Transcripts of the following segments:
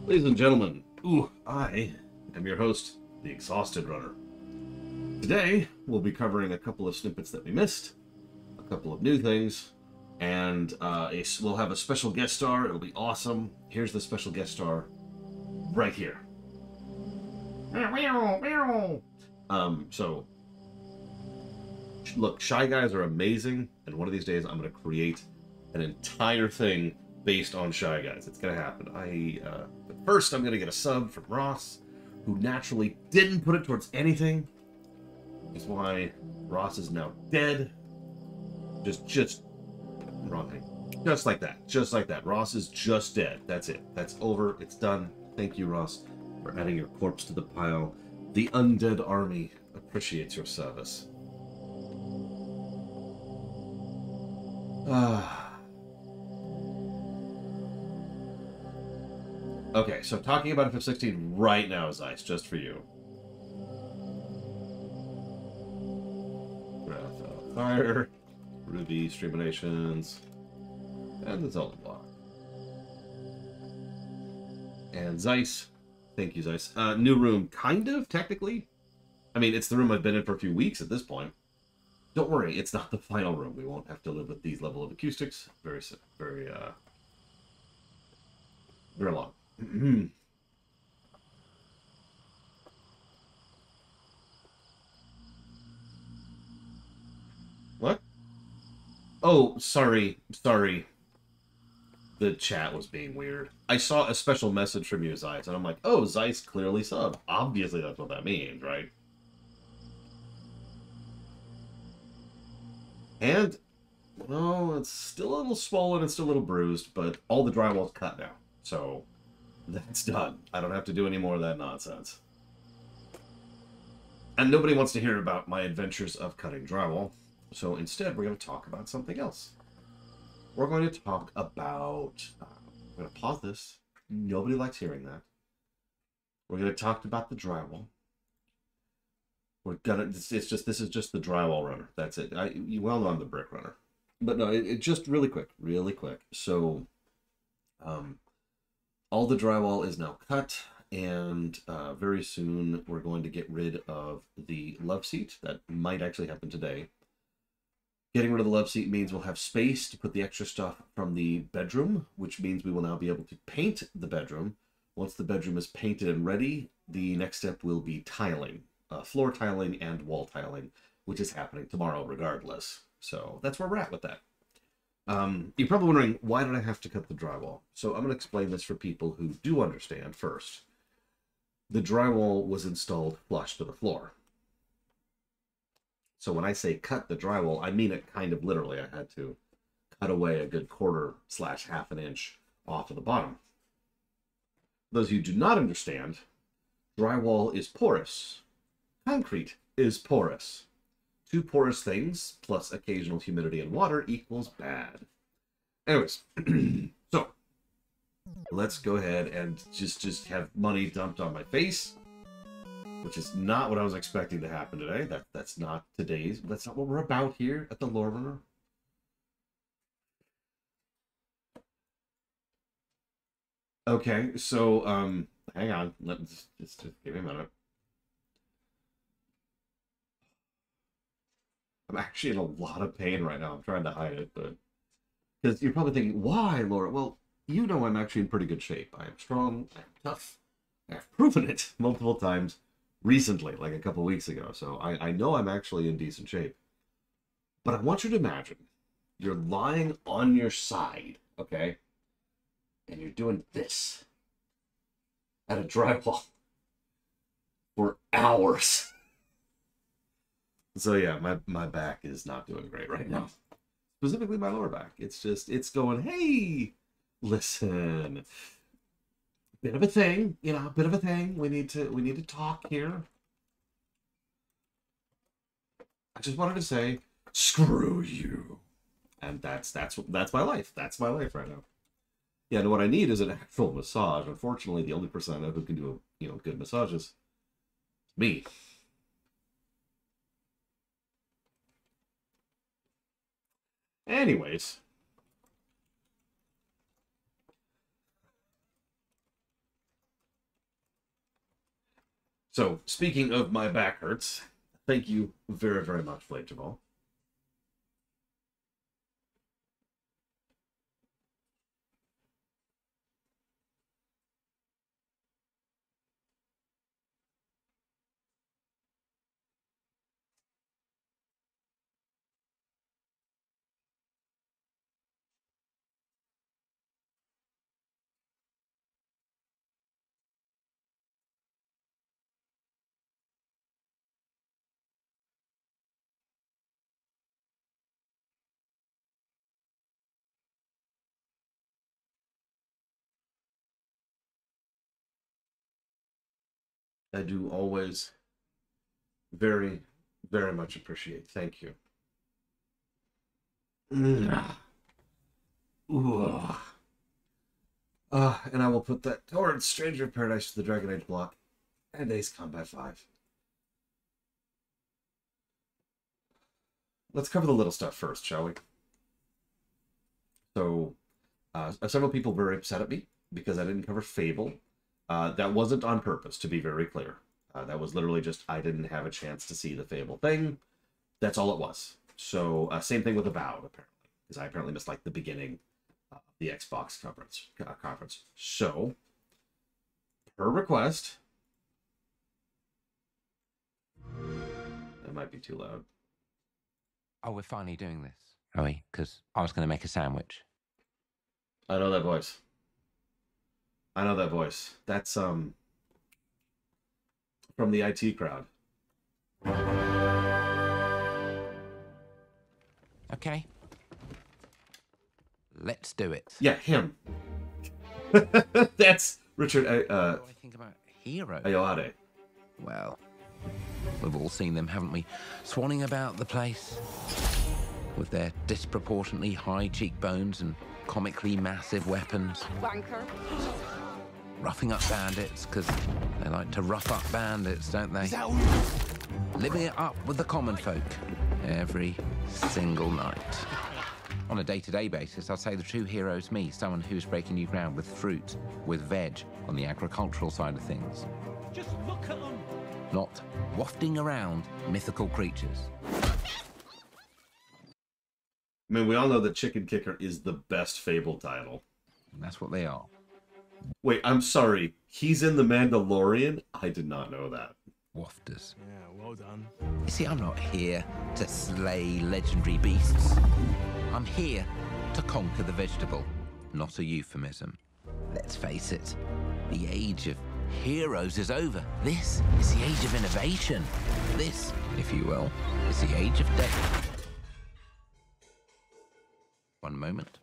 Ladies and gentlemen, I am your host, the Exhausted Runner. Today, we'll be covering a couple of snippets that we missed, a couple of new things, and we'll have a special guest star. It'll be awesome. Here's the special guest star right here. So, look, Shy Guys are amazing, and one of these days I'm going to create an entire thing based on Shy Guys. It's going to happen. But first, I'm going to get a sub from Ross, who naturally didn't put it towards anything. Which is why Ross is now dead. Just wrong thing. Just like that. Just like that. Ross is just dead. That's it. That's over. It's done. Thank you, Ross, for adding your corpse to the pile. The Undead Army appreciates your service. Okay, so talking about FF16 right now, Zeiss, just for you. Breath of Fire, Ruby, Streaminations, and the Zelda block. And Zeiss, thank you, Zeiss. New room, kind of, technically. I mean, it's the room I've been in for a few weeks at this point. Don't worry, it's not the final room. We won't have to live with these level of acoustics. Very long. What? Oh, sorry. The chat was being weird. I saw a special message from you, Zeiss, and I'm like, oh, Zeiss clearly subbed. Obviously, that's what that means, right? And, well, it's still a little swollen, it's still a little bruised, but all the drywall's cut now. So, that's done. I don't have to do any more of that nonsense. And nobody wants to hear about my adventures of cutting drywall. So instead, we're going to talk about something else. We're going to talk about... I'm going to pause this. Nobody likes hearing that. We're going to talk about the drywall. We're gonna... This is just the drywall runner. That's it. You well know I'm the brick runner. But no, it just really quick. So, all the drywall is now cut. And very soon, we're going to get rid of the love seat. That might actually happen today. Getting rid of the love seat means we'll have space to put the extra stuff from the bedroom, which means we will now be able to paint the bedroom. Once the bedroom is painted and ready, the next step will be tiling, floor tiling and wall tiling, which is happening tomorrow regardless. So that's where we're at with that. You're probably wondering, why did I have to cut the drywall? So I'm going to explain this for people who do understand first. The drywall was installed flush to the floor. So when I say cut the drywall, I mean it kind of literally. I had to cut away a good quarter/half an inch off of the bottom. Those of you who do not understand, drywall is porous. Concrete is porous. Two porous things plus occasional humidity and water equals bad. Anyways, so let's go ahead and just have money dumped on my face. Which is not what I was expecting to happen today. That's not what we're about here at the Lore Runner. Okay, so hang on. Just give me a minute. I'm actually in a lot of pain right now. I'm trying to hide it, but because you're probably thinking, why, Laura? Well, you know I'm actually in pretty good shape. I am strong, I am tough. I've proven it multiple times. Recently, like a couple weeks ago. So I know I'm actually in decent shape. But I want you to imagine you're lying on your side, okay? And you're doing this at a drywall for hours. So yeah, my back is not doing great right now. Specifically my lower back. It's going, hey, listen. Bit of a thing, bit of a thing. We need to talk here. I just wanted to say, screw you. And that's my life. That's my life right now. Yeah, and what I need is an actual massage. Unfortunately, the only person I know who can do good massages is me. Anyways, So, speaking of my back hurts, thank you very, very much, Blade Jamal. I do always very, very much appreciate. Thank you. Ooh. And I will put that towards Stranger of Paradise to the Dragon Age block and Ace Combat 5. Let's cover the little stuff first, shall we? So, several people very upset at me because I didn't cover Fable. That wasn't on purpose, to be very clear. That was literally just I didn't have a chance to see the Fable thing. That's all it was. So, same thing with Avowed, apparently, because I apparently missed like the beginning of the Xbox conference. So, per request, that might be too loud. Oh, we're finally doing this, are we? Because I was going to make a sandwich. I know that voice. I know that voice. That's from the IT crowd. Okay. Let's do it. Yeah, him. That's Richard. What do I think about Hero? Ayoade. Well, we've all seen them, haven't we? Swanning about the place with their disproportionately high cheekbones and comically massive weapons. Wanker. Roughing up bandits, because they like to rough up bandits, don't they? Living it up with the common folk every single night. On a day-to-day basis, I'd say the true hero is me, someone who's breaking new ground with fruit, with veg, on the agricultural side of things. Just look at them. Not wafting around mythical creatures. I mean, we all know that Chicken Kicker is the best Fable title. And that's what they are. Wait, I'm sorry. He's in The Mandalorian? I did not know that. Wafters. Yeah, well done. You see, I'm not here to slay legendary beasts. I'm here to conquer the vegetable, not a euphemism. Let's face it, the age of heroes is over. This is the age of innovation. This, if you will, is the age of death. One moment.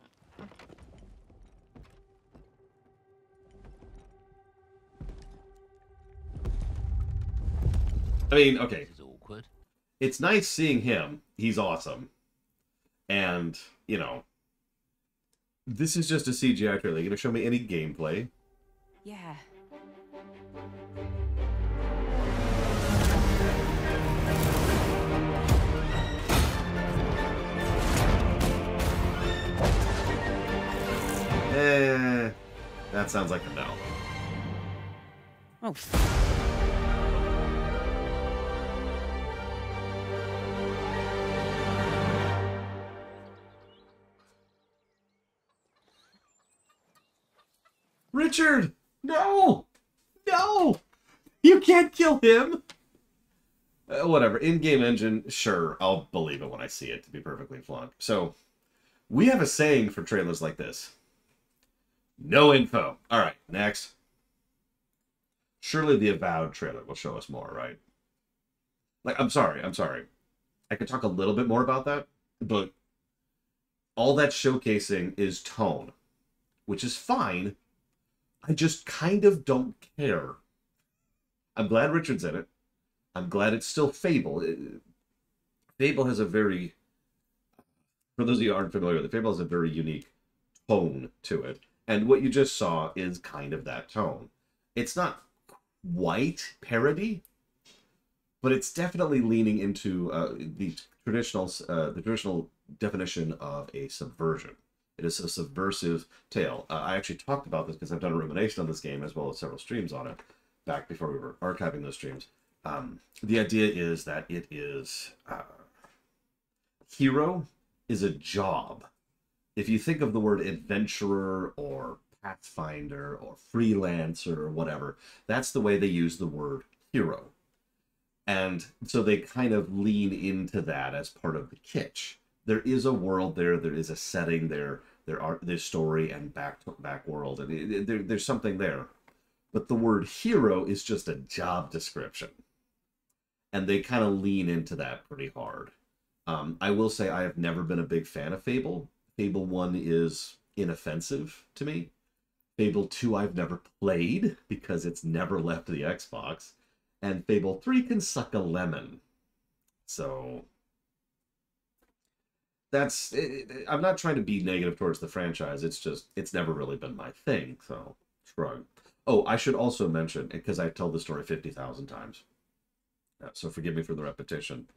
I mean, okay. This is awkward. It's nice seeing him. He's awesome. And, you know, this is just a CGI trailer. Are you going to show me any gameplay? Yeah. That sounds like a no. Oh. Richard! No! No! You can't kill him! Whatever. In-game engine, sure. I'll believe it when I see it, to be perfectly flunk. So, we have a saying for trailers like this. No info. Alright, next. Surely the Avowed trailer will show us more, right? Like, I'm sorry. I could talk a little bit more about that, but all that's showcasing is tone, which is fine. I just kind of don't care. I'm glad Richard's in it. I'm glad it's still Fable. Fable has a very, for those of you who aren't familiar with it, Fable has a very unique tone to it. And what you just saw is kind of that tone. It's not quite parody, but it's definitely leaning into the traditional definition of a subversion. It is a subversive tale. I actually talked about this because I've done a rumination on this game as well as several streams on it back before we were archiving those streams. The idea is that it is hero is a job. If you think of the word adventurer or pathfinder or freelancer or whatever, that's the way they use the word hero. And so they kind of lean into that as part of the kitsch. There is a world there, there is a setting there, there's story and back world, and there's something there. But the word hero is just a job description. And they kind of lean into that pretty hard. I will say I have never been a big fan of Fable. Fable 1 is inoffensive to me. Fable 2 I've never played because it's never left the Xbox. And Fable 3 can suck a lemon. So that's... I'm not trying to be negative towards the franchise. It's just, it's never really been my thing. So, shrug. Oh, I should also mention, because I've told the story 50,000 times. So forgive me for the repetition.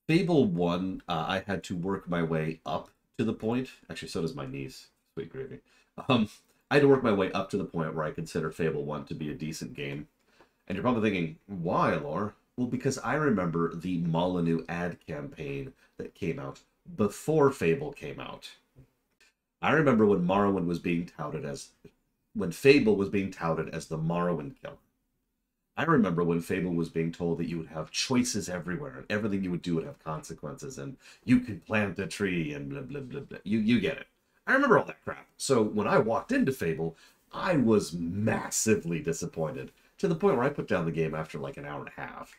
Fable 1, I had to work my way up to the point. Actually, so does my niece. Sweet gravy. I had to work my way up to the point where I consider Fable 1 to be a decent game. And you're probably thinking, why, Lore? Well, because I remember the Molyneux ad campaign that came out before Fable came out. I remember when Morrowind was being touted as... when Fable was being touted as the Morrowind killer. I remember when Fable was being told that you would have choices everywhere, and everything you would do would have consequences, and you could plant a tree, and blah, blah, blah, blah. You get it. I remember all that crap. So when I walked into Fable, I was massively disappointed, to the point where I put down the game after like an hour and a half.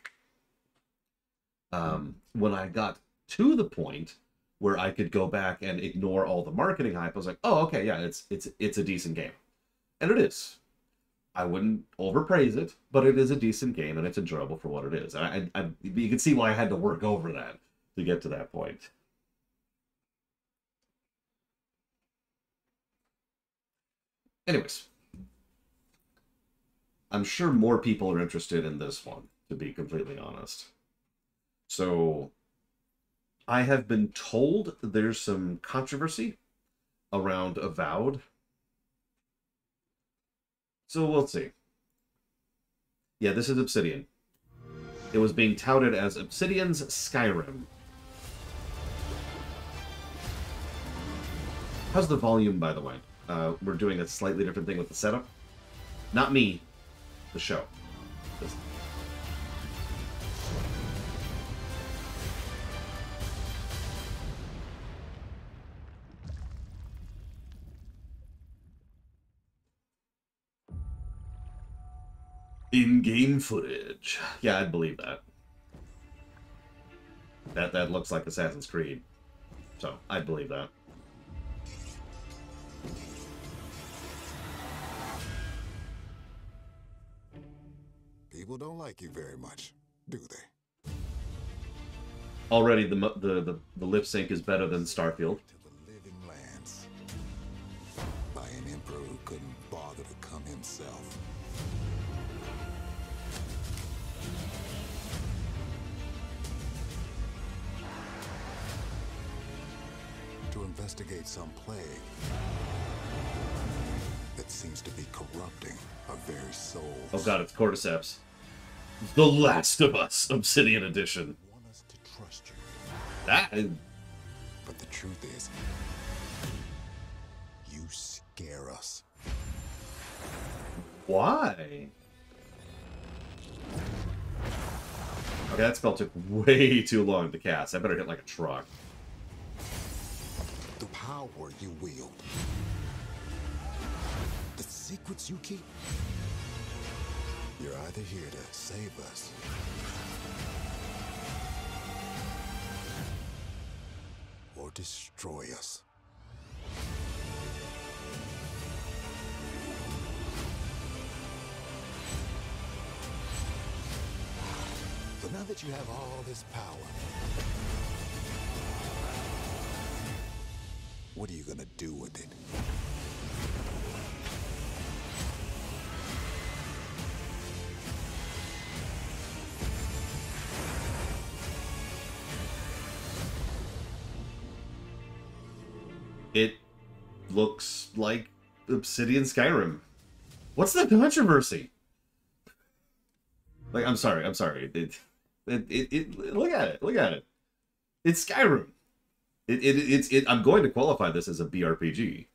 When I got to the point where I could go back and ignore all the marketing hype, I was like, oh, okay, yeah, it's a decent game. And it is. I wouldn't overpraise it, but it is a decent game, and it's enjoyable for what it is. You can see why I had to work over that to get to that point. Anyways, I'm sure more people are interested in this one, to be completely honest. So, I have been told there's some controversy around Avowed. So we'll see. Yeah, this is Obsidian. It was being touted as Obsidian's Skyrim. How's the volume, by the way? We're doing a slightly different thing with the setup. Not me, the show. In-game footage. Yeah, I'd believe that. That looks like Assassin's Creed. So, I'd believe that. People don't like you very much, do they? Already, the lip sync is better than Starfield. To the living lands. By an emperor who couldn't bother to come himself. To investigate some plague that seems to be corrupting our very souls. Oh god, it's Cordyceps. The Last of Us, Obsidian Edition. I want us to trust you. That is... But the truth is, you scare us. Why? Okay, that spell took way too long to cast. I better hit like a truck. The power you wield. The secrets you keep. You're either here to save us or destroy us. So now that you have all this power, what are you gonna do with it? It looks like Obsidian Skyrim. What's the controversy? Like, I'm sorry. Look at it. Look at it. It's Skyrim. I'm going to qualify this as a BRPG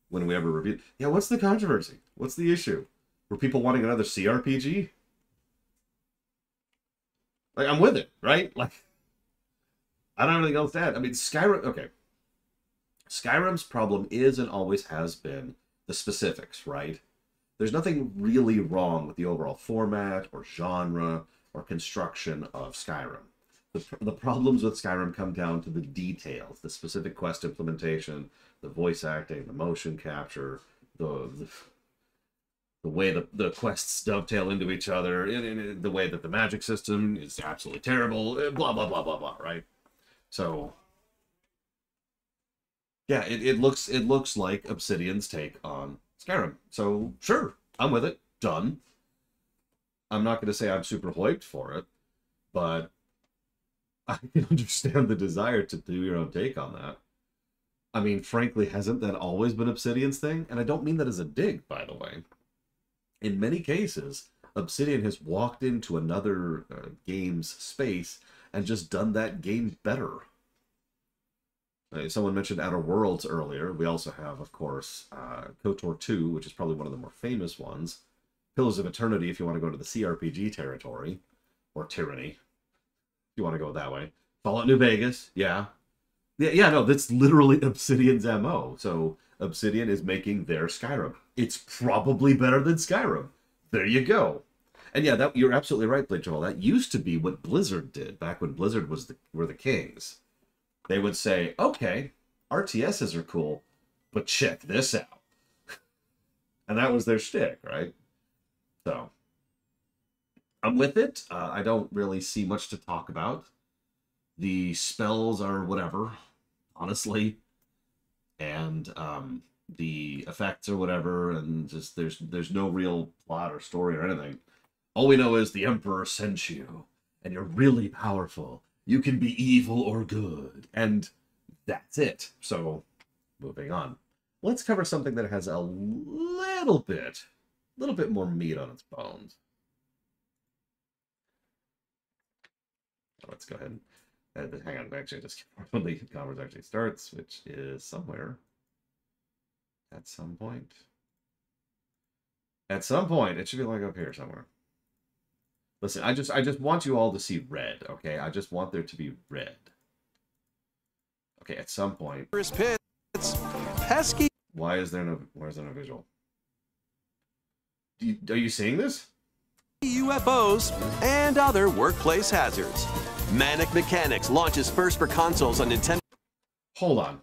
when we ever review. Yeah, what's the controversy? What's the issue? Were people wanting another CRPG? Like, I'm with it, right? Like, I don't have anything else to add. I mean, Skyrim, okay. Skyrim's problem is and always has been the specifics, right? There's nothing really wrong with the overall format or genre or construction of Skyrim. The problems with Skyrim come down to the details, the specific quest implementation, the voice acting, the motion capture, the way the quests dovetail into each other, and the way that the magic system is absolutely terrible, blah, blah, blah, blah, blah, right? So, yeah, it looks like Obsidian's take on Skyrim. So, sure, I'm with it. Done. I'm not going to say I'm super hyped for it, but I can understand the desire to do your own take on that. I mean, frankly, hasn't that always been Obsidian's thing? And I don't mean that as a dig, by the way. In many cases, Obsidian has walked into another game's space and just done that game better. Someone mentioned Outer Worlds earlier. We also have, of course, KOTOR 2, which is probably one of the more famous ones. Pillars of Eternity, if you want to go to the CRPG territory. Or Tyranny, if you want to go that way. Fallout New Vegas, yeah. Yeah, no, that's literally Obsidian's MO. So Obsidian is making their Skyrim. It's probably better than Skyrim. There you go. And yeah, you're absolutely right, Blade Joel. That used to be what Blizzard did back when Blizzard were the kings. They would say, okay, RTSs are cool, but check this out. And that was their shtick, right? So, I'm with it. I don't really see much to talk about. The spells are whatever, honestly. And the effects are whatever, and just there's no real plot or story or anything. All we know is the Emperor sent you, and you're really powerful. You can be evil or good, and that's it. So, moving on. Let's cover something that has a little bit more meat on its bones. Let's go ahead and hang on. Actually, just when the conference actually starts, which is somewhere at some point. At some point, it should be like up here somewhere. Listen, I just want you all to see red, okay? I just want there to be red. Okay, at some point. Pesky. Why is there no visual? Are you seeing this? UFOs and other workplace hazards. Manic Mechanics launches first for consoles on Nintendo. Hold on.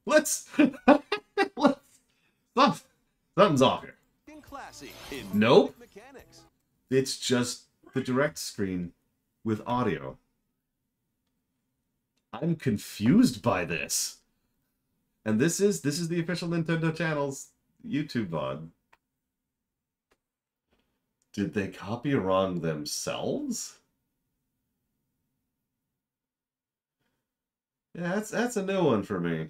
Let's something's off here. Classy in Nope. Manic Mechanics. It's just the direct screen with audio. I'm confused by this. And this is the official Nintendo channel's YouTube VOD. Did they copy wrong themselves? Yeah, that's a new one for me.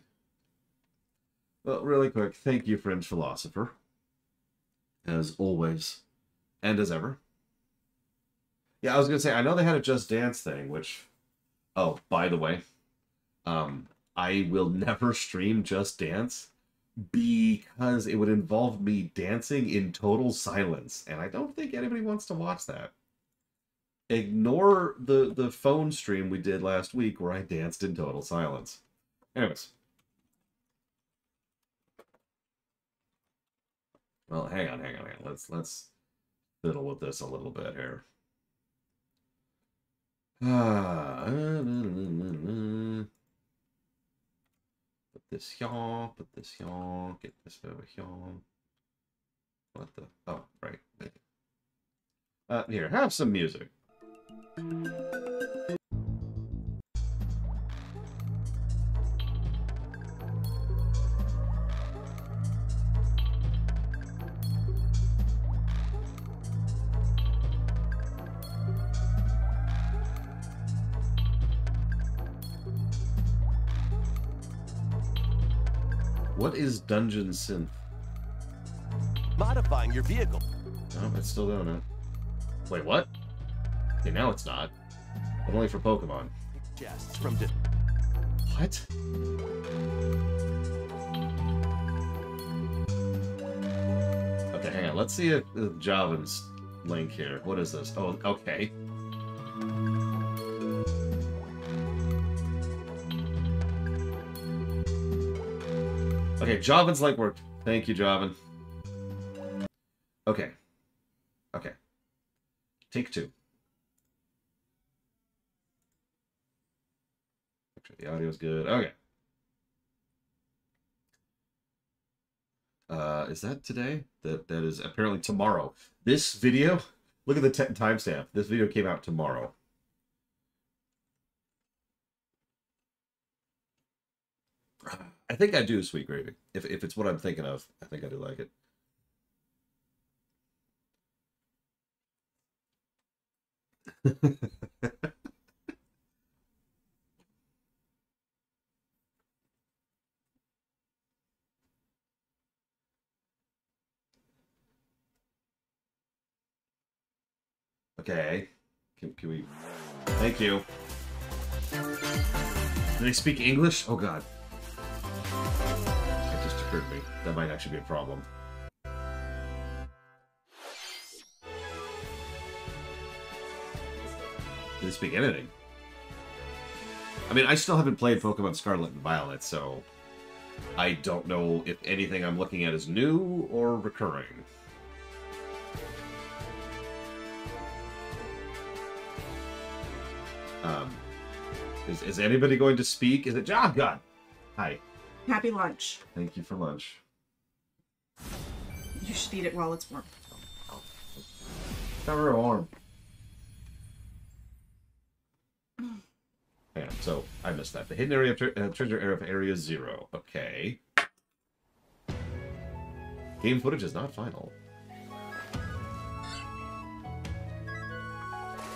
Well, really quick, thank you, Fringe Philosopher. As always. And as ever. Yeah, I was going to say, I know they had a Just Dance thing, which... Oh, by the way. I will never stream Just Dance because it would involve me dancing in total silence. And I don't think anybody wants to watch that. Ignore the phone stream we did last week where I danced in total silence. Anyways. Well, hang on. Let's fiddle with this a little bit here. Put this here, get this over here. What the? Oh, right. Here, have some music. What is Dungeon Synth? Modifying your vehicle. Oh, it's still doing it. Wait, what? Okay, now it's not. But only for Pokemon. Chests from What? Okay, hang on. Let's see if Javan's link here. What is this? Oh, okay. Okay, Javan's link worked. Thank you, Javan. Okay. Okay. Take two. Make sure the audio's good. Okay. Is that today? That is apparently tomorrow. This video, look at the timestamp. This video came out tomorrow. I think I do Sweet Gravy. If it's what I'm thinking of, I think I do like it. Okay. Can we... Thank you. Do they speak English? Oh, God. That just occurred to me. That might actually be a problem. Do they speak anything? I mean, I still haven't played Pokemon Scarlet and Violet, so I don't know if anything I'm looking at is new or recurring. Is anybody going to speak? Is it John? God. Hi. Happy lunch. Thank you for lunch. You should eat it while it's warm. Not very warm. Yeah, so I missed that. The hidden area of treasure area of Area 0. Okay. Game footage is not final.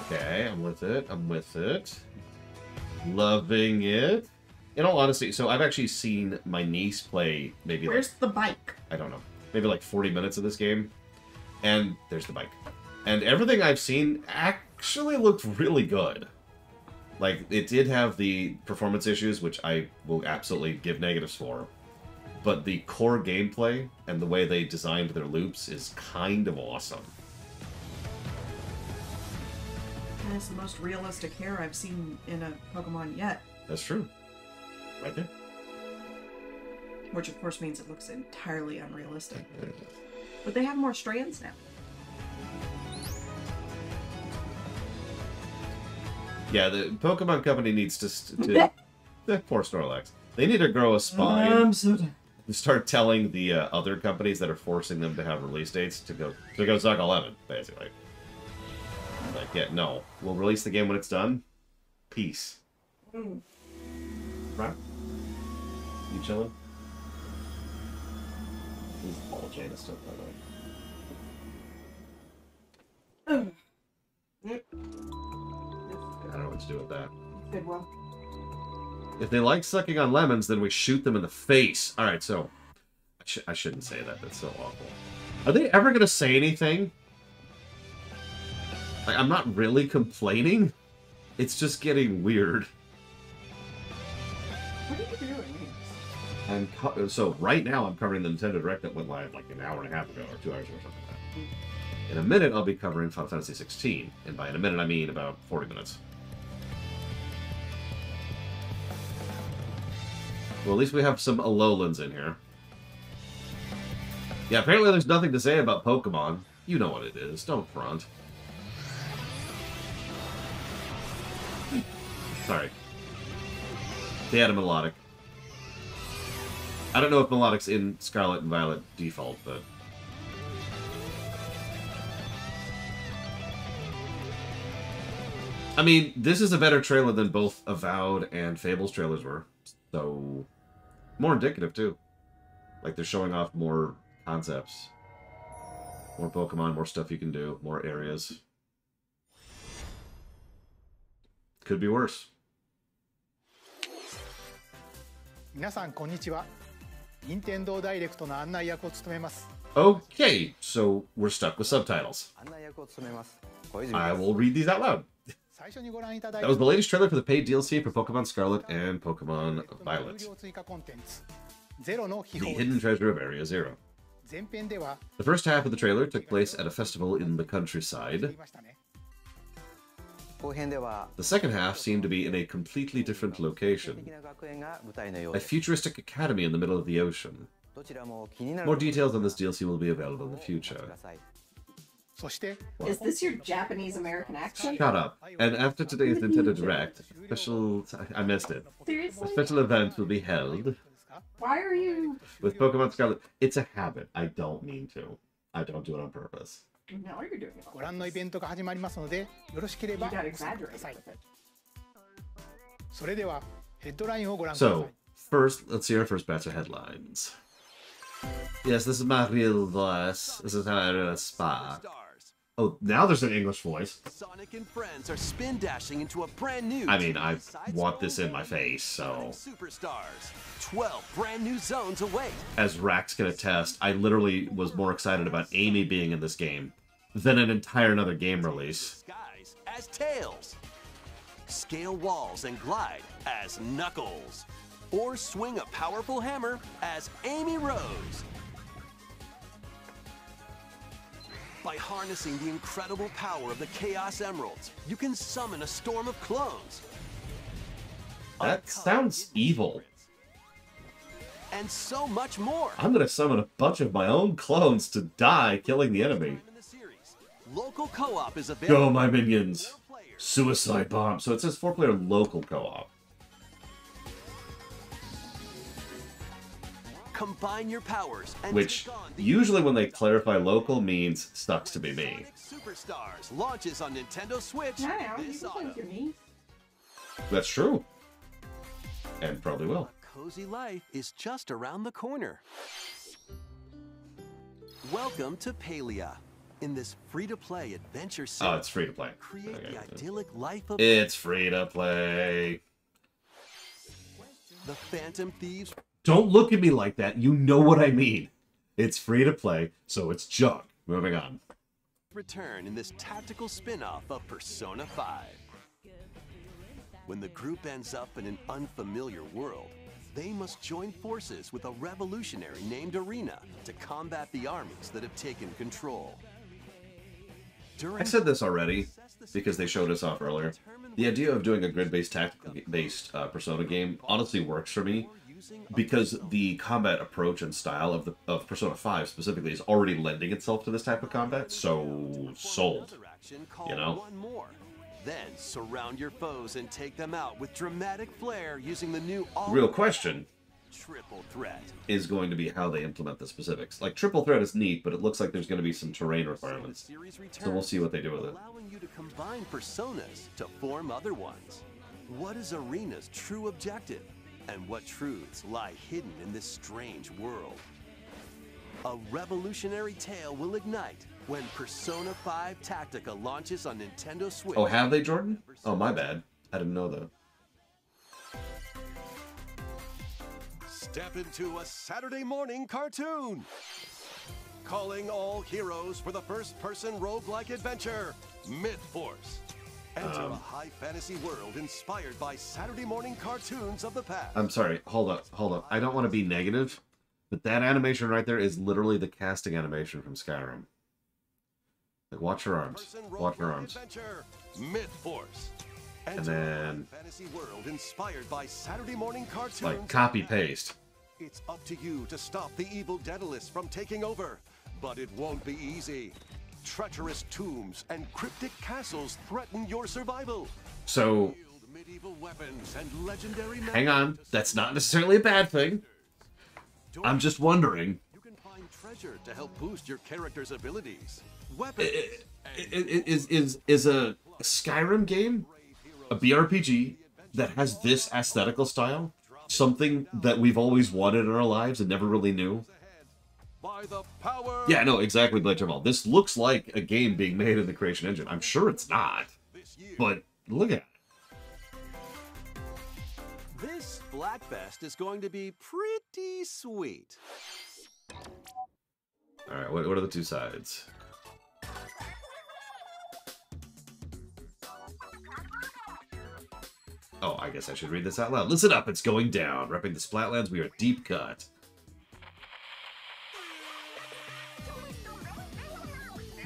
Okay, I'm with it. I'm with it. Loving it. In all honesty, so I've actually seen my niece play maybe Where's the bike? I don't know. Maybe like 40 minutes of this game. And there's the bike. And everything I've seen actually looked really good. Like, it did have the performance issues, which I will absolutely give negatives for. But the core gameplay and the way they designed their loops is kind of awesome. And it's the most realistic hair I've seen in a Pokemon yet. That's true. Right there. Which, of course, means it looks entirely unrealistic. But they have more strands now. Yeah, the Pokemon Company needs to poor Snorlax. They need to grow a spine. And start telling the other companies that are forcing them to have release dates to go suck 11, basically. Like, yeah, no. We'll release the game when it's done. Peace. Right? You chilling? This is ball chain and stuff, by the way. I don't know what to do with that. Good one. If they like sucking on lemons, then we shoot them in the face. Alright, so... I shouldn't say that. That's so awful. Are they ever going to say anything? Like, I'm not really complaining. It's just getting weird. What are you doing? So, right now, I'm covering the Nintendo Direct that went live like an hour and a half ago, or 2 hours ago, or something like that. In a minute, I'll be covering Final Fantasy 16. And by in a minute, I mean about 40 minutes. Well, at least we have some Alolans in here. Yeah, apparently there's nothing to say about Pokemon. You know what it is. Don't front. Sorry. They had a melodic. I don't know if melodic's in Scarlet and Violet default, but... I mean, this is a better trailer than both Avowed and Fables trailers were. So... more indicative, too. Like, they're showing off more concepts. More Pokemon, more stuff you can do, more areas. Could be worse. 皆さんこんにちは。任天堂ダイレクトの案内役を務めます。 Okay, so we're stuck with subtitles. 案内役を務めます。I will read these out loud. 最初にご覧いただい That た was the latest trailer for the paid DLC for Pokemon Scarlet and Pokemon 有 Violet, 料追加コンテンツゼロの秘 the 宝 hidden treasure of Area Zero. 前編では The first half of the trailer took place at a festival in the 言い countryside. ましたね 後編では The second half seemed to be in a completely different 的 location, な学園が舞台のよう a です futuristic academy in the middle of the ocean. どちらも気になる More details on this DLC will be available in the お待ち future. くださいそして Is this your Japanese American accent? Shut up. And after today's Nintendo Direct, I missed it. A Seriously? special event will be held Why are you? with Pokemon Scarlet. It's a habit. I don't mean to. I don't do it on purpose. No, you're doing it. ご覧のイベントが始まりますのでよろしけれ You ば got ご参加くだ exaggerated さい with it. それではヘッドラインをご覧ください So, first, let's see our first batch of headlines. Yes, this is my real voice. This is how I really spa. Stars. Oh, now there's an English voice. Sonic and friends are spin dashing into a brand new. I mean, I 2D want this in side-scrolling my face, Sonic so... Superstars. 12 brand new zones await. As Rax can attest, I literally was more excited about Amy being in this game than an entire another game release. Skies as Tails. Scale walls and glide as Knuckles. Or swing a powerful hammer as Amy Rose. By harnessing the incredible power of the Chaos Emeralds, you can summon a storm of clones. That Uncover sounds hidden evil. secrets, and so much more. I'm gonna summon a bunch of my own clones to die killing the enemy. In the series, local co-op is available. Go, my for minions! 4 players. Suicide Bomb. So it says 4-player local co-op. Combine your powers and Which, take on the usually when they clarify local means sucks to be me. Sonic Superstars launches on Nintendo Switch Yeah, you this can play with autumn. your niece. That's true. And probably will. Cozy life is just around the corner. Welcome to Palia. In this free-to-play adventure sim, Oh, it's free to play. create Okay. the idyllic life of It's free to play. the Phantom Thieves. Don't look at me like that. You know what I mean. It's free to play, so it's junk. Moving on. Return in this tactical spin-off of Persona 5. When the group ends up in an unfamiliar world, they must join forces with a revolutionary named Arena to combat the armies that have taken control. I said this already because they showed us off earlier. The idea of doing a grid-based, tactical-based Persona game honestly works for me because the combat approach and style of Persona 5 specifically is already lending itself to this type of combat. So sold. You know? One more. Then surround your foes and take them out with dramatic flair using the new Real question Triple Threat. is going to be how they implement the specifics. Like, Triple Threat is neat, but it looks like there's going to be some terrain requirements. Series So we'll see what they do with it. allowing you to combine personas to form other ones. What is Arena's true objective? And what truths lie hidden in this strange world? A revolutionary tale will ignite when Persona 5 Tactica launches on Nintendo Switch. Oh, have they, Jordan? Oh, my bad. I didn't know that. Step into a Saturday morning cartoon. Calling all heroes for the first-person roguelike adventure, Myth Force. Enter a high fantasy world inspired by Saturday morning cartoons of the past. I'm sorry. Hold up. I don't want to be negative, but that animation right there is literally the casting animation from Skyrim. Like, watch her arms. First-person Watch her roguelike arms. adventure, Myth Force. And Enter a then, high fantasy world inspired by Saturday morning cartoons. like, of the copy past. paste. It's up to you to stop the evil Daedalus from taking over, but it won't be easy. Treacherous tombs and cryptic castles threaten your survival. So, Wield medieval weapons and legendary hang on. That's not necessarily a bad thing. I'm just wondering, You can find treasure to help boost your character's abilities. Weapons. is a Skyrim game a BRPG that has this aesthetical style? Something that we've always wanted in our lives and never really knew? By the power. Yeah, no, exactly, Blade Jamal. This looks like a game being made in the Creation Engine. I'm sure it's not, This year. but look at it. This Blackfest is going to be pretty sweet. All right, what are the two sides? Oh, I guess I should read this out loud. Listen up, it's going down. Repping the Splatlands, we are deep cut.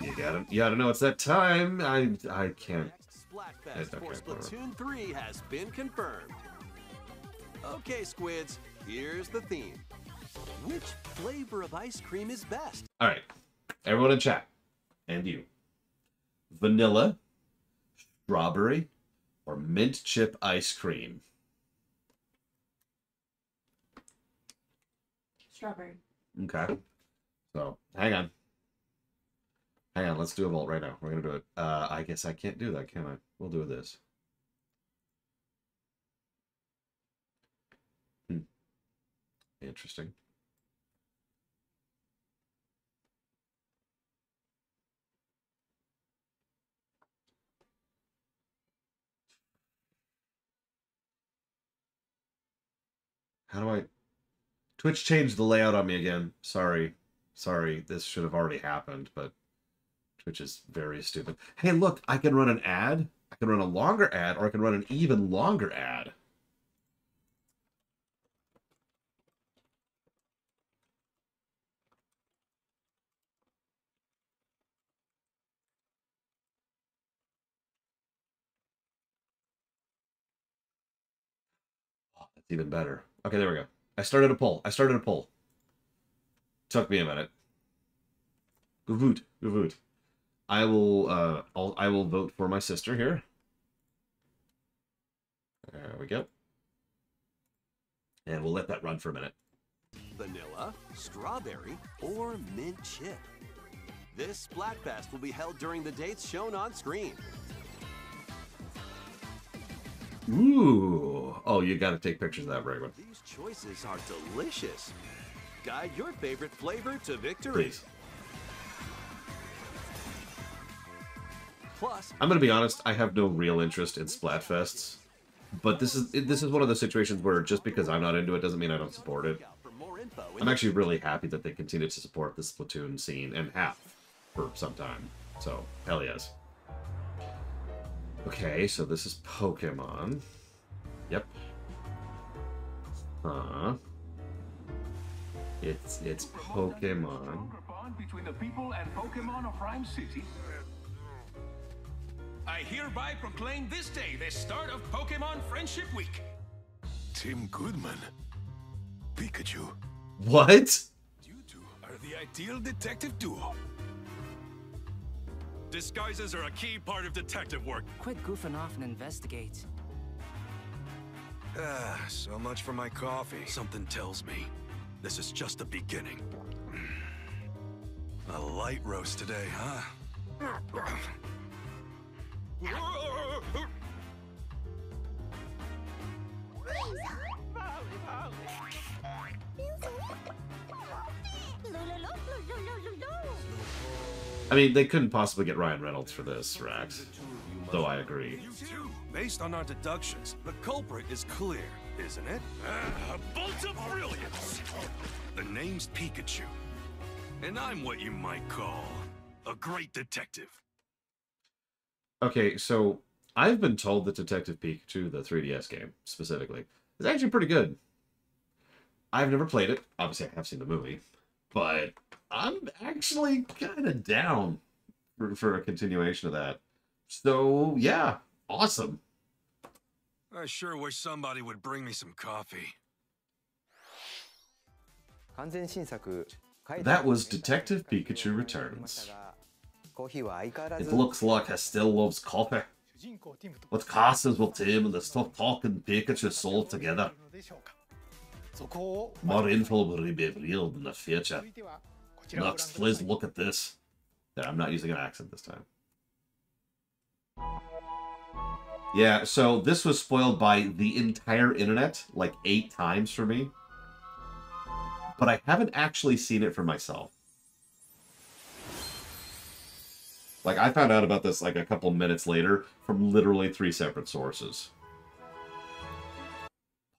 You gotta know it's that time. I can't. Splatfest for Splatoon 3 has been confirmed. Okay, Squids, here's the theme. Which flavor of ice cream is best? All right, everyone in chat, and you. Vanilla, strawberry, or mint chip ice cream? Strawberry. Okay. So, hang on. Hang on, let's do a vote right now. We're going to do it. I guess I can't do that, can I? We'll do this. Interesting. How do I... Twitch changed the layout on me again. Sorry. Sorry, this should have already happened, but Twitch is very stupid. Hey, look, I can run an ad. I can run a longer ad, or I can run an even longer ad. Oh, that's even better. Okay, there we go. I started a poll. Took me a minute. Good vote. I will vote for my sister here. There we go. And we'll let that run for a minute. Vanilla, strawberry, or mint chip? This Splatfest will be held during the dates shown on screen. Ooh. Oh, you got to take pictures of that, Bragman. These choices are delicious. Guide your favorite flavor to victory. Please. Plus, I'm going to be honest, I have no real interest in Splatfests. But this is one of those situations where just because I'm not into it doesn't mean I don't support it. I'm actually really happy that they continue to support the Splatoon scene and have for some time. So, hell yes. Okay, so this is Pokemon. Yep. It's Pokemon. Between the people and Pokemon of Rhyme City. I hereby proclaim this day the start of Pokemon Friendship Week. Tim Goodman. Pikachu. What? You two are the ideal detective duo. Disguises are a key part of detective work. Quit goofing off and investigate. So much for my coffee. Something tells me this is just the beginning. A light roast today, huh? I mean, they couldn't possibly get Ryan Reynolds for this, Rax. Though I agree. Based on our deductions, the culprit is clear, isn't it? A bolt of brilliance! The name's Pikachu. And I'm what you might call a great detective. Okay, so I've been told that Detective Pikachu, the 3DS game specifically, is actually pretty good. I've never played it. Obviously, I have seen the movie. But I'm actually kind of down for a continuation of that. So, yeah, awesome. I sure wish somebody would bring me some coffee. That was Detective Pikachu Returns. It looks like I still loves coffee. What classes will Tim and the stop-talking Pikachu solve together? More info will be revealed in the future. Next, please look at this. There, I'm not using an accent this time. Yeah, so this was spoiled by the entire internet, like 8 times for me. But I haven't actually seen it for myself. Like, I found out about this like a couple minutes later from literally 3 separate sources.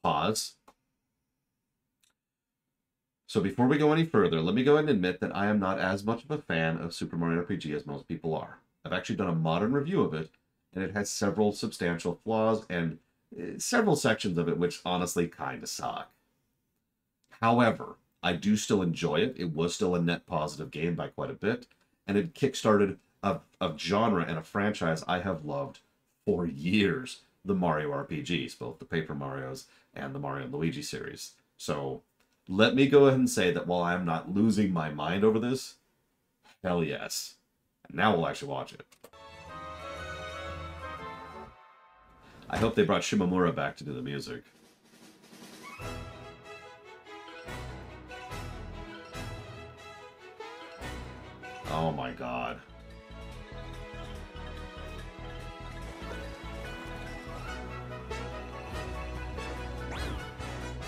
Pause. So before we go any further, let me go ahead and admit that I am not as much of a fan of Super Mario RPG as most people are. I've actually done a modern review of it, and it has several substantial flaws, and several sections of it which honestly kind of suck. However, I do still enjoy it. It was still a net positive game by quite a bit, and it kickstarted a genre and a franchise I have loved for years, the Mario RPGs, both the Paper Marios and the Mario and Luigi series. So let me go ahead and say that while I'm not losing my mind over this, hell yes. And now we'll actually watch it. I hope they brought Shimomura back to do the music. Oh my god.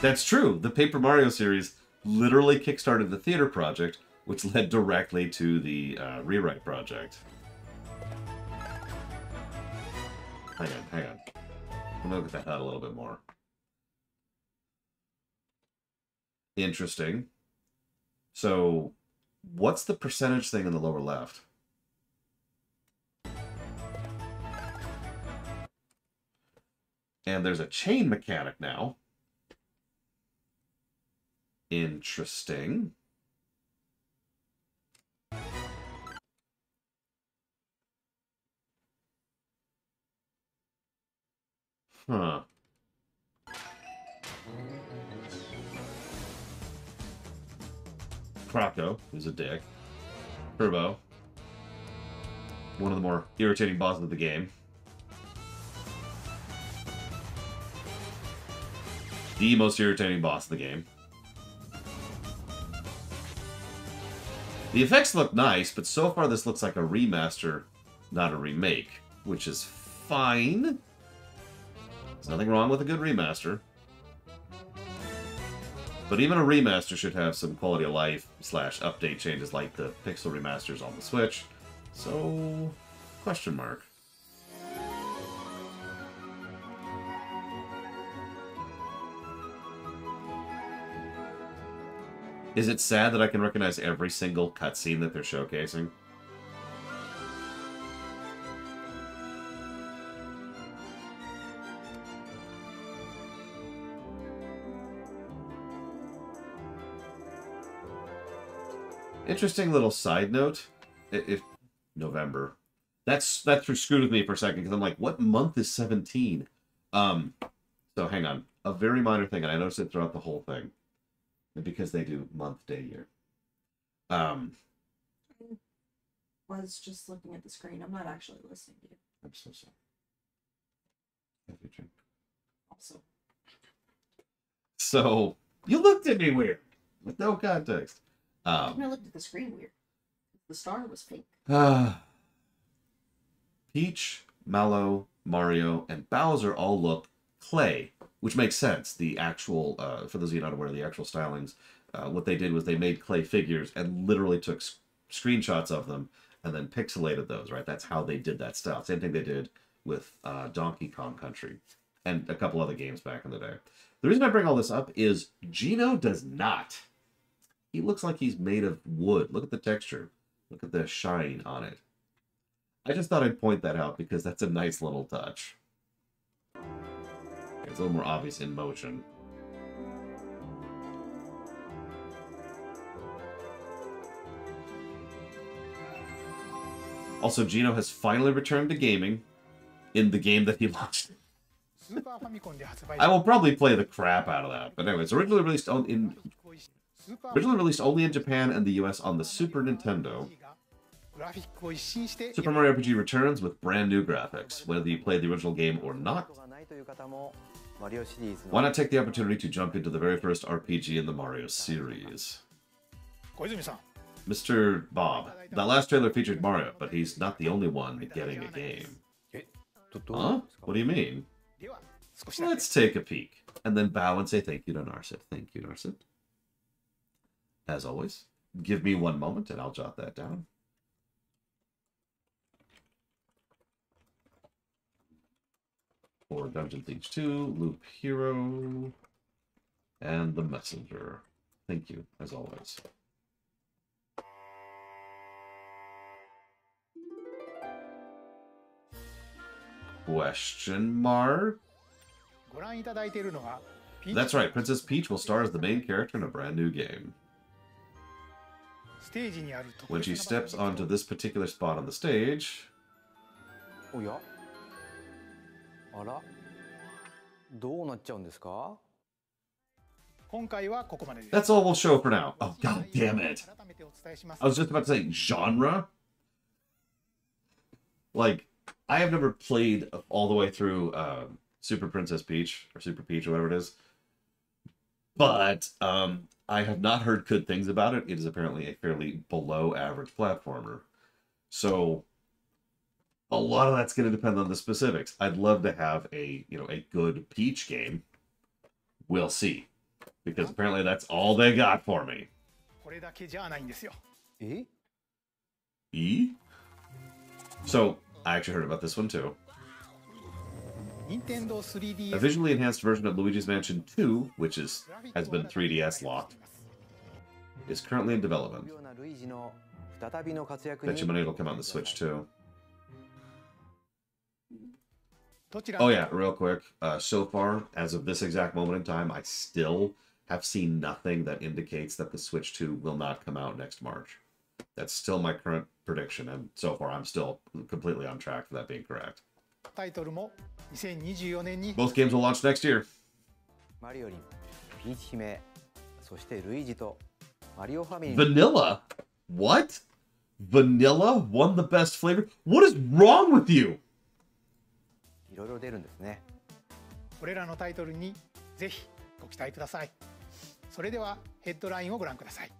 That's true. The Paper Mario series literally kickstarted the theater project, which led directly to the rewrite project. Hang on. I'm gonna look at that HUD a little bit more. Interesting. So, what's the percentage thing in the lower left? And there's a chain mechanic now. Interesting. Huh. Krako, who's a dick. Turbo. One of the more irritating bosses of the game. The most irritating boss of the game. The effects look nice, but so far this looks like a remaster, not a remake, which is fine. There's nothing wrong with a good remaster. But even a remaster should have some quality of life / update changes like the pixel remasters on the Switch. So, question mark. Is it sad that I can recognize every single cutscene that they're showcasing? Interesting little side note. If November, that's screwed with me for a second because I'm like, what month is 17? So hang on. A very minor thing, and I noticed it throughout the whole thing. Because they do month, day, year. I was just looking at the screen. I'm not actually listening to you. I'm so sorry. Have your drink. Also. So, you looked at me weird. With no context. I looked at the screen weird. The star was fake. Peach, Mallow, Mario, and Bowser all look clay. Which makes sense. The actual, for those of you not aware, the actual stylings, what they did was they made clay figures and literally took screenshots of them and then pixelated those, right? That's how they did that style. Same thing they did with Donkey Kong Country and a couple other games back in the day. The reason I bring all this up is Geno does not. He looks like he's made of wood. Look at the texture. Look at the shine on it. I just thought I'd point that out because that's a nice little touch. It's a little more obvious in motion. Also, Geno has finally returned to gaming in the game that he launched. I will probably play the crap out of that. But anyway, it's originally released only in Japan and the US on the Super Nintendo. Super Mario RPG returns with brand new graphics. Whether you played the original game or not, why not take the opportunity to jump into the very first RPG in the Mario series? Mr. Bob, that last trailer featured Mario, but he's not the only one getting a game. Huh? What do you mean? Let's take a peek, and then bow and say thank you to Narset. Thank you, Narset. As always, give me one moment and I'll jot that down. For Dungeon Thieves 2, Loop Hero, and The Messenger. Thank you, as always. Question mark? ご覧いただいているのは That's right, Princess Peach will star as the main character in a brand new game. ステージにある When she steps onto this particular spot on the stage... おやあらどうなっちゃうんですか 今回はここまでです That's all we'll show for now. Oh, god damn it. I was just about to say, genre? Like, I have never played all the way through Super Princess Peach, or Super Peach, or whatever it is. But I have not heard good things about it. It is apparently a fairly below-average platformer. So, a lot of that's going to depend on the specifics. I'd love to have a good Peach game. We'll see. Because apparently that's all they got for me. これだけじゃないんですよ So, I actually heard about this one too. 任天堂 3DS A visually enhanced version of Luigi's Mansion 2, which has been 3DS locked, is currently in development. ようなルイージの再びの活躍 Bet に you money it'll come out on the Switch too. どちら Oh yeah, real quick. So far, as of this exact moment in time, I still have seen nothing that indicates that the Switch 2 will not come out next March. That's still my current prediction, and so far I'm still completely on track for that being correct. タイトルも2024年に Both games will launch next year. マリオリンピーチ姫そしてルイージとマリオファミリー Vanilla? What? Vanilla won the best flavor? What is wrong with you? いろいろ出るんですねこれらのタイトルにぜひご期待くださいそれではヘッドラインをご覧ください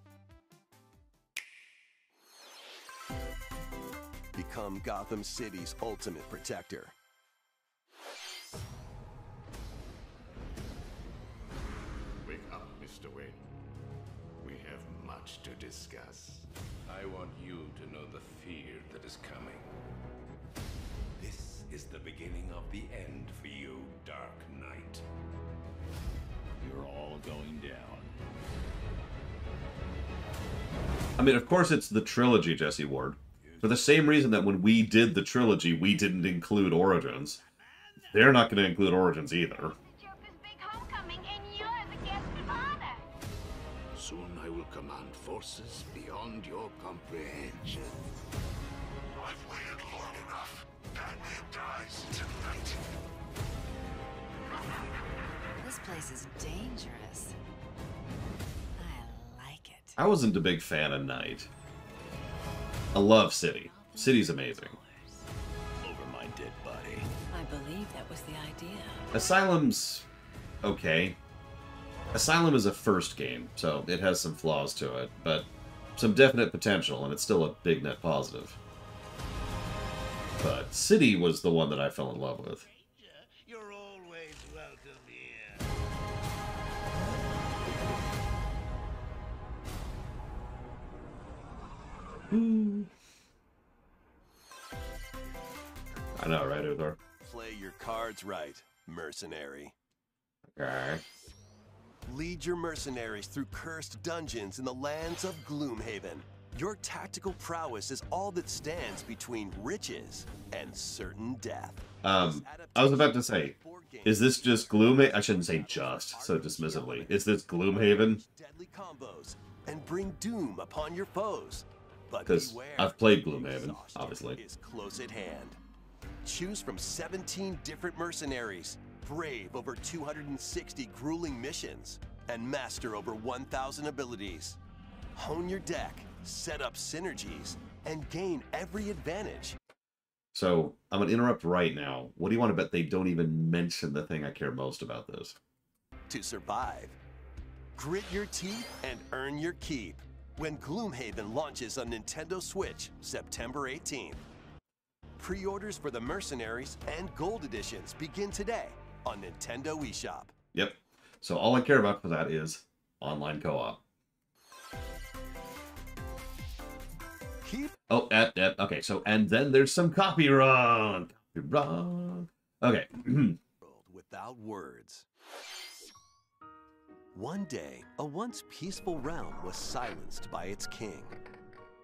Become Gotham City's ultimate protector. Wake up, Mr. Wayne. We have much to discuss. I want you to know the fear that is coming. This is the beginning of the end for you, Dark Knight. You're all going down. I mean, of course it's the trilogy, Jesse Ward. For the same reason that when we did the trilogy, we didn't include Origins. They're not going to include Origins either. Soon I will command forces beyond your comprehension. I've waited long enough. Batman dies tonight. This place is dangerous. I like it. I wasn't a big fan of Night. I love City. City's amazing. Over my dead body. I believe that was the idea. Asylum's okay. Asylum is a first game, so it has some flaws to it, but some definite potential, and it's still a big net positive. But City was the one that I fell in love with. You're always welcome here. I know, right, Uthor? Play your cards right, mercenary. Okay. Lead your mercenaries through cursed dungeons in the lands of Gloomhaven. Your tactical prowess is all that stands between riches and certain death. I was about to say, is this just Gloomhaven? I shouldn't say just, so dismissively. Is this Gloomhaven? Deadly combos and bring doom upon your foes. But Because beware, I've played Gloomhaven, obviously. is close at hand. Choose from 17 different mercenaries, brave over 260 grueling missions, and master over 1,000 abilities. Hone your deck, set up synergies, and gain every advantage. So, I'm going to interrupt right now. What do you want to bet they don't even mention the thing I care most about this? To survive, grit your teeth and earn your keep when Gloomhaven launches on Nintendo Switch September 18th. Pre-orders for the Mercenaries and Gold Editions begin today on Nintendo eShop. Yep. So all I care about for that is online co-op. Oh, okay. So, and then there's some copy wrong. Copy wrong. Okay. Without words. One day, a once peaceful realm was silenced by its king.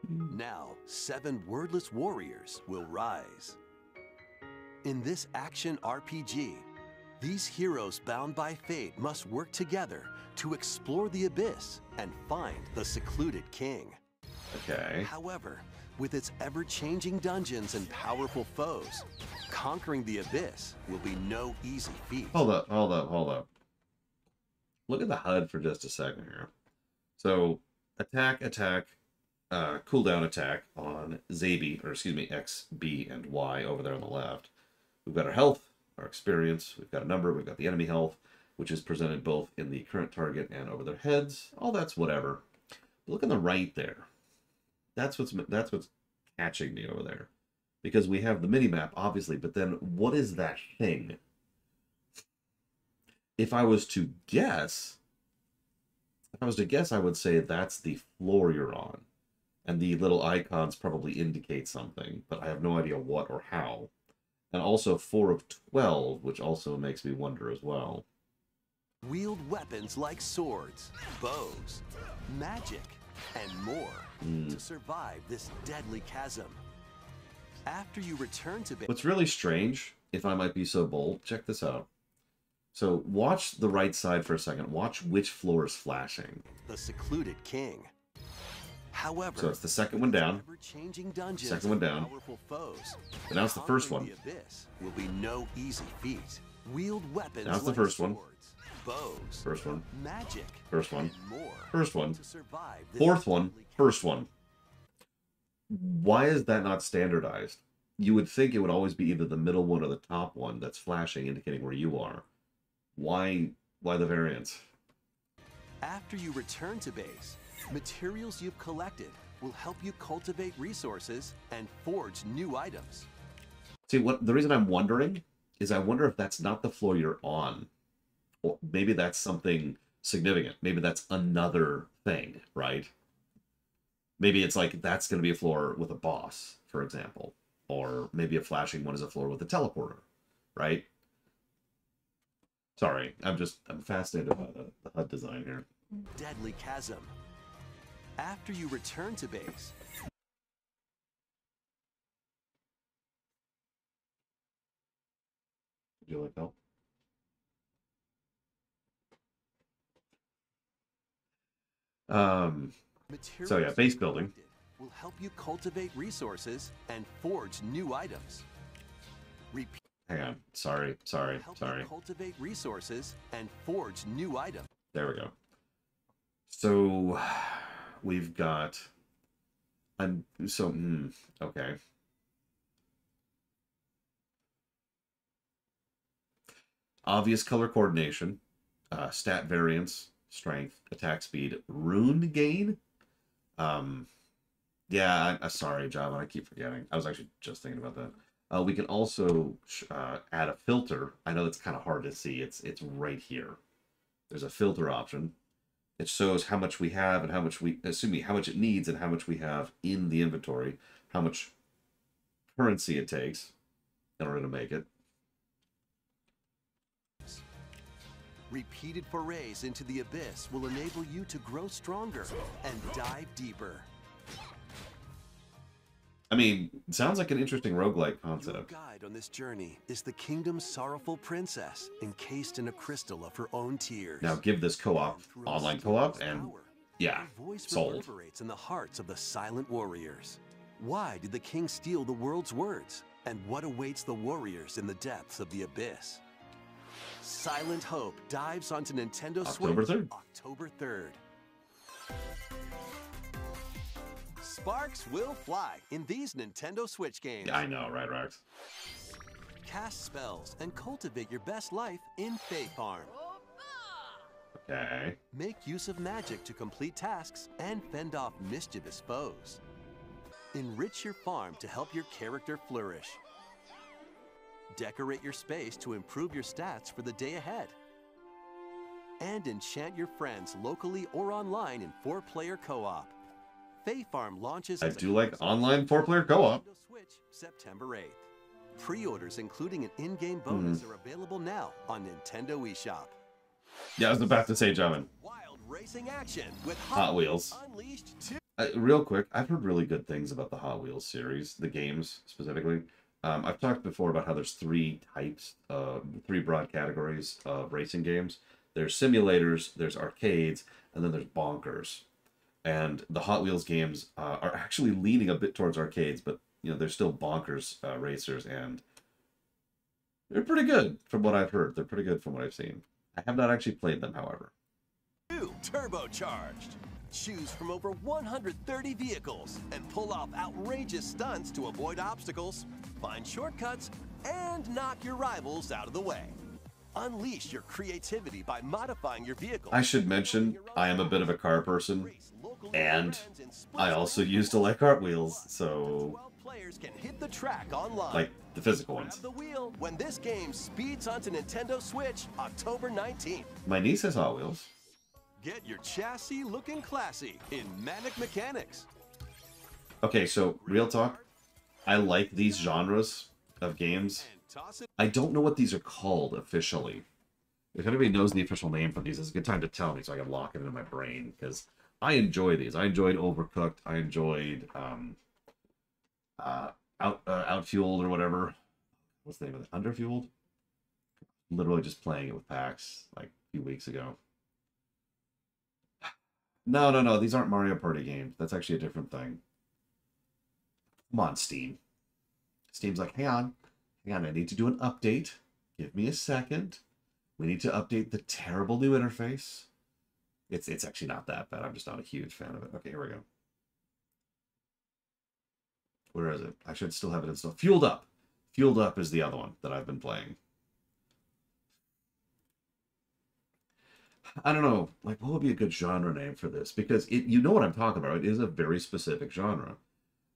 Now, 7 wordless warriors will rise. In this action RPG, These heroes bound by fate must work together to explore the abyss and find the secluded king. Okay. However, with its ever-changing dungeons and powerful foes, conquering the abyss will be no easy feat. Hold up. Look at the HUD for just a second here. So, attack, cooldown attack on Zabi, or excuse me, X, B, and Y over there on the left. We've got our health, our experience, we've got a number, we've got the enemy health, which is presented both in the current target and over their heads. All that's whatever. But look on the right there. That's what's catching me over there. Because we have the mini-map, obviously, but then what is that thing? If I was to guess, I would say that's the floor you're on. And the little icons probably indicate something, but I have no idea what or how. And also 4 of 12, which also makes me wonder as well. Wield weapons like swords, bows, magic, and more to survive this deadly chasm. After you return to base... What's really strange, if I might be so bold, check this out. So watch the right side for a second. Watch which floor is flashing. The secluded king. However, so it's the second one down. Second one down. And now it's the first one. The abyss will be no easy feat. Wield weapons now it's the like first one. Swords, bows, first one. Magic. First one. More first one. To survive this fourth one. First one. Why is that not standardized? You would think it would always be either the middle one or the top one that's flashing, indicating where you are. Why the variance? After you return to base, materials you've collected will help you cultivate resources and forge new items. See, the reason I'm wondering is I wonder if that's not the floor you're on. Or maybe that's something significant. Maybe that's another thing, right? Maybe it's like that's going to be a floor with a boss, for example. Or maybe a flashing one is a floor with a teleporter, right? Sorry, I'm fascinated by the HUD design here. Deadly chasm. After you return to base... Would you like help? So yeah, base building will help you cultivate resources and forge new items. Hang on. Sorry. Cultivate resources and forge new items. There we go. So we've got okay. Obvious color coordination, stat variance, strength, attack speed, rune gain. Yeah, I'm sorry, Java, I keep forgetting. I was actually just thinking about that. We can also add a filter. I know it's kind of hard to see. It's right here. There's a filter option. It shows how much we have and how much how much it needs and how much we have in the inventory, how much currency it takes in order to make it. Repeated forays into the abyss will enable you to grow stronger and dive deeper. I mean, it sounds like an interesting roguelike concept. Your guide on this journey is the kingdom's sorrowful princess, encased in a crystal of her own tears. Now give this co-op, online co-op, and yeah, her voice sold. Reverberates in the hearts of the silent warriors. Why did the king steal the world's words? And what awaits the warriors in the depths of the abyss? Silent Hope dives onto Nintendo October Switch 3rd. October 3rd. Sparks will fly in these Nintendo Switch games. Yeah, I know, right, Rex? Cast spells and cultivate your best life in Fae Farm. Okay. Make use of magic to complete tasks and fend off mischievous foes. Enrich your farm to help your character flourish. Decorate your space to improve your stats for the day ahead. And enchant your friends locally or online in 4-player co-op. Fae Farm launches. I do like online 4-player co-op. Nintendo Switch, September 8th. Pre-orders, including an in-game bonus, are available now on Nintendo eShop. Yeah, I was about to say, John. Wild racing action with Hot Wheels. Unleashed 2. Real quick, I've heard really good things about the Hot Wheels series, the games specifically. I've talked before about how there's three broad categories of racing games. There's simulators, there's arcades, and then there's bonkers. And the Hot Wheels games are actually leaning a bit towards arcades, but you know they're still bonkers racers, and they're pretty good from what I've heard. They're pretty good from what I've seen. I have not actually played them, however. Turbocharged. Choose from over 130 vehicles and pull off outrageous stunts to avoid obstacles, find shortcuts, and knock your rivals out of the way. Unleash your creativity by modifying your vehicle. I should mention, I am a bit of a car person, and I also used to like Hot Wheels, so... Players can hit the track online. Like, the physical ones. Grab the wheel when this game speeds onto Nintendo Switch October 19th. My niece has Hot Wheels. Get your chassis looking classy in Manic Mechanics. Okay, so, real talk, I like these genres of games. I don't know what these are called officially. If anybody knows the official name for these, it's a good time to tell me so I can lock it into my brain, because I enjoy these. I enjoyed Overcooked. I enjoyed Outfueled or whatever. What's the name of it? Underfueled? Literally just playing it with PAX like a few weeks ago. No. These aren't Mario Party games. That's actually a different thing. Come on, Steam. Steam's like, hang on, I need to do an update. Give me a second. We need to update the terrible new interface. It's actually not that bad. I'm just not a huge fan of it. Okay, here we go. Where is it? I should still have it installed. Fueled Up. Fueled Up is the other one that I've been playing. I don't know. Like, what would be a good genre name for this? Because you know what I'm talking about. It is a very specific genre.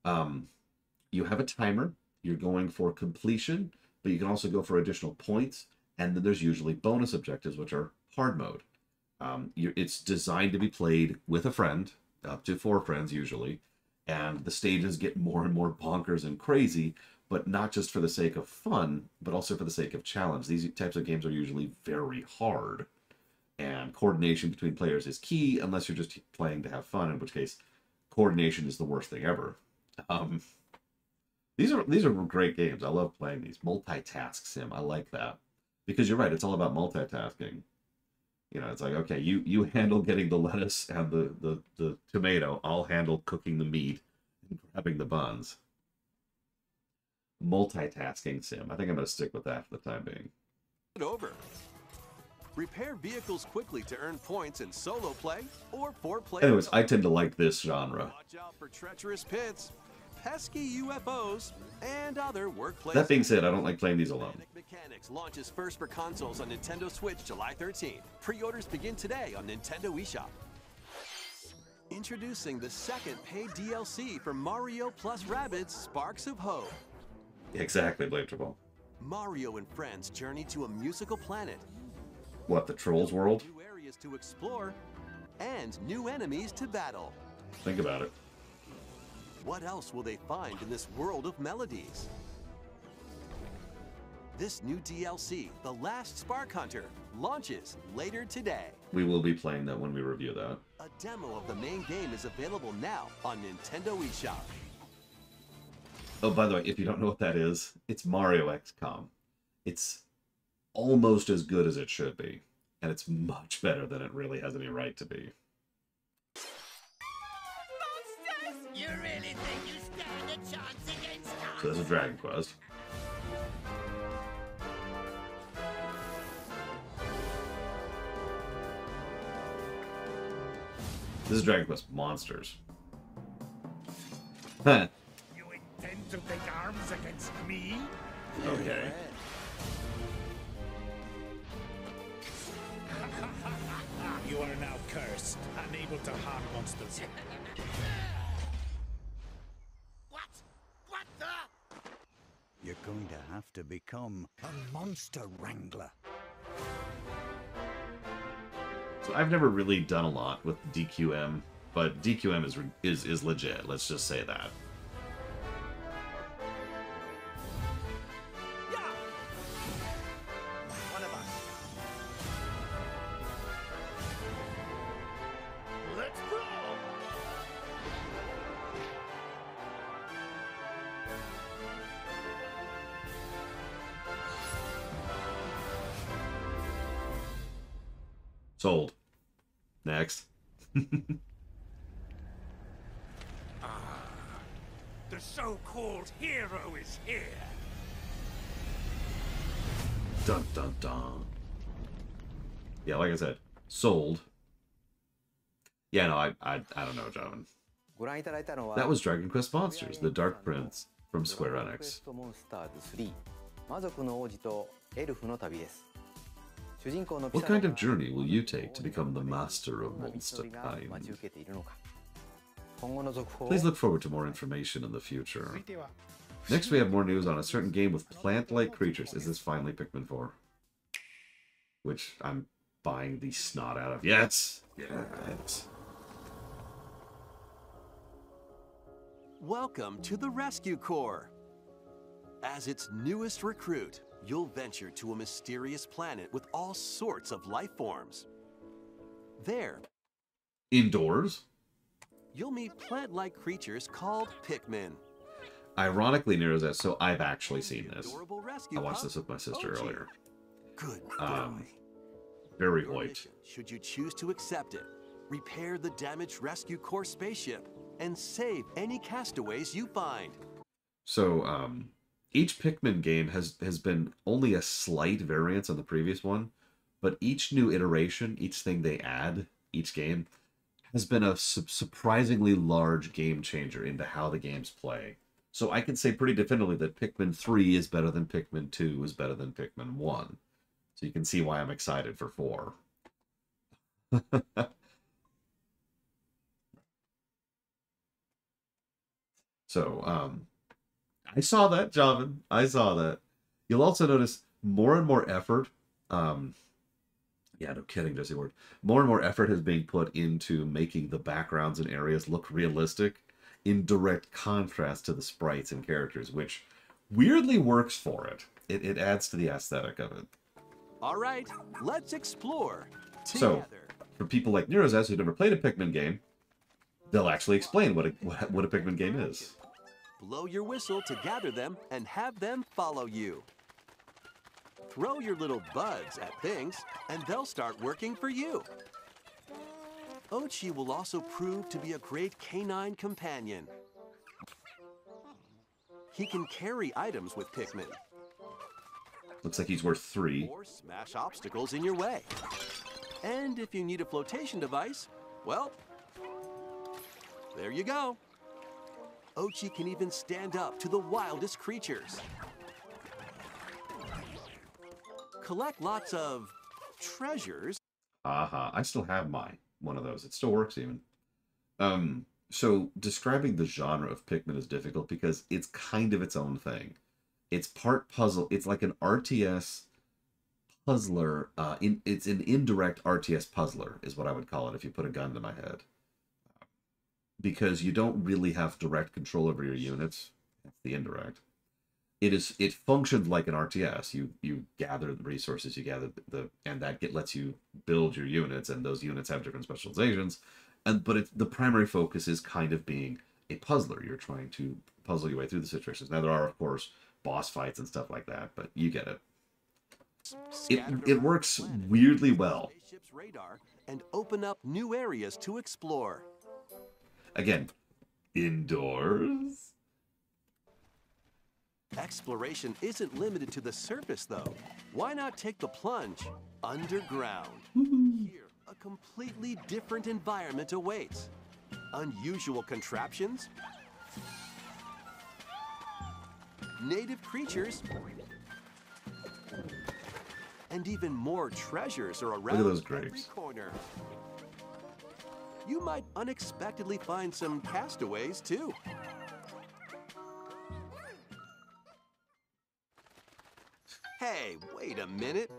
You have a timer. You're going for completion, but you can also go for additional points. And then there's usually bonus objectives, which are hard mode. It's designed to be played with a friend, up to 4 friends usually. And the stages get more and more bonkers and crazy, but not just for the sake of fun, but also for the sake of challenge. These types of games are usually very hard. And coordination between players is key, unless you're just playing to have fun, in which case coordination is the worst thing ever. These are great games. I love playing these. Multitask sim. I like that. Because you're right, it's all about multitasking. You know, it's like, okay, you handle getting the lettuce and the tomato. I'll handle cooking the meat and grabbing the buns. Multitasking sim. I think I'm going to stick with that for the time being. Over. Repair vehicles quickly to earn points in solo play or 4 players. Anyways, I tend to like this genre. Watch out for treacherous pits, pesky UFOs, and other workplace. That being said, I don't like playing these alone. Mechanics launches first for consoles on Nintendo Switch July 13th. Pre-orders begin today on Nintendo eShop. Introducing the second paid DLC for Mario plus Rabbids Sparks of Hope. Exactly, Blade Triple. Mario and friends journey to a musical planet. What, the Trolls world? New areas to explore and new enemies to battle. Think about it. What else will they find in this world of melodies? This new DLC, The Last Spark Hunter, launches later today. We will be playing that when we review that. A demo of the main game is available now on Nintendo eShop. Oh, by the way, if you don't know what that is, it's Mario XCOM. It's almost as good as it should be, and it's much better than it really has any right to be. Monsters! You really think you stand a chance against us? So this is Dragon Quest. This is Dragon Quest Monsters. Huh. You intend to take arms against me? Okay. You are now cursed, unable to harm monsters. What? What the? You're going to have to become a monster wrangler. So I've never really done a lot with DQM, but DQM is legit. Let's just say that. One of us. Let's go! Sold. Next. The so-called hero is here. Dun dun dun. Yeah, like I said, sold. Yeah, no, I don't know, John. That was Dragon Quest Monsters, the Dark Prince from Square Enix. What kind of journey will you take to become the master of monsterkind? Please look forward to more information in the future. Next, we have more news on a certain game with plant-like creatures. Is this finally Pikmin 4? Which I'm buying the snot out of. Yes! Yes! Welcome to the Rescue Corps. As its newest recruit, you'll venture to a mysterious planet with all sorts of life forms. There, indoors, you'll meet plant-like creatures called Pikmin. Ironically, Nero's, so I've actually seen this. I watched this with my sister earlier. Good boy. Very white. Should you choose to accept it, repair the damaged Rescue Corps spaceship, and save any castaways you find. So, each Pikmin game has been only a slight variance on the previous one, but each new iteration, each thing they add, each game, has been a surprisingly large game changer into how the games play. So I can say pretty definitively that Pikmin 3 is better than Pikmin 2 is better than Pikmin 1. So you can see why I'm excited for 4. So, I saw that, Javan. I saw that. You'll also notice more and more effort. Yeah, no kidding, Jesse Ward. More and more effort has been put into making the backgrounds and areas look realistic in direct contrast to the sprites and characters, which weirdly works for it. It adds to the aesthetic of it. All right, let's explore together. So, for people like Neurozaz who've never played a Pikmin game, they'll actually explain what a Pikmin game is. Blow your whistle to gather them and have them follow you. Throw your little buds at things, and they'll start working for you. Oatchi will also prove to be a great canine companion. He can carry items with Pikmin. Looks like he's worth 3. Or smash obstacles in your way. And if you need a flotation device, well, there you go. Oatchi can even stand up to the wildest creatures. Collect lots of treasures. I still have one of those. It still works even. So describing the genre of Pikmin is difficult because it's kind of its own thing. It's part puzzle. It's like an RTS puzzler. It's an indirect RTS puzzler is what I would call it if you put a gun to my head. Because you don't really have direct control over your units. That's the indirect. It functions like an RTS. You gather the resources, you gather and that lets you build your units, and those units have different specializations. But the primary focus is kind of being a puzzler. You're trying to puzzle your way through the situations. Now there are, of course, boss fights and stuff like that, but you get it. It works weirdly well. Radar and open up new areas to explore. Again, indoors. Exploration isn't limited to the surface, though. Why not take the plunge underground? Here, a completely different environment awaits. Unusual contraptions, native creatures, and even more treasures are around every corner. You might unexpectedly find some castaways, too. Hey, wait a minute.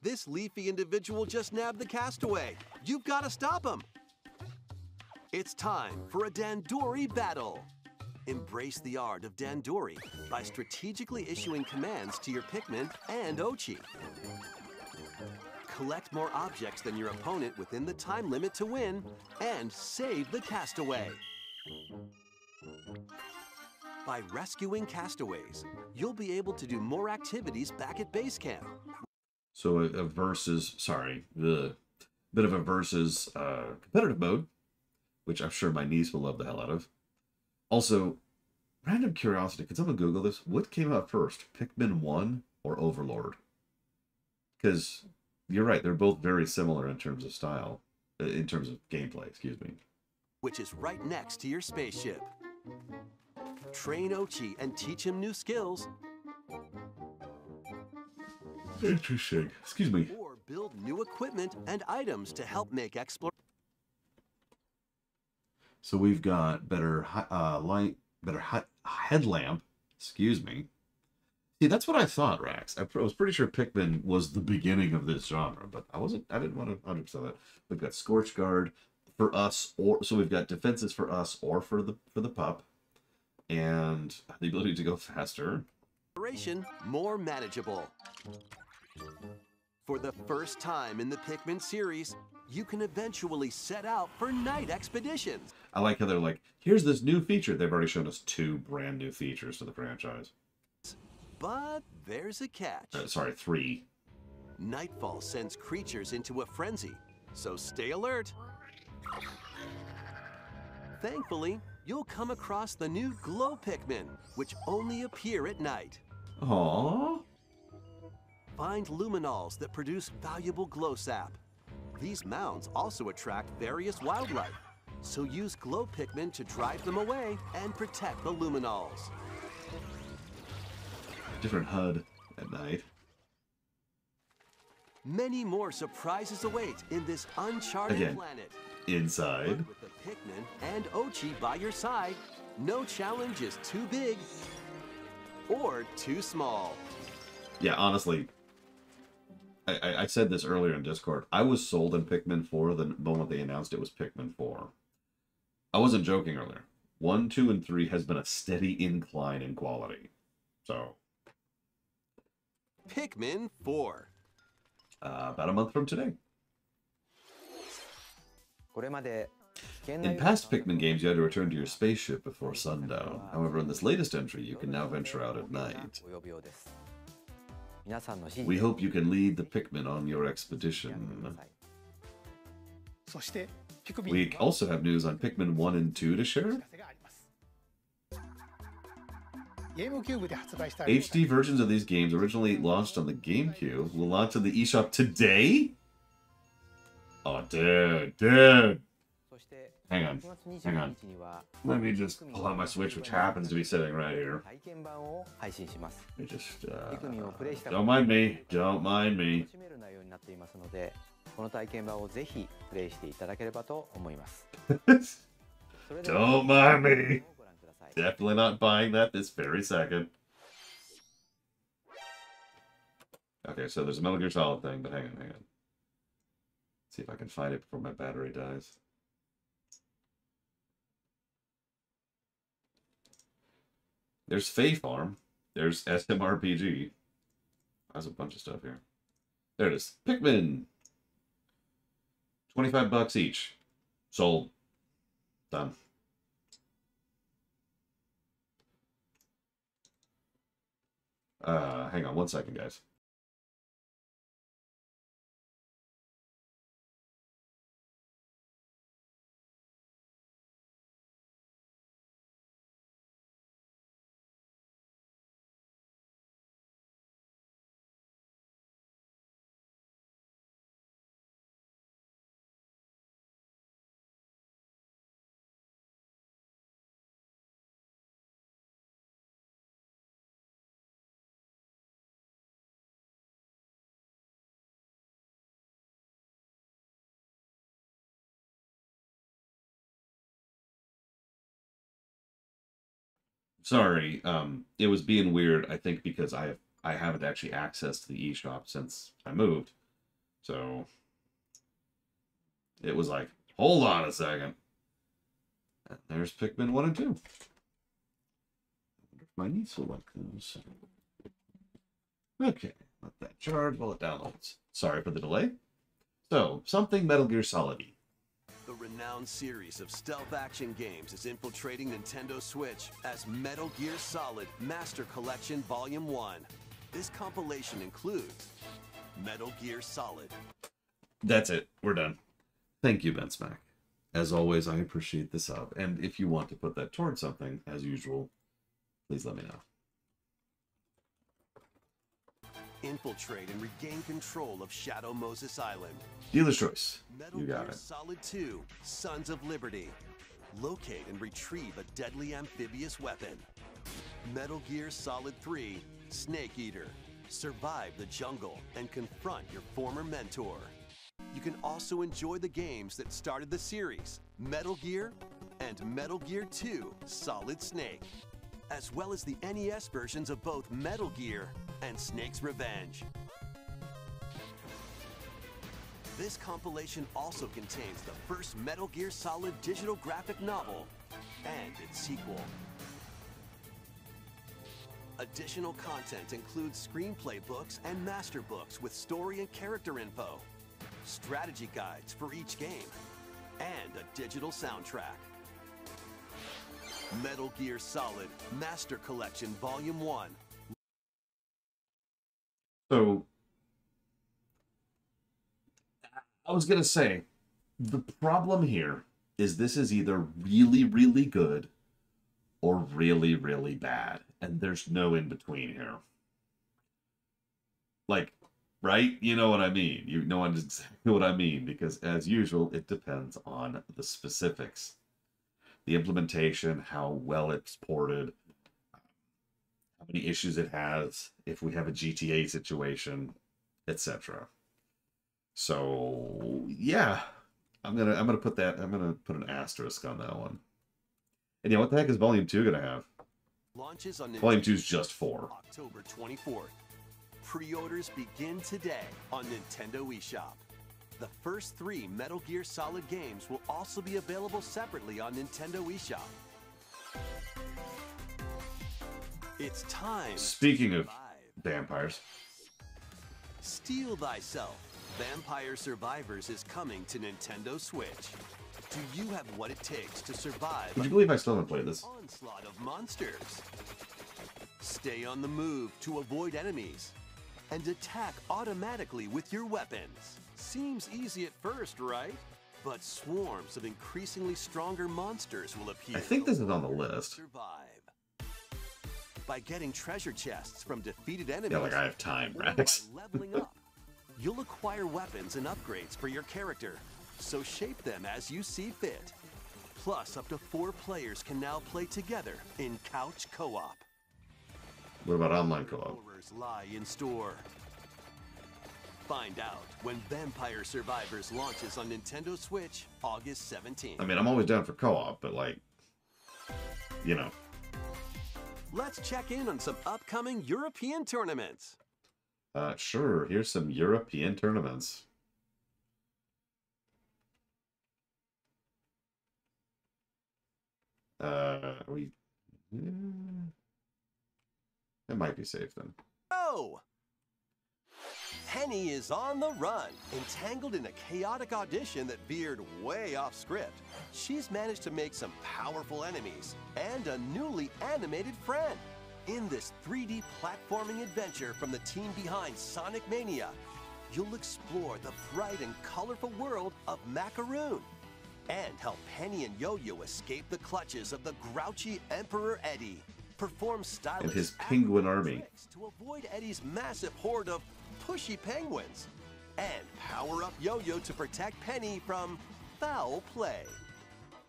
This leafy individual just nabbed the castaway. You've got to stop him. It's time for a Dandori battle. Embrace the art of Dandori by strategically issuing commands to your Pikmin and Oatchi. Collect more objects than your opponent within the time limit to win, and save the castaway. By rescuing castaways, you'll be able to do more activities back at base camp. So a versus, sorry, the bit of a versus competitive mode, which I'm sure my niece will love the hell out of. Also, random curiosity, can someone Google this? What came out first, Pikmin 1 or Overlord? Because you're right, they're both very similar in terms of style, in terms of gameplay, excuse me. Which is right next to your spaceship. Train Ochi and teach him new skills. Interesting. Excuse me. Or build new equipment and items to help make exploration. So we've got better light, better headlamp. Excuse me. See, that's what I thought, Rax. I was pretty sure Pikmin was the beginning of this genre, but I didn't want to 100% that. We've got Scorch Guard for us, or so we've got defenses for us or for the pup, and the ability to go faster. More manageable. For the first time in the Pikmin series, you can eventually set out for night expeditions. I like how they're like, here's this new feature. They've already shown us 2 brand new features to the franchise. But there's a catch. Sorry, 3. Nightfall sends creatures into a frenzy, so stay alert. Thankfully, you'll come across the new Glow Pikmin, which only appear at night. Aww. Find luminals that produce valuable glow sap. These mounds also attract various wildlife, so use Glow Pikmin to drive them away and protect the luminals. Different HUD at night. Many more surprises await in this uncharted planet. Inside. With the Pikmin and Ochi by your side, no challenge is too big or too small. Yeah, honestly, I said this earlier in Discord. I was sold on Pikmin 4 the moment they announced it was Pikmin 4. I wasn't joking earlier. 1, 2, and 3 has been a steady incline in quality. So. Pikmin 4. About a month from today. In past Pikmin games, you had to return to your spaceship before sundown. However, in this latest entry, you can now venture out at night. We hope you can lead the Pikmin on your expedition. We also have news on Pikmin 1 and 2 to share. HD versions of these games, originally launched on the GameCube, will launch on the eShop today? Oh, dude. Hang on. Let me just pull out my Switch, which happens to be sitting right here. Let me just, don't mind me. Don't mind me. Don't mind me. Definitely not buying that this very second. Okay, so there's a Metal Gear Solid thing, but hang on. Let's see if I can find it before my battery dies. There's Fae Farm. There's SMRPG. There's a bunch of stuff here. There it is. Pikmin. $25 each. Sold. Done. Hang on one second, guys. Sorry, it was being weird, I think, because I haven't actually accessed the eShop since I moved. So it was like, hold on a second. And there's Pikmin 1 and 2. I wonder if my niece will like those. Okay, let that charge while it downloads. Sorry for the delay. So, something Metal Gear Solid-y. The renowned series of stealth action games is infiltrating Nintendo Switch as Metal Gear Solid Master Collection Volume 1. This compilation includes Metal Gear Solid. That's it. We're done. Thank you, Ben Smack. As always, I appreciate the sub. And if you want to put that towards something, as usual, please let me know. Infiltrate and regain control of Shadow Moses Island. Dealer's choice. Metal You got Gear it. Solid 2, Sons of Liberty. Locate and retrieve a deadly amphibious weapon. Metal Gear Solid 3, Snake Eater. Survive the jungle and confront your former mentor. You can also enjoy the games that started the series, Metal Gear and Metal Gear 2, Solid Snake, as well as the NES versions of both Metal Gear and Snake's Revenge. This compilation also contains the first Metal Gear Solid digital graphic novel and its sequel. Additional content includes screenplay books and master books with story and character info, strategy guides for each game, and a digital soundtrack. Metal Gear Solid Master Collection Volume 1. So, I was going to say, the problem here is this is either really, really good or really, really bad. And there's no in between here. Like, right? You know what I mean. You know exactly what I mean. Because as usual, it depends on the specifics. The implementation, how well it's ported, how many issues it has, if we have a GTA situation, etc. So yeah, I'm gonna put an asterisk on that one. And yeah, what the heck is Volume 2 gonna have? Launches on Volume 2 is just 4. October 24th. Pre-orders begin today on Nintendo eShop. The first 3 Metal Gear Solid games will also be available separately on Nintendo eShop. It's time. Speaking of vampires. Steel Thyself. Vampire Survivors is coming to Nintendo Switch. Do you have what it takes to survive? Would you believe I still haven't played this? Onslaught of monsters. Stay on the move to avoid enemies and attack automatically with your weapons. Seems easy at first, right? But swarms of increasingly stronger monsters will appear. I think this is on the list. Survive. By getting treasure chests from defeated enemies. Yeah, like I have time, or Rex. by leveling up. You'll acquire weapons and upgrades for your character, so shape them as you see fit. Plus, up to 4 players can now play together in couch co-op. What about online co-op? Horrors lie in store. Find out when Vampire Survivors launches on Nintendo Switch August 17th. I mean, I'm always down for co-op, but like, you know. Let's check in on some upcoming European tournaments. Sure, here's some European tournaments. It might be safe then. Oh! Penny is on the run, entangled in a chaotic audition that veered way off script. She's managed to make some powerful enemies and a newly animated friend. In this 3D platforming adventure from the team behind Sonic Mania, you'll explore the bright and colorful world of Macaroon and help Penny and Yo-Yo escape the clutches of the grouchy Emperor Eddie. Perform stylish and his penguin army tricks to avoid Eddie's massive horde of pushy penguins, and power up Yo-Yo to protect Penny from foul play.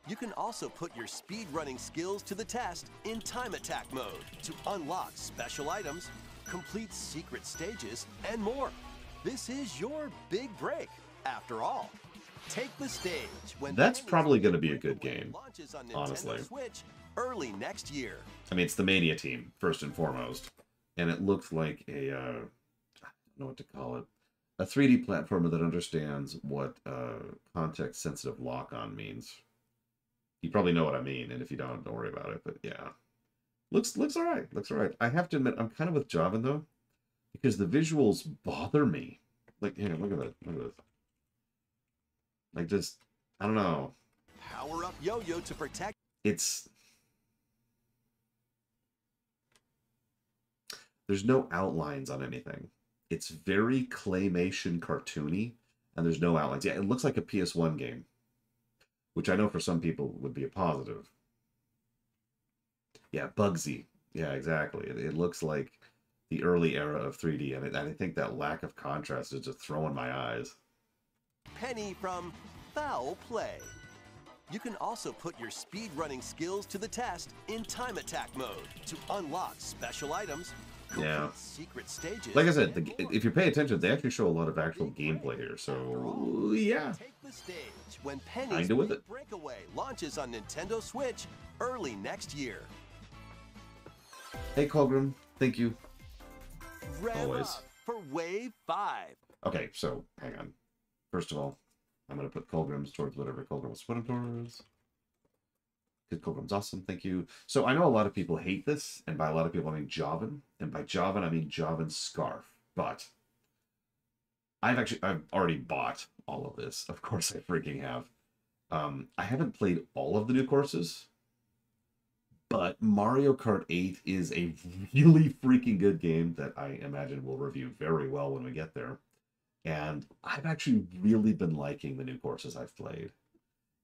You can also put your speedrunning skills to the test in time attack mode to unlock special items, complete secret stages, and more. This is your big break, after all. Take the stage when that's Penny's probably going to be a good game, launches on Nintendo honestly. Switch early next year. I mean, it's the Mania team, first and foremost. And it looks like a, I don't know what to call it, a 3D platformer that understands what context-sensitive lock-on means. You probably know what I mean, and if you don't worry about it. But yeah, looks all right. Looks all right. I have to admit, I'm kind of with Javan though, because the visuals bother me. Like, here, look at that. Look at this. Like, just, I don't know. Power up Yo-Yo to protect. There's no outlines on anything. It's very claymation cartoony, and there's no outlines. Yeah, it looks like a PS1 game, which I know for some people would be a positive. Yeah, Bugsy. Yeah, exactly. It looks like the early era of 3D, and I think that lack of contrast is just throwing my eyes. Penny from Foul Play. You can also put your speedrunning skills to the test in Time Attack mode to unlock special items, Yeah. secret stages. Like I said, if you pay attention, they actually show a lot of actual gameplay here. So, yeah. Take the stage when Kinda Penny's with Big it. Breakaway launches on Nintendo Switch early next year. Hey, Colgrim. Thank you. Rev Always. up for Wave 5. Okay, so, hang on. First of all, I'm going to put Colgrims towards whatever Colgrim was putting towards. Because Colgrim's awesome, thank you. So I know a lot of people hate this, and by a lot of people I mean Joven. And by Joven, I mean Joven's Scarf. But I've already bought all of this. Of course I freaking have. I haven't played all of the new courses, but Mario Kart 8 is a really freaking good game that I imagine we'll review very well when we get there. And I've actually really been liking the new courses I've played.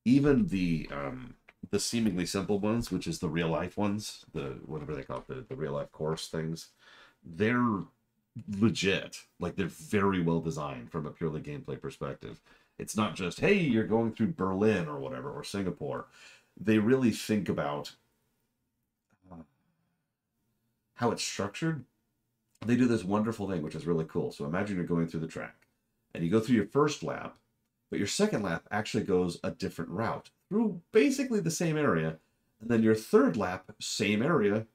Even the seemingly simple ones, which is the real life ones, the whatever they call it, the real life course things, they're legit. Like, they're very well designed from a purely gameplay perspective. It's not just, hey, you're going through Berlin or whatever, or Singapore. They really think about how it's structured. They do this wonderful thing, which is really cool. So imagine you're going through the track, and you go through your first lap, but your second lap actually goes a different route through basically the same area. And then your third lap, same area,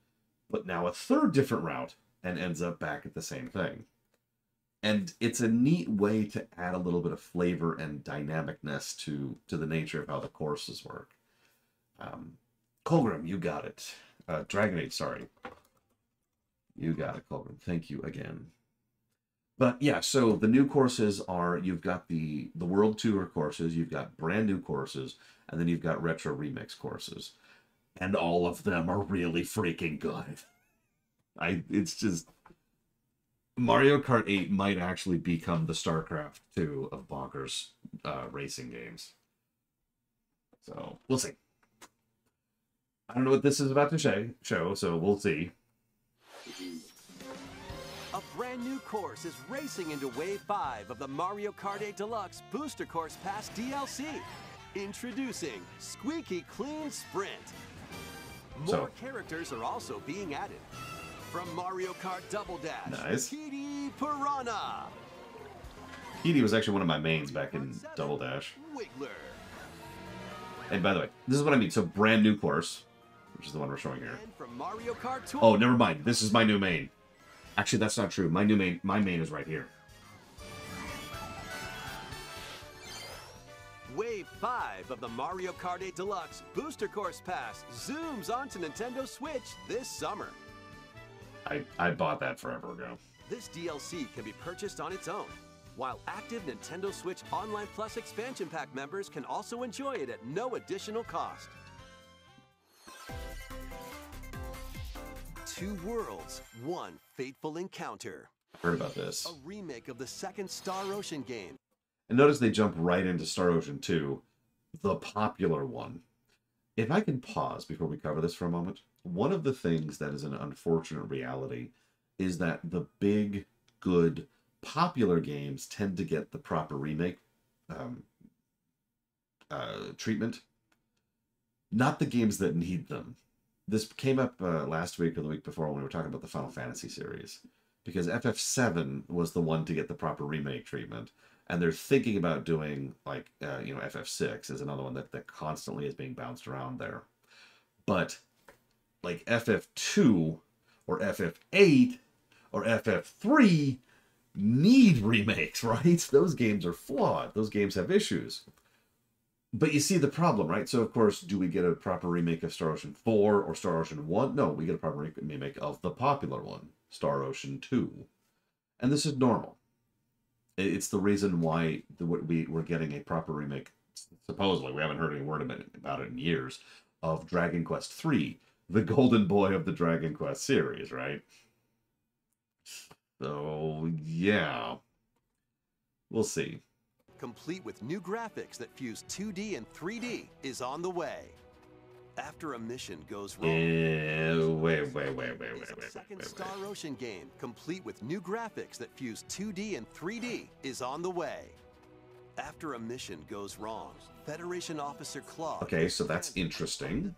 but now a third different route, and ends up back at the same thing. And it's a neat way to add a little bit of flavor and dynamicness to the nature of how the courses work. Colgrim, you got it. Dragonade, sorry. You got it, Colgrim. Thank you again. But yeah, so the new courses are, you've got the World Tour courses, you've got brand new courses, and then you've got retro remix courses. And all of them are really freaking good. It's just, Mario Kart 8 might actually become the StarCraft 2 of bonkers racing games. So, we'll see. I don't know what this is about to show, so we'll see. A brand new course is racing into Wave 5 of the Mario Kart 8 Deluxe Booster Course Pass DLC. Introducing Squeaky Clean Sprint. More characters are also being added. From Mario Kart Double Dash, nice. Petey Piranha. Petey was actually one of my mains back in Double Dash. Wiggler. And by the way, this is what I mean. So brand new course, which is the one we're showing here. And from Mario Kart Tour. Oh, never mind. This is my new main. Actually, that's not true. My main is right here. Wave 5 of the Mario Kart 8 Deluxe Booster Course Pass zooms onto Nintendo Switch this summer. I bought that forever ago. This DLC can be purchased on its own, while active Nintendo Switch Online Plus expansion pack members can also enjoy it at no additional cost. Two worlds, one fateful encounter. Heard about this. A remake of the second Star Ocean game. And notice they jump right into Star Ocean 2, the popular one. If I can pause before we cover this for a moment, one of the things that is an unfortunate reality is that the big, good, popular games tend to get the proper remake treatment. Not the games that need them. This came up last week or the week before when we were talking about the Final Fantasy series. Because FF7 was the one to get the proper remake treatment. And they're thinking about doing, like, FF6 is another one that constantly is being bounced around there. But, like, FF2 or FF8 or FF3 need remakes, right? Those games are flawed. Those games have issues. But you see the problem, right? So, of course, do we get a proper remake of Star Ocean 4 or Star Ocean 1? No, we get a proper remake of the popular one, Star Ocean 2. And this is normal. It's the reason why we're getting a proper remake, supposedly, we haven't heard any word about it in years, of Dragon Quest III, the golden boy of the Dragon Quest series, right? So, yeah. We'll see. Complete with new graphics that fuse 2D and 3D, is on the way. After a mission goes wrong, Wait. second Star Ocean game, complete with new graphics that fuse 2D and 3D, is on the way. After a mission goes wrong, Federation Officer Claude. Okay, so that's interesting.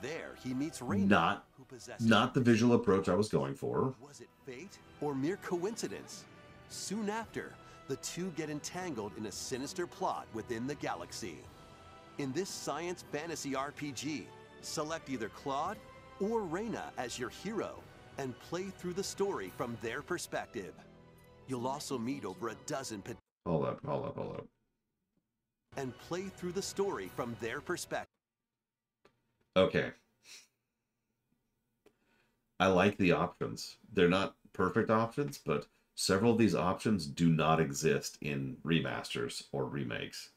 There he meets Reyna, who possesses Not the visual approach I was going for. Was it fate or mere coincidence? Soon after, the two get entangled in a sinister plot within the galaxy. In this science fantasy RPG, select either Claude or Reyna as your hero and play through the story from their perspective. You'll also meet over a dozen Hold up. and play through the story from their perspective. Okay. I like the options. They're not perfect options, but several of these options do not exist in remasters or remakes.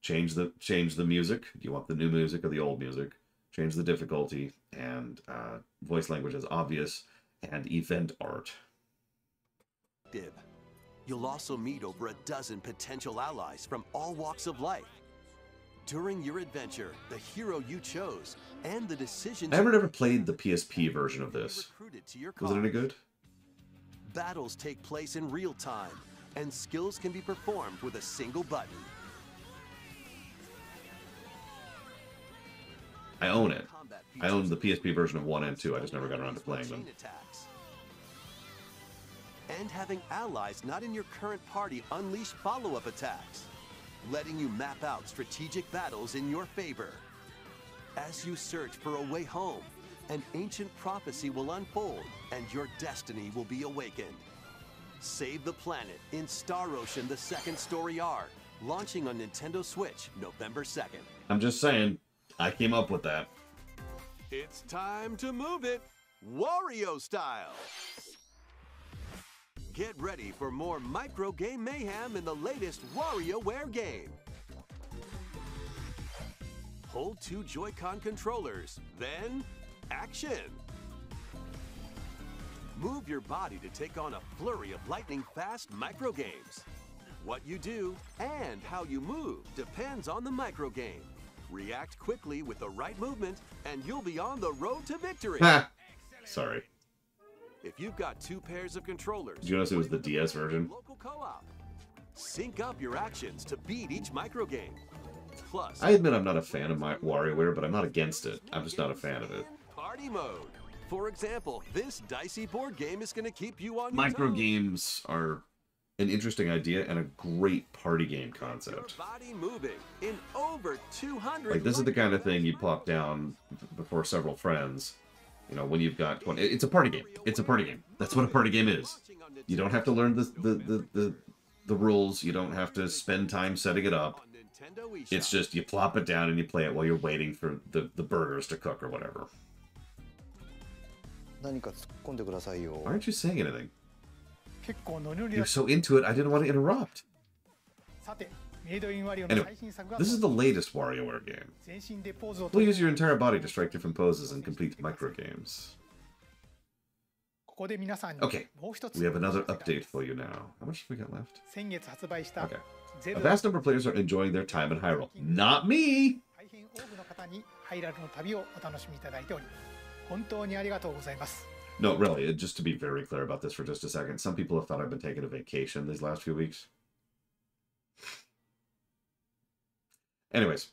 Change the music. Do you want the new music or the old music? Change the difficulty, and voice language is obvious, and event art. You'll also meet over a dozen potential allies from all walks of life. During your adventure, the hero you chose and the decisions I never played the PSP version of this. Was it any good? Battles take place in real time, and skills can be performed with a single button. I own it. I own the PSP version of 1 and 2. I just never got around to playing them. And having allies not in your current party unleash follow-up attacks, letting you map out strategic battles in your favor. As you search for a way home, an ancient prophecy will unfold and your destiny will be awakened. Save the planet in Star Ocean: The Second Story R, launching on Nintendo Switch November 2nd. I'm just saying, I came up with that. It's time to move it, Wario style. Get ready for more micro game mayhem in the latest WarioWare game. Hold 2 Joy-Con controllers, then action. Move your body to take on a flurry of lightning-fast micro games. What you do and how you move depends on the micro game. React quickly with the right movement, and you'll be on the road to victory. Sorry. If you've got 2 pairs of controllers, Did you notice it was the DS version? local co-op. Sync up your actions to beat each micro game. Plus, I admit I'm not a fan of my WarioWare, but I'm not against it. I'm just not a fan of it. party mode. For example, this dicey board game is going to keep you on your Micro toes. games are an interesting idea and a great party game concept. Body moving in over 200. Like, this is the kind of thing you plop down before several friends. You know, when you've got 20, it's a party game. It's a party game. That's what a party game is. You don't have to learn the rules. You don't have to spend time setting it up. It's just you plop it down and you play it while you're waiting for the burgers to cook or whatever. 何か突っ込んでくださいよ。 Why aren't you saying anything? 結構ノリノリ You're だ。 so into it, I didn't want to interrupt. さて、メイドインワリオの Anyway, 最新作が this is the latest WarioWare game. 全身でポーズを We'll 取る use your entire body to strike different poses and complete micro games. ここで皆さんに Okay, もう一つ we have another update for you now. How much have we got left? 先月発売した Okay. ゼ A ルダ vast number of players are enjoying their time in Hyrule. Not me! 大変多くの方にハイラルの旅をお楽しみいただいており本当にありがとうございます。 No, really, just to be very clear about this for just a second. Some people have thought I've been taking a vacation these last few weeks. Anyways.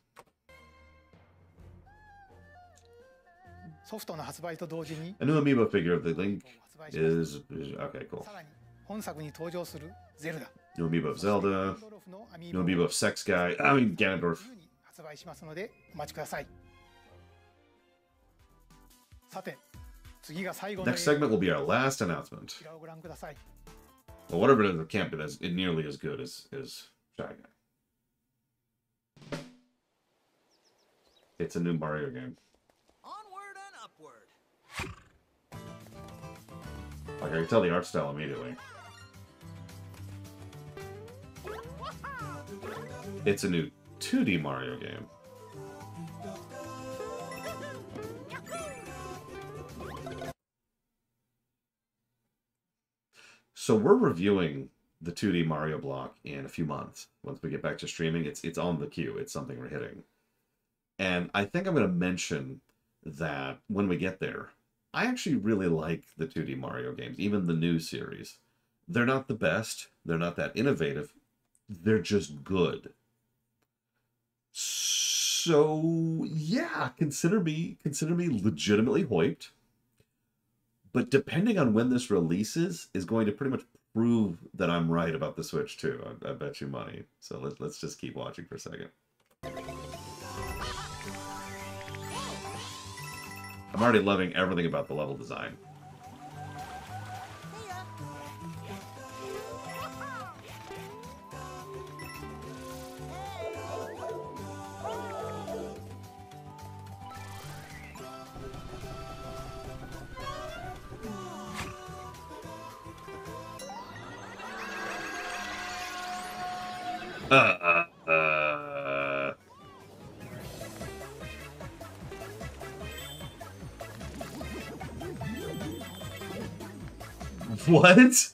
ソフトの発売と同時に A new amiibo figure of the Link is... Okay, cool. さらに本作に登場するゼルダ New amiibo of Zelda. New amiibo of Sex Guy. I mean, Ganondorf. 発売しますのでお待ちください。さて、次が最後の Next segment will be our last announcement. こちらをご覧ください。 Well, whatever it is, it can't be as nearly as good as Shy Guy. It's a new Mario game. Onward and upward. Like, I can tell the art style immediately. It's a new 2D Mario game. So we're reviewing the 2D Mario block in a few months. Once we get back to streaming, it's on the queue. It's something we're hitting. And I think I'm going to mention that when we get there, I actually really like the 2D Mario games, even the new series. They're not the best. They're not that innovative. They're just good. So, yeah, consider me legitimately hyped. But depending on when this releases is going to pretty much prove that I'm right about the Switch 2. I bet you money. So let's just keep watching for a second. I'm already loving everything about the level design. What?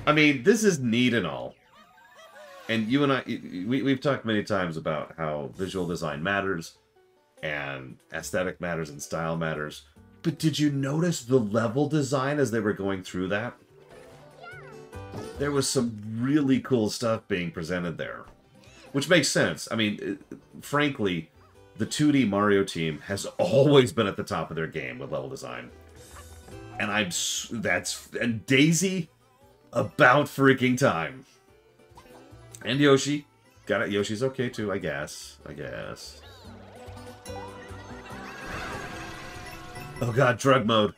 I mean, this is neat and all. And you and I, we've talked many times about how visual design matters, and aesthetic matters, and style matters. But did you notice the level design as they were going through that? There was some really cool stuff being presented there. Which makes sense. I mean, frankly, the 2D Mario team has always been at the top of their game with level design. And and Daisy, about freaking time. And Yoshi. Got it. Yoshi's okay too, I guess. Oh god, drug mode.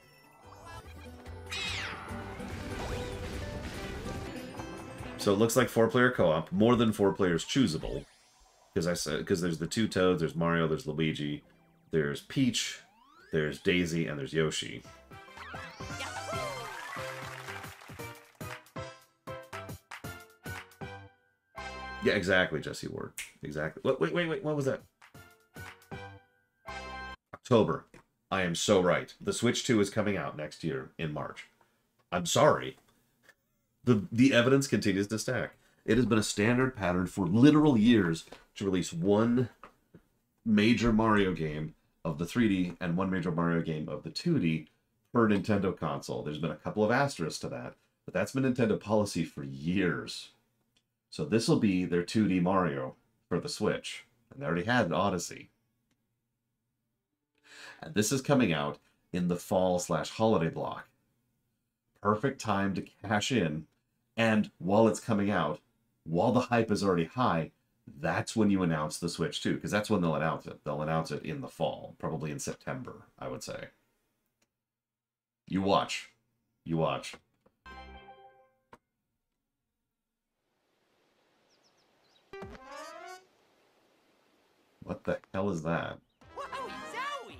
So it looks like 4-player co-op, more than 4 players choosable. Because there's the 2 Toads, there's Mario, there's Luigi, there's Peach, there's Daisy, and there's Yoshi. Yeah, exactly, Jesse Ward. Exactly. Wait, what was that? October. I am so right. The Switch 2 is coming out next year in March. I'm sorry. The evidence continues to stack. It has been a standard pattern for literal years to release one major Mario game of the 3D and one major Mario game of the 2D per Nintendo console. There's been a couple of asterisks to that, but that's been Nintendo policy for years. So this will be their 2D Mario for the Switch. And they already had Odyssey. And this is coming out in the fall/holiday block. Perfect time to cash in. And while it's coming out, while the hype is already high, that's when you announce the Switch 2. Because that's when they'll announce it. They'll announce it in the fall. Probably in September, I would say. You watch. You watch. What the hell is that? Whoa, Zowie!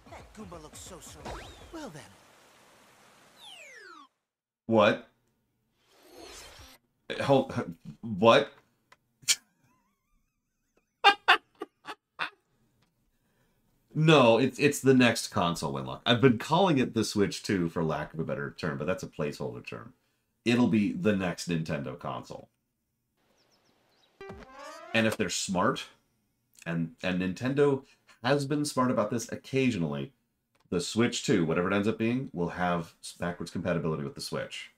That Goomba looks so well then. What? What? No, it's the next console Winlock. I've been calling it the Switch 2 for lack of a better term, but that's a placeholder term. It'll be the next Nintendo console. And if they're smart, and Nintendo has been smart about this occasionally, the Switch 2, whatever it ends up being, will have backwards compatibility with the Switch.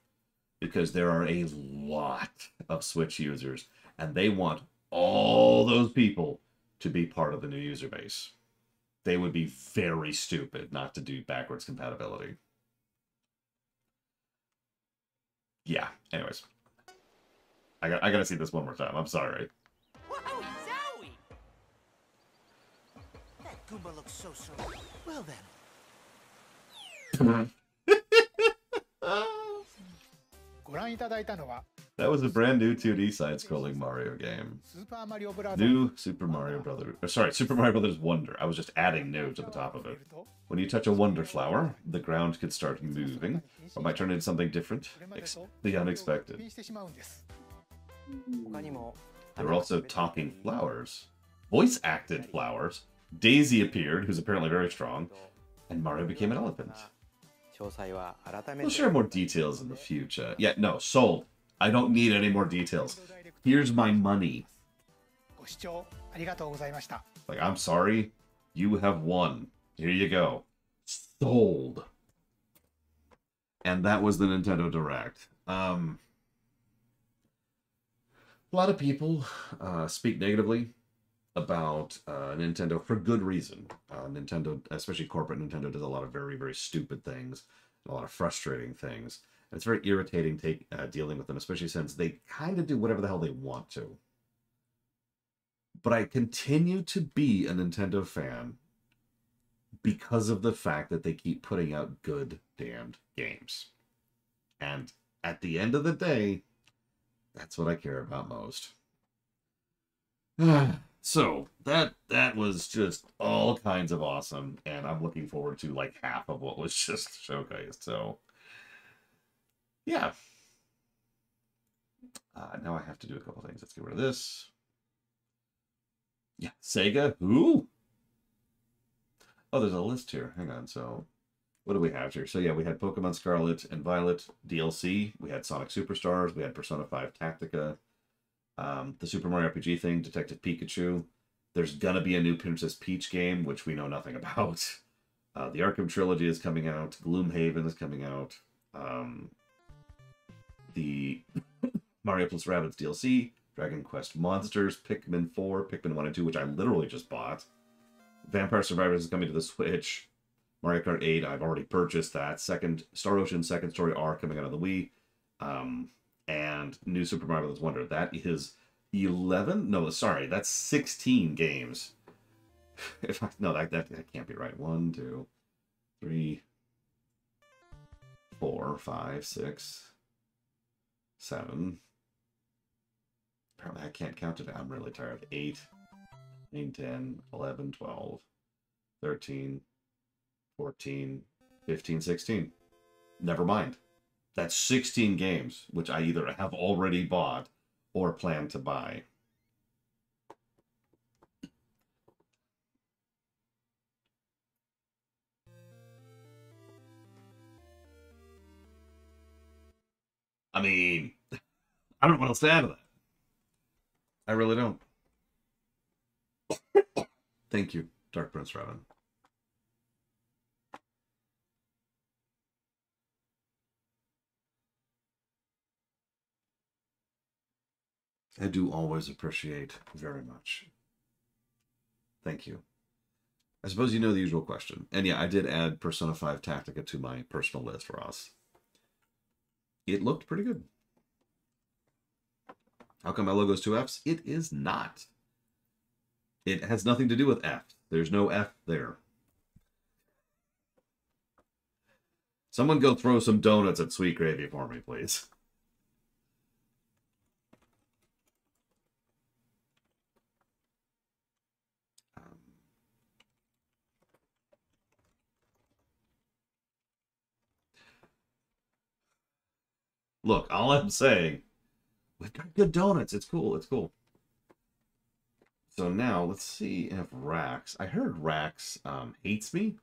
Because there are a lot of Switch users, and they want all those people to be part of the new user base. They would be very stupid not to do backwards compatibility. Yeah, anyways. I gotta see this one more time. I'm sorry. Whoa, Zowie! That Goomba looks so well then. ご覧いただいたのは That was a brand new 2D side-scrolling Mario game. New Super Mario Brothers. Sorry, Super Mario Brothers Wonder. I was just adding new to the top of it. When you touch a Wonder Flower, the ground could start moving, or might turn into something different. The unexpected. There were also talking flowers. Voice-acted flowers. Daisy appeared, who's apparently very strong, and Mario became an elephant. We'll share more details in the future. Yeah, no, sold. I don't need any more details. Here's my money. Like, I'm sorry. You have won. Here you go. Sold. And that was the Nintendo Direct. A lot of people speak negatively about Nintendo for good reason. Nintendo, especially corporate Nintendo, does a lot of very, very stupid things. A lot of frustrating things. And it's very irritating dealing with them, especially since they kind of do whatever the hell they want to. But I continue to be a Nintendo fan because of the fact that they keep putting out good damned games. And at the end of the day, that's what I care about most. So, that was just all kinds of awesome, and I'm looking forward to like half of what was just showcased, so yeah. Now I have to do a couple things. Let's get rid of this. Yeah, Sega, who? Oh, there's a list here. Hang on, so what do we have here? So yeah, we had Pokemon Scarlet and Violet DLC, we had Sonic Superstars, we had Persona 5 Tactica, the Super Mario RPG thing, Detective Pikachu. There's gonna be a new Princess Peach game, which we know nothing about. The Arkham Trilogy is coming out. Gloomhaven is coming out. The Mario plus Rabbids DLC, Dragon Quest Monsters, Pikmin 4, Pikmin 1 and 2, which I literally just bought. Vampire Survivors is coming to the Switch. Mario Kart 8, I've already purchased that. Star Ocean Second Story R coming out of the Wii. And New Super Mario Bros. Wonder. That is 11? No, sorry, that's 16 games. No, that can't be right. 1, 2, 3, 4, 5, 6, 7. Apparently I can't count today. I'm really tired. 8, 9, 10, 11, 12, 13, 14, 15, 16. Never mind. That's 16 games, which I either have already bought or plan to buy. I mean, I don't know what else to add to that. I really don't. Thank you, Dark Prince Raven. I do always appreciate very much. Thank you. I suppose you know the usual question. And yeah, I did add Persona 5 Tactica to my personal list, Ross. It looked pretty good. How come my logo's 2 Fs? It is not. It has nothing to do with F. There's no F there. Someone go throw some donuts at Sweet Gravy for me, please. Look, all I'm saying, we've got good donuts. It's cool. It's cool. So now let's see if Rax. I heard Rax hates me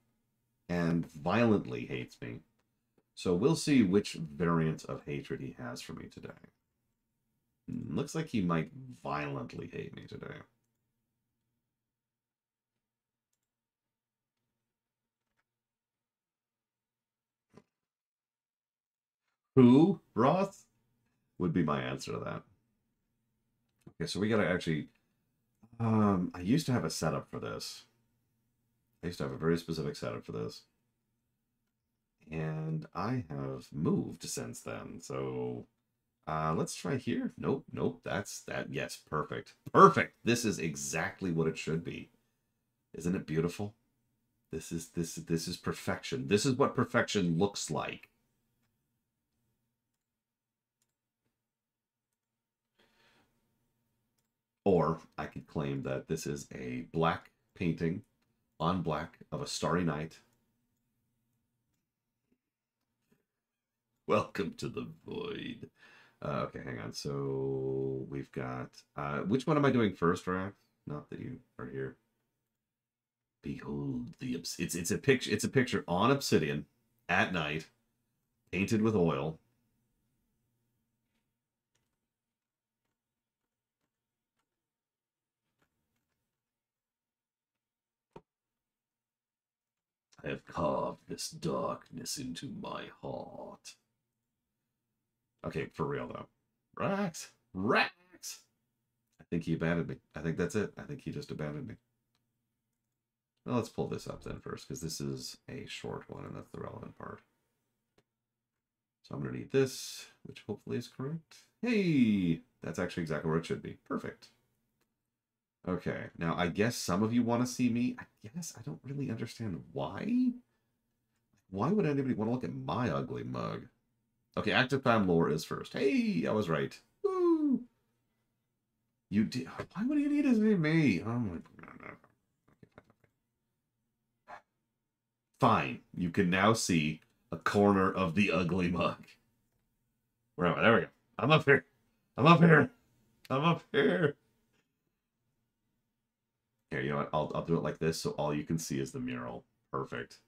and violently hates me. So we'll see which variant of hatred he has for me today. Looks like he might violently hate me today. Who, Roth? Would be my answer to that. Okay, so we gotta actually... I used to have a setup for this. I used to have a very specific setup for this. And I have moved since then, so... let's try here. Nope, nope, that's that. Yes, perfect. Perfect! This is exactly what it should be. Isn't it beautiful? This is perfection. This is what perfection looks like. Or I could claim that this is a black painting on black of a starry night. Welcome to the void. Okay, hang on. So we've got... which one am I doing first, Rack? Not that you are here. Behold the... It's a picture. It's a picture on obsidian at night, painted with oil. I have carved this darkness into my heart. Okay, for real though. Rax! Rax! I think he abandoned me. I think that's it. I think he just abandoned me. Well, let's pull this up then first, because this is a short one, and that's the relevant part. So I'm going to need this, which hopefully is correct. Hey! That's actually exactly where it should be. Perfect. Okay, now I guess some of you want to see me. I guess I don't really understand why. Why would anybody want to look at my ugly mug? Okay, Active Fan lore is first. Hey, I was right. Woo! You did. Why would you need to see me? Oh my god. Fine. You can now see a corner of the ugly mug. Where am I? There we go. I'm up here. I'm up here. I'm up here. Here, you know what? I'll do it like this so all you can see is the mural. Perfect.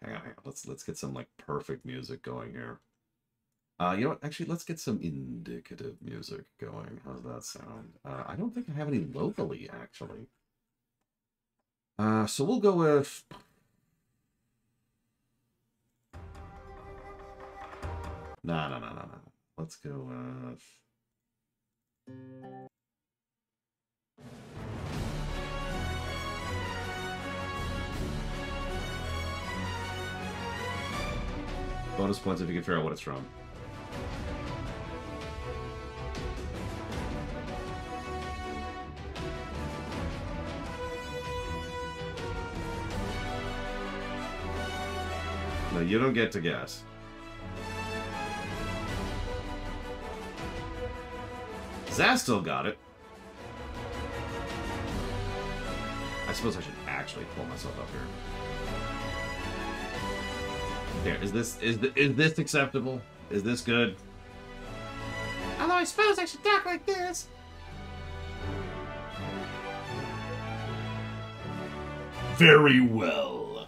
Hang on. Let's get some like perfect music going here. You know what? Actually, let's get some indicative music going. How does that sound? I don't think I have any locally, actually. So we'll go with... No. Let's go with... Bonus points if you can figure out what it's from. No, you don't get to guess. Zaz still got it. I suppose I should actually pull myself up here. There, is this acceptable? Is this good? Although I suppose I should talk like this. Very well.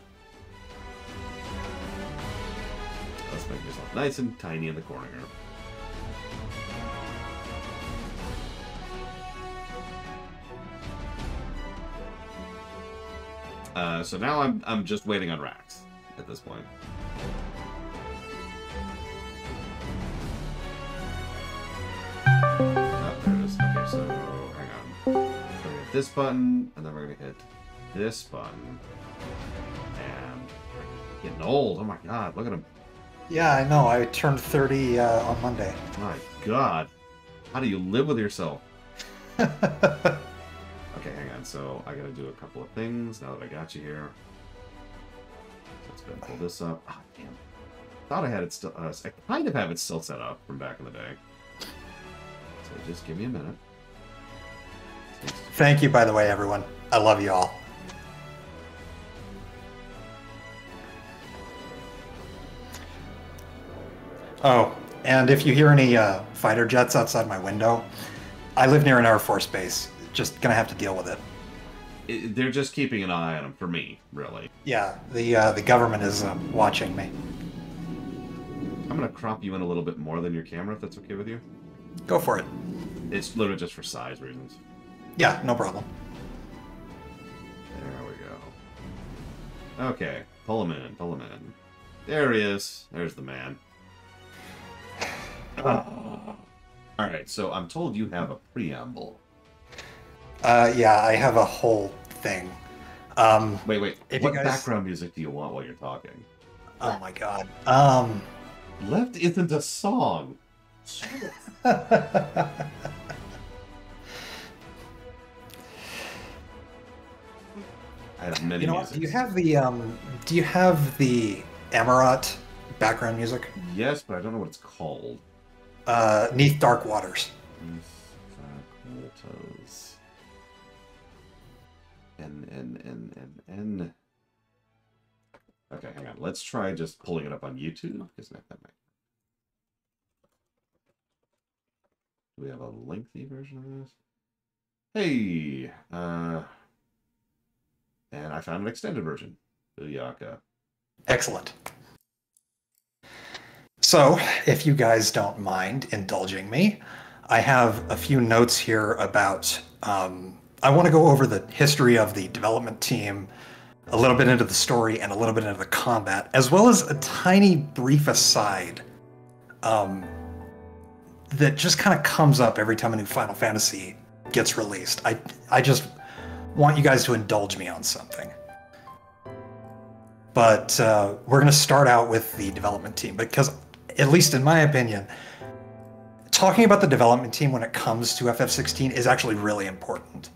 Let's make yourself nice and tiny in the corner here. So now I'm just waiting on Rax at this point. Oh, there it is. Okay, so hang on. We're gonna hit this button, and then we're gonna hit this button. And getting old. Oh my god, look at him. Yeah, I know. I turned 30 on Monday. My god. How do you live with yourself? Okay, hang on. So I gotta do a couple of things now that I got you here. So let's go and pull this up. Ah, damn. Thought I had it still. I kind of have it still set up from back in the day. So just give me a minute. Thank you, by the way, everyone. I love you all. Oh, and if you hear any fighter jets outside my window, I live near an Air Force base. Just gonna have to deal with it. They're just keeping an eye on them for me, really. Yeah, the government is watching me. I'm gonna crop you in a little bit more than your camera, if that's okay with you. Go for it. It's literally just for size reasons. Yeah, no problem. There we go. Okay, pull him in, pull him in. There he is. There's the man. Alright, so I'm told you have a preamble. Yeah, I have a whole thing. Wait. What background music do you want while you're talking? Oh my god. Left isn't a song. I have many music. Do you have the Amarat background music? Yes, but I don't know what it's called. Neath Dark Waters. N. Okay, hang on. Let's try just pulling it up on YouTube, because that might. Do we have a lengthy version of this? Hey! And I found an extended version. Booyaka. Excellent. So, if you guys don't mind indulging me, I have a few notes here about... I want to go over the history of the development team, a little bit into the story, and a little bit into the combat, as well as a tiny brief aside that just kind of comes up every time a new Final Fantasy gets released. I just want you guys to indulge me on something. But we're going to start out with the development team, because, at least in my opinion, talking about the development team when it comes to FF16 is actually really important.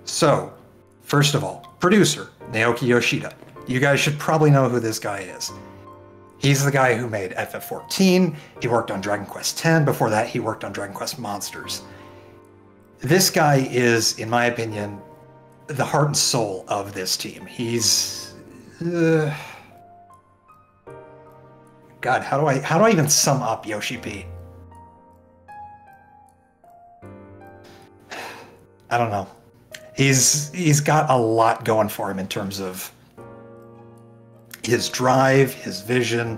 So, first of all, producer, Naoki Yoshida. You guys should probably know who this guy is. He's the guy who made FF14, he worked on Dragon Quest X, before that he worked on Dragon Quest Monsters. This guy is, in my opinion, the heart and soul of this team. He's... God, how do I even sum up Yoshi P? I don't know. He's got a lot going for him in terms of his drive, his vision.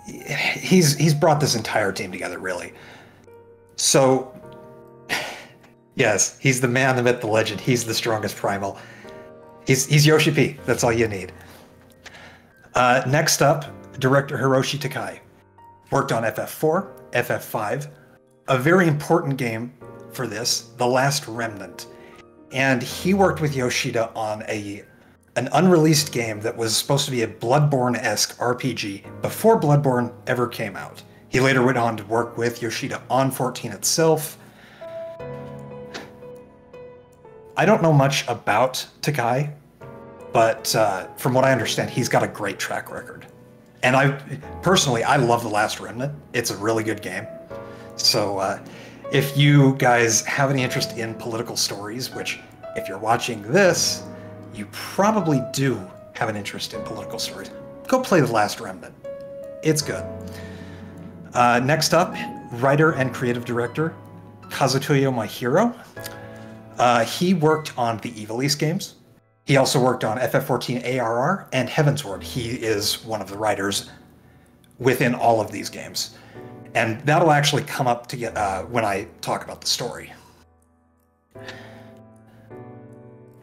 He's brought this entire team together, really. So, yes, he's the man, the myth, the legend. He's the strongest primal. He's Yoshi P. That's all you need. Next up, director Hiroshi Takai. Worked on FF4, FF5, a very important game for this, The Last Remnant. And he worked with Yoshida on an unreleased game that was supposed to be a Bloodborne-esque RPG before Bloodborne ever came out. He later went on to work with Yoshida on 14 itself. I don't know much about Takai, but from what I understand, he's got a great track record. And I love The Last Remnant. It's a really good game. So if you guys have any interest in political stories, which if you're watching this, you probably do have an interest in political stories, go play The Last Remnant. It's good. Next up, writer and creative director Kazutoyo Maehiro. He worked on the Ivalice games. He also worked on FF14 ARR and Heavensward. He is one of the writers within all of these games. And that'll actually come up to when I talk about the story.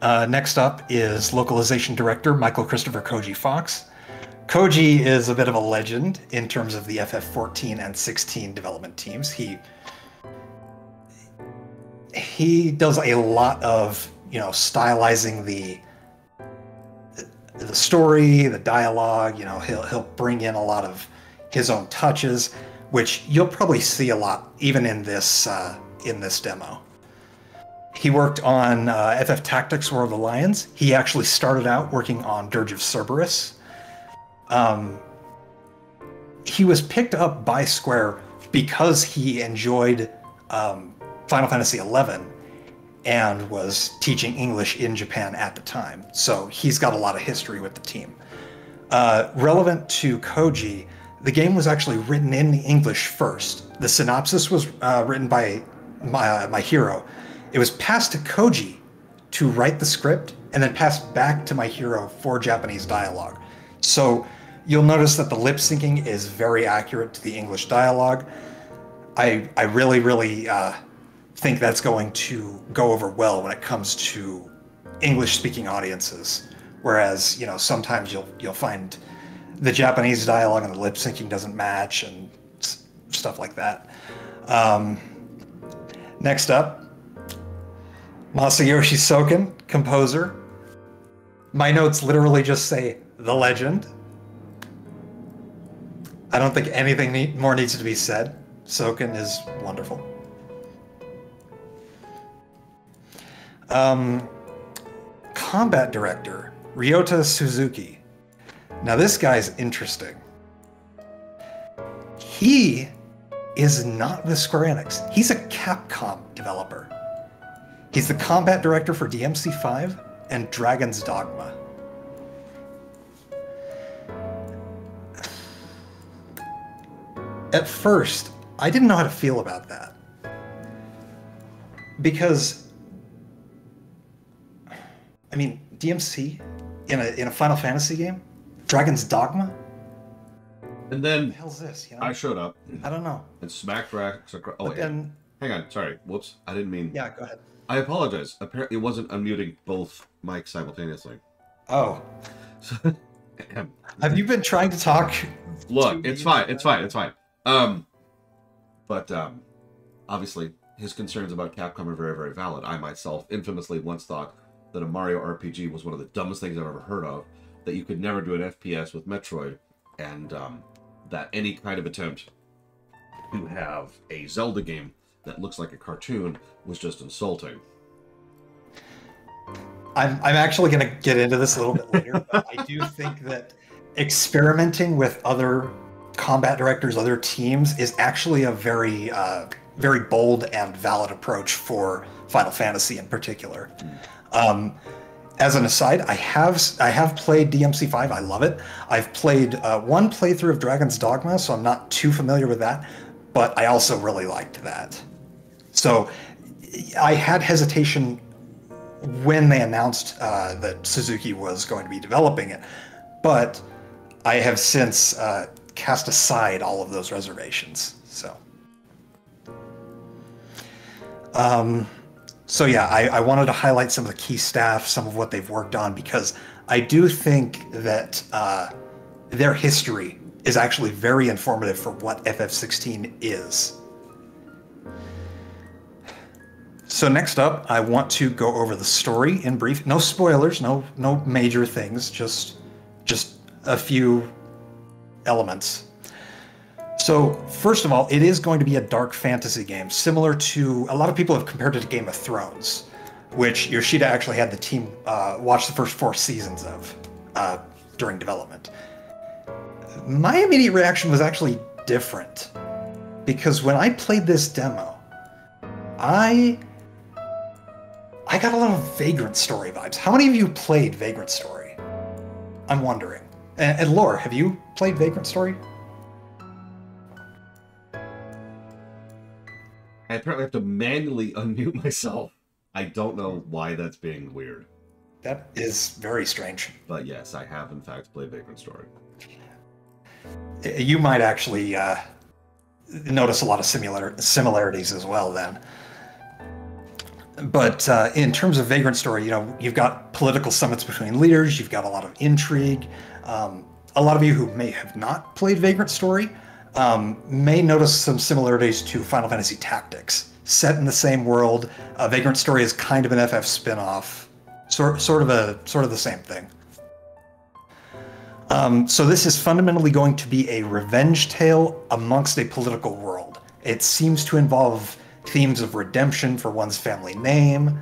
Next up is localization director Michael Christopher Koji Fox. Koji is a bit of a legend in terms of the FF14 and 16 development teams. He does a lot of, stylizing the story, the dialogue. He'll bring in a lot of his own touches, which you'll probably see a lot even in this demo. He worked on FF Tactics War of the Lions. He actually started out working on Dirge of Cerberus. He was picked up by Square because he enjoyed Final Fantasy XI and was teaching English in Japan at the time. So he's got a lot of history with the team. Relevant to Koji, the game was actually written in English first. The synopsis was written by Maehiro. It was passed to Koji to write the script and then passed back to Maehiro for Japanese dialogue. So you'll notice that the lip syncing is very accurate to the English dialogue. I really, really think that's going to go over well when it comes to English-speaking audiences. Whereas, sometimes you'll find the Japanese dialogue and the lip syncing doesn't match and stuff like that. Next up, Masayoshi Soken, composer. My notes literally just say, the legend. I don't think anything more needs to be said. Soken is wonderful. Combat director, Ryota Suzuki. Now this guy's interesting. He is not with Square Enix. He's a Capcom developer. He's the combat director for DMC5 and Dragon's Dogma. At first, I didn't know how to feel about that. Because, I mean, DMC in a Final Fantasy game? Dragon's Dogma? And then What the hell's this? You know? I showed up. I don't know. And smacked Drax across. Oh, But then- hang on. Sorry. Whoops. I didn't mean. Yeah, go ahead. I apologize. Apparently, it wasn't unmuting both mics simultaneously. Oh. So, Have you been trying to talk? Look, it's fine. It's fine. It's fine. But obviously, his concerns about Capcom are very, very valid. I myself infamously once thought that a Mario RPG was one of the dumbest things I've ever heard of. That you could never do an FPS with Metroid, and that any kind of attempt to have a Zelda game that looks like a cartoon was just insulting. I'm actually going to get into this a little bit later, but I do think that experimenting with other combat directors, other teams, is actually a very, very bold and valid approach for Final Fantasy in particular. As an aside, I have played DMC5. I love it. I've played one playthrough of Dragon's Dogma, so I'm not too familiar with that, but I also really liked that. So I had hesitation when they announced that Suzuki was going to be developing it, but I have since cast aside all of those reservations. So yeah, I wanted to highlight some of the key staff, some of what they've worked on, because I do think that their history is actually very informative for what FF16 is. So next up, I want to go over the story in brief. No spoilers, no major things, just a few elements. So first of all, it is going to be a dark fantasy game, similar to, a lot of people have compared it to Game of Thrones, which Yoshida actually had the team watch the first 4 seasons of during development. My immediate reaction was actually different, because when I played this demo, I got a lot of Vagrant Story vibes. How many of you played Vagrant Story? I'm wondering. And Laura, have you played Vagrant Story? I apparently have to manually unmute myself. I don't know why that's being weird. That is very strange. But yes, I have in fact played Vagrant Story. You might actually notice a lot of similarities as well then. But in terms of Vagrant Story, you've got political summits between leaders, you've got a lot of intrigue. A lot of you who may have not played Vagrant Story may notice some similarities to Final Fantasy Tactics. Set in the same world, Vagrant Story is kind of an FF spin-off, sort of the same thing. So this is fundamentally going to be a revenge tale amongst a political world. It seems to involve themes of redemption for one's family name,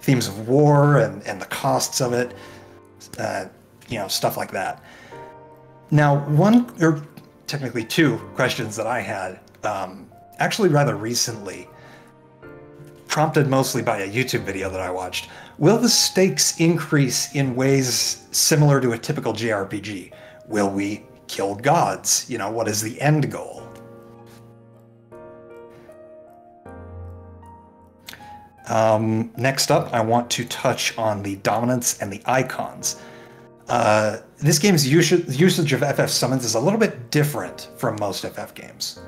themes of war and the costs of it, stuff like that. Now, one, or technically 2 questions that I had, actually rather recently, prompted mostly by a YouTube video that I watched. Will the stakes increase in ways similar to a typical JRPG? Will we kill gods? What is the end goal? Next up, I want to touch on the dominance and the icons. This game's usage of FF summons is a little bit different from most FF games.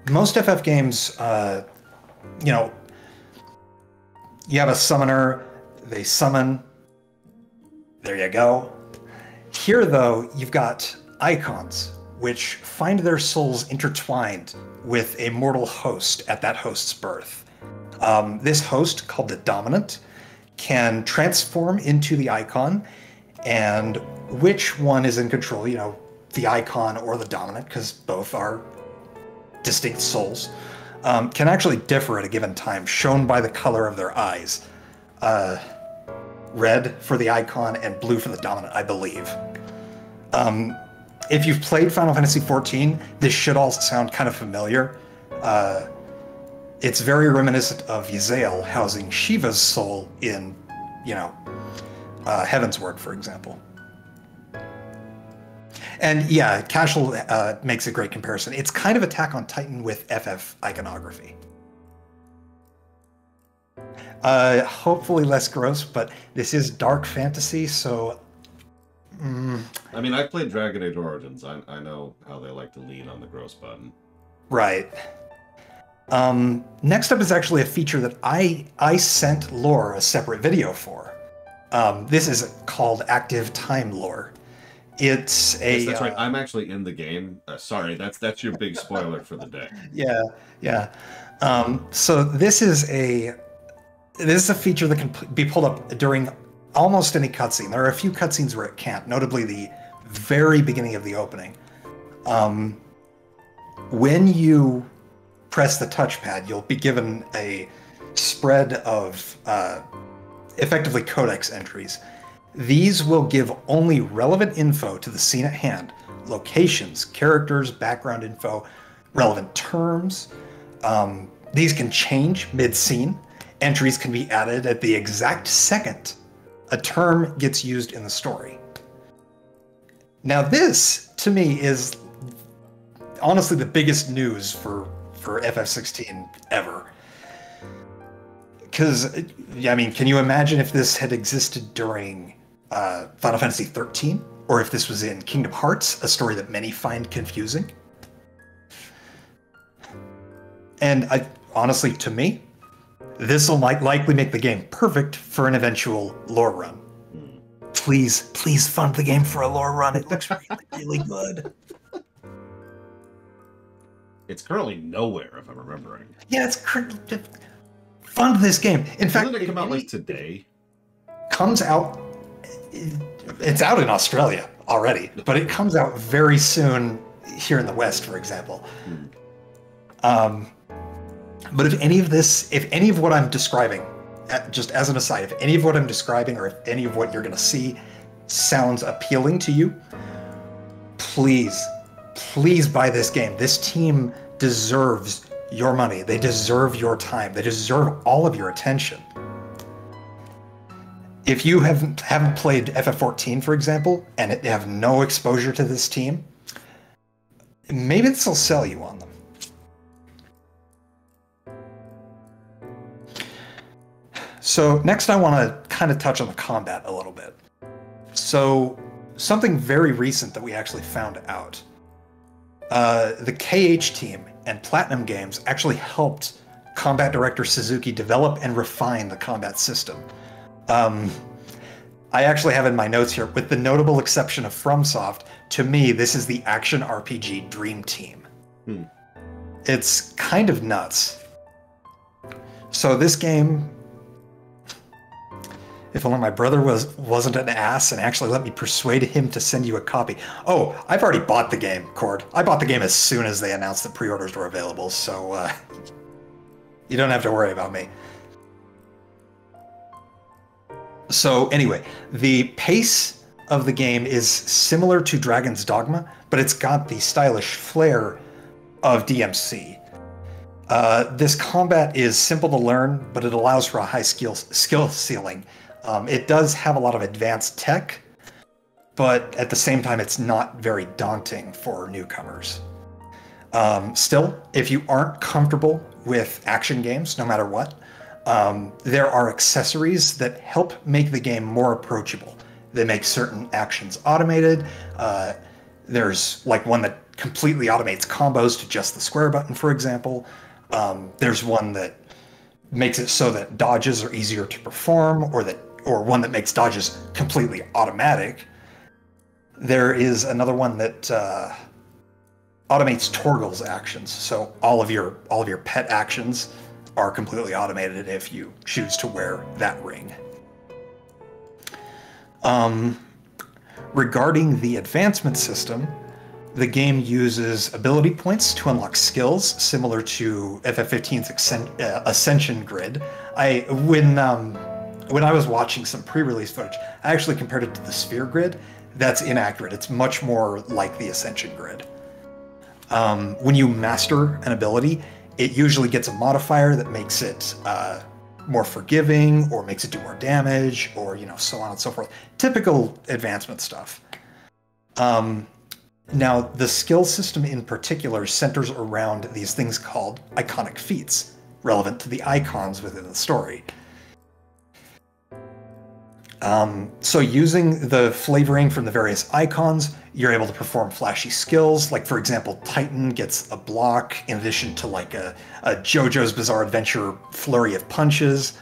Most FF games, you have a summoner, they summon, there you go. Here, though, you've got icons, which find their souls intertwined with a mortal host at that host's birth. This host, called the Dominant, can transform into the icon, and which one is in control, the icon or the Dominant, because both are distinct souls, can actually differ at a given time, shown by the color of their eyes. red for the icon and blue for the dominant, I believe. If you've played Final Fantasy XIV, this should all sound kind of familiar. It's very reminiscent of Yzael housing Shiva's soul in, Heavensward, for example. And yeah, Casual makes a great comparison. It's kind of Attack on Titan with FF iconography. Hopefully less gross, but this is dark fantasy, so... I mean, I've played Dragon Age Origins. I know how they like to lean on the gross button. Right. Next up is actually a feature that I sent Lore a separate video for. This is called Active Time Lore. It's a... Yes, that's right. I'm actually in the game. Sorry, that's your big spoiler for the day. Yeah. So this is a feature that can be pulled up during almost any cutscene. There are a few cutscenes where it can't, notably the very beginning of the opening. When you press the touchpad, you'll be given a spread of effectively codex entries. These will give only relevant info to the scene at hand: locations, characters, background info, relevant terms. These can change mid-scene. Entries can be added at the exact second a term gets used in the story. Now this, to me, is honestly the biggest news for FF16 ever. Because, I mean, can you imagine if this had existed during Final Fantasy XIII? Or if this was in Kingdom Hearts, a story that many find confusing? And honestly, to me, this will likely make the game perfect for an eventual lore run. Please fund the game for a lore run. It looks really good. It's currently nowhere, if I'm remembering. Yeah, fund this game. In fact, didn't it come out like today? Comes out. It's out in Australia already, but it comes out very soon here in the West, for example. But if any of what I'm describing, just as an aside, if any of what I'm describing or if any of what you're going to see sounds appealing to you, please buy this game. This team deserves your money. They deserve your time. They deserve all of your attention. If you haven't played FF14, for example, and have no exposure to this team, maybe this will sell you on them. So next I want to kind of touch on the combat a little bit. So something very recent that we actually found out. The KH team and Platinum Games actually helped combat director Suzuki develop and refine the combat system. I actually have in my notes here, with the notable exception of FromSoft, to me this is the action RPG dream team. It's kind of nuts. So this game... If only my brother wasn't an ass and actually let me persuade him to send you a copy. Oh, I've already bought the game, Cord. I bought the game as soon as they announced that pre-orders were available, so you don't have to worry about me. So anyway, the pace of the game is similar to Dragon's Dogma, but it's got the stylish flair of DMC. This combat is simple to learn, but it allows for a high skill ceiling. It does have a lot of advanced tech, but at the same time, it's not very daunting for newcomers. Still, if you aren't comfortable with action games, no matter what, there are accessories that help make the game more approachable. They make certain actions automated. There's like one that completely automates combos to just the square button, for example. There's one that makes it so that dodges are easier to perform, or one that makes dodges completely automatic. There is another one that automates Torgal's actions, so all of your pet actions are completely automated if you choose to wear that ring. Regarding the advancement system, the game uses ability points to unlock skills similar to FF15's Ascension Grid. when I was watching some pre-release footage, I actually compared it to the Sphere grid. That's inaccurate. It's much more like the Ascension grid. When you master an ability, it usually gets a modifier that makes it more forgiving, or makes it do more damage, or so on and so forth. Typical advancement stuff. Now, the skill system in particular centers around these things called iconic feats, relevant to the icons within the story. So using the flavoring from the various icons, you're able to perform flashy skills. Like, for example, Titan gets a block in addition to like a JoJo's Bizarre Adventure flurry of punches.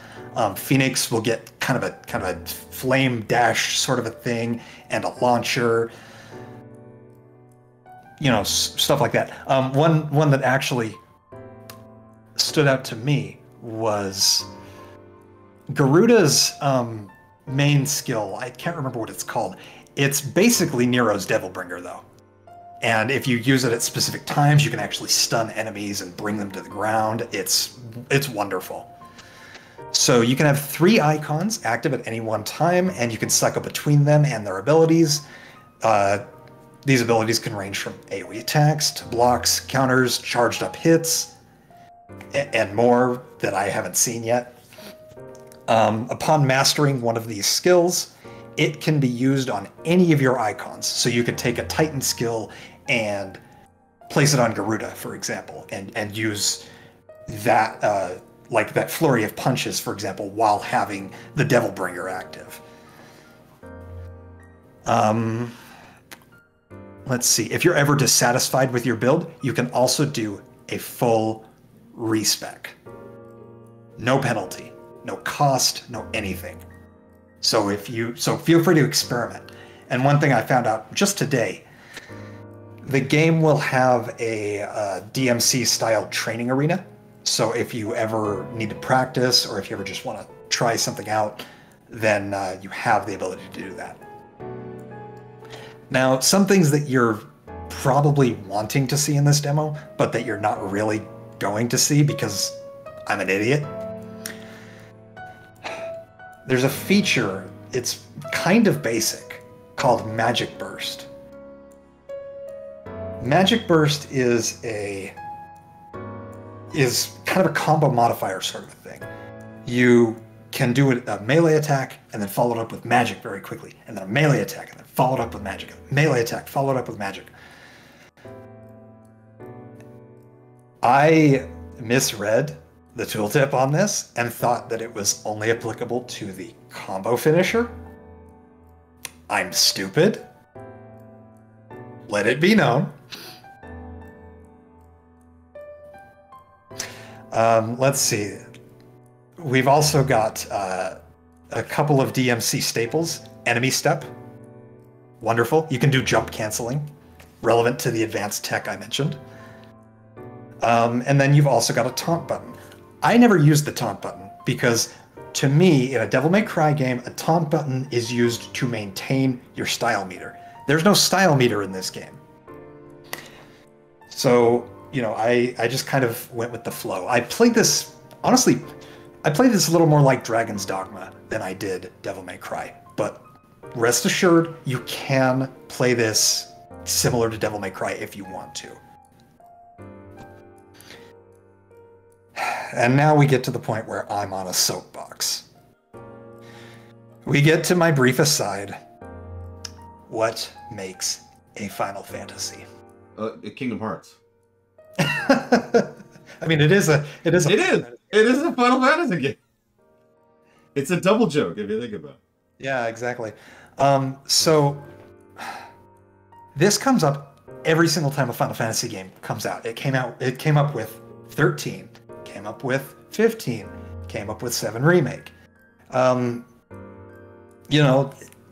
Phoenix will get kind of a flame dash sort of a thing, and a launcher. Stuff like that. One that actually stood out to me was Garuda's main skill. I can't remember what it's called. It's basically Nero's Devilbringer, though. And if you use it at specific times, you can actually stun enemies and bring them to the ground. It's wonderful. So you can have 3 icons active at any one time, and you can cycle between them and their abilities. These abilities can range from AoE attacks to blocks, counters, charged up hits, and more that I haven't seen yet. Upon mastering one of these skills, it can be used on any of your icons. So you could take a Titan skill and place it on Garuda, for example, and use that, like that flurry of punches, for example, while having the Devilbringer active. Let's see, if you're ever dissatisfied with your build, you can also do a full respec. No penalty, no cost, no anything. So feel free to experiment. And one thing I found out just today, the game will have a DMC style training arena. So if you ever need to practice, or if you ever just want to try something out, then you have the ability to do that. Now, some things that you're probably wanting to see in this demo, but that you're not really going to see because I'm an idiot. There's a feature, it's kind of basic, called Magic Burst. Magic Burst is kind of a combo modifier sort of a thing. You can do a melee attack and then follow it up with magic very quickly, and then a melee attack and then follow it up with magic, melee attack, follow it up with magic. I misread the tooltip on this and thought that it was only applicable to the combo finisher. I'm stupid. Let it be known. Let's see. We've also got a couple of DMC staples. Enemy Step. Wonderful. You can do jump canceling, relevant to the advanced tech I mentioned. And then you've also got a taunt button. I never used the taunt button because, to me, in a Devil May Cry game, a taunt button is used to maintain your style meter. There's no style meter in this game. So, I just kind of went with the flow. I played this, honestly, I played this a little more like Dragon's Dogma than I did Devil May Cry. But rest assured, you can play this similar to Devil May Cry if you want to. And now we get to the point where I'm on a soapbox. We get to my brief aside. What makes a Final Fantasy? Kingdom Hearts. I mean, it is a Final Fantasy game. It's a double joke if you think about it. Yeah, exactly. So this comes up every single time a Final Fantasy game comes out. It came up with 13, came up with 15, came up with 7 Remake.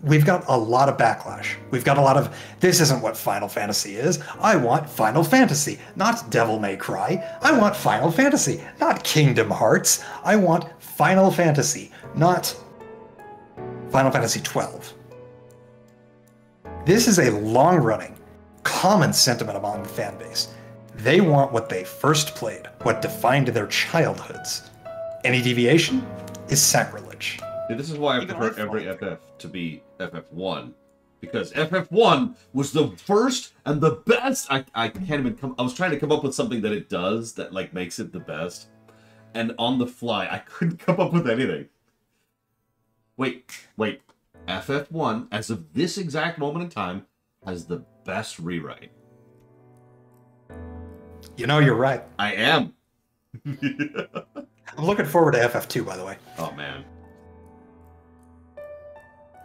We've got a lot of backlash. We've got a lot of, this isn't what Final Fantasy is. I want Final Fantasy, not Devil May Cry. I want Final Fantasy, not Kingdom Hearts. I want Final Fantasy, not Final Fantasy XII. This is a long-running, common sentiment among the fan base. They want what they first played, what defined their childhoods. Any deviation is sacrilege. See, this is why I Even prefer I every follow FF to be FF1. Because FF1 was the first and the best. I can't even come. I was trying to come up with something that it does that like makes it the best, and on the fly I couldn't come up with anything. Wait. FF1, as of this exact moment in time, has the best rewrite. You know, you're right. I am. I'm looking forward to FF2, by the way. Oh man.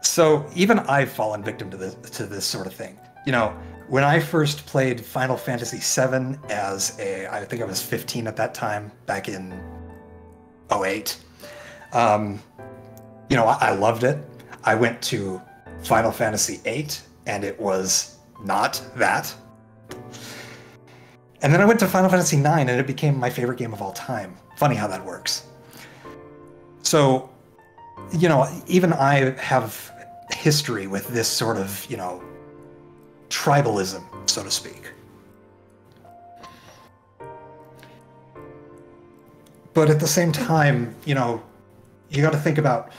So even I've fallen victim to this sort of thing. You know, when I first played Final Fantasy VII I think I was 15 at that time, back in 2008. You know, I loved it. I went to Final Fantasy VIII, and it was not that. And then I went to Final Fantasy IX, and it became my favorite game of all time. Funny how that works. So, you know, even I have history with this sort of, you know, tribalism, so to speak. But at the same time, you know, you got to think about,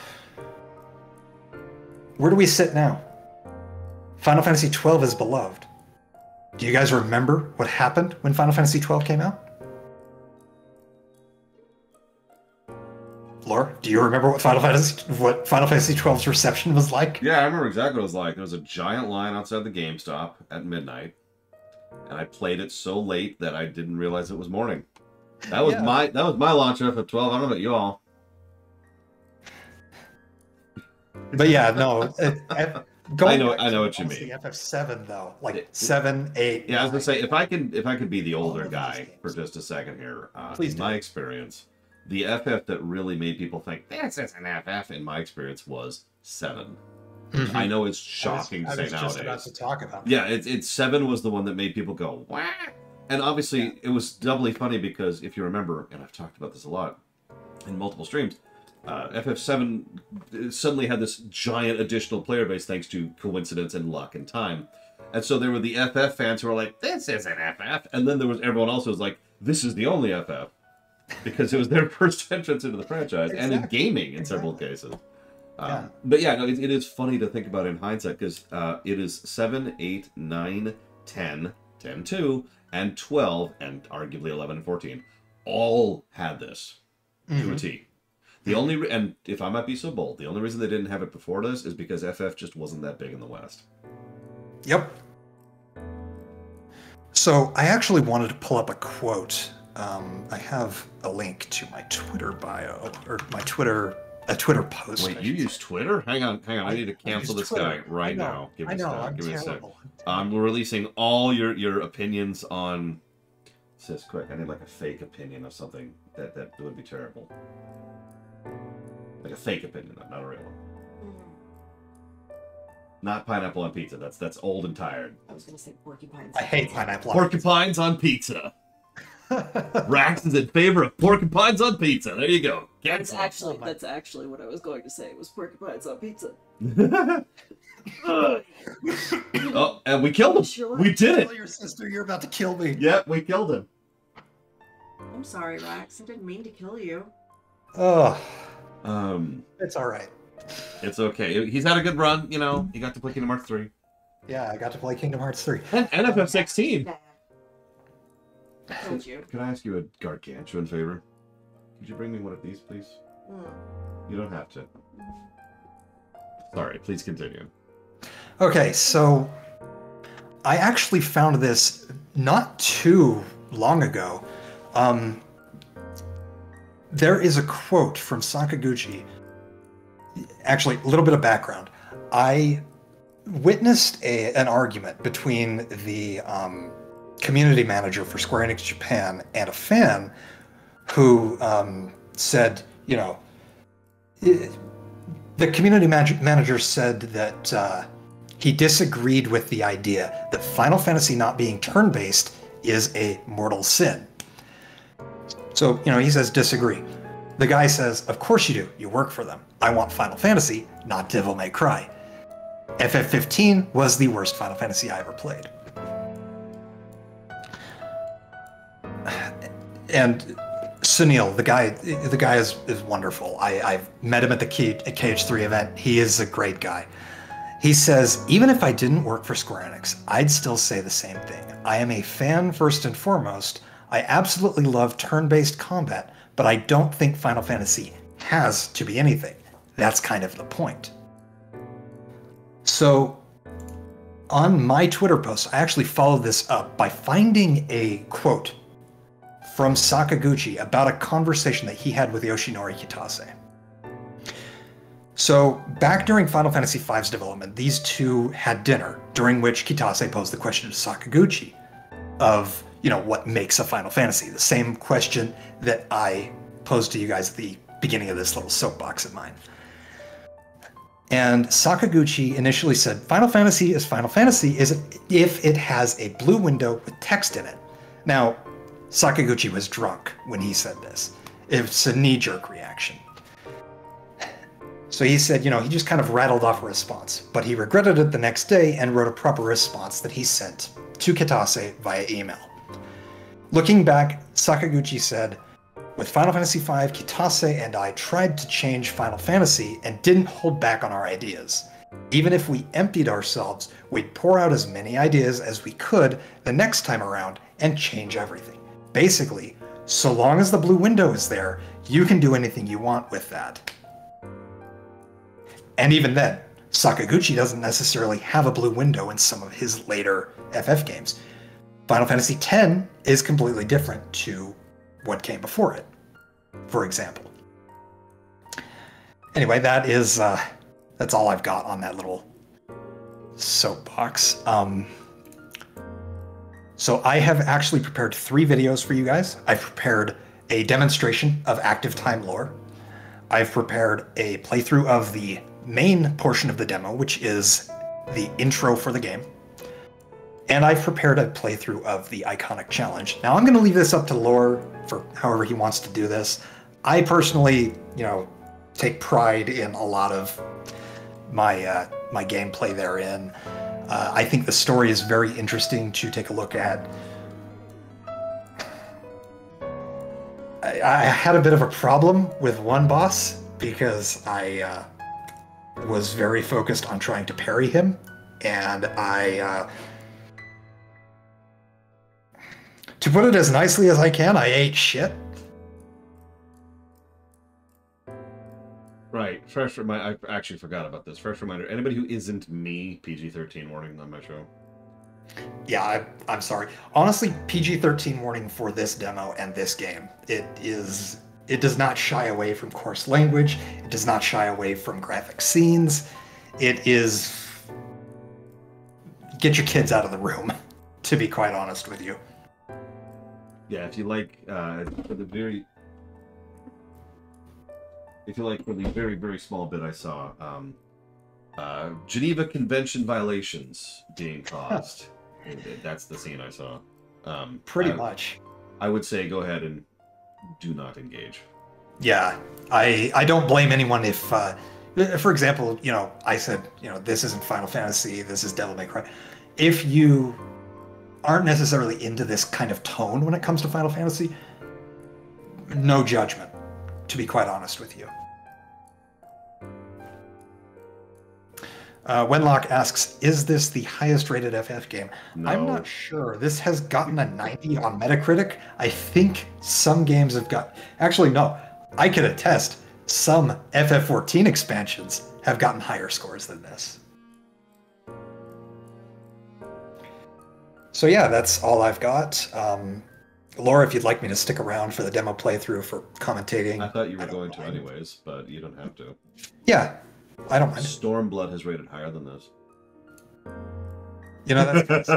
where do we sit now? Final Fantasy XII is beloved. Do you guys remember what happened when Final Fantasy XII came out? Laura, do you remember what Final Fantasy XII's reception was like? Yeah, I remember exactly what it was like. There was a giant line outside the GameStop at midnight, and I played it so late that I didn't realize it was morning. That was my launch of FF12. I don't know about you all. But yeah, no. I know what you mean. FF7 though, like 7, 8. Yeah, I was gonna say if I could be the older guy for just a second here. Please in my experience, the FF that really made people think this is an FF, in my experience, was 7. Mm-hmm. I know it's shocking to say nowadays. I was just about to talk about that. Yeah, it's 7 was the one that made people go, "What?" And obviously, it was doubly funny because if you remember, and I've talked about this a lot in multiple streams, FF7 suddenly had this giant additional player base thanks to coincidence and luck and time. And so there were the FF fans who were like, this isn't FF. And then there was everyone else who was like, this is the only FF. Because it was their first entrance into the franchise and in gaming in several cases. But yeah, no, it is funny to think about in hindsight because it is 7, 8, 9, 10, 10-2, and 12, and arguably 11 and 14 all had this to a T. The only, and if I might be so bold, the only reason they didn't have it before this is because FF just wasn't that big in the West. Yep. So I actually wanted to pull up a quote. I have a link to my Twitter bio, or my Twitter post. Wait, you use Twitter? Hang on. I need to cancel this guy right now. Give me a sec. I'm releasing all your opinions on. Sis, quick! I need like a fake opinion of something that would be terrible. Like a fake opinion, not a real one. Not pineapple on pizza. That's old and tired. I was gonna say porcupines. I hate pineapple. Porcupines on pizza. Rax is in favor of porcupines on pizza. There you go. That's actually what I was going to say. Was porcupines on pizza. Oh, and we killed him. Sure. We did it. Tell your sister you're about to kill me. Yep, we killed him. I'm sorry, Rax. I didn't mean to kill you. Oh. It's all right. It's okay. He's had a good run, you know. He got to play Kingdom Hearts 3. Yeah, I got to play Kingdom Hearts 3. And FF16. Told you. Can I ask you a gargantuan favor? Could you bring me one of these, please? You don't have to. Sorry, please continue. Okay, so I actually found this not too long ago. There is a quote from Sakaguchi. Actually, a little bit of background. I witnessed an argument between the community manager for Square Enix Japan and a fan who said, you know, the community manager said that he disagreed with the idea that Final Fantasy not being turn-based is a mortal sin. So, you know, he says disagree. The guy says, of course you do. You work for them. I want Final Fantasy, not Devil May Cry. FF15 was the worst Final Fantasy I ever played. Sunil, the guy is wonderful. I've met him at the KH3 event. He is a great guy. He says, even if I didn't work for Square Enix, I'd still say the same thing. I am a fan first and foremost. I absolutely love turn-based combat, but I don't think Final Fantasy has to be anything. That's kind of the point. So, on my Twitter post, I actually followed this up by finding a quote from Sakaguchi about a conversation that he had with Yoshinori Kitase. So, back during Final Fantasy V's development, these two had dinner, during which Kitase posed the question to Sakaguchi of, what makes a Final Fantasy? The same question that I posed to you guys at the beginning of this little soapbox of mine. And Sakaguchi initially said, Final Fantasy is if it has a blue window with text in it. Now, Sakaguchi was drunk when he said this. It's a knee-jerk reaction. So he said, he just kind of rattled off a response, but he regretted it the next day and wrote a proper response that he sent to Kitase via email. Looking back, Sakaguchi said, with Final Fantasy V, Kitase and I tried to change Final Fantasy and didn't hold back on our ideas. Even if we emptied ourselves, we'd pour out as many ideas as we could the next time around and change everything. Basically, so long as the blue window is there, you can do anything you want with that. And even then, Sakaguchi doesn't necessarily have a blue window in some of his later FF games. Final Fantasy X is completely different to what came before it, for example. Anyway, that's all I've got on that little soapbox. So I have actually prepared 3 videos for you guys. I've prepared a demonstration of active time lore. I've prepared a playthrough of the main portion of the demo, which is the intro for the game. And I've prepared a playthrough of the Iconic Challenge. Now I'm going to leave this up to Lore for however he wants to do this. I personally, take pride in a lot of my my gameplay therein. I think the story is very interesting to take a look at. I had a bit of a problem with one boss because I was very focused on trying to parry him, and to put it as nicely as I can, I ate shit. Right. Fresh reminder. I actually forgot about this. Fresh reminder. Anybody who isn't me, PG-13 warning on my show. Yeah, I'm sorry. Honestly, PG-13 warning for this demo and this game. It does not shy away from coarse language. It does not shy away from graphic scenes. It is... Get your kids out of the room, to be quite honest with you. Yeah, if you like, for the very very small bit I saw, Geneva Convention violations being caused. That's the scene I saw. Pretty much. I would say go ahead and do not engage. Yeah, I don't blame anyone if, for example, I said, this isn't Final Fantasy, this is Devil May Cry. If you aren't necessarily into this kind of tone when it comes to Final Fantasy, no judgment, to be quite honest with you. Wenlock asks, is this the highest rated FF game? No. I'm not sure. This has gotten a 90 on Metacritic. I think some games have got... Actually, no. I can attest, some FF14 expansions have gotten higher scores than this. So yeah, that's all I've got. Laura, if you'd like me to stick around for the demo playthrough for commentating... I thought you were going to anyways, but you don't have to. Yeah, I don't mind. Stormblood has rated higher than this. That's...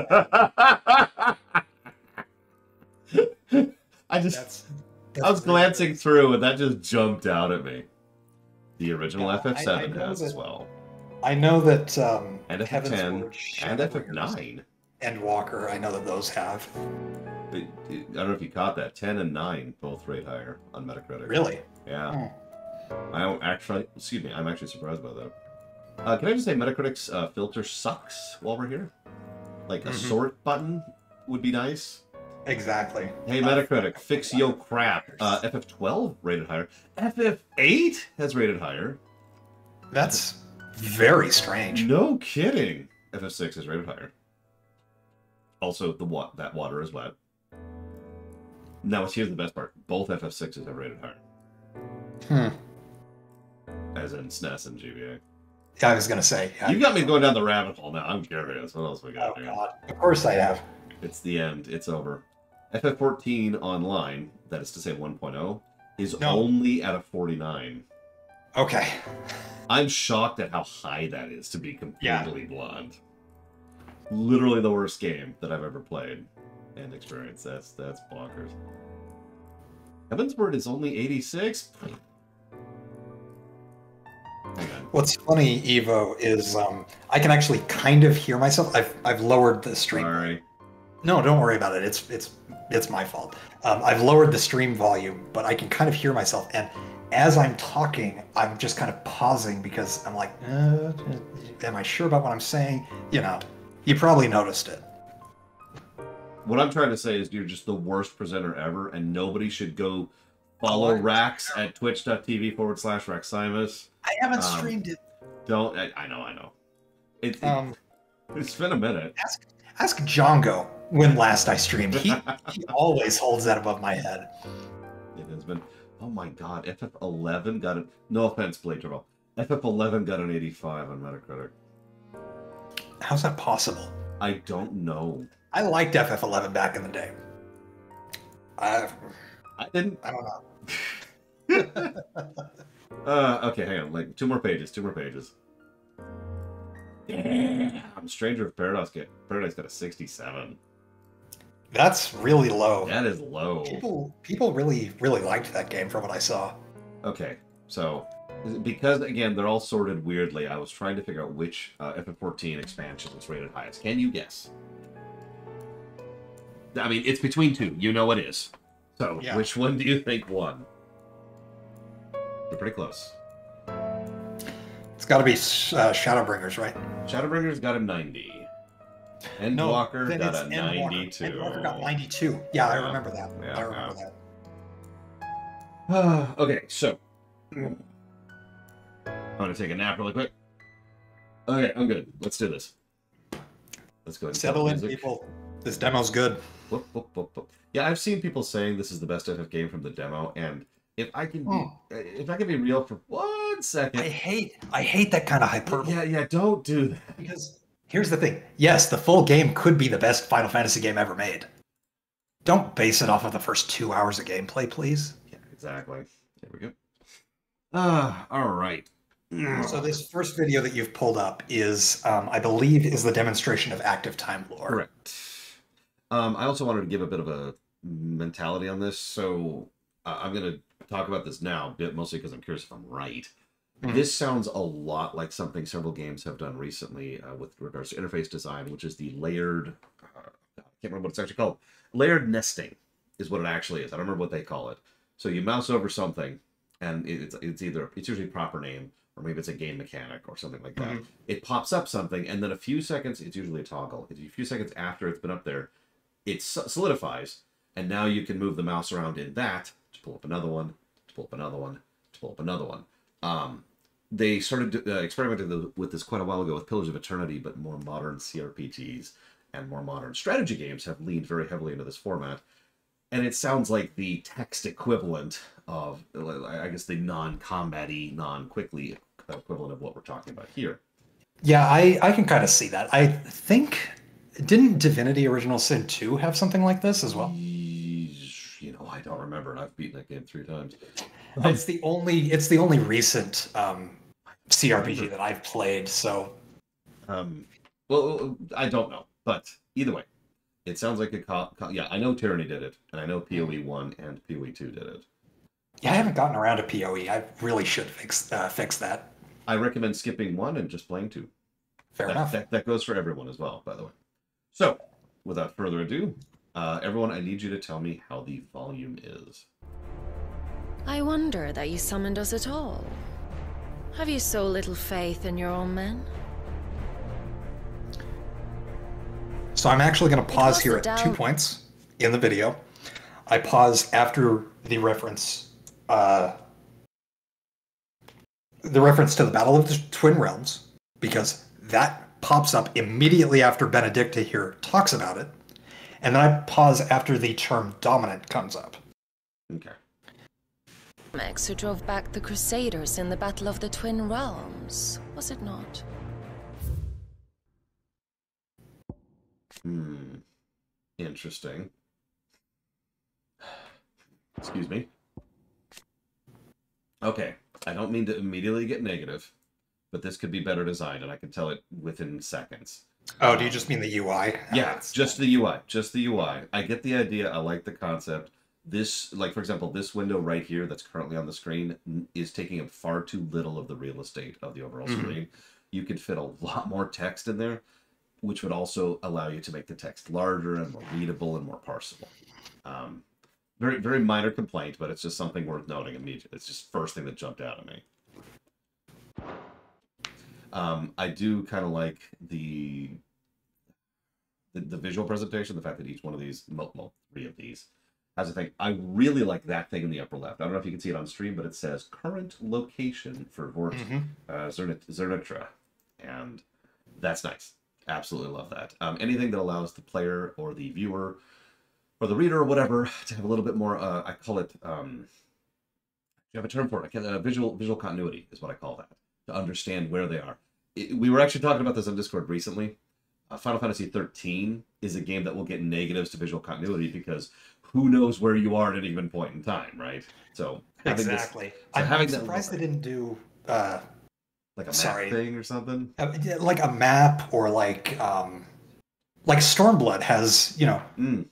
I was glancing through and that just jumped out at me. The original FF7 has as well. I know that and FF10 and FF9 and Walker, I know that those have. I don't know if you caught that. 10 and 9 both rate higher on Metacritic. Really? Yeah. I don't actually. Excuse me. I'm actually surprised by that. Can I just say Metacritic's filter sucks while we're here? Like a sort button would be nice. Exactly. Hey, Metacritic, fix yo crap. FF12 rated higher. FF8 has rated higher. That's very strange. No kidding. FF6 is rated higher. Also, that water is wet. Now, here's the best part. Both FF6s have rated higher. As in SNES and GBA. Yeah, I was going to say. You got me going down the rabbit hole now. I'm curious. What else we got here? God. Of course I have. It's the end. It's over. FF14 Online, that is to say 1.0, is only at a 49. Okay. I'm shocked at how high that is, to be completely blunt. Literally the worst game that I've ever played and experienced. That's bonkers. Heaven's Word is only 86? What's funny, Evo, is I can actually kind of hear myself. I've lowered the stream. Sorry. No, don't worry about it. It's my fault. I've lowered the stream volume, but I can kind of hear myself. And as I'm talking, I'm just kind of pausing because I'm like, am I sure about what I'm saying? You know, you probably noticed it. What I'm trying to say is you're just the worst presenter ever, and nobody should go follow Rax at twitch.tv/Raximus. I haven't streamed it. Don't. I know. It's been a minute. Ask Django when last I streamed. He always holds that above my head. It has been. Oh my god, FF11 got it. No offense, Blade Turtle. FF11 got an 85 on Metacritic. How's that possible? I don't know. I liked FF11 back in the day. I didn't. I don't know. Okay, hang on. Like two more pages. Damn. Stranger of Paradise got a 67. That's really low. That is low. People really liked that game from what I saw. Okay, so because again they're all sorted weirdly, I was trying to figure out which FF14 expansion was rated highest. Can you guess? I mean, it's between two. You know it is. So yeah. Which one do you think won? You're pretty close. It's got to be Shadowbringers, right? Shadowbringers got a 90. Endwalker got a 92. Endwalker got 92. Yeah, I remember that. Yeah, I remember that. Okay, so I'm gonna take a nap really quick. Okay, I'm good. Let's do this. Let's go ahead and settle in, people. This demo's good. Whoop, whoop, whoop, whoop. Yeah, I've seen people saying this is the best FF game from the demo, and if I can be real for 1 second, I hate that kind of hyperbole. Yeah, don't do that. Because here's the thing. Yes, the full game could be the best Final Fantasy game ever made. Don't base it off of the first 2 hours of gameplay, please. Yeah, exactly. There we go. All right. So this first video that you've pulled up is, I believe, is the demonstration of active time lore. Correct. I also wanted to give a bit of a mentality on this, so I'm going to talk about this now, mostly because I'm curious if I'm right. Mm-hmm. This sounds a lot like something several games have done recently with regards to interface design, which is the layered, I can't remember what it's actually called. Layered nesting is what it actually is. I don't remember what they call it. So you mouse over something, and it's usually a proper name, or maybe it's a game mechanic or something like that. Mm-hmm. It pops up something, and then a few seconds, it's usually a toggle. A few seconds after it's been up there, it solidifies, and now you can move the mouse around in that to pull up another one, to pull up another one, to pull up another one. They started experimenting with this quite a while ago with Pillars of Eternity, but more modern CRPGs and more modern strategy games have leaned very heavily into this format. And it sounds like the text equivalent of, I guess, the non-combat-y, non-quickly equivalent of what we're talking about here. Yeah, I can kind of see that. I think, didn't Divinity Original Sin 2 have something like this as well? You know, I don't remember. I've beaten that game 3 times. It's the only recent CRPG that I've played, so... Well, I don't know, but either way, it sounds like yeah, I know Tyranny did it, and I know PoE 1 and PoE 2 did it. Yeah, I haven't gotten around to PoE. I really should fix that. I recommend skipping 1 and just playing 2. Fair enough. That goes for everyone as well, by the way. So, without further ado, everyone, I need you to tell me how the volume is. I wonder that you summoned us at all. Have you so little faith in your own men? So I'm actually going to pause here at 2 points. in the video. I pause after the reference to the Battle of the Twin Realms, because that pops up immediately after Benedicta here talks about it. And then I pause after the term dominant comes up. Okay. Max who drove back the Crusaders in the Battle of the Twin Realms, was it not? Interesting. Excuse me. Okay, I don't mean to immediately get negative, but this could be better designed, and I can tell it within seconds. Oh, do you just mean the UI? Yeah, just the UI. Just the UI. I get the idea. I like the concept. This, like, for example, this window right here that's currently on the screen is taking up far too little of the real estate of the overall screen. You could fit a lot more text in there, which would also allow you to make the text larger and more readable and more parsable. Very, very minor complaint, but it's just something worth noting immediately. It's just first thing that jumped out at me. I do kind of like the visual presentation, the fact that each one of these, well, 3 of these, has a thing. I really like that thing in the upper left. I don't know if you can see it on stream, but it says current location for Vort Zernitra, and that's nice. Absolutely love that. Anything that allows the player or the viewer or the reader or whatever to have a little bit more, I call it, you have a term for it, visual continuity is what I call that, to understand where they are. We were actually talking about this on Discord recently. Final Fantasy 13 is a game that will get negatives to visual continuity because who knows where you are at any given point in time, right? So having exactly. I'm surprised they didn't do like a map thing or something. Like a map, or like Stormblood has, you know,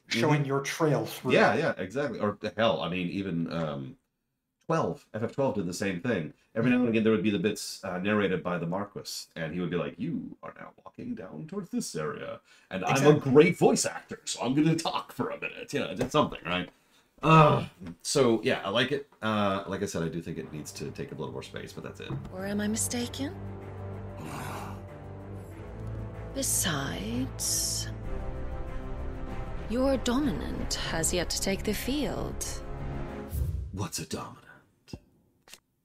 showing your trail through. Yeah, exactly. Or hell, I mean, even FF12 did the same thing. Every now and again, there would be the bits narrated by the Marquis, and he would be like, "You are now walking down towards this area, and I'm a great voice actor, so I'm going to talk for a minute." Yeah, it's something, right? So yeah, I like it. Like I said, I do think it needs to take a little more space, but that's it. Or am I mistaken? Besides, your dominant has yet to take the field. What's a dominant?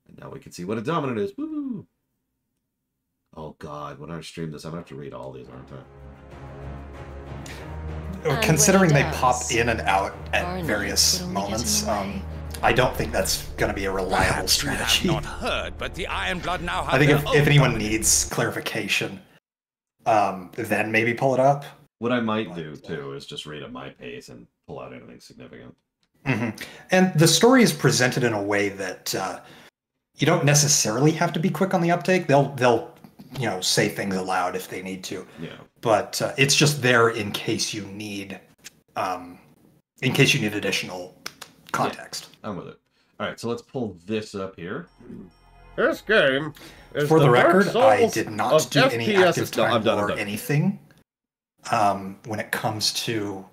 And now we can see what a dominant is. Woo! Oh god, when I stream this, I'm gonna have to read all these, aren't I? Considering they pop in and out at various moments, I don't think that's going to be a reliable strategy. Not heard, but the Ironblood now have I think if anyone needs clarification, then maybe pull it up. What I might do too is just read at my pace and pull out anything significant. And the story is presented in a way that you don't necessarily have to be quick on the uptake. They'll you know, say things aloud if they need to. Yeah. But it's just there in case you need additional context. Yeah, I'm with it. All right, so let's pull this up here. This game is for the record, I did not do any active time or anything when it comes to.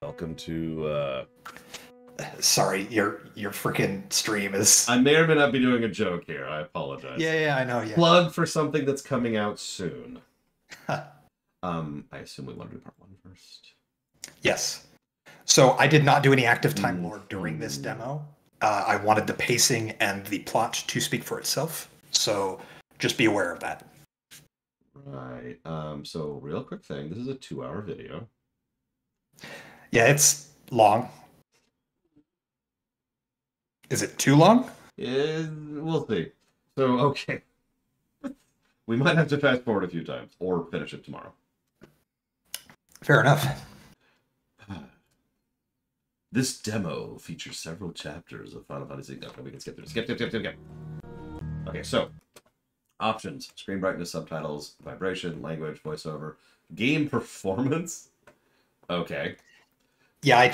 Welcome to. Sorry, your freaking stream is. I may or may not be doing a joke here. I apologize. Yeah, I know. Yeah. Plug for something that's coming out soon. I assume we want to do part 1 first. Yes. So I did not do any active time lore during this demo. I wanted the pacing and the plot to speak for itself. So just be aware of that. Right. So real quick thing. This is a 2-hour video. Yeah, it's long. Is it too long? We'll see. So, okay. We might have to fast forward a few times or finish it tomorrow. Fair enough. This demo features several chapters of Final Fantasy. Okay, we can skip through. Skip. Okay, so options: screen brightness, subtitles, vibration, language, voiceover, game performance. Okay. Yeah, I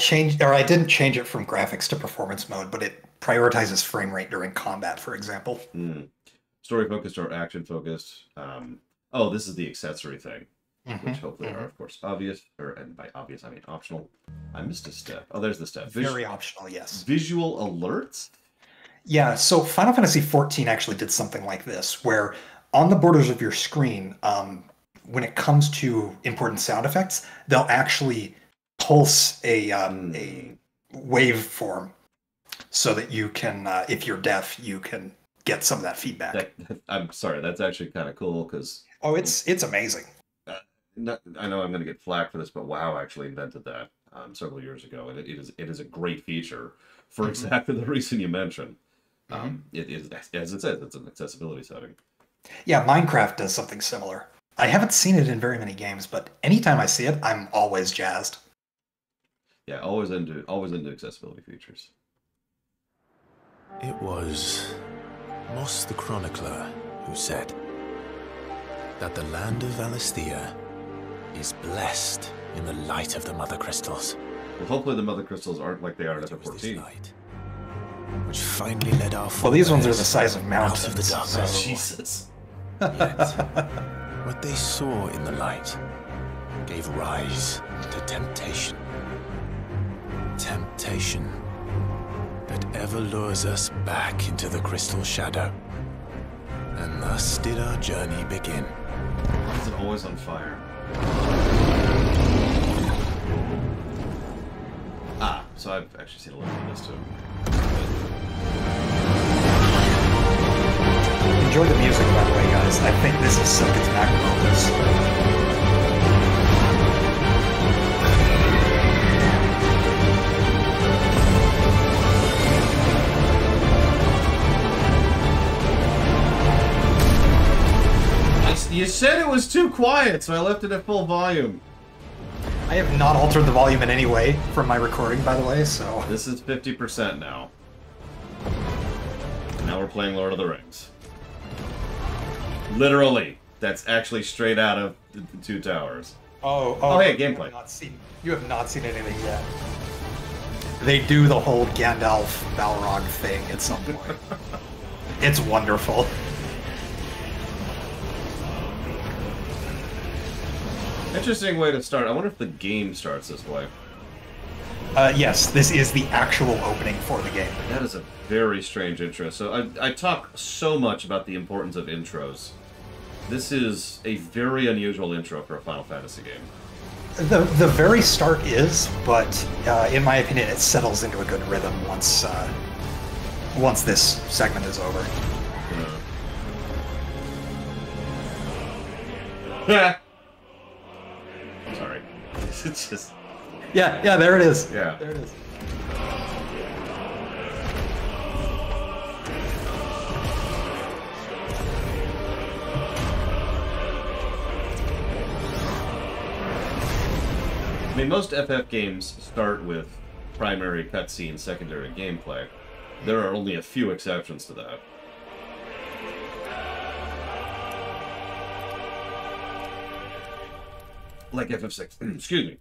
didn't change it from graphics to performance mode, but it prioritizes frame rate during combat, for example. Story focused or action focused. Oh, this is the accessory thing, which hopefully are, of course, obvious. And by obvious, I mean optional. I missed a step. Oh, there's the step. Very optional, yes. Visual alerts? Yeah, so Final Fantasy XIV actually did something like this, where on the borders of your screen, when it comes to important sound effects, they'll actually pulse a waveform so that you can, if you're deaf, you can get some of that feedback. I'm sorry, that's actually kind of cool because... Oh, it's amazing. I know I'm going to get flack for this, but WoW actually invented that several years ago, and it is a great feature for exactly the reason you mentioned. It is, as it says, it's an accessibility setting. Yeah, Minecraft does something similar. I haven't seen it in very many games, but anytime I see it, I'm always jazzed. Yeah, always into accessibility features. It was Moss the Chronicler who said that the land of Valisthea is blessed in the light of the Mother Crystals. Well, hopefully the Mother Crystals aren't like they are in FF14. Which finally led our Well, these ones are the size of mountains. out of the darkness. So... Jesus. Yet, what they saw in the light gave rise to temptation. Temptation that ever lures us back into the crystal shadow. And thus did our journey begin. Why is it always on fire? Ah, so I've actually seen a little bit of this too. Enjoy the music, by the way, guys. I think this is Silken's Macromomus. You said it was too quiet, so I left it at full volume. I have not altered the volume in any way from my recording, by the way, so... This is 50% now. Now we're playing Lord of the Rings. Literally. That's actually straight out of the Two Towers. Oh, hey, gameplay. You have not seen anything yet. They do the whole Gandalf Balrog thing at some point. It's wonderful. Interesting way to start. I wonder if the game starts this way. Yes, this is the actual opening for the game. That is a very strange intro. So I talk so much about the importance of intros. This is a very unusual intro for a Final Fantasy game. The very start is, but in my opinion, it settles into a good rhythm once this segment is over. Yeah. Sorry. It's just... Yeah, there it is. Yeah. There it is. I mean, most FF games start with primary cutscene, secondary gameplay. There are only a few exceptions to that. Like FF6. Excuse me.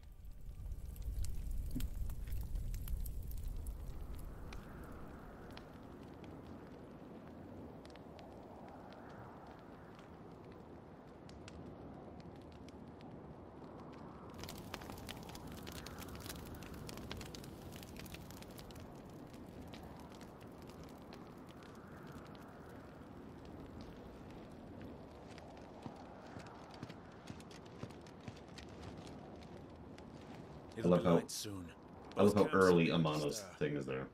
I love how early Amano's thing is there.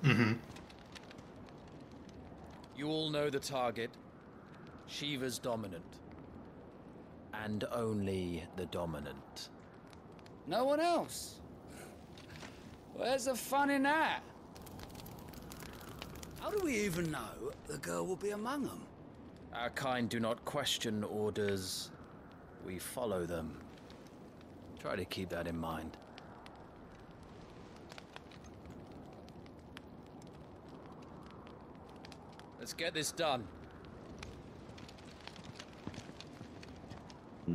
Mm-hmm. You all know the target. Shiva's dominant. And only the dominant. No one else? Where's the fun in that? How do we even know the girl will be among them? Our kind do not question orders. We follow them. Try to keep that in mind. Let's get this done. I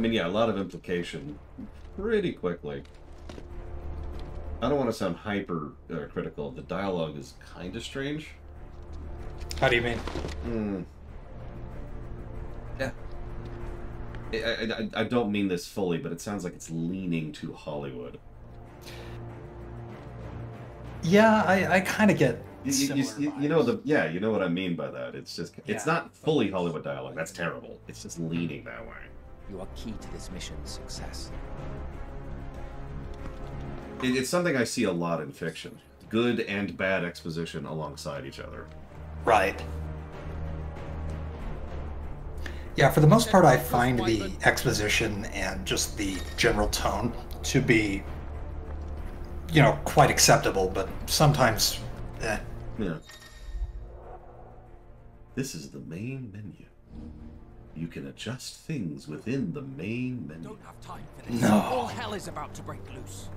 mean, yeah, a lot of implication pretty quickly. I don't want to sound hyper critical. The dialogue is kind of strange. How do you mean? Yeah. I don't mean this fully, but it sounds like it's leaning to Hollywood. Yeah, I kind of get. You know you know what I mean by that. It's just it's not fully Hollywood dialogue. That's terrible. It's just leaning that way. You are key to this mission's success. It's something I see a lot in fiction. Good and bad exposition alongside each other. Right. Yeah, for the most part, I find the exposition and just the general tone to be, quite acceptable, but sometimes, Yeah. This is the main menu. You can adjust things within the main menu. Don't have time for this. No. All hell is about to break loose.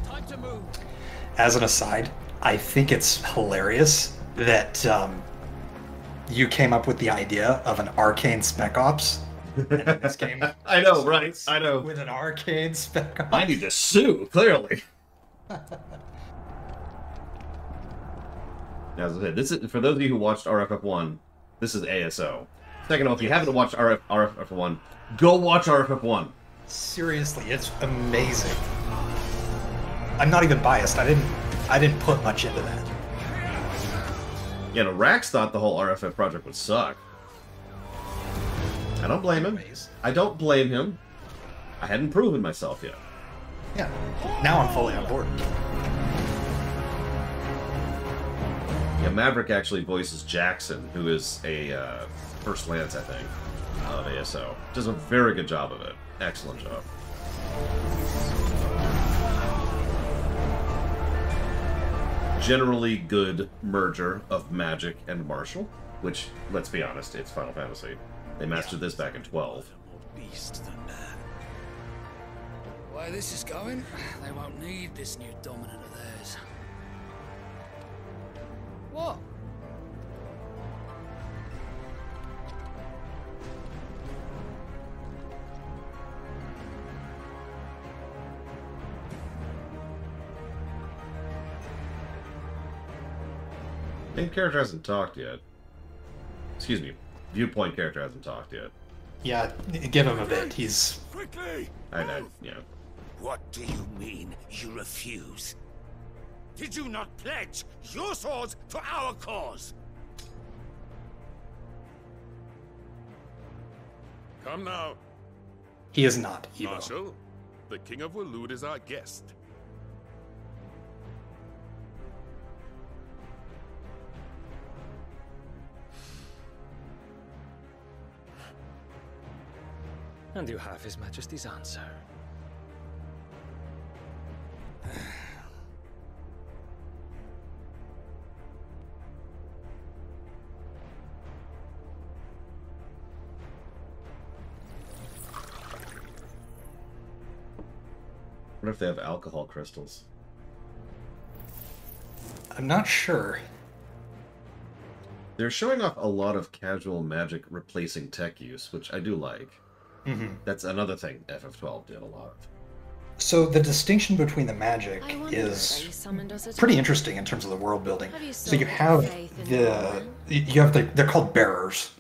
Time to move. As an aside, I think it's hilarious that you came up with the idea of an arcane spec ops in this game. I know, right? I know. With an arcane spec ops. I need to sue, clearly. As I said, this is for those of you who watched RFF1. This is ASO. Second of all, if you haven't watched RFF1, go watch RFF1. Seriously, it's amazing. I'm not even biased. I didn't put much into that. Yeah, no, Rax thought the whole RFF project would suck. I don't blame him. I don't blame him. I hadn't proven myself yet. Yeah, now I'm fully on board. Yeah, Maverick actually voices Jackson, who is a First Lance, I think, of ASO. Does a very good job of it. Excellent job. Generally good merger of magic and martial, which, let's be honest, it's Final Fantasy. They mastered this back in 12. Beast than that. The way this is going, they won't need this new dominant of theirs. What? Main character hasn't talked yet. Excuse me, Viewpoint character hasn't talked yet. Yeah, give him a bit. He's... Quickly! Yeah. What do you mean you refuse? Did you not pledge your swords to our cause? Come now. He is not evil. Marshal, the King of Waloed is our guest. And you have His Majesty's answer. What if they have alcohol crystals? I'm not sure. They're showing off a lot of casual magic replacing tech use, which I do like. Mhm. That's another thing FF12 did a lot of. So the distinction between the magic is pretty interesting in terms of the world building. So you have they're called bearers,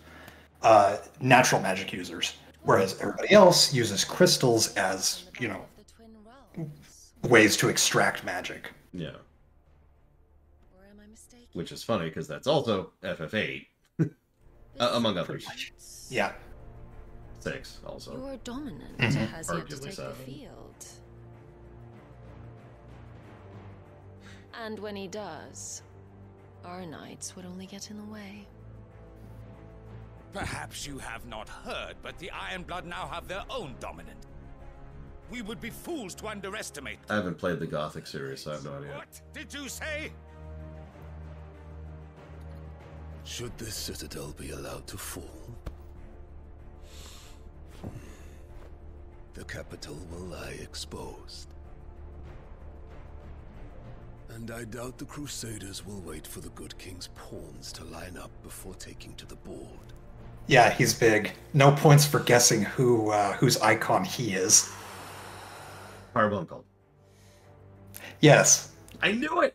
natural magic users, whereas everybody else uses crystals as, ways to extract magic. Yeah. Which is funny because that's also FF8, among others. Yeah. 6 also. Your dominant Mhm. has yet to Arguably take 7. the field. And when he does, our knights would only get in the way. Perhaps you have not heard, but the Ironblood now have their own dominant. We would be fools to underestimate. I haven't played the Gothic series, so I have no idea. What did you say? Should this citadel be allowed to fall, the capital will lie exposed. And I doubt the Crusaders will wait for the good king's pawns to line up before taking to the board. Yeah, he's big. No points for guessing whose icon he is. Carbuncle. Yes. I knew it!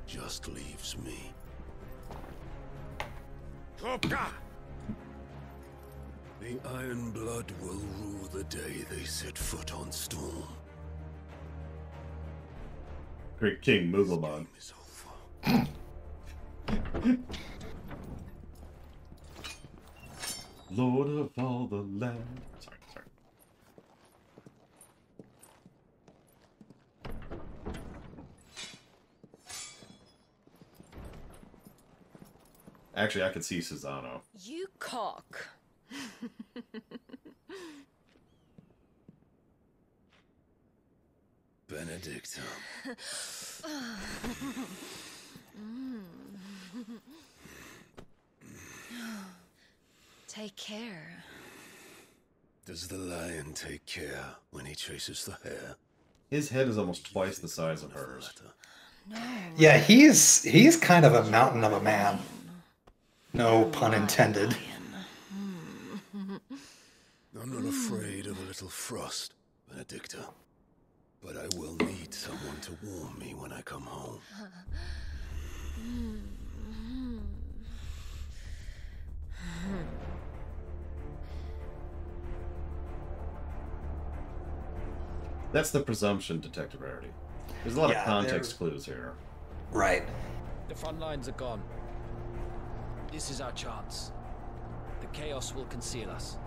Just leaves me. The Iron Blood will rule the day they set foot on Storm. Great King Mugglemon. Lord of all the land. Sorry. Actually, I could see Susano. You cock. Benedictum. Take care. Does the lion take care when he chases the hare? His head is almost twice the size of hers. Yeah, he's kind of a mountain of a man. No pun intended. I'm not afraid of a little frost, Benedicta. But I will need someone to warm me when I come home. That's the presumption, Detective Rarity. There's a lot of context clues here. Right. The front lines are gone. This is our chance. The chaos will conceal us.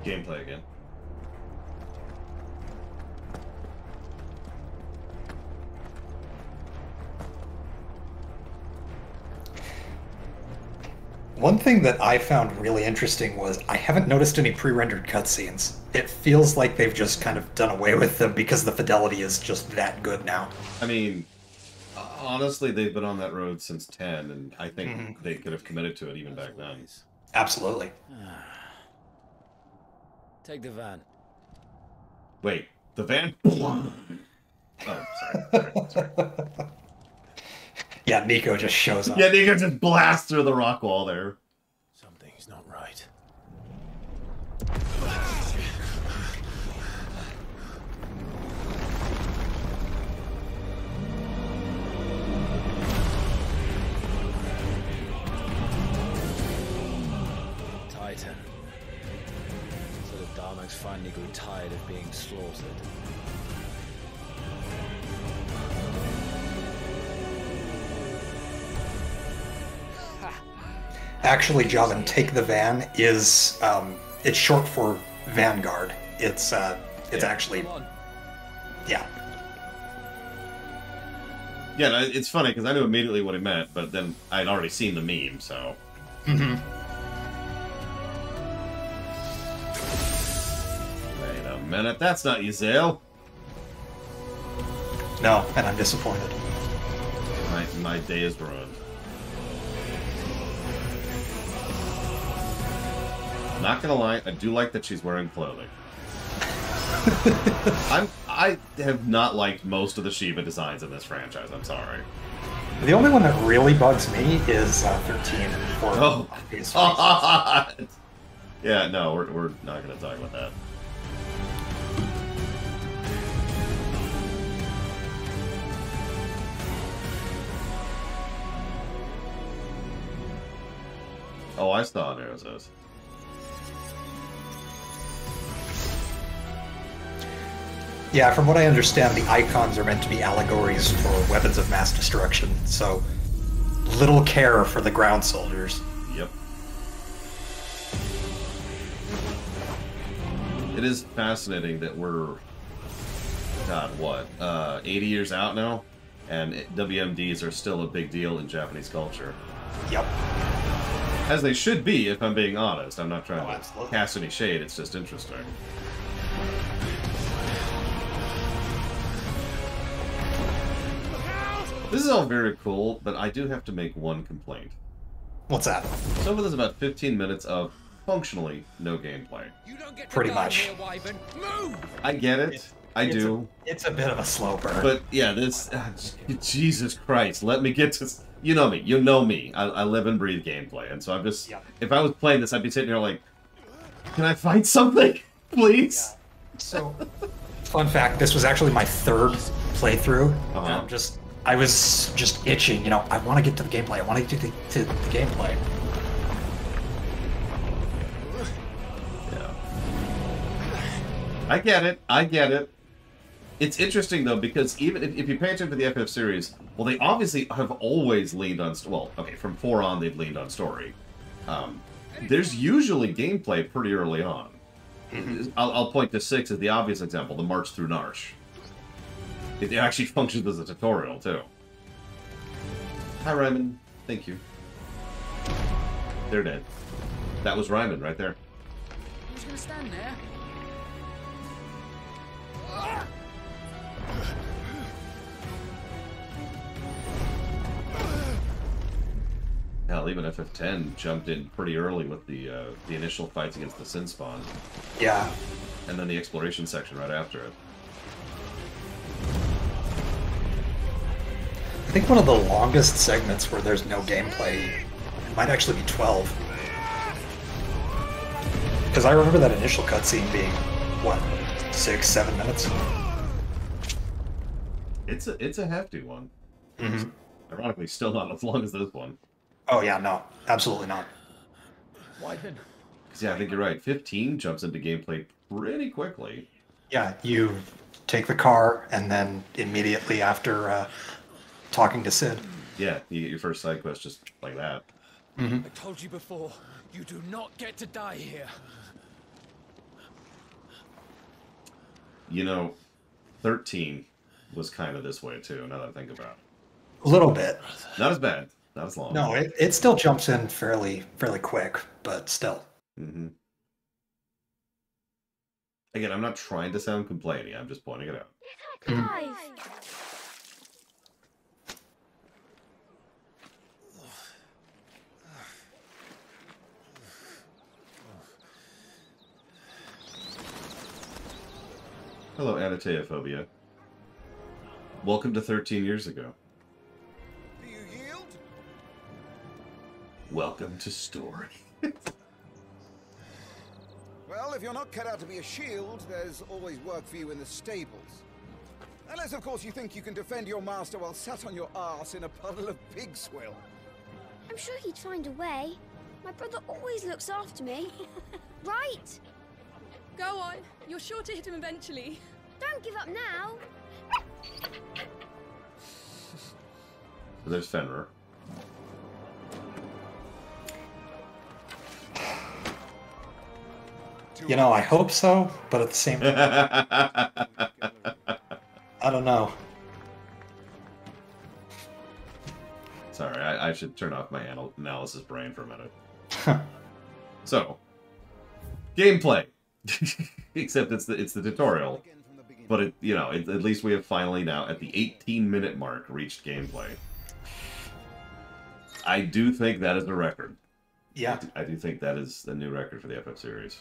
Gameplay again. One thing that I found really interesting was I haven't noticed any pre-rendered cutscenes. It feels like they've just kind of done away with them because the fidelity is just that good now. I mean, honestly, they've been on that road since 10, and I think they could have committed to it even back then. Absolutely. Take the van. Wait, the van? Oh, sorry. Yeah, Nico just shows up. Yeah, Nico just blasts through the rock wall there. Something's not right. Titan. So the Darmaks finally grew tired of being slaughtered. Actually, Javan, take the van is it's short for Vanguard. It's actually yeah. Yeah, no, it's funny because I knew immediately what it meant, but then I'd already seen the meme, so. Mm-hmm. Wait a minute, that's not Yzael. No, and I'm disappointed. My day is ruined. Not gonna lie, I do like that she's wearing clothing. I have not liked most of the Shiva designs in this franchise. I'm sorry. The only one that really bugs me is 13 for Oh, his God. Yeah, no, we're not gonna talk about that. Oh, I saw Nero's. Yeah, from what I understand, the icons are meant to be allegories for weapons of mass destruction, so little care for the ground soldiers. Yep. It is fascinating that we're, God, what, 80 years out now? And WMDs are still a big deal in Japanese culture. Yep. As they should be, if I'm being honest. I'm not trying to absolutely. cast any shade, it's just interesting. This is all very cool, but I do have to make one complaint. What's that? So there's about 15 minutes of functionally no gameplay. Pretty much. I get it. I do. It's a bit of a slow burn. But yeah, this Jesus Christ, let me get to. You know me. You know me. I live and breathe gameplay, and so I'm just. If I was playing this, I'd be sitting here like, can I find something, please? So, fun fact: this was actually my third playthrough. And I was just itching. You know, I want to get to the gameplay. I want to get to the gameplay. I get it. I get it. It's interesting, though, because even if you pay attention to the FF series, well, they obviously have always leaned on... Well, okay, from 4 on, they've leaned on story. There's usually gameplay pretty early on. I'll point to 6 as the obvious example, the March through Narshe. It actually functions as a tutorial, too. Hi, Ryman. Thank you. They're dead. That was Ryman right there. Who's gonna stand there? Hell, even FF10 jumped in pretty early with the initial fights against the Sin Spawn. Yeah. And then the exploration section right after it. I think one of the longest segments where there's no gameplay might actually be 12. Because I remember that initial cutscene being, what, 6-7 minutes? It's a hefty one. Ironically, still not as long as this one. Oh yeah, no, absolutely not. Why then? Because yeah, I think you're right. 15 jumps into gameplay pretty quickly. Yeah, you take the car, and then immediately after talking to Cid. Yeah, you get your first side quest just like that. I told you before, you do not get to die here. You know, 13 was kind of this way too, now that I think about it. A little bit. Not as bad. Not as long. No, it still jumps in fairly quick, but still. Again, I'm not trying to sound complaining, I'm just pointing it out. Hello, Anateophobia. Welcome to 13 years ago. Do you yield? Welcome to story. Well, if you're not cut out to be a shield, there's always work for you in the stables. Unless, of course, you think you can defend your master while sat on your arse in a puddle of pig swill. I'm sure he'd find a way. My brother always looks after me. Right? Go on. You're sure to hit him eventually. Don't give up now. So there's Fenrir. You know, I hope so, but at the same time, I don't know. Sorry, I should turn off my analysis brain for a minute. So, gameplay. Except it's the tutorial. But at least we have finally now at the 18-minute mark reached gameplay. I do think that is a record. Yeah. I do think that is the new record for the FF series.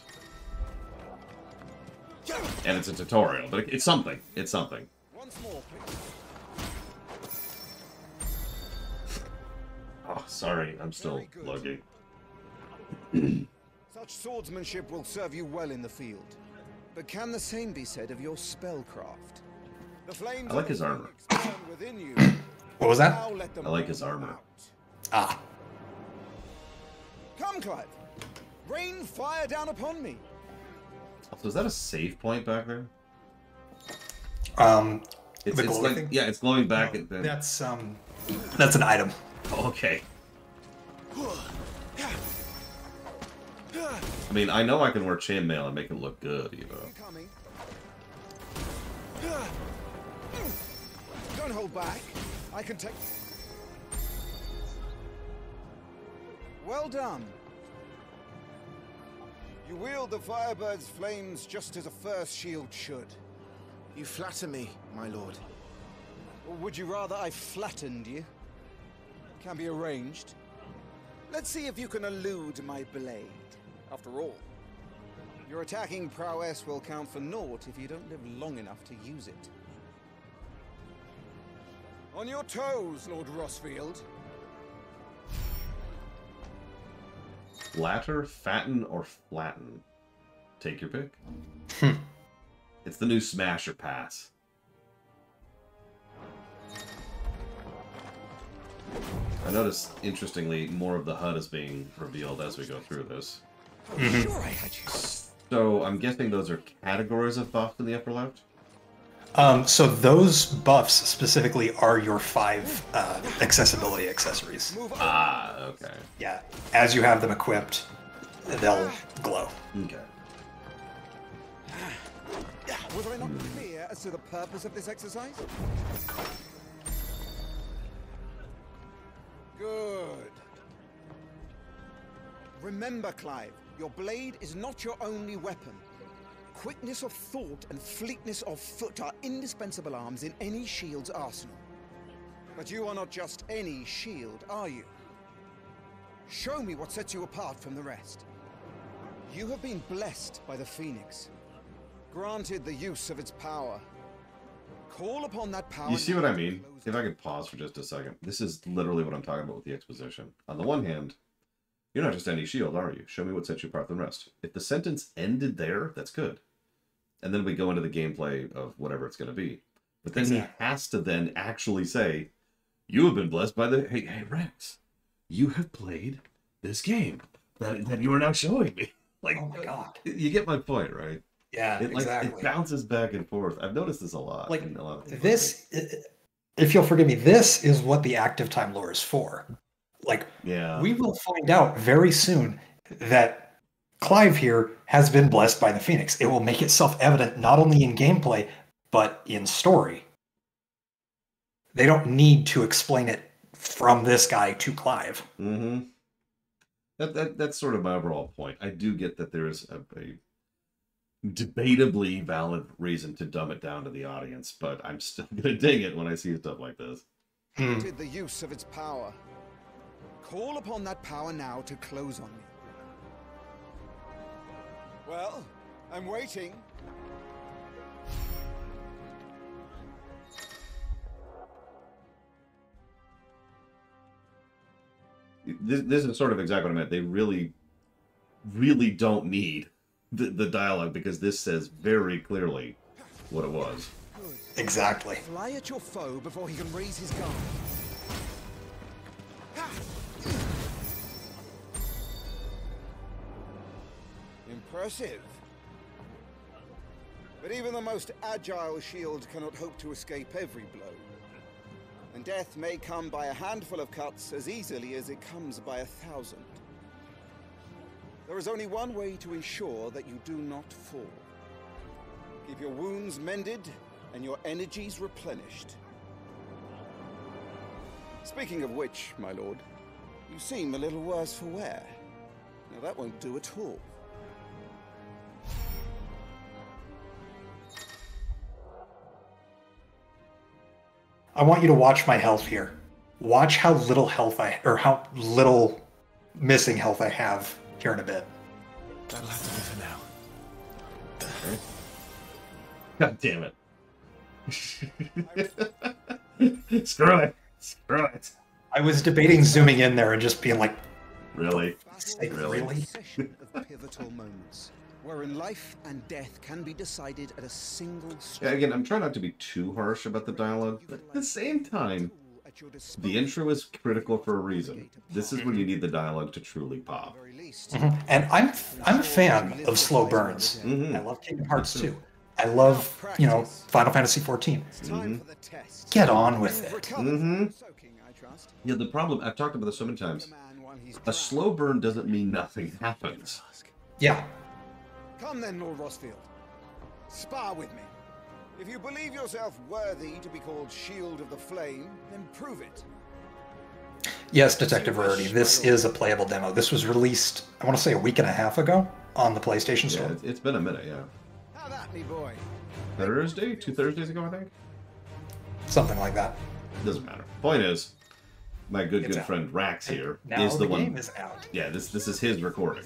And it's a tutorial, but it's something. It's something. Once more, please. Oh, sorry, I'm still logging. Such swordsmanship will serve you well in the field. But can the same be said of your spellcraft? The flames I like his armor. within you. What was that? Now let them I like his armor. Ah. Come, Clive. Rain fire down upon me. So is that a save point back there? It's like, thing? yeah, it's glowing back. No, that's an item. Oh, okay. I mean, I know I can wear chainmail and make it look good, you know. Don't hold back. I can take... Well done. You wield the Firebird's flames just as a first shield should. You flatter me, my lord. Or would you rather I flattened you? Can be arranged. Let's see if you can elude my blade. After all, Your attacking prowess will count for naught if you don't live long enough to use it. On your toes, Lord Rosfield. Flatter, fatten, or flatten? Take your pick. It's the new smash or pass. I noticed, interestingly, more of the HUD is being revealed as we go through this. Sure, I had you. So I'm guessing those are categories of buff in the upper left? So those buffs specifically are your 5 accessibility accessories. Ah, okay. Yeah. As you have them equipped, they'll glow. Okay. Was I not clear as to the purpose of this exercise? Good. Remember, Clive, your blade is not your only weapon. Quickness of thought and fleetness of foot are indispensable arms in any shield's arsenal. But you are not just any shield, are you? Show me what sets you apart from the rest. You have been blessed by the Phoenix, granted the use of its power. Call upon that power. You see what I mean? If I could pause for just a second. This is literally what I'm talking about with the exposition. On the one hand, you're not just any shield, are you? Show me what sets you apart from the rest. If the sentence ended there, that's good. And then we go into the gameplay of whatever it's going to be. But then he has to then actually say, you have been blessed by the... Hey, Rex, you have played this game that you are now showing me. Like, oh my god. You get my point, right? Yeah, exactly. It bounces back and forth. I've noticed this a lot. Like, in a lot of this, if you'll forgive me, this is what the active time lore is for. Like, yeah. We will find out very soon that Clive here has been blessed by the Phoenix. It will make itself evident not only in gameplay, but in story. They don't need to explain it from this guy to Clive. Mm-hmm. That's sort of my overall point. I do get that there is a debatably valid reason to dumb it down to the audience, but I'm still gonna dig it when I see stuff like this. Did the use of its power. Call upon that power now to close on me. Well, I'm waiting. This is sort of exactly what I meant. They really, really don't need the dialogue, because this says very clearly what it was. Exactly. Fly at your foe before he can raise his guard. Impressive. But even the most agile shield cannot hope to escape every blow. And death may come by a handful of cuts as easily as it comes by 1,000. There is only one way to ensure that you do not fall. Keep your wounds mended and your energies replenished. Speaking of which, my lord, you seem a little worse for wear. Now that won't do at all. I want you to watch my health here. Watch how little health how little missing health I have here in a bit. That'll have to be for now. God damn it. Screw it. Screw it. I was debating zooming in there and just being like, really? Really? Session of pivotal moments, wherein life and death can be decided at a single stroke. Yeah, again, I'm trying not to be too harsh about the dialogue, but at the same time, the intro is critical for a reason. This is when you need the dialogue to truly pop. And I'm a fan of slow burns. I love Kingdom Hearts 2. I love, Final Fantasy 14. Get on with it. Yeah, the problem, I've talked about this so many times, a slow burn doesn't mean nothing happens. Yeah. Come then, Lord Rosfield. Spar with me. If you believe yourself worthy to be called Shield of the Flame, then prove it. Yes, Detective Rarity, this is a playable demo. This was released, I want to say, a week and a half ago on the PlayStation Store. Yeah, it's been a minute, yeah. How that, me boy? Thursday? 2 Thursdays ago, I think? Something like that. Doesn't matter. Point is, my good friend Rax here is the one. Game is out. Yeah, this is his recording.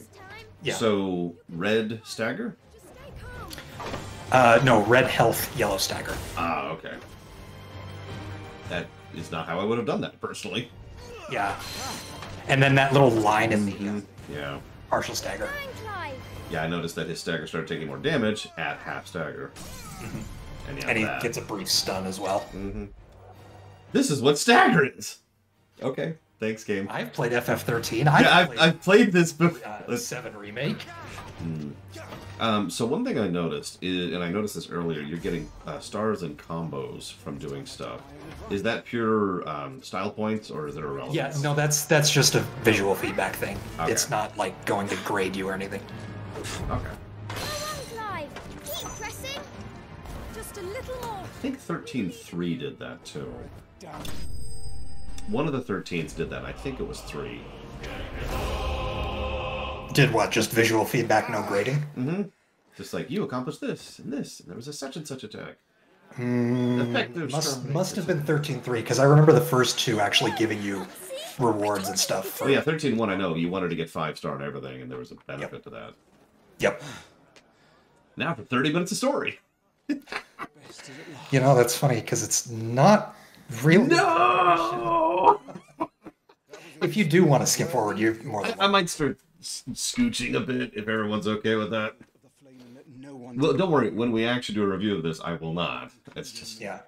Yeah. So, red stagger? No, red health, yellow stagger. Ah, okay. That is not how I would have done that, personally. Yeah. And then that little line in the Yeah. partial stagger. Yeah, I noticed that his stagger started taking more damage at half stagger. And, yeah, And he that. gets a brief stun as well. This is what stagger is! Okay, thanks, game. I've played FF13. I've played this before. 7 remake. So one thing I noticed is, and I noticed this earlier, you're getting stars and combos from doing stuff. Is that pure style points, or is it irrelevant? Yeah, no, that's just a visual feedback thing. Okay. It's not like going to grade you or anything. Okay. Clive, keep pressing. Just a little more. I think 13.3 did that too. One of the 13s did that. I think it was 3. Did what? Just visual feedback, no grading? Just like, you accomplished this and this, and there was a such and such attack. Effective Must have been 13.3, because I remember the first two actually giving you rewards and stuff. For... Oh yeah, 13.1 I know. You wanted to get 5-star and everything, and there was a benefit to that. Yep. Now for 30 minutes of story. You know, that's funny, because it's not really... No! If you do want to skip forward, you're more than I might start scooching a bit, if everyone's okay with that. Well, don't worry, when we actually do a review of this, I will not. It's just... Yeah.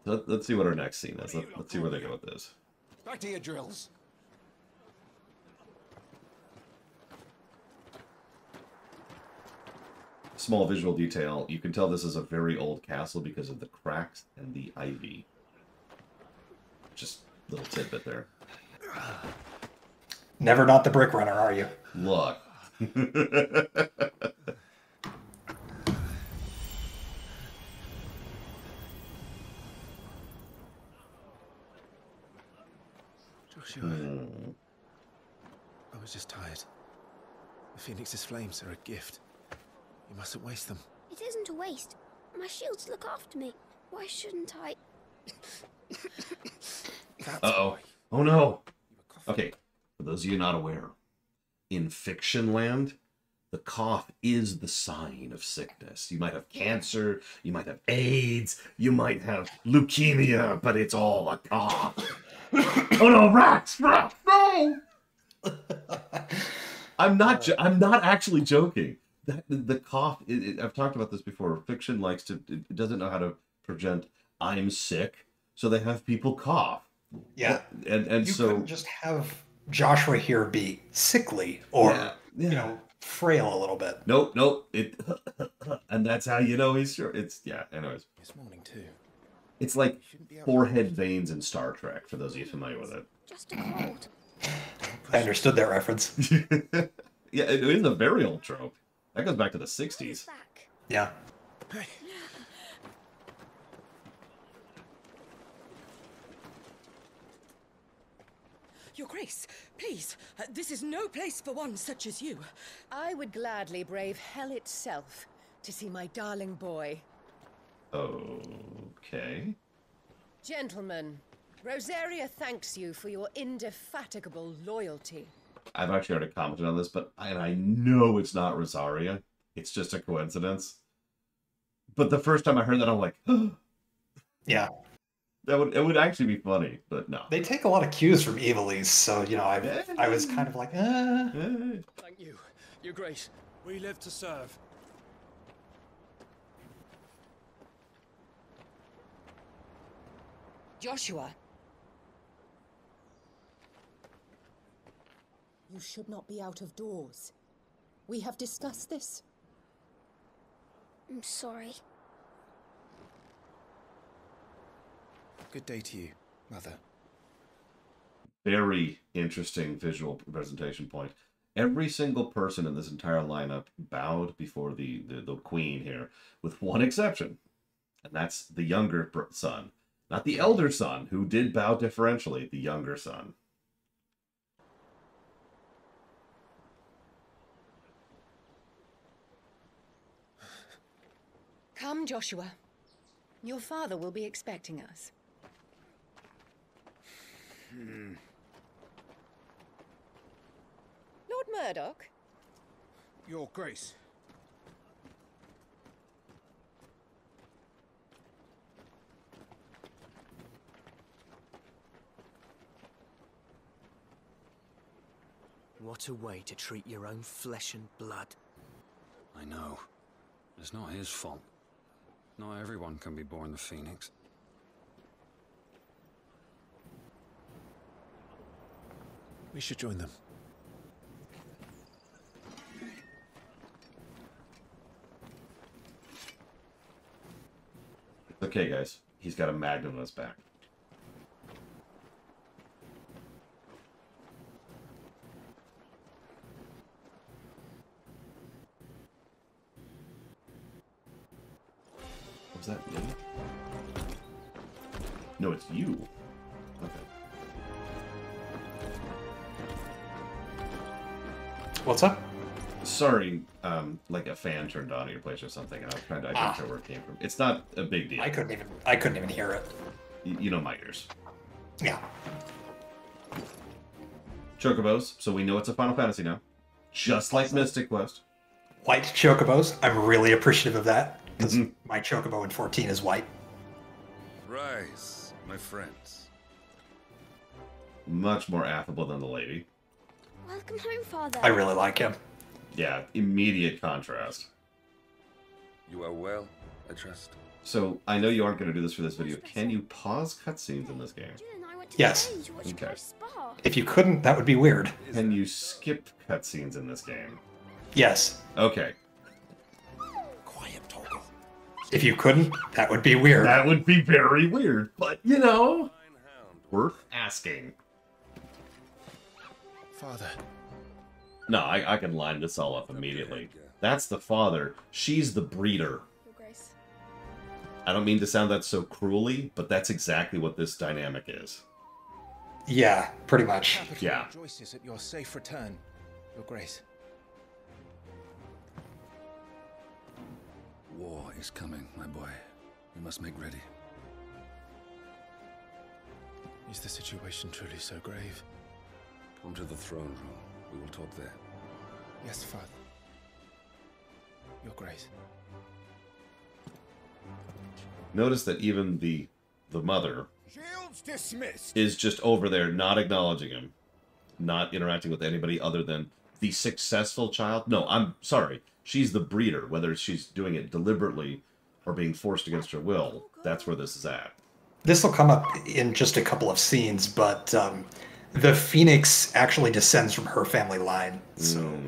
Let's see what our next scene is. Let's see where they go with this. Back to your drills. Small visual detail. You can tell this is a very old castle because of the cracks and the ivy. Just a little tidbit there. Never not the brick runner, are you? Look. Joshua. I was just tired. The Phoenix's flames are a gift. You mustn't waste them. It isn't a waste. My shields look after me. Why shouldn't I? Uh-oh. Oh no! Okay, for those of you not aware, in fiction land, the cough is the sign of sickness. You might have cancer, you might have AIDS, you might have leukemia, but it's all a cough. Oh no, rats! Rats! No! I'm not actually joking. The cough, I've talked about this before. Fiction likes to, it doesn't know how to present I'm sick, so they have people cough. Yeah. And you so couldn't just have Joshua here be sickly or you know, frail a little bit. Nope. And that's how you know he's sure. Anyways. This morning too. It's like forehead veins in Star Trek, for those of you familiar with it. Just a cold. I understood that reference. Yeah, it is a very old trope. That goes back to the 60s. Yeah. Your Grace, please, this is no place for one such as you. I would gladly brave hell itself to see my darling boy. Okay. Gentlemen, Rosaria thanks you for your indefatigable loyalty. I've actually already commented on this, but I know it's not Rosaria. It's just a coincidence. But the first time I heard that, I'm like, yeah. It would actually be funny, but no. They take a lot of cues from Evilise, so, you know, I was kind of like, Thank you, Your Grace. We live to serve. Joshua. You should not be out of doors. We have discussed this. I'm sorry. Good day to you, Mother. Very interesting visual presentation point. Every single person in this entire lineup bowed before the queen here, with one exception. And that's the younger son. Not the elder son, who did bow differentially, the younger son. Come, Joshua. Your father will be expecting us. Lord Murdoch? Your Grace. What a way to treat your own flesh and blood. I know. It's not his fault. Not everyone can be born the Phoenix. We should join them. Okay, guys. He's got a magnum on his back. Was that me? No, it's you. Okay. What's up? Sorry, like a fan turned on at your place or something, and I was trying to identify where it came from. It's not a big deal. I couldn't even hear it. You know my ears. Yeah. Chocobos, so we know it's a Final Fantasy now. Just like Mystic Quest. White chocobos. I'm really appreciative of that, because my chocobo in 14 is white. Rise, my friends. Much more affable than the lady. Welcome home, Father. I really like him. Yeah, immediate contrast. You are well, I trust. So, I know you aren't going to do this for this video. Can you pause cutscenes in this game? Yes. Okay. If you couldn't, that would be weird. Can you skip cutscenes in this game? Yes. Okay. If you couldn't, that would be weird. That would be very weird, but, you know, worth asking. Father. No, I can line this all up immediately. That's the father. She's the breeder. Your Grace. I don't mean to sound that so cruelly, but that's exactly what this dynamic is. Yeah, pretty much. Yeah. Rejoices at your safe return, Your Grace. War is coming, my boy. We must make ready. Is the situation truly so grave? Come to the throne room. We will talk there. Yes, Father. Your Grace. Notice that even the mother Shields dismissed. is just over there, not acknowledging him, not interacting with anybody other than the successful child. No, I'm sorry. She's the breeder. Whether she's doing it deliberately or being forced against her will, that's where this is at. This will come up in just a couple of scenes, but the Phoenix actually descends from her family line, so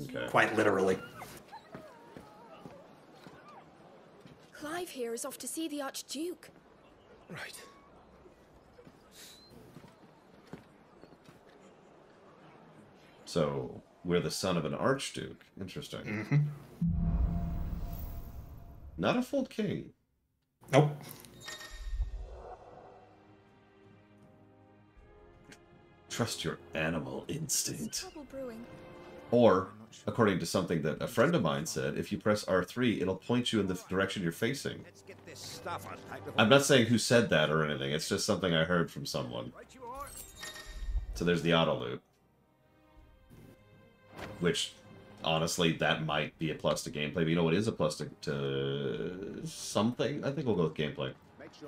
okay. Quite literally. Clive here is off to see the Archduke. Right. So, we're the son of an Archduke. Interesting. Mm-hmm. Not a full king. Nope. Trust your animal instinct. Trouble brewing. Or, according to something that a friend of mine said, if you press R3, it'll point you in the direction you're facing. I'm not saying who said that or anything, it's just something I heard from someone. So there's the auto loop. Which, honestly, that might be a plus to gameplay, but you know what is a plus to something? I think we'll go with gameplay.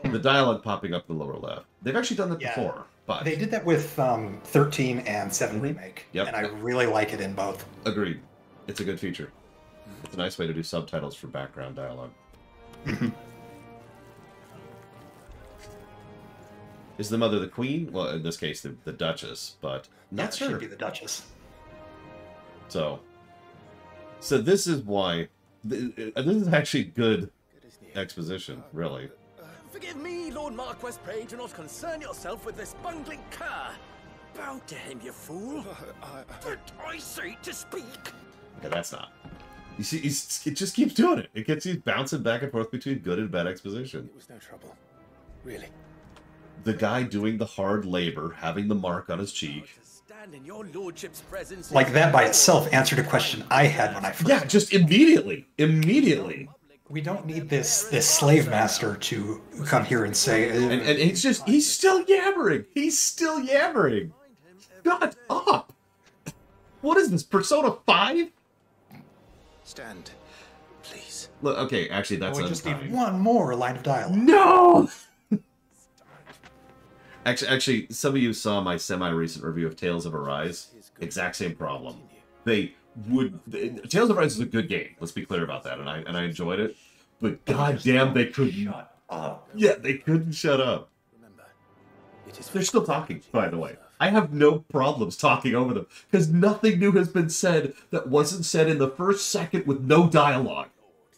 The dialogue popping up in the lower left. They've actually done that before, but... They did that with 13 and 7 Remake, Yep. and I really like it in both. Agreed. It's a good feature. It's a nice way to do subtitles for background dialogue. Is the mother the queen? Well, in this case, the Duchess, but not Yeah, sure. should be the Duchess. So this is why... This is actually good exposition, really. Forgive me, Lord Marquess, pray do not concern yourself with this bungling cur. Bow to him, you fool. Did I say to speak? Okay, that's not. You see, it just keeps doing it. It gets you bouncing back and forth between good and bad exposition. It was no trouble. Really. The guy doing the hard labor, having the mark on his cheek. Stand in your lordship's presence. Like, that by itself answered a question I had when I first... Yeah, just immediately. Immediately. We don't need this slave master to come here and say... And he's still yammering. He's still yammering. Shut up. What is this, Persona 5? Stand, please. Look, okay, actually, that's We just unkind. need one more line of dialogue. No! Actually, some of you saw my semi-recent review of Tales of Arise. Exact same problem. Tales of Arise is a good game. Let's be clear about that, and I enjoyed it. But goddamn, they couldn't shut up. Yeah, they couldn't shut up. They're still talking, by the way. I have no problems talking over them because nothing new has been said that wasn't said in the first second with no dialogue.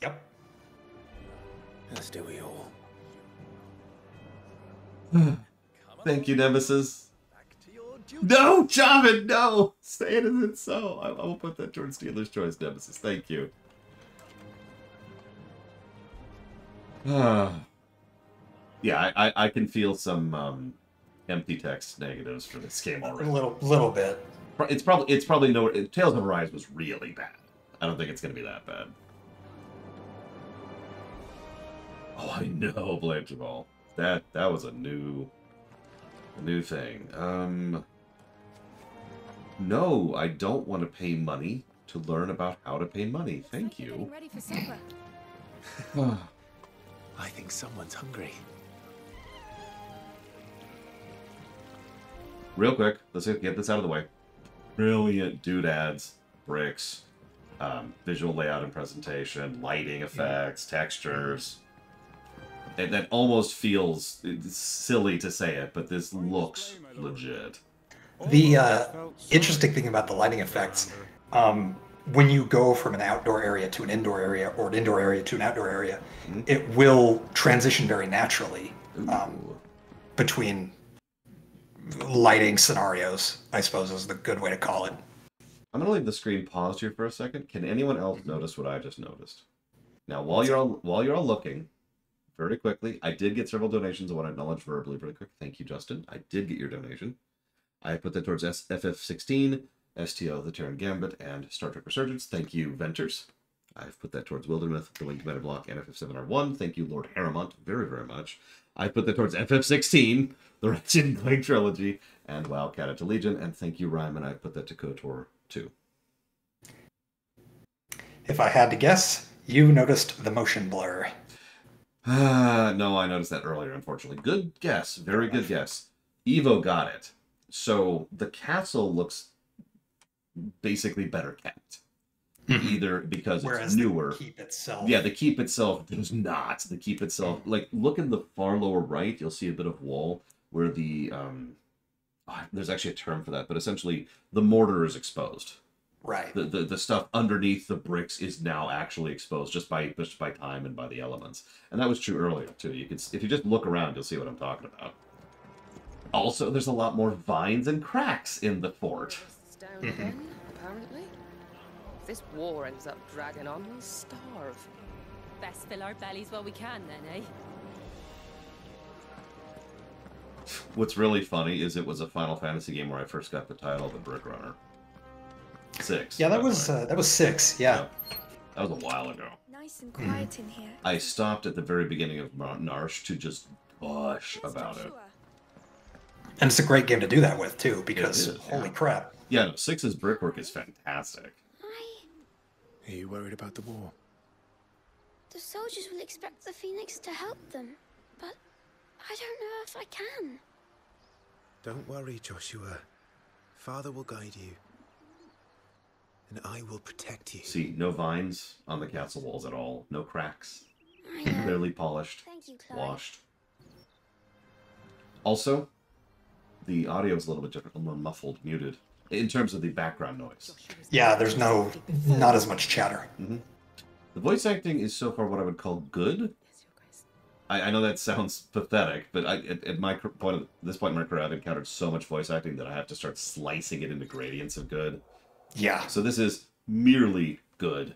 Yep. As do we all. Thank you, Nemesis. No, Javin, no! Say it isn't so. I will put that towards Stealer's Choice, Nemesis. Thank you. Yeah, I can feel some empty text negatives for this game already. A little bit. It's probably no. Tales of Arise was really bad. I don't think it's going to be that bad. Oh, I know, Blanchard. That was a new thing. No, I don't want to pay money to learn about how to pay money. Thank you. Ready for supper. I think someone's hungry. Real quick, let's get this out of the way. Brilliant doodads, bricks, visual layout and presentation, lighting effects, textures. And that almost feels silly to say it, but this looks legit. The interesting thing about the lighting effects, when you go from an outdoor area to an indoor area, or an indoor area to an outdoor area, it will transition very naturally between lighting scenarios, I suppose is the good way to call it. I'm going to leave the screen paused here for a second. Can anyone else notice what I just noticed? Now, while you're all looking, very quickly, I did get several donations. I want to acknowledge verbally really quick. Thank you, Justin. I did get your donation. I put that towards FF16, STO, The Terran Gambit, and Star Trek Resurgence. Thank you, Venters. I've put that towards Wildermyth, The Winged Metablock, and FF7R1. Thank you, Lord Harrimont, very, very much. I put that towards FF16, The Ratchet and Clank Trilogy, and Wildcat to Legion. And thank you, Ryman. I put that to KOTOR 2. If I had to guess, you noticed the motion blur. No, I noticed that earlier, unfortunately. Good guess. Very good guess. Evo got it. So the castle looks basically better kept. Either because it's newer. The keep itself. Yeah, the keep itself does not. The keep itself, like, look in the far lower right, you'll see a bit of wall where the there's actually a term for that, but essentially the mortar is exposed. Right. The stuff underneath the bricks is now actually exposed just by time and by the elements. And that was true earlier too. You could, if you just look around, you'll see what I'm talking about. Also, there's a lot more vines and cracks in the fort. Down again, apparently. If this war ends up dragging on, we'll starve. Best fill our bellies while we can, then, eh? What's really funny is it was a Final Fantasy game where I first got the title of the Brick Runner. 6. Yeah, that was 6. Yeah. That was a while ago. Nice and quiet in here. I stopped at the very beginning of Narsh to just gush about it. And it's a great game to do that with too, because holy crap. Yeah, no, 6's brickwork is fantastic. Are you worried about the war? The soldiers will expect the Phoenix to help them, but I don't know if I can. Don't worry, Joshua. Father will guide you. And I will protect you. See, no vines on the castle walls at all. No cracks. I know. Clearly polished. Thank you, Chloe. Washed. Also, the audio is a little bit different, a little more muffled, muted, in terms of the background noise. Yeah, there's not as much chatter. The voice acting is so far what I would call good. I know that sounds pathetic, but at my point, at this point in my career, I've encountered so much voice acting that I have to start slicing it into gradients of good. Yeah. So this is merely good.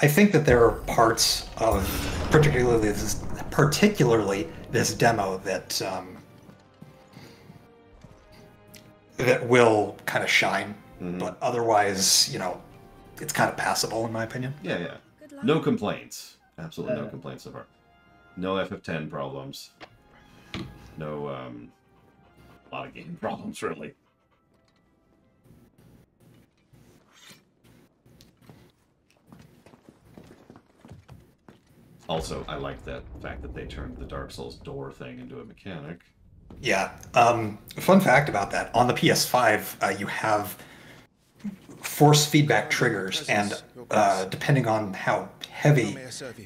I think that there are parts of particularly this demo that that will kind of shine, but otherwise, you know, it's kind of passable in my opinion. Yeah, yeah. No complaints. Absolutely no complaints so far. No FF10 problems. No, a lot of game problems, really. Also, I like that fact that they turned the Dark Souls door thing into a mechanic. Yeah. Fun fact about that: on the PS5, you have force feedback triggers, and depending on how heavy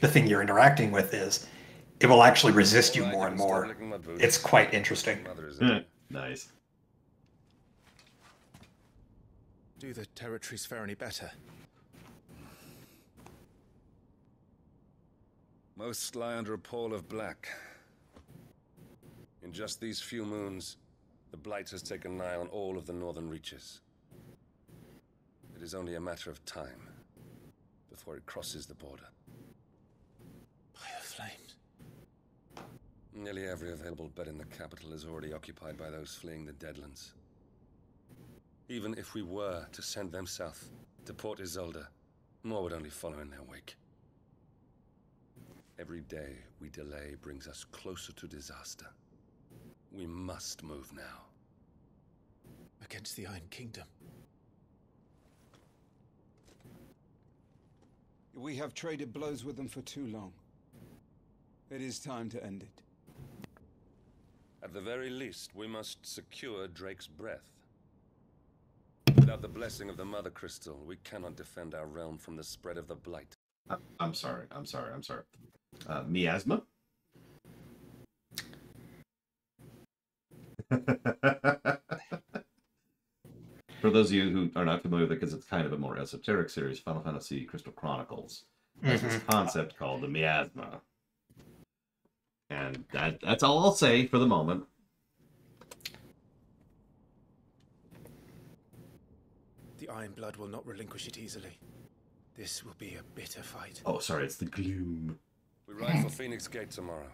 the thing you're interacting with is, it will actually resist you more and more. It's quite interesting. Nice. Do the territories fare any better? Most lie under a pall of black. In just these few moons, the Blight has taken nigh on all of the northern reaches. It is only a matter of time before it crosses the border. By the flames. Nearly every available bed in the capital is already occupied by those fleeing the Deadlands. Even if we were to send them south to Port Isolde, more would only follow in their wake. Every day we delay brings us closer to disaster. We must move now. Against the Iron Kingdom. We have traded blows with them for too long. It is time to end it. At the very least, we must secure Drake's breath. Without the blessing of the Mother Crystal, we cannot defend our realm from the spread of the Blight. I'm sorry. Miasma? For those of you who are not familiar with it, because it's kind of a more esoteric series, Final Fantasy Crystal Chronicles has this concept called the miasma. And that's all I'll say for the moment. The Iron Blood will not relinquish it easily. This will be a bitter fight. Oh, sorry, it's the gloom. We ride for Phoenix Gate tomorrow.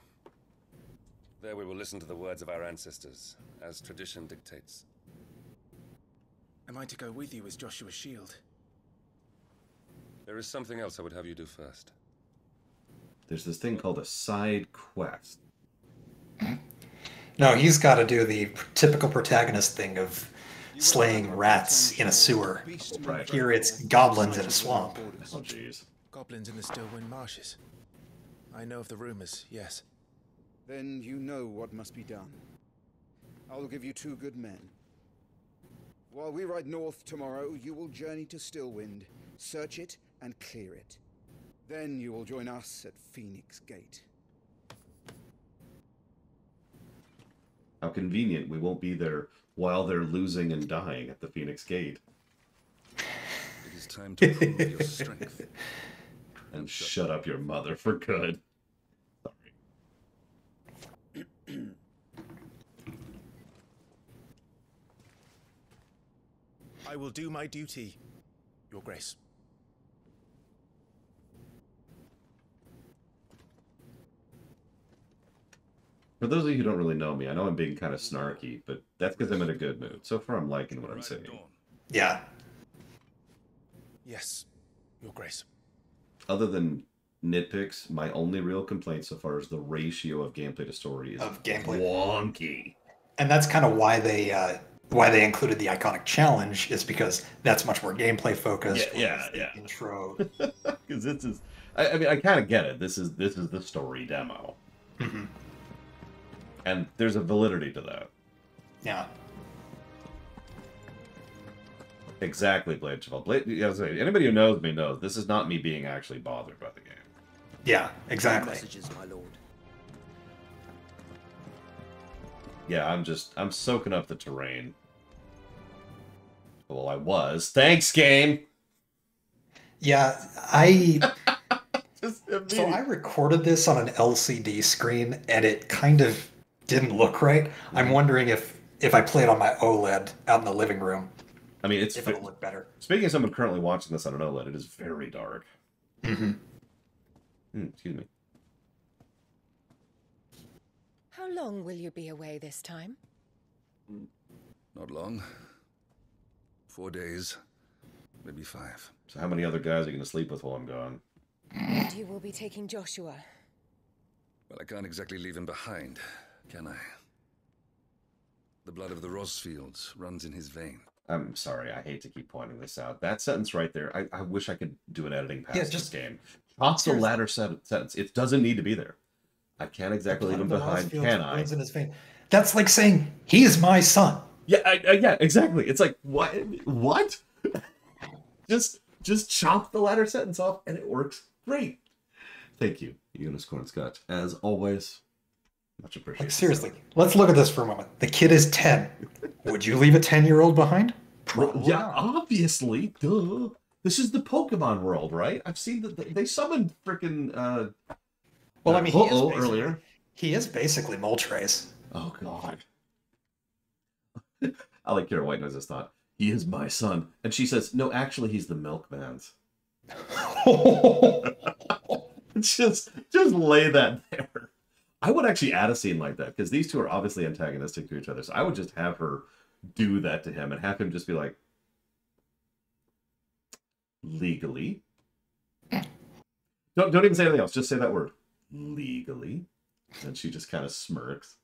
There we will listen to the words of our ancestors, as tradition dictates. Am I to go with you as Joshua's shield? There is something else I would have you do first. There's this thing called a side quest. No, he's got to do the typical protagonist thing of slaying rats in a sewer. Right. Here it's goblins in a swamp. Oh, jeez. Goblins in the Stillwind Marshes. I know of the rumors, yes. Then you know what must be done. I will give you 2 good men. While we ride north tomorrow, you will journey to Stillwind, search it, and clear it. Then you will join us at Phoenix Gate. How convenient. We won't be there while they're losing and dying at the Phoenix Gate. It is time to prove your strength. And shut up your mother for good. I will do my duty, Your Grace. For those of you who don't really know me, I know I'm being kind of snarky, but that's because I'm in a good mood. So far, I'm liking what I'm saying. Yeah. Yes, Your Grace. Other than nitpicks, my only real complaint so far is the ratio of gameplay to story is wonky. And that's kind of why they included the iconic challenge, is because that's much more gameplay focused. Yeah. Intro. Because this is, I mean, I kind of get it. This is the story demo, and there's a validity to that. Yeah. Exactly, Blade Chaval. Anybody who knows me knows this is not me being actually bothered by the game. Yeah, exactly. Messages, my lord. Yeah, I'm soaking up the terrain. Well, I was. Thanks, game. Yeah, so I recorded this on an LCD screen, and it kind of didn't look right. I'm wondering if I play it on my OLED out in the living room, I mean, if it'll look better. Speaking of someone currently watching this on an OLED, it is very dark. Excuse me. How long will you be away this time? Not long. 4 days, maybe 5. So how many other guys are you going to sleep with while I'm gone? And you will be taking Joshua. Well, I can't exactly leave him behind, can I? The blood of the Rosfields runs in his vein. I'm sorry, I hate to keep pointing this out. That sentence right there, I wish I could do an editing pass this game. Chop the latter sentence. It doesn't need to be there. I can't exactly leave him behind, can I? In his vein. That's like saying, he is my son. Yeah, yeah, exactly. It's like, what? What? just chop the latter sentence off, and it works great. Thank you, Eunice Cornscott. As always, much appreciated. Like, seriously, let's look at this for a moment. The kid is 10. Would you leave a 10-year-old behind? Yeah, obviously. Duh. This is the Pokemon world, right? I've seen that they summoned freaking well, I mean, earlier. He is basically Moltres. Oh god. I like Kira White Noise's thought. He is my son. And she says, no, actually he's the milkman's. just lay that there. I would actually add a scene like that, because these two are obviously antagonistic to each other. So I would just have her do that to him and have him just be like, legally. Don't even say anything else. Just say that word. Legally. And she just kind of smirks.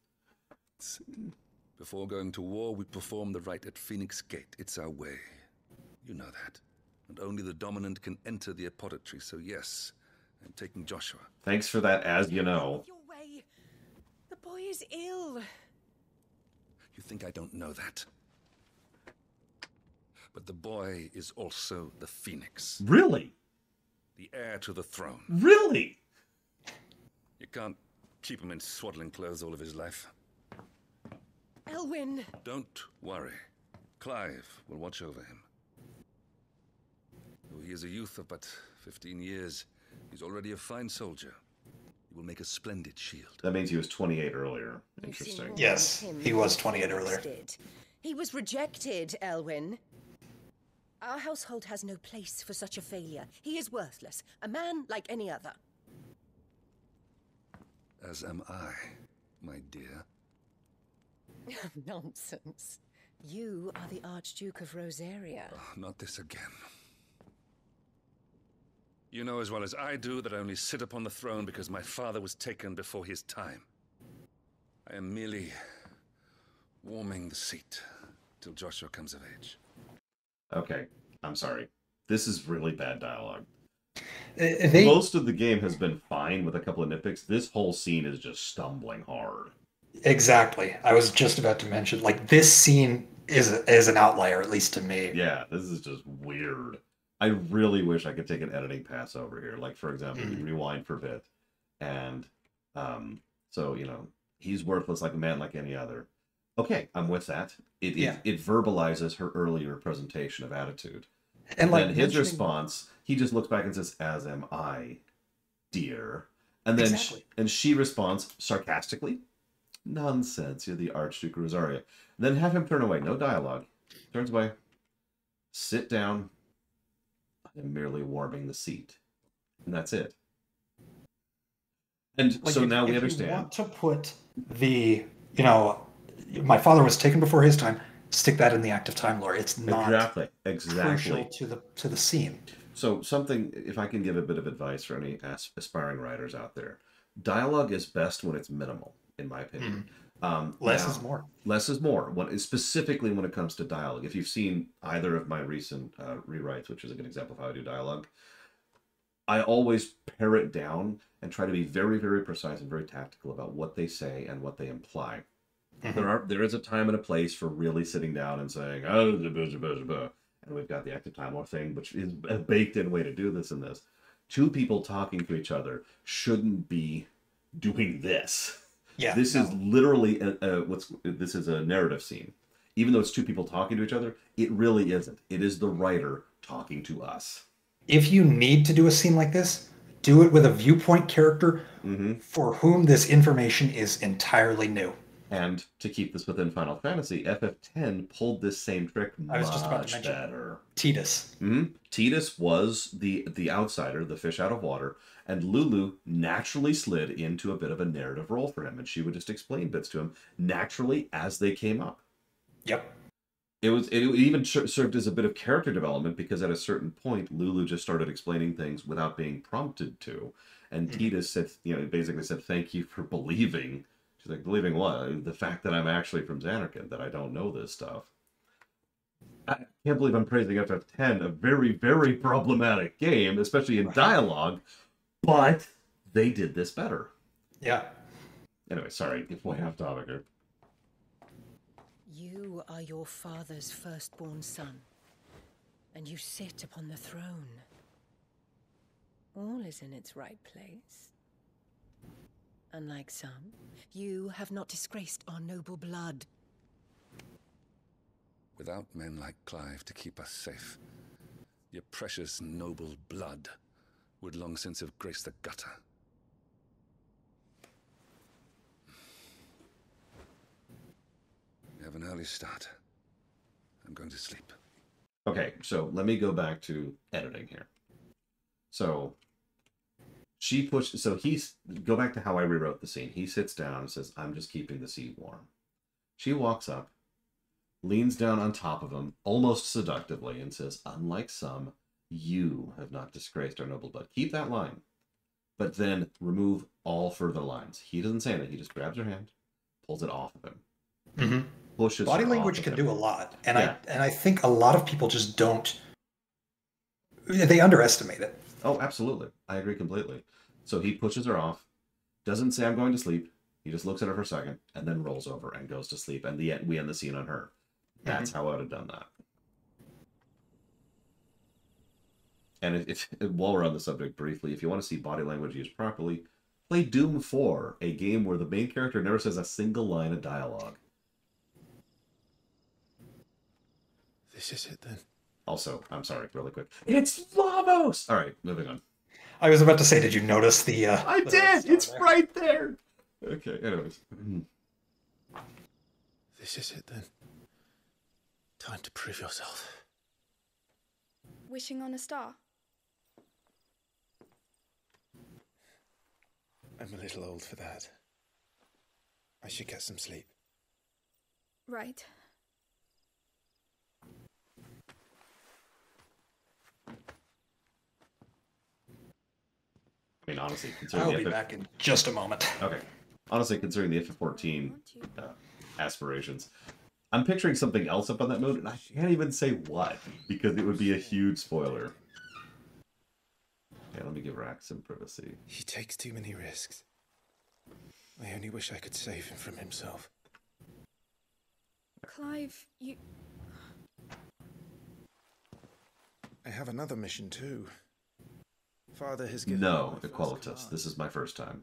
Before going to war, we perform the rite at Phoenix Gate. It's our way. You know that. And only the dominant can enter the apothecary, so yes, I'm taking Joshua. Thanks for that, as you know. Your way. The boy is ill. You think I don't know that? But the boy is also the Phoenix. Really? The heir to the throne. Really? You can't keep him in swaddling clothes all of his life. Elwyn! Don't worry. Clive will watch over him. Though he is a youth of but 15 years, he's already a fine soldier. He will make a splendid shield. That means he was 28 earlier. Interesting. Yes, he was 28 earlier. He was rejected, Elwyn. Our household has no place for such a failure. He is worthless, a man like any other. As am I, my dear. Nonsense. You are the Archduke of Rosaria. Oh, not this again. You know as well as I do that I only sit upon the throne because my father was taken before his time. I am merely warming the seat till Joshua comes of age. Okay, I'm sorry. This is really bad dialogue. They... Most of the game has been fine with a couple of nitpicks. This whole scene is just stumbling hard. Exactly. I was just about to mention, like, this scene is an outlier, at least to me. Yeah, this is just weird. I really wish I could take an editing pass over here. Like, for example, rewind for a bit. And so, you know, he's worthless like a man like any other. Okay, I'm with that. It verbalizes her earlier presentation of attitude. And like then his response, he just looks back and says, as am I, dear. And then she responds sarcastically, nonsense, you're the Archduke of Rosaria. And then have him turn away. No dialogue. Turns away. Sit down. I'm merely warming the seat. And that's it. And like so now we understand. You want to put the, you know, my father was taken before his time, stick that in the active time lore. It's not exactly crucial to the scene. So something, if I can give a bit of advice for any aspiring writers out there, dialogue is best when it's minimal, in my opinion. Less is more. Less is more. Specifically when it comes to dialogue. If you've seen either of my recent rewrites, which is a good example of how I do dialogue, I always pare it down and try to be very, very precise and very tactical about what they say and what they imply. There is a time and a place for really sitting down and saying, oh, and we've got the active time lore thing, which is a baked-in way to do this in this. Two people talking to each other shouldn't be doing this. Yeah, this is literally this is a narrative scene. Even though it's two people talking to each other, it really isn't. It is the writer talking to us. If you need to do a scene like this, do it with a viewpoint character for whom this information is entirely new. And to keep this within Final Fantasy, FF10 pulled this same trick much better. Tidus. Tidus was the outsider, the fish out of water, and Lulu naturally slid into a bit of a narrative role for him, and she would just explain bits to him naturally as they came up. Yep. It even served as a bit of character development, because at a certain point, Lulu just started explaining things without being prompted to, and Tidus said, basically said, "Thank you for believing." She's like, believing what? The fact that I'm actually from Zanarkand, that I don't know this stuff. I can't believe I'm praising FF10, a very, very problematic game, especially in dialogue, But they did this better. Yeah. Anyway, sorry, way off topic here. You are your father's firstborn son, and you sit upon the throne. All is in its right place. Unlike some, you have not disgraced our noble blood. Without men like Clive to keep us safe, your precious noble blood would long since have graced the gutter. We have an early start. I'm going to sleep. Okay, so let me go back to editing here. So she pushed, so he's, go back to how I rewrote the scene. He sits down and says, I'm just keeping the seat warm. She walks up, leans down on top of him, almost seductively, and says, unlike some, you have not disgraced our noble blood. Keep that line, but then remove all further lines. He doesn't say anything. He just grabs her hand, pulls it off of him. Mm-hmm. Pushes Body her language off can of do him. a lot, and Yeah. I think a lot of people just don't. They underestimate it. Oh, absolutely. I agree completely. So he pushes her off, doesn't say I'm going to sleep. He just looks at her for a second and then rolls over and goes to sleep. And we end the scene on her. That's how I would have done that. And if while we're on the subject briefly, if you want to see body language used properly, play Doom 4, a game where the main character never says a single line of dialogue. This is it then. Also, I'm sorry, really quick. It's Lavos! All right, moving on. I was about to say, did you notice the? I did. It's there. Right there. Okay. Anyways. This is it then. Time to prove yourself. Wishing on a star? I'm a little old for that. I should get some sleep. Right. I mean, honestly, considering I'll be back in just a moment. Okay. Honestly, considering the FF14 aspirations, I'm picturing something else up on that moon, and I can't even say what, because it would be a huge spoiler. Yeah, let me give Rax some privacy. He takes too many risks. I only wish I could save him from himself. Clive, you... I have another mission too. Father has given No, Equalitas. This is my first time.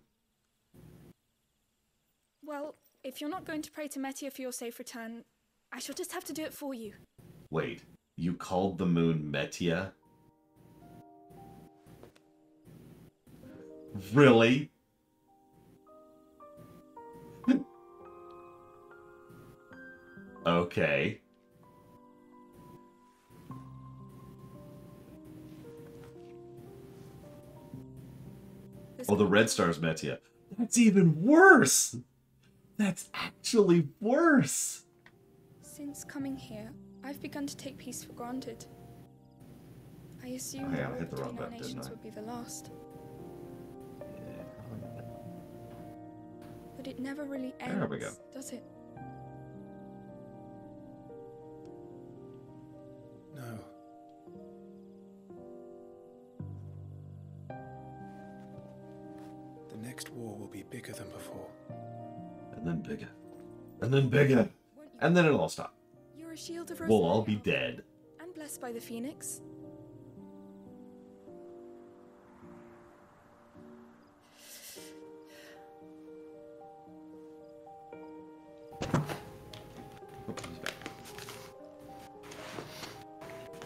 Well, if you're not going to pray to Metia for your safe return, I shall just have to do it for you. Wait, you called the moon Metia? Really? Okay. Oh, the Red Star's Metia. That's even worse! That's actually worse! Since coming here, I've begun to take peace for granted. I assumed I the hit the war wrong between our button, didn't nations I? would be the last. But it never really ends, There we go. does it? No. The next war will be bigger than before. And then bigger. And then bigger. And then it'll all stop. You're a shield of We'll all Rosario, be dead. and blessed by the Phoenix.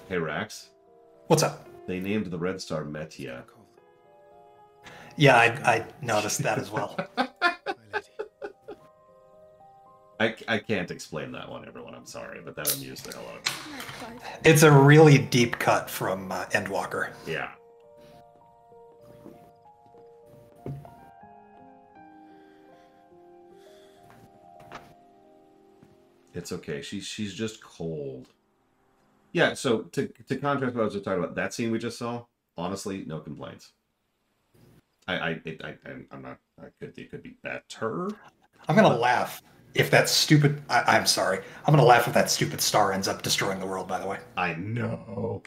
Hey, Rax. What's up? They named the Red Star Metia. Yeah, I noticed that as well. I can't explain that one, everyone. I'm sorry, but that amused the hell out of me. It's a really deep cut from Endwalker. Yeah. It's okay. She's just cold. Yeah. So to contrast what I was just talking about, that scene we just saw, honestly, no complaints. I'm not. It could be better. I'm gonna laugh if that stupid. I'm sorry. I'm gonna laugh if that stupid star ends up destroying the world. By the way. I know.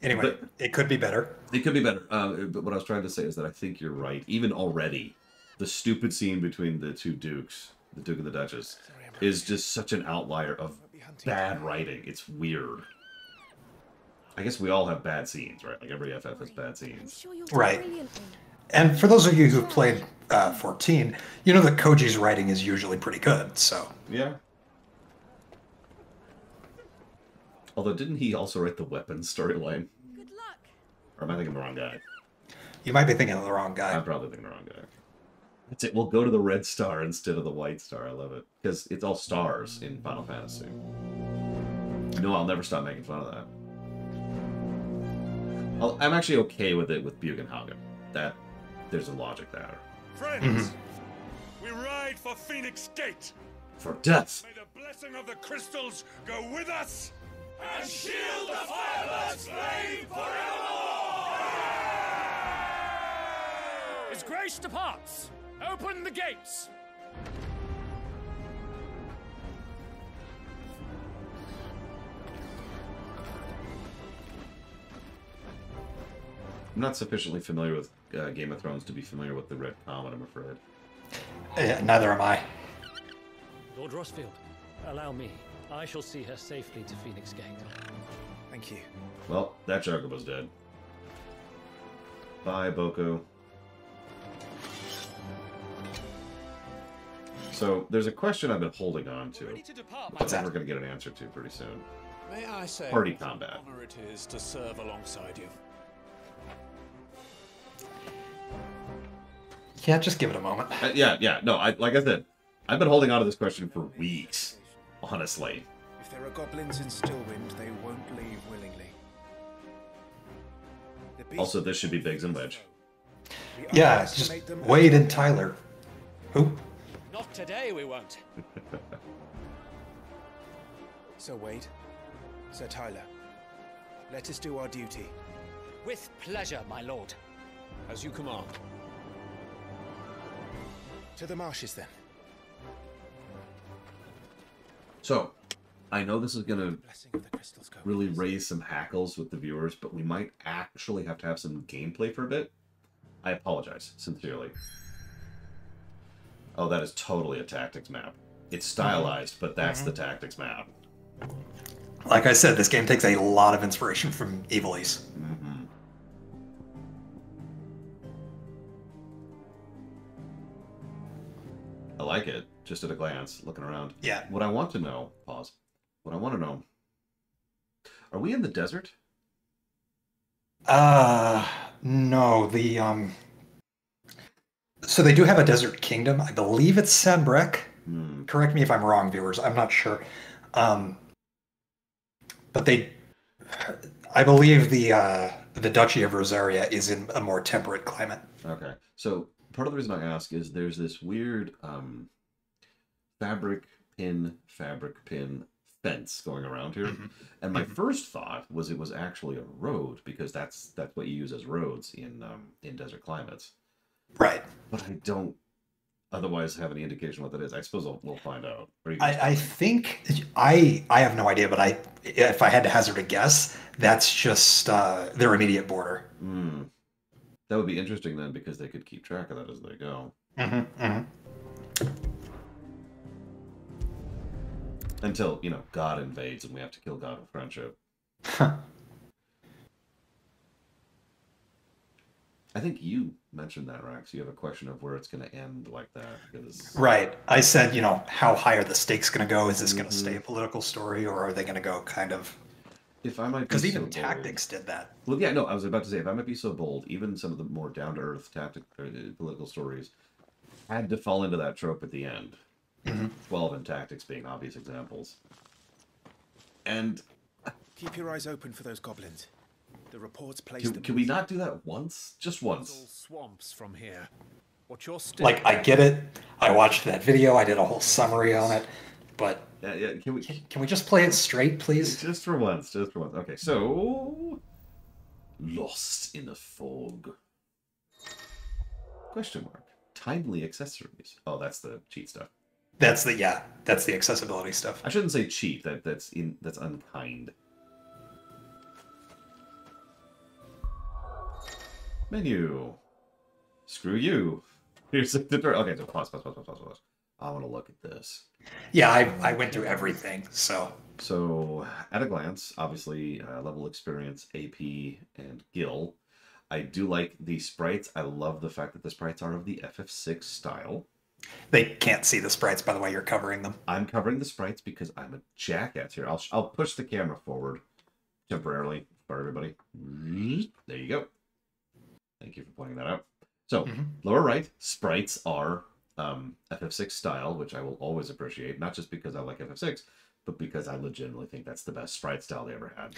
Anyway, it could be better. It could be better. But what I was trying to say is that I think you're right. Even already, the stupid scene between the two dukes, the Duke and the Duchess, is just such an outlier of bad writing. It's weird. I guess we all have bad scenes, right? Like every FF has bad scenes. Right. And for those of you who've played 14, you know that Koji's writing is usually pretty good, so... Yeah. Although, didn't he also write the weapons storyline? Good luck. Or am I thinking of the wrong guy? You might be thinking of the wrong guy. I'm probably thinking of the wrong guy. That's it. We'll go to the red star instead of the white star. I love it. Because it's all stars in Final Fantasy. No, I'll never stop making fun of that. I'm actually okay with it with Bugenhagen. That there's a logic there. Friends, we ride for Phoenix Gate. For death. May the blessing of the crystals go with us and shield the Firebird's flame forevermore. His grace departs. Open the gates. I'm not sufficiently familiar with Game of Thrones to be familiar with the Red Comet, I'm afraid. Neither am I. Lord Rossfield, allow me. I shall see her safely to Phoenix Gate. Thank you. Well, that Chocobo's dead. Bye, Boko. So, there's a question I've been holding on to. What's that? We're going to get an answer to pretty soon. May I say Party what combat. an honor it is to serve alongside you. Yeah, just give it a moment. Yeah. No, like I said, I've been holding on to this question for weeks, honestly. If there are goblins in Stillwind, they won't leave willingly. Also, this should be Biggs and Wedge. Yeah, just Wade and Tyler. Who? Not today, we won't. Sir Wade, Sir Tyler, let us do our duty. With pleasure, my lord. As you command. To the marshes, then. So, I know this is going to really raise some hackles with the viewers, but we might actually have to have some gameplay for a bit. I apologize, sincerely. Oh, that is totally a tactics map. It's stylized, but that's the tactics map. Like I said, this game takes a lot of inspiration from Ivalice. I like it, just at a glance, looking around. Yeah. What I want to know, pause. What I want to know, are we in the desert? No, so they do have a desert kingdom. I believe it's Sanbreque. Correct me if I'm wrong, viewers. I'm not sure. But I believe the Duchy of Rosaria is in a more temperate climate. Okay. So part of the reason I ask is there's this weird fabric pin fence going around here. And my first thought was it was actually a road, because that's what you use as roads in desert climates. Right. But I don't otherwise have any indication what that is. I suppose we'll find out. I think I have no idea, but if I had to hazard a guess, that's just their immediate border. That would be interesting then, because they could keep track of that as they go. Until, God invades and we have to kill God with friendship. I think you mentioned that, Rax. You have a question of where it's going to end like that. Because... Right. I said, how high are the stakes going to go? Is this going to stay a political story, or are they going to go kind of... If I might be Because even so Tactics did that. Well, yeah, no, I was about to say, if I might be so bold, even some of the more down-to-earth political stories had to fall into that trope at the end. 12 and Tactics being obvious examples. And... Keep your eyes open for those goblins. The reports place them... Can we not do that once? Just once. All swamps from here. What's your stick? Like, I get it. I watched that video. I did a whole summary on it. But yeah, can we just play it straight, please? Just for once. Okay, so... Lost in a fog. Question mark. Timely accessories. Oh, that's the cheat stuff. That's the accessibility stuff. I shouldn't say cheat. That's unkind. Menu. Screw you. Here's the tutorial. Okay, so pause. I want to look at this. Yeah, I went through everything, so. So, at a glance, obviously, level experience, AP, and Gil. I do like the sprites. I love the fact that the sprites are of the FF6 style. They can't see the sprites, by the way, you're covering them. I'm covering the sprites because I'm a jackass here. I'll push the camera forward temporarily for everybody. There you go. Thank you for pointing that out. So, lower right, sprites are FF6 style, which I will always appreciate, not just because I like FF6, but because I legitimately think that's the best sprite style they ever had.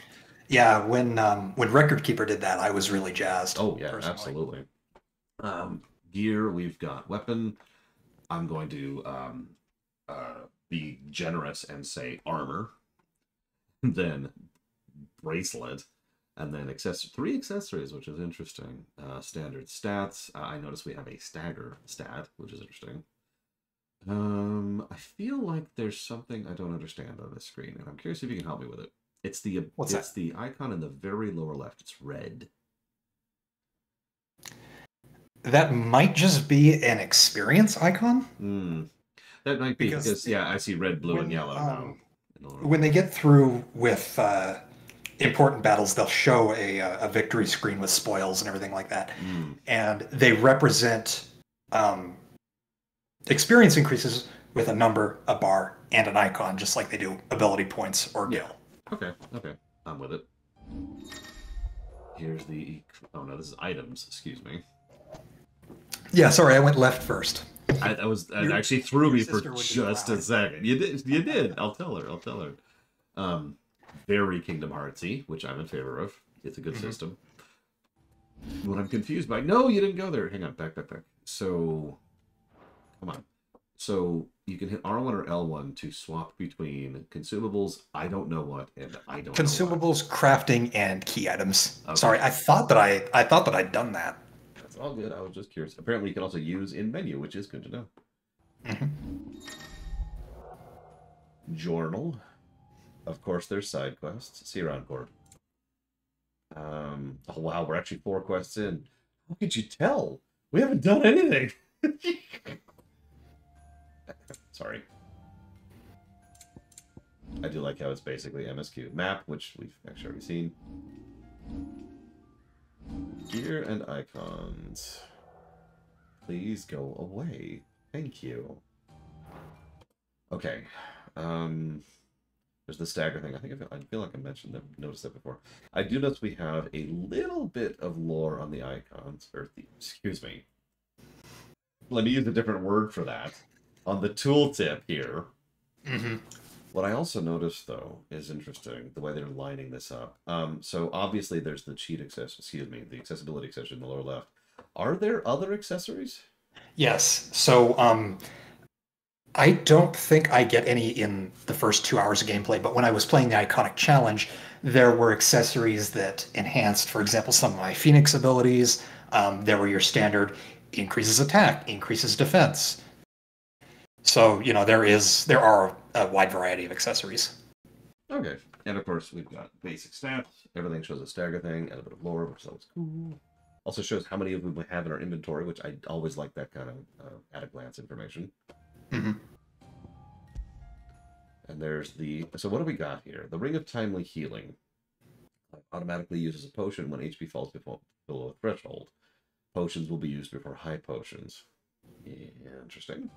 Yeah, when Record Keeper did that, I was really jazzed. Oh, yeah, absolutely. Gear, we've got weapon. I'm going to be generous and say armor, then bracelet, and then three accessories, which is interesting. Standard stats. I notice we have a stagger stat, which is interesting. I feel like there's something I don't understand on this screen, and I'm curious if you can help me with it. It's the the icon in the very lower left. It's red. That might just be an experience icon. That might be because yeah, I see red, blue, and yellow now. When they get through with important battles, they'll show a victory screen with spoils and everything like that, and they represent experience increases with a number, a bar, and an icon, just like they do ability points or Gil. Okay, I'm with it. Here's the this is items. Excuse me. Yeah, sorry, I went left first. That actually threw me for just a second. You did. I'll tell her. Very Kingdom Heartsy, which I'm in favor of. It's a good system. What I'm confused by... No, you didn't go there. Hang on, back. So, come on. So, you can hit R1 or L1 to swap between consumables, I don't know what, and I don't consumables, crafting, and key items. Okay. Sorry, I thought that I'd done that. That's all good. I was just curious. Apparently, you can also use in menu, which is good to know. Journal. Of course, there's side quests. See you around, Cord. Oh, wow, we're actually 4 quests in. How could you tell? We haven't done anything. Sorry. I do like how it's basically MSQ. Map, which we've actually already seen. Gear and icons. Please go away. Thank you. Okay. There's the stagger thing. I feel like I noticed that before. I do notice we have a little bit of lore on the icons, excuse me. Let me use a different word for that. On the tooltip here. What I also noticed, though, is interesting, the way they're lining this up. So obviously there's the cheat the accessibility accessory in the lower left. Are there other accessories? Yes. So, I don't think I get any in the first 2 hours of gameplay, but when I was playing the Iconic Challenge, there were accessories that enhanced, for example, some of my Phoenix abilities. There were your standard increases attack, increases defense. So, there are a wide variety of accessories. Okay. And of course, we've got basic stats. Everything shows a stagger thing and a bit of lore, which is always cool. Also shows how many of them we have in our inventory, which I always like that kind of at-a-glance information. And there's so what do we got here? The Ring of Timely Healing automatically uses a potion when HP falls below a threshold. Potions will be used before high potions. Interesting.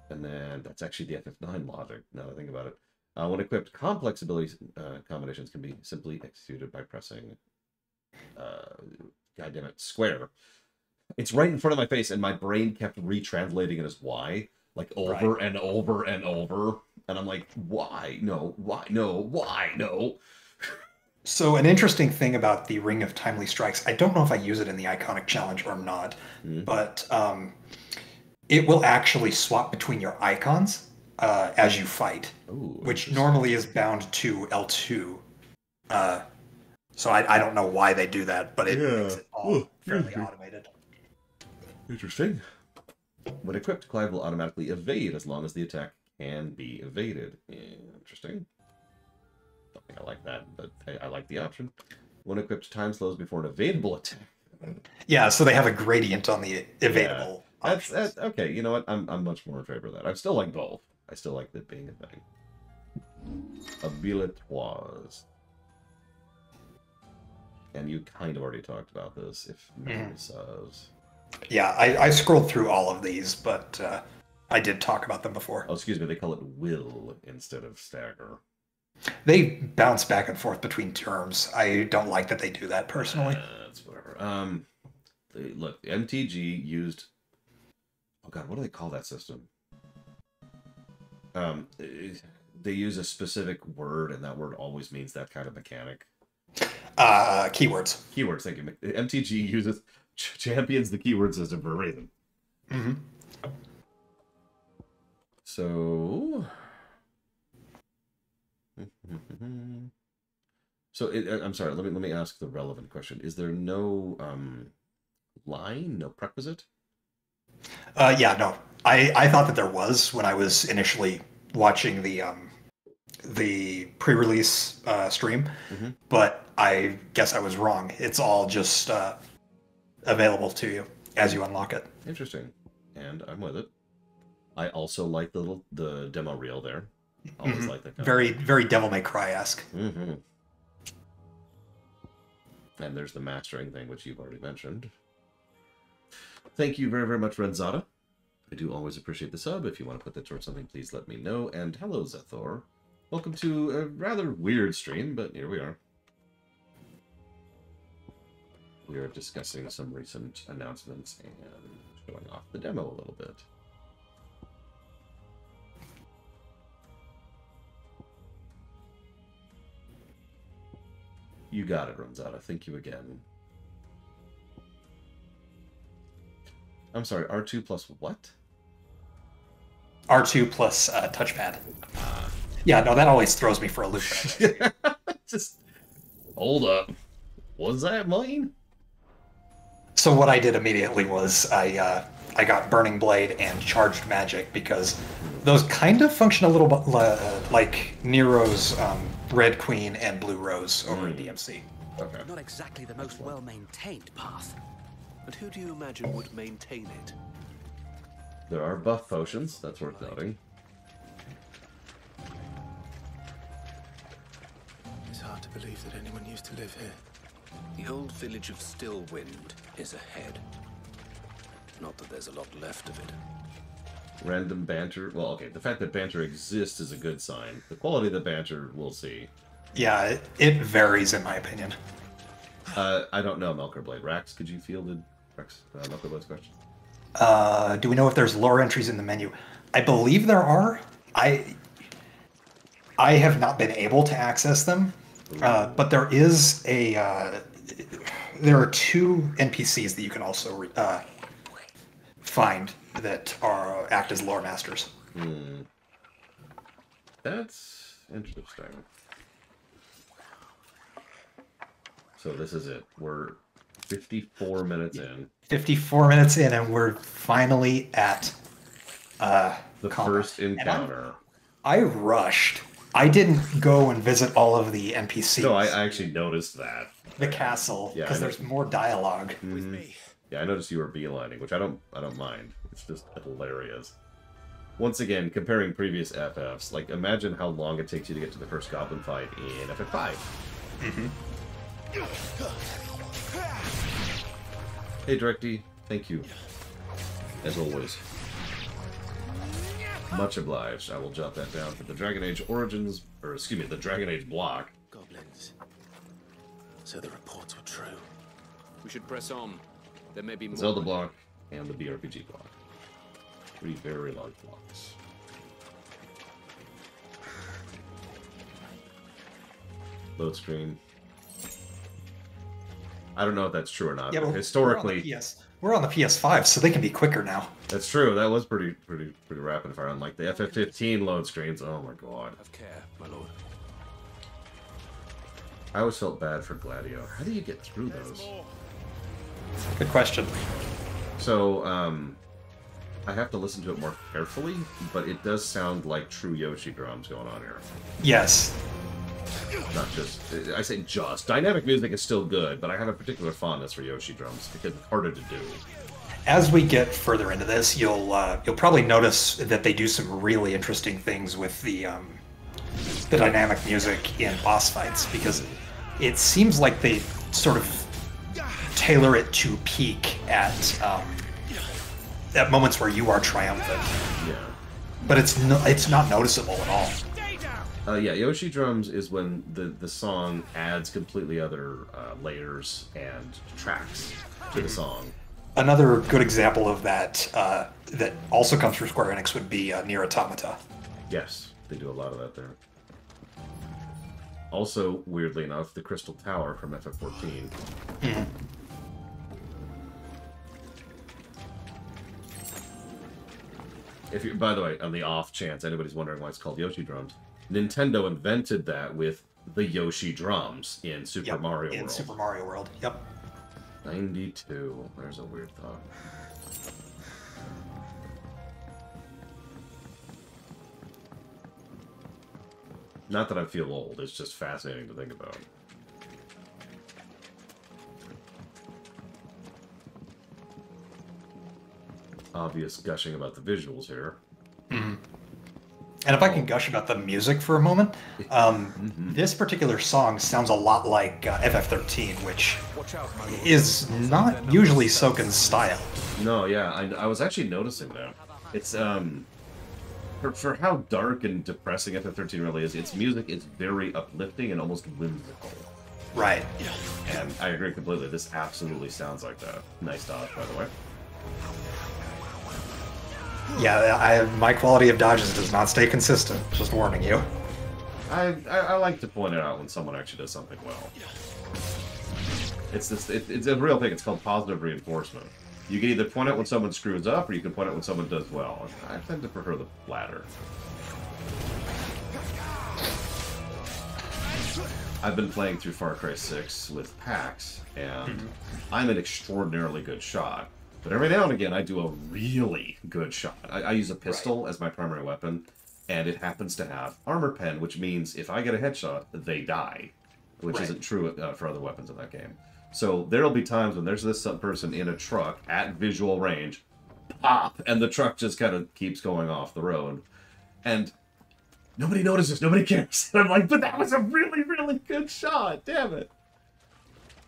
And then that's actually the FF9 logic, now that I think about it. When equipped, complex abilities combinations can be simply executed by pressing goddammit, square. It's right in front of my face, and my brain kept retranslating it as Y, like over and over and over. And I'm like, why? No, why? No, why? No. So an interesting thing about the Ring of Timely Strikes, I don't know if I use it in the Iconic Challenge or not, but it will actually swap between your icons as you fight, which normally is bound to L2. So I don't know why they do that, but it makes it all fairly automated. Interesting. When equipped, Clive will automatically evade as long as the attack can be evaded. Interesting. Don't think I like that, but I like the option. When equipped, time slows before an evadable attack. Yeah, so they have a gradient on the available. Yeah. That's okay. You know what? I'm much more in favor of that. I still like both. I still like that being a thing. Habilitoires. And you kind of already talked about this, if memory serves. Yeah, I scrolled through all of these, but I did talk about them before. Oh, excuse me, they call it will instead of stagger. They bounce back and forth between terms. I don't like that they do that personally. That's whatever. Look, MTG used... Oh god, what do they call that system? They use a specific word, and that word always means that kind of mechanic. Keywords. Keywords, thank you. MTG champions the keyword system for a reason. Mm-hmm. So... I'm sorry, let me ask the relevant question. Is there no line, no prerequisite? Yeah, no. I thought that there was when I was initially watching the pre-release stream, but I guess I was wrong. It's all just available to you as you unlock it. Interesting, and I'm with it. I also like the demo reel there. Always like that. Very, very Devil May Cry-esque. Mm-hmm. And there's the mastering thing, which you've already mentioned. Thank you very, very much, Renzada. I do always appreciate the sub. If you want to put that towards something, please let me know. And hello, Zethor. Welcome to a rather weird stream, but here we are. We are discussing some recent announcements and showing off the demo a little bit. You got it, Renzada. Thank you again. I'm sorry, R2 plus what? R2 plus touchpad. Yeah, no, that always throws me for a loop. Just hold up. What does that mean? So what I did immediately was I got Burning Blade and Charged Magic because those kind of function a little bit like Nero's Red Queen and Blue Rose over in DMC. Okay. Not exactly the most well-maintained path. And who do you imagine would maintain it? There are buff potions, that's worth noting. It's hard to believe that anyone used to live here. The old village of Stillwind is ahead. Not that there's a lot left of it. Random banter. Well, okay, the fact that banter exists is a good sign. The quality of the banter, we'll see. Yeah, it varies in my opinion. I don't know, Melker Blade. Rax, could you field Melker Blade's question? Do we know if there's lore entries in the menu? I believe there are. I have not been able to access them, but there is a. There are two NPCs that you can also find that act as lore masters. That's interesting. So this is it. We're 54 minutes in. 54 minutes in, and we're finally at the first encounter. I rushed. I didn't go and visit all of the NPCs. No, I actually noticed that. The castle, because there's more dialogue. With me. Yeah, I noticed you were beelining, which I don't mind. It's just hilarious. Once again, comparing previous FFs, like imagine how long it takes you to get to the first goblin fight in FF5. Hey, Directy, thank you. As always. Much obliged. I will jot that down for the Dragon Age Origins, or excuse me, the Dragon Age block. Goblins. So the reports were true. We should press on. There may be more. Zelda block and the BRPG block. 3 very large blocks. Load screen. I don't know if that's true or not. Yeah, but historically, we're on the PS5, so they can be quicker now. That's true. That was pretty rapid fire. Unlike the FF15 load screens. Oh my god. Have care, my lord. I always felt bad for Gladio. How do you get through those? Good question. So, I have to listen to it more carefully, but it does sound like true Yoshi drums going on here. Yes. Not just... I say just. Dynamic music is still good, but I have a particular fondness for Yoshi drums because it's harder to do. As we get further into this, you'll probably notice that they do some really interesting things with the dynamic music in boss fights, because it seems like they sort of tailor it to peak at moments where you are triumphant. Yeah. But it's not noticeable at all. Yeah, Yoshi drums is when the song adds completely other layers and tracks to the song. Another good example of that that also comes from Square Enix would be Nier Automata. Yes, they do a lot of that there. Also, weirdly enough, the Crystal Tower from FF14. Mm-hmm. If you, by the way, on the off chance anybody's wondering why it's called Yoshi drums, Nintendo invented that with the Yoshi drums in Super Mario World. In Super Mario World, yep. 92. There's a weird thought. Not that I feel old, it's just fascinating to think about. Obvious gushing about the visuals here. Mm-hmm. And if I can gush about the music for a moment, this particular song sounds a lot like FF13, which is not usually Soken's style. No, yeah, I was actually noticing that. It's, for how dark and depressing FF13 really is, its music is very uplifting and almost whimsical. Right. And I agree completely, this absolutely sounds like that. Nice dodge, by the way. Yeah, my quality of dodges does not stay consistent. Just warning you. I like to point it out when someone actually does something well. It's a real thing. It's called positive reinforcement. You can either point out when someone screws up, or you can point out when someone does well. I tend to prefer the latter. I've been playing through Far Cry 6 with PAX, and I'm an extraordinarily good shot. But every now and again, I do a really good shot. I use a pistol as my primary weapon, and it happens to have armor pen, which means if I get a headshot, they die, which isn't true for other weapons in that game. So there'll be times when there's this person in a truck at visual range, pop, and the truck just kind of keeps going off the road, and nobody notices, nobody cares. And I'm like, but that was a really, really good shot, damn it.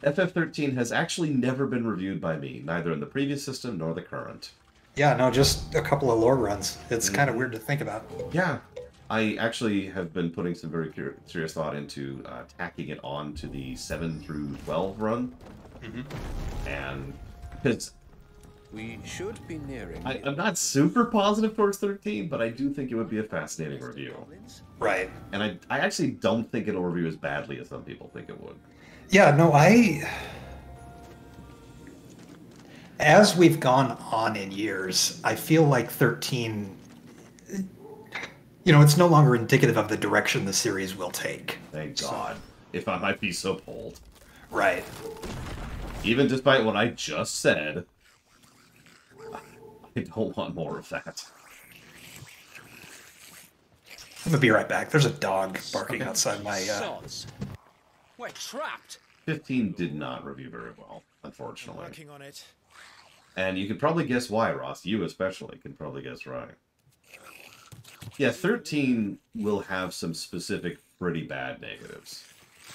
FF13 has actually never been reviewed by me, neither in the previous system nor the current. Yeah, no, just a couple of lore runs. It's kind of weird to think about. Yeah, I actually have been putting some very serious thought into tacking it on to the 7 through 12 run. And because we should be nearing. I'm not super positive towards 13, but I do think it would be a fascinating review. Right. And I actually don't think it'll review as badly as some people think it would. Yeah, no, as we've gone on in years, I feel like 13, it's no longer indicative of the direction the series will take. Thank God. If I might be so bold. Right. Even despite what I just said, I don't want more of that. I'm gonna be right back. There's a dog barking outside my... We're trapped. 15 did not review very well, unfortunately. Working on it. And you can probably guess why, Ross. You especially can probably guess why. Yeah, 13 will have some specific pretty bad negatives.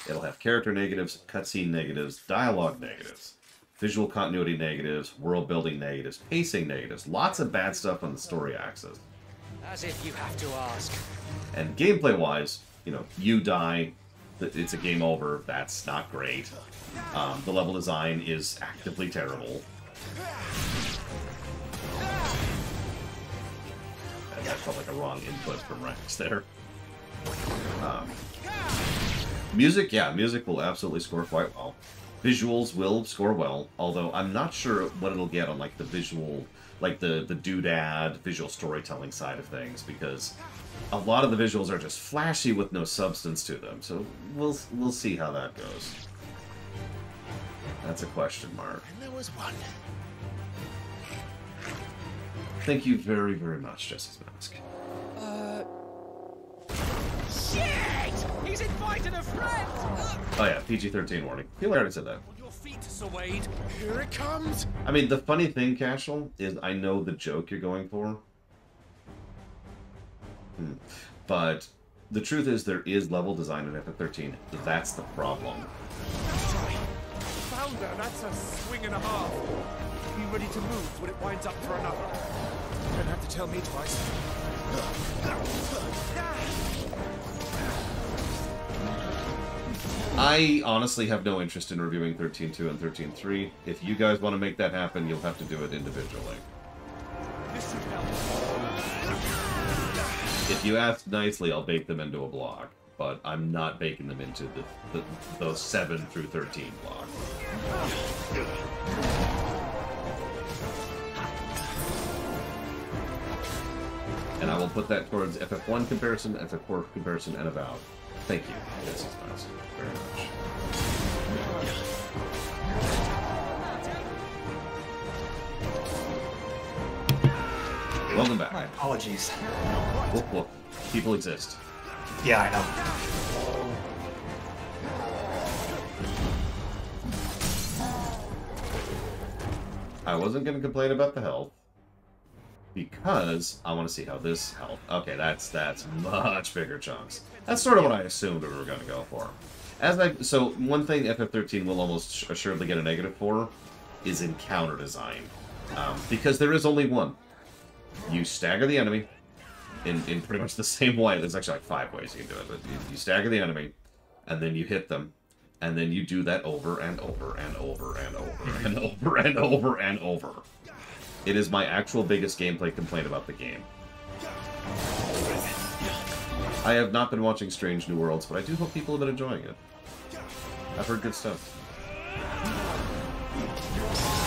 It'll have character negatives, cutscene negatives, dialogue negatives, visual continuity negatives, world building negatives, pacing negatives. Lots of bad stuff on the story axis. As if you have to ask. And gameplay-wise, you die, it's a game over. That's not great. The level design is actively terrible. That felt like a wrong input from Rex there. Music, yeah, music will absolutely score quite well. Visuals will score well, although I'm not sure what it'll get on like the visual, like the doodad visual storytelling side of things, because a lot of the visuals are just flashy with no substance to them. So we'll see how that goes. That's a question mark. And there was one. Thank you very, very much, Jesse's Mask. Shit! He He's invited a friend! Oh yeah, PG-13 warning. I feel like I already said that. On your feet, Sir Wade. Here it comes. I mean, the funny thing, Cashel, is I know the joke you're going for. But the truth is there is level design in FF13. That's the problem. Founder, that's a swing and a half. Be ready to move when it winds up for another. You don't have to tell me twice. I honestly have no interest in reviewing 13.2 and 13.3. If you guys want to make that happen, you'll have to do it individually. This should help. If you ask nicely, I'll bake them into a block, but I'm not baking them into those 7 through 13 blocks. And I will put that towards FF1 comparison, FF4 comparison, and Avowed. Thank you. This is nice. Very much. Welcome back. My apologies. Whoop, whoop. People exist. Yeah, I know. I wasn't going to complain about the health because I want to see how this health. Okay, that's much bigger chunks. That's sort of what I assumed we were going to go for. So one thing FF13 will almost assuredly get a negative for is encounter design, because there is only one. You stagger the enemy in pretty much the same way. There's actually like 5 ways you can do it, but you stagger the enemy, and then you hit them, and then you do that over and over and over and over and over and over and over. It is my actual biggest gameplay complaint about the game. I have not been watching Strange New Worlds, but I do hope people have been enjoying it. I've heard good stuff.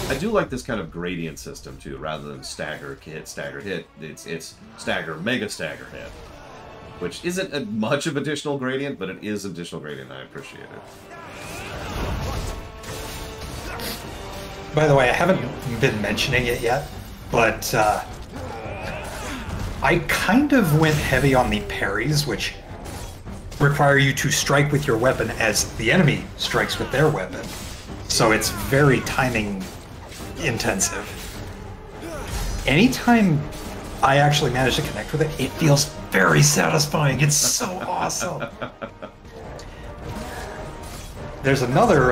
I do like this kind of gradient system, too, rather than stagger hit, stagger hit. It's stagger, mega stagger hit. Which isn't much of additional gradient, but it is additional gradient, and I appreciate it. By the way, I haven't been mentioning it yet, but I kind of went heavy on the parries, which require you to strike with your weapon as the enemy strikes with their weapon. So it's very timing intensive. Anytime I actually manage to connect with it, it feels very satisfying. It's so awesome. There's another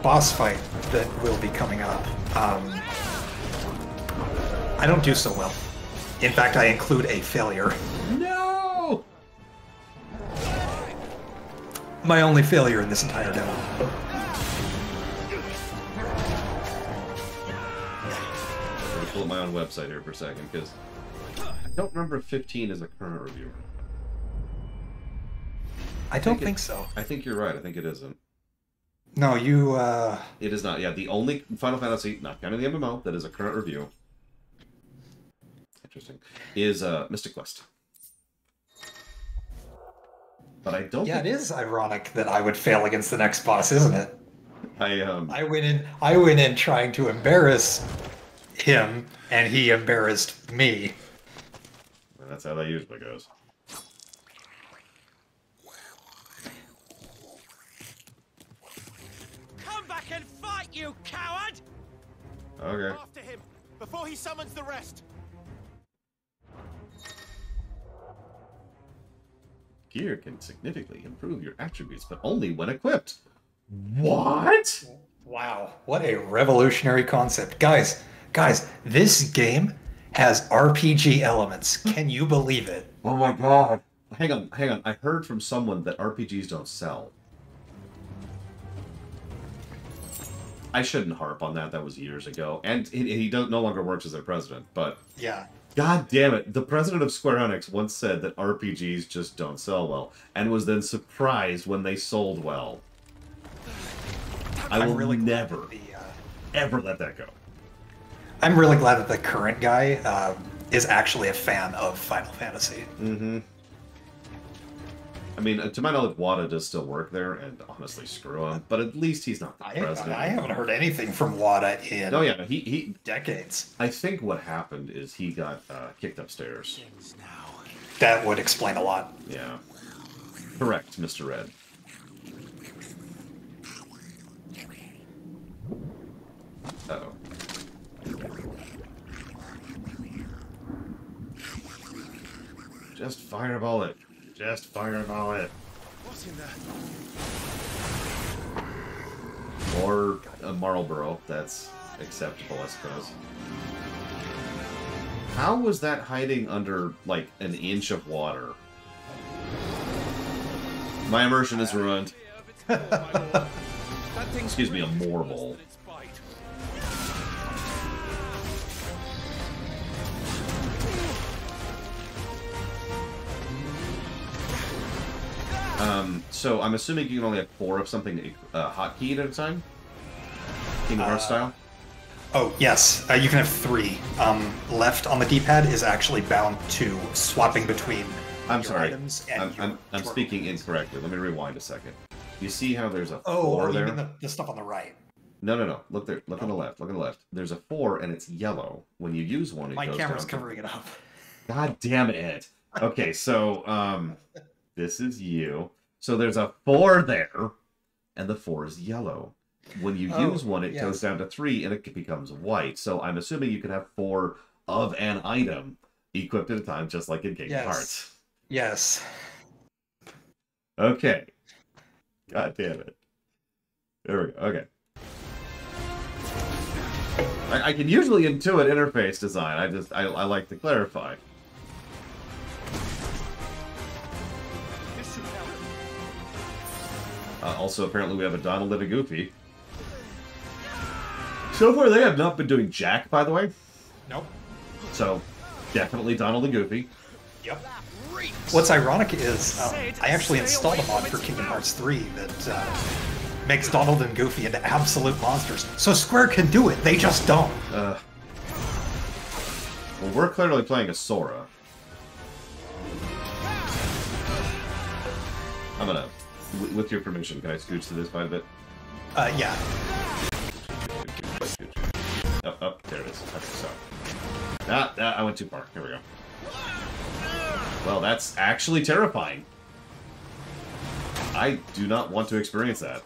boss fight that will be coming up. I don't do so well. In fact, I include a failure. No! My only failure in this entire demo. Let me pull up my own website here for a second, because I don't remember if 15 is a current review. I don't think so. I think you're right. I think it isn't. No, you, It is not. Yeah, the only Final Fantasy, not counting the MMO, that is a current review, interesting, is Mystic Quest. But I don't Yeah, it is ironic that I would fail against the next boss, isn't it? I went in trying to embarrass him, and he embarrassed me. Well, that's how that usually goes. Come back and fight, you coward! Okay. After him, before he summons the rest. Gear can significantly improve your attributes, but only when equipped. What? Wow, what a revolutionary concept. Guys, this game has RPG elements. Can you believe it? Oh my god. Hang on. I heard from someone that RPGs don't sell. I shouldn't harp on that. That was years ago. And he no longer works as their president, but... Yeah. God damn it. The president of Square Enix once said that RPGs just don't sell well, and was then surprised when they sold well. I will really never, ever let that go. I'm really glad that the current guy is actually a fan of Final Fantasy. Mm-hmm. I mean, to my knowledge, Wada does still work there, and honestly, screw him. But at least he's not the president. I haven't heard anything from Wada in he decades. I think what happened is he got kicked upstairs. That would explain a lot. Yeah. Correct, Mr. Red. Uh-oh. Just fireball it. Just fireball it. What's in there? Or a Marlboro. That's acceptable, I suppose. How was that hiding under, like, an inch of water? My immersion is ruined. Excuse me, a Morbol. So I'm assuming you can only have 4 of something hotkeyed at a time? Kingdom Hearts style? Oh, yes. You can have 3. Left on the D-pad is actually bound to swapping between I'm sorry. items and I'm speaking incorrectly. Let me rewind a second. You see how there's a 4 Oh, there? you mean the stuff on the right. No. Look there. Look on the left. Look on the left. There's a 4 and it's yellow. When you use one, it My goes camera's down. covering it up. God damn it. Okay, so this is you. So there's a 4 there, and the 4 is yellow. When you use one, it goes down to 3, and it becomes white. So I'm assuming you can have 4 of an item equipped at a time, just like in Kingdom Hearts. Yes. Okay. God damn it. There we go. Okay. I can usually intuit interface design. I like to clarify. Also, apparently we have a Donald and a Goofy. So far, they have not been doing Jack, by the way. Nope. So, definitely Donald and Goofy. Yep. What's ironic is I actually installed a mod for Kingdom Hearts 3 that makes Donald and Goofy into absolute monsters. So Square can do it, they just don't. Well, we're clearly playing a Sora. I'm gonna, with your permission, can I scooch to this by a bit? Yeah. Oh, there it is. Okay, so. I went too far. Here we go. Well, that's actually terrifying. I do not want to experience that.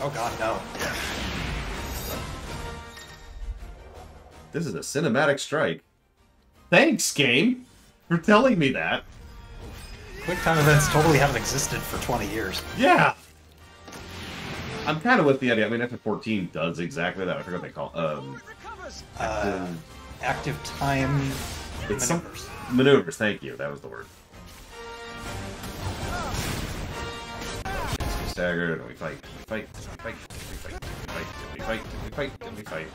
Oh god, no. This is a cinematic strike. Thanks, game, for telling me that. QuickTime events totally haven't existed for 20 years. Yeah! I'm kind of with the idea. I mean, FF14 does exactly that. I forgot what they call active time it's maneuvers. Maneuvers, thank you. That was the word. We stagger, and we fight, we fight, we fight, we fight, we fight, we fight, we fight, we fight.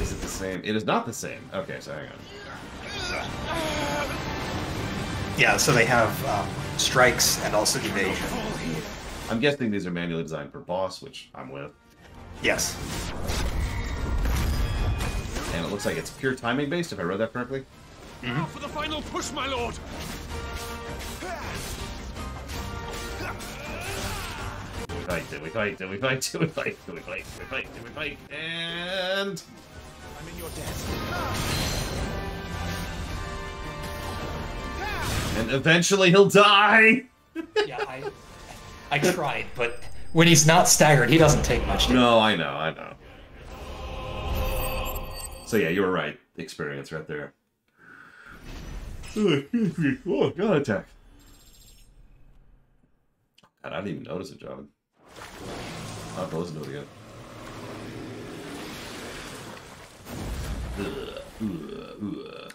Is it the same? It is not the same. Okay, so hang on. Yeah, so they have strikes and also evasion. I'm guessing these are manually designed per boss, which I'm with. Yes. And it looks like it's pure timing based, if I read that correctly. Now for the final push, my lord! We fight, we fight, we fight, we fight, we fight, we fight, we fight, and... I'm in your debt. And eventually he'll die! Yeah, I tried, but when he's not staggered, he doesn't take much damage. No, I know. So yeah, you were right. Experience right there. Oh, God attack. God, I didn't even notice it, John. I'll have to listen to it again.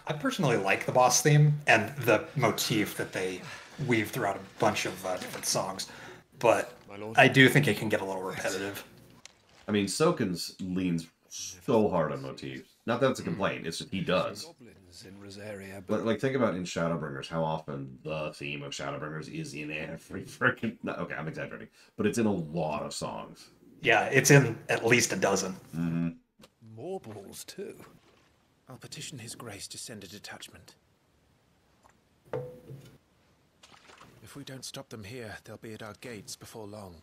I personally like the boss theme and the motif that they weave throughout a bunch of different songs, but I do think it can get a little repetitive. I mean, Soken's leans so hard on motifs. Not that it's a complaint, it's just he does. But like, think about in Shadowbringers, how often the theme of Shadowbringers is in every freaking... Okay, I'm exaggerating. But it's in a lot of songs. Yeah, it's in at least a dozen. Mm-hmm. More balls, too. I'll petition His Grace to send a detachment. If we don't stop them here, they'll be at our gates before long.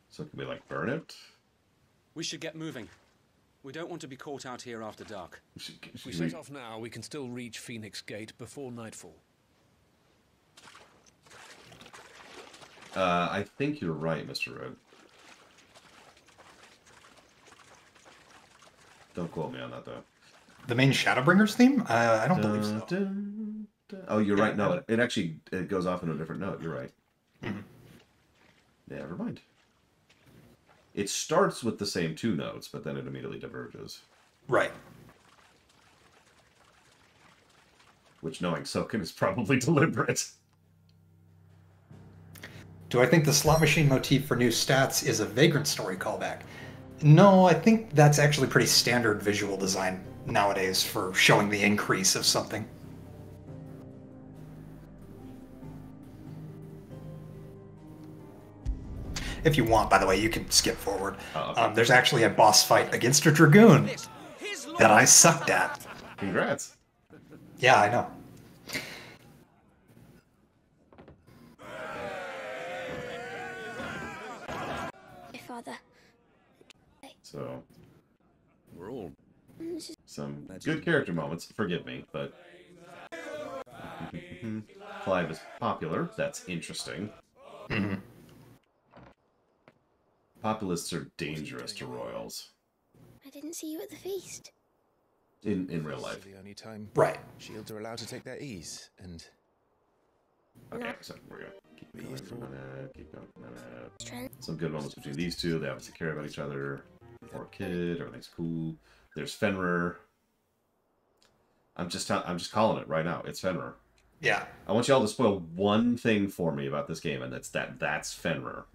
So can we, like, burn it? We should get moving. We don't want to be caught out here after dark. If we set off now, we can still reach Phoenix Gate before nightfall. I think you're right, Mr. Red. Don't quote me on that, though. The main Shadowbringers theme? I don't believe so. Oh, you're right. No, it actually goes off in a different note. You're right. Mm-hmm. Never mind. It starts with the same two notes, but then it immediately diverges. Right. Which, knowing Soken, is probably deliberate. Do I think the slot machine motif for new stats is a Vagrant Story callback? No, I think that's actually pretty standard visual design nowadays for showing the increase of something. If you want, by the way, you can skip forward. Okay. There's actually a boss fight against a Dragoon that I sucked at. Congrats. Yeah, I know. Hey, Father. So, we're all some good character moments. Forgive me, but Clive is popular. That's interesting. Mm-hmm. Populists are dangerous to royals I didn't see you at the feast. in real life. The only time Right. shields are allowed to take their ease, and Okay, so we're good. Keep going for a minute. Keep going for a minute. Some good moments between these two. They obviously care about each other. Poor kid. Everything's cool. There's Fenrir. I'm just calling it right now. It's Fenrir. Yeah. I want you all to spoil one thing for me about this game, and that's Fenrir.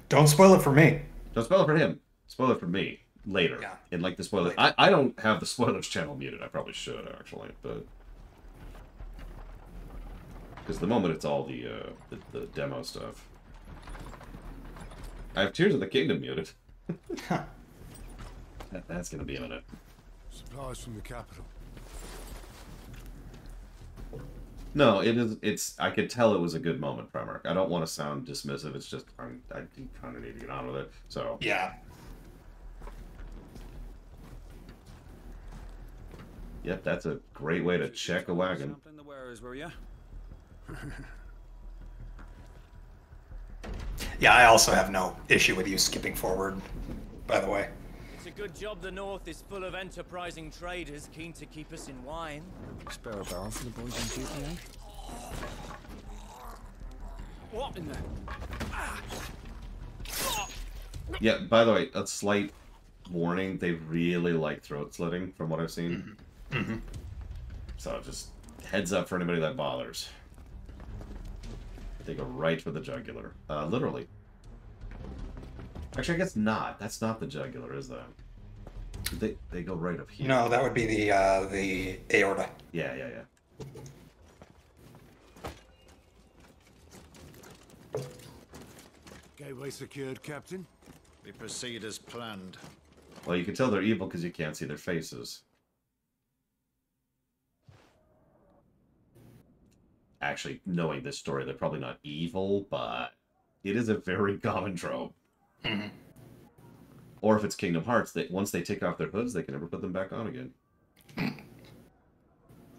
Don't spoil it for me. Don't spoil it for him. Spoil it for me later. Yeah. And like the spoiler, I don't have the spoilers channel muted. I probably should actually, but because the moment it's all the demo stuff. I have Tears of the Kingdom muted. That's gonna be a minute. Supplies from the capital. No, it is. It's. I could tell it was a good moment, Primarch. I don't want to sound dismissive. It's just I kind of need to get on with it. So yeah. Yep, that's a great way to check a wagon. In the wearers, were you? Yeah, I also have no issue with you skipping forward, by the way. It's a good job the North is full of enterprising traders keen to keep us in wine. Spare a barrel for the boys on duty, eh? What in the... Yeah, by the way, a slight warning, they really like throat slitting, from what I've seen. Mm-hmm. So just heads up for anybody that bothers. They go right for the jugular. Literally. Actually, I guess not. That's not the jugular, is that? They go right up here. No, that would be the aorta. Yeah. Gateway secured, Captain. We proceed as planned. Well, you can tell they're evil because you can't see their faces. Actually, knowing this story, they're probably not evil, but it is a very common trope. Mm-hmm. Or if it's Kingdom Hearts, that once they take off their hoods, they can never put them back on again.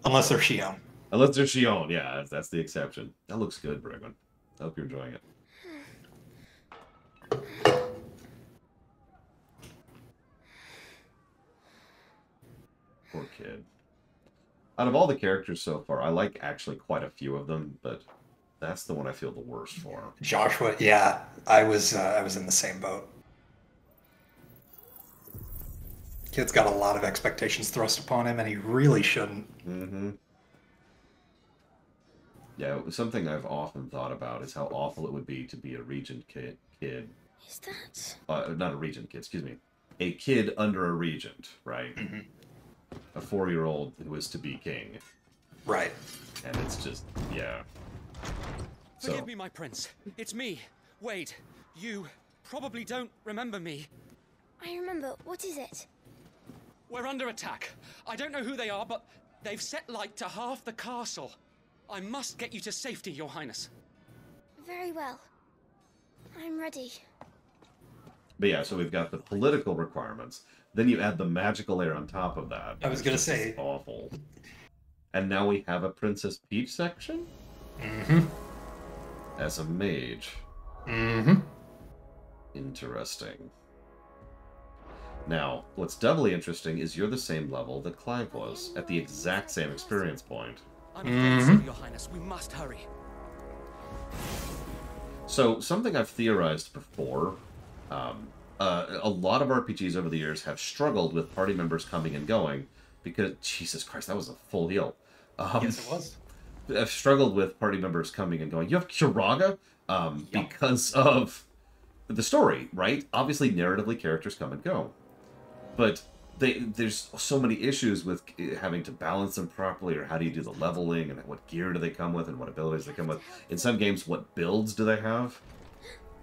Unless they're Shion. Unless they're Shion, yeah, that's the exception. That looks good, Bregman. I hope you're enjoying it. Poor kid. Out of all the characters so far, I like actually quite a few of them, but that's the one I feel the worst for. Joshua, yeah, I was in the same boat. Kid's got a lot of expectations thrust upon him, and he really shouldn't. Mm-hmm. Yeah, something I've often thought about is how awful it would be to be a regent kid. Is that? Not a regent kid, excuse me. A kid under a regent, right? Mm-hmm. A 4-year-old who is to be king. Right. And it's just, yeah. Forgive me, my prince. It's me, Wade. You probably don't remember me. I remember. What is it? We're under attack. I don't know who they are, but they've set light to half the castle. I must get you to safety, Your Highness. Very well. I'm ready. But yeah, so we've got the political requirements. Then you add the magical layer on top of that. I was going to say. Awful. And now we have a Princess Peach section? Mm-hmm. As a mage. Mm-hmm. Interesting. Now, what's doubly interesting is you're the same level that Clive was, at the exact same experience point. I'm afraid so, Your Highness. We must hurry. So, something I've theorized before, a lot of RPGs over the years have struggled with party members coming and going, because, Jesus Christ, that was a full heal. Yes, it was. I've struggled with party members coming and going. You have Kiraga, because of the story, right? Obviously, narratively, characters come and go. But there's so many issues with having to balance them properly, or how do you do the leveling, and what gear do they come with, and what abilities they come with. In some games, what builds do they have?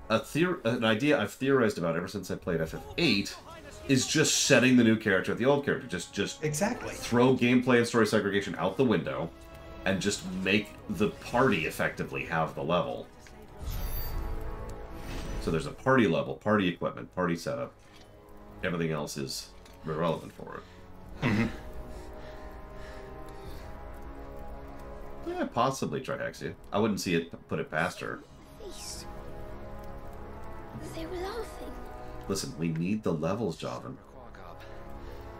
An idea I've theorized about ever since I played FF8 is just setting the new character with the old character. Just exactly throw gameplay and story segregation out the window, and just make the party effectively have the level. So there's a party level, party equipment, party setup. Everything else is irrelevant for it. Mm-hmm. Yeah, possibly Trihexia. I wouldn't see it put it past her. Feast. They were laughing. Listen, we need the levels, Javan.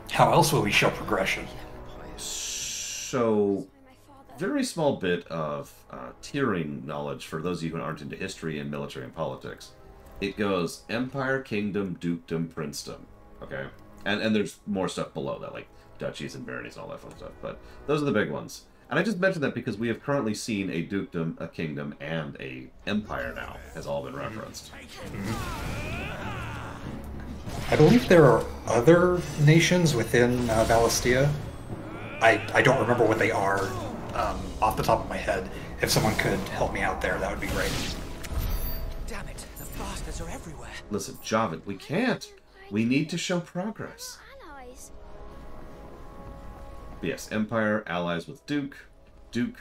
How else will we show progression? So, very small bit of tiering knowledge for those of you who aren't into history and military and politics. It goes Empire, Kingdom, Dukedom, Princedom. Okay? And there's more stuff below that, like duchies and baronies and all that fun stuff. But those are the big ones. And I just mentioned that because we have currently seen a dukedom, a kingdom, and a empire now has all been referenced. I believe there are other nations within Valistia. I don't remember what they are off the top of my head. If someone could help me out there, that would be great. Damn it, the bastards are everywhere. Listen, Javan, we can't. We need to show progress. Allies. Yes, Empire, allies with Dukedom,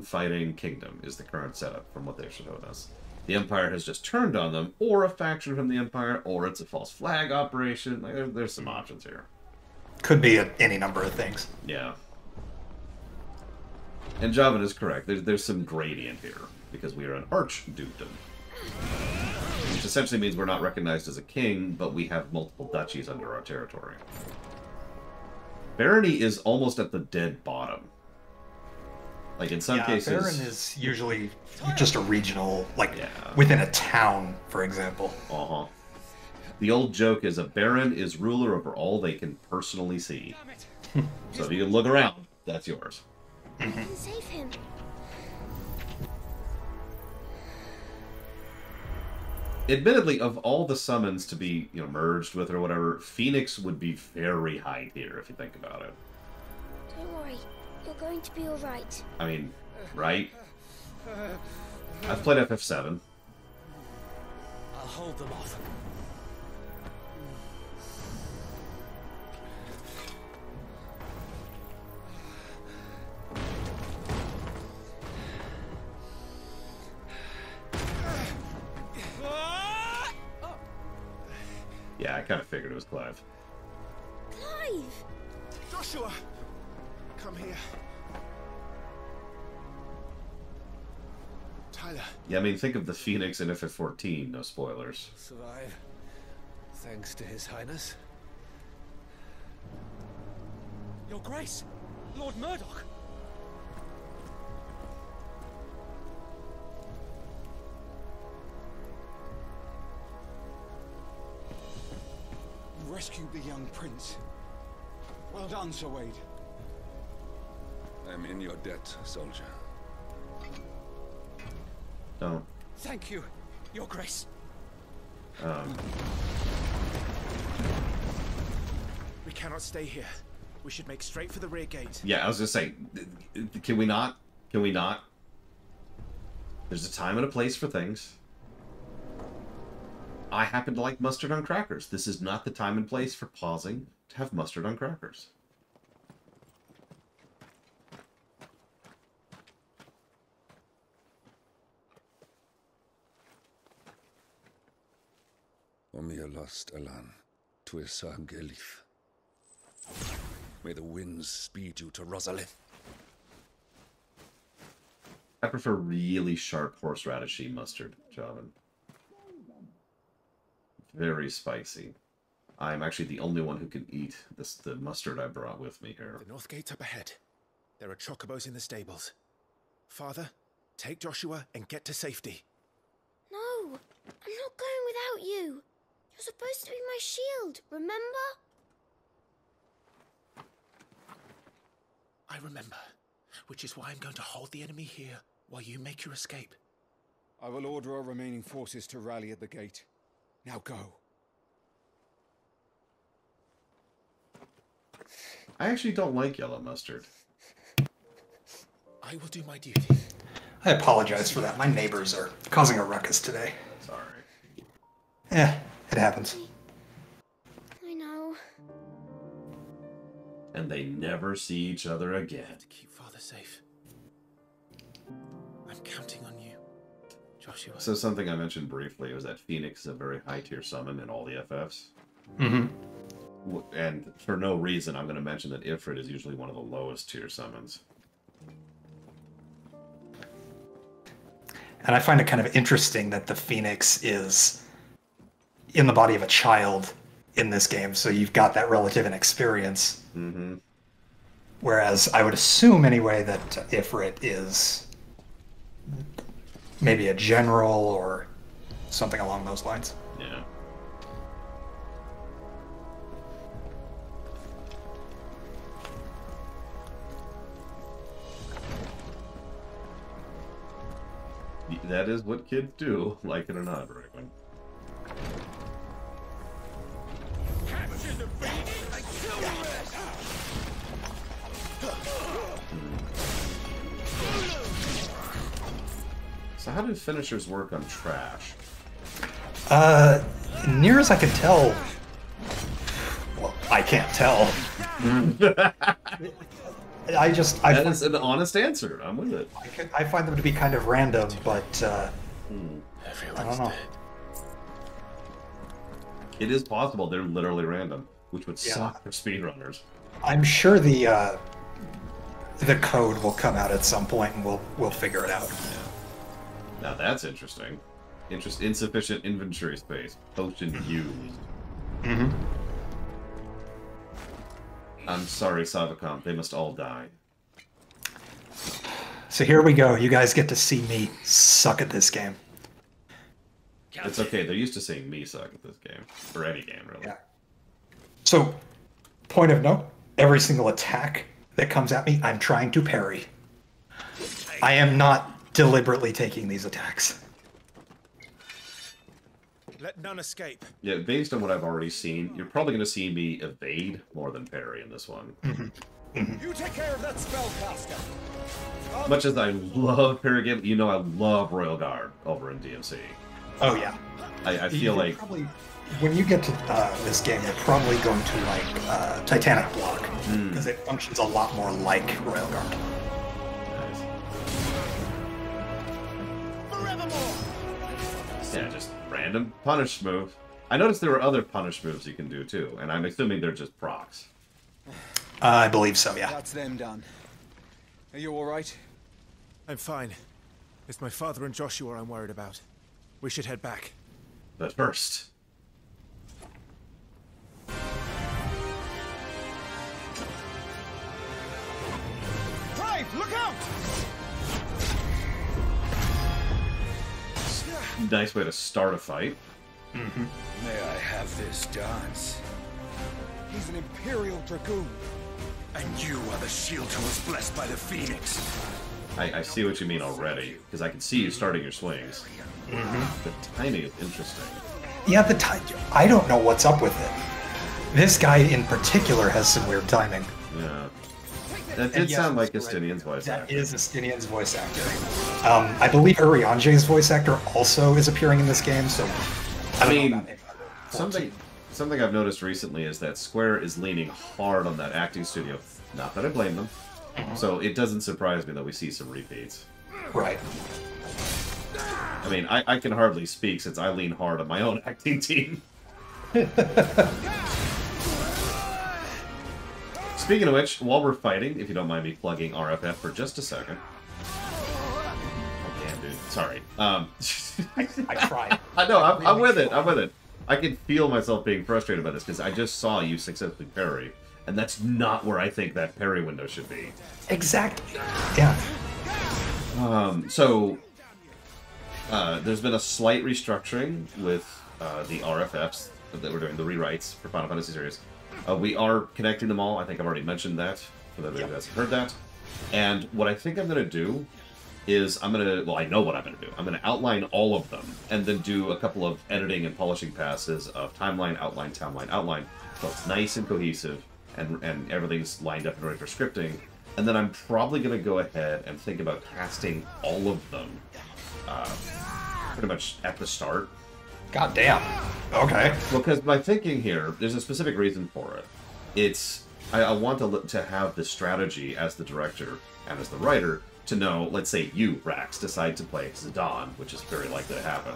fighting Kingdom is the current setup from what they've shown us. The Empire has just turned on them, or a faction from the Empire, or it's a false flag operation. Like, there's some options here. Could be any number of things. Yeah. And Javan is correct. There's some gradient here, because we are an Archdukedom. Which essentially means we're not recognized as a king, but we have multiple duchies under our territory. Barony is almost at the dead bottom. Like, in some cases... Baron is usually just a regional, like, within a town, for example. Uh-huh. The old joke is a baron is ruler over all they can personally see. So if you can look around, that's yours. Save him. Admittedly, of all the summons to be, merged with or whatever, Phoenix would be very high tier if you think about it. Don't worry, you're going to be all right. I mean, right? I've played FF7. I'll hold them off. Yeah, I kind of figured it was Clive. Clive! Joshua! Come here. Tyler. Yeah, I mean, think of the Phoenix in FF14, no spoilers. Survive. Thanks to His Highness. Your Grace! Lord Murdoch! You rescued the young prince. Well done, Sir Wade. I'm in your debt, soldier. Don't. Thank you, Your Grace. We cannot stay here. We should make straight for the rear gate. Yeah, I was gonna say, can we not? Can we not? There's a time and a place for things. I happen to like mustard on crackers. This is not the time and place for pausing to have mustard on crackers. Omir lost Alan, Tuisa Gelith. May the winds speed you to Rosalith. I prefer really sharp horseradishy mustard, Javin. Very spicy. I'm actually the only one who can eat the mustard I brought with me here. The north gate's up ahead. There are chocobos in the stables. Father, take Joshua and get to safety. No, I'm not going without you. You're supposed to be my shield, remember? I remember, which is why I'm going to hold the enemy here while you make your escape. I will order our remaining forces to rally at the gate. Now go. I actually don't like yellow mustard. I will do my duty. I apologize for that. My neighbors are causing a ruckus today. Sorry. It happens. I know. And they never see each other again. To keep Father safe. I'm counting on you, Joshua. So something I mentioned briefly was that Phoenix is a very high tier summon in all the FFs. Mm-hmm. And for no reason, I'm going to mention that Ifrit is usually one of the lowest tier summons. And I find it kind of interesting that the Phoenix is in the body of a child in this game, so you've got that relative inexperience. Mm-hmm. Whereas I would assume, anyway, that Ifrit is maybe a general or something along those lines. Yeah. That is what kids do, like it or not, Brooklyn. Capture the beast and kill the rest! So how do finishers work on trash? Near as I can tell, well, I can't tell. That is an honest answer. I'm with it. I find them to be kind of random, but I don't know. It is possible they're literally random, which would suck for speedrunners. I'm sure the code will come out at some point, and we'll figure it out. Yeah. Now that's interesting. Insufficient inventory space. Potion used. Mm-hmm. I'm sorry, Savacom. They must all die. So here we go. You guys get to see me suck at this game. It's okay. They're used to seeing me suck at this game. Or any game, really. Yeah. So, point of note, every single attack that comes at me, I'm trying to parry. I am not deliberately taking these attacks. Let none escape. Yeah, based on what I've already seen, you're probably going to see me evade more than parry in this one. Mm-hmm. Mm-hmm. You take care of that spellcaster. Much as I love parry game, you know I love Royal Guard over in DMC. Oh yeah. I feel like probably, when you get to this game, you're probably going to like Titanic Block because it functions a lot more like Royal Guard. Nice. Forevermore! Yeah, just random punish move. I noticed there were other punish moves you can do too, and I'm assuming they're just procs. I believe so, yeah. That's them done. Are you all right? I'm fine. It's my father and Joshua I'm worried about. We should head back. But first... Clive, look out! Nice way to start a fight. Mm-hmm. May I have this dance? He's an Imperial Dragoon. And you are the shield who was blessed by the Phoenix. I see what you mean already, because I can see you starting your swings. Mm-hmm. The timing is interesting. Yeah, I don't know what's up with it. This guy in particular has some weird timing. Yeah. That did sound like Estinian's voice actor. That is Estinian's voice actor. I believe Urianger's voice actor also is appearing in this game, so... I mean, something I've noticed recently is that Square is leaning hard on that acting studio. Not that I blame them. So it doesn't surprise me that we see some repeats. Right. I mean, I can hardly speak since I lean hard on my own acting team. Speaking of which, while we're fighting, if you don't mind me plugging RFF for just a second. Sorry. I tried. I know, I'm with it. I'm with it. I can feel myself being frustrated by this because I just saw you successfully parry, and that's not where I think that parry window should be. Exactly. Yeah. There's been a slight restructuring with the RFFs that we're doing, the rewrites for Final Fantasy series. We are connecting them all. I think I've already mentioned that, for those of you guys have heard that. And what I think I'm going to do is I know what I'm going to do. I'm going to outline all of them, and then do a couple of editing and polishing passes of timeline, outline, timeline, outline, so it's nice and cohesive, and everything's lined up and ready for scripting. And then I'm probably going to go ahead and think about casting all of them pretty much at the start. God damn. Okay. Well, because my thinking here, there's a specific reason for it. I want to have the strategy as the director and as the writer to know, let's say you, Rax, decide to play Zidane, which is very likely to happen.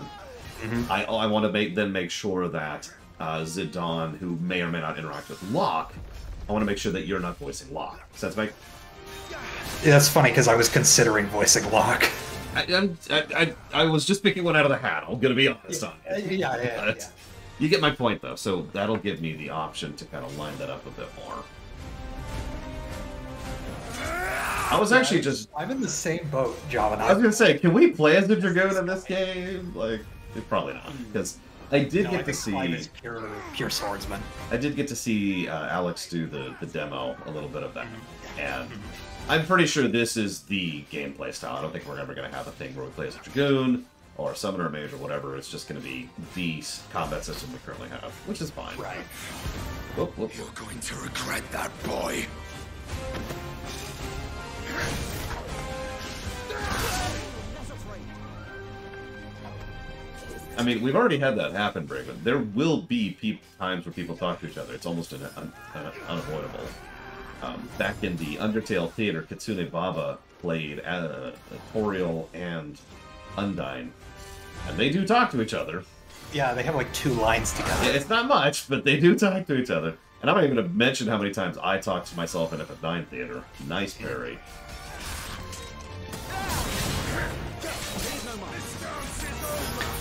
Mm-hmm. I want to make sure that Zidane, who may or may not interact with Locke, I want to make sure that you're not voicing Locke. Does that make... Yeah, that's funny, because I was considering voicing Locke. I was just picking one out of the hat, I'm going to be honest on it. Yeah. You get my point, though, so that'll give me the option to kind of line that up a bit more. I was actually just... I'm in the same boat, John. I was going to say, can we play as the Dragoon in this game? Like, probably not, because I did get to see... Clive is pure swordsman. I did get to see Alex do the demo, a little bit of that, and I'm pretty sure this is the gameplay style. I don't think we're ever going to have a thing where we play as a Dragoon, or a Summoner, or Mage, or whatever. It's just going to be the combat system we currently have, which is fine. Right. Whoop. You're going to regret that, boy. I mean, we've already had that happen, Braven. There will be times where people talk to each other. It's almost unavoidable. Back in the Undertale theater, Kitsune Baba played Toriel and Undyne, and they do talk to each other. Yeah, they have like 2 lines together. Yeah, it's not much, but they do talk to each other. And I'm not even going to mention how many times I talk to myself in FF9 theater. Nice parry.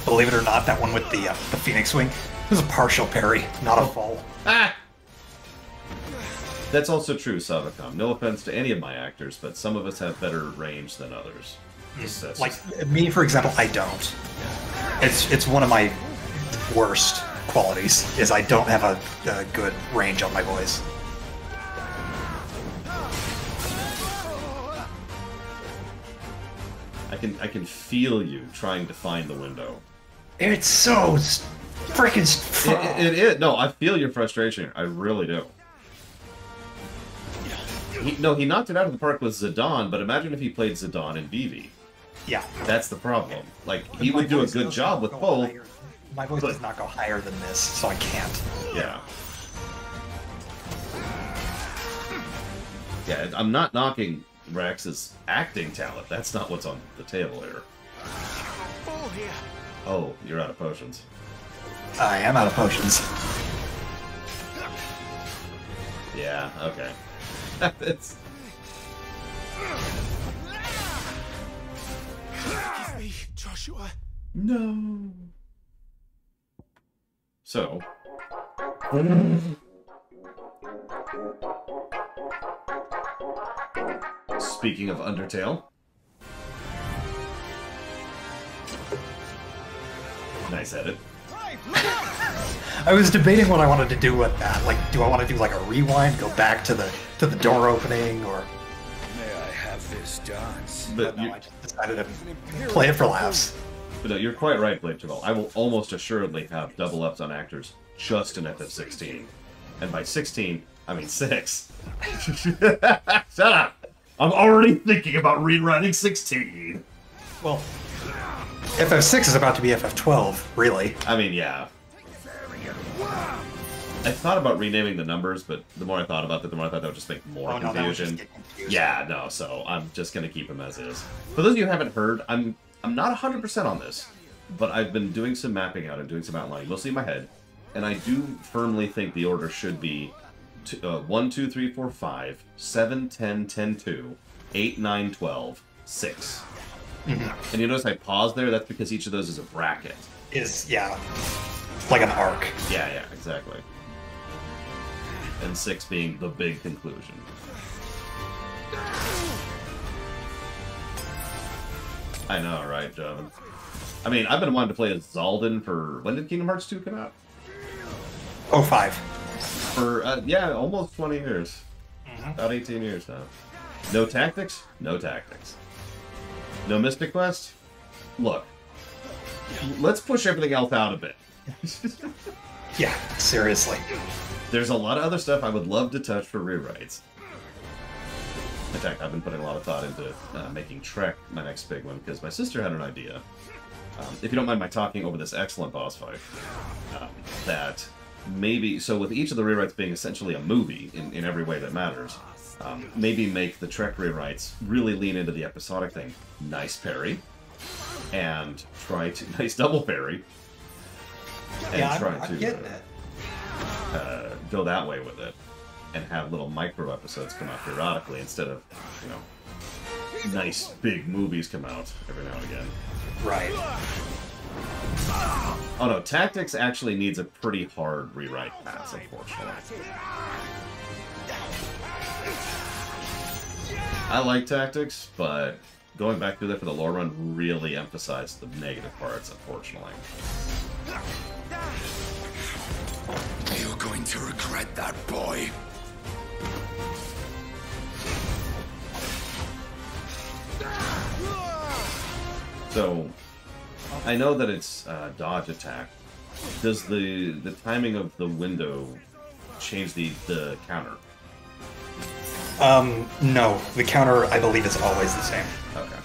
Believe it or not, that one with the Phoenix Wing was a partial parry, not a full. Ah! That's also true, Savacom. No offense to any of my actors, but some of us have better range than others. Like me, for example, I don't. It's one of my worst qualities, is I don't have a good range on my voice. I can feel you trying to find the window. It's so freaking... It is. No, I feel your frustration. I really do. He knocked it out of the park with Zidane, but imagine if he played Zidane in Vivi. Yeah. That's the problem. Like, he would do a good job with both. My voice does not go higher than this, so I can't. Yeah. Yeah, I'm not knocking Rax's acting talent. That's not what's on the table here. Oh, you're out of potions. I am out of potions. Yeah, okay. It's... Give me, Joshua. No. So... Speaking of Undertale... Nice edit. I was debating what I wanted to do with that. Like, do I want to do like a rewind, go back to the door opening, or... May I have this dance? But no, I just decided to play it for laughs. But no, you're quite right, Blade Jamal. I will almost assuredly have double ups on actors just in FF16. And by 16, I mean 6. Shut up! I'm already thinking about rewriting 16! Well, FF6 is about to be FF12, really. I mean, yeah. I thought about renaming the numbers, but the more I thought about it, the more I thought that would just make more confusion. Yeah, no, so I'm just going to keep them as is. For those of you who haven't heard, I'm not 100% on this, but I've been doing some mapping out and doing some outlining, mostly in my head, and I do firmly think the order should be 1, 2, 3, 4, 5, 7, 10, 10, 2, 8, 9, 12, 6. And you notice I paused there. That's because each of those is a bracket. Yeah, like an arc. Yeah, exactly. And 6 being the big conclusion. I know, right, John? I mean, I've been wanting to play as Zaldin for... When did Kingdom Hearts 2 come out? 05. For, yeah, almost 20 years. About 18 years now. No tactics? No tactics. No Mystic Quest? Look. Let's push everything else out a bit. Yeah, seriously. There's a lot of other stuff I would love to touch for rewrites. In fact, I've been putting a lot of thought into making Trek my next big one, because my sister had an idea. If you don't mind my talking over this excellent boss fight, that maybe, so with each of the rewrites being essentially a movie in every way that matters, maybe make the Trek rewrites really lean into the episodic thing. Nice parry, and try to, nice double parry, and I'm getting it. Go that way with it, and have little micro episodes come out periodically instead of, you know, nice big movies come out every now and again. Right. Oh no, Tactics actually needs a pretty hard rewrite pass, unfortunately. I like Tactics, but going back through there for the lore run really emphasized the negative parts, unfortunately. You're going to regret that, boy. So, I know that it's dodge attack. Does the timing of the window change the counter? No. The counter, I believe, is always the same. Okay.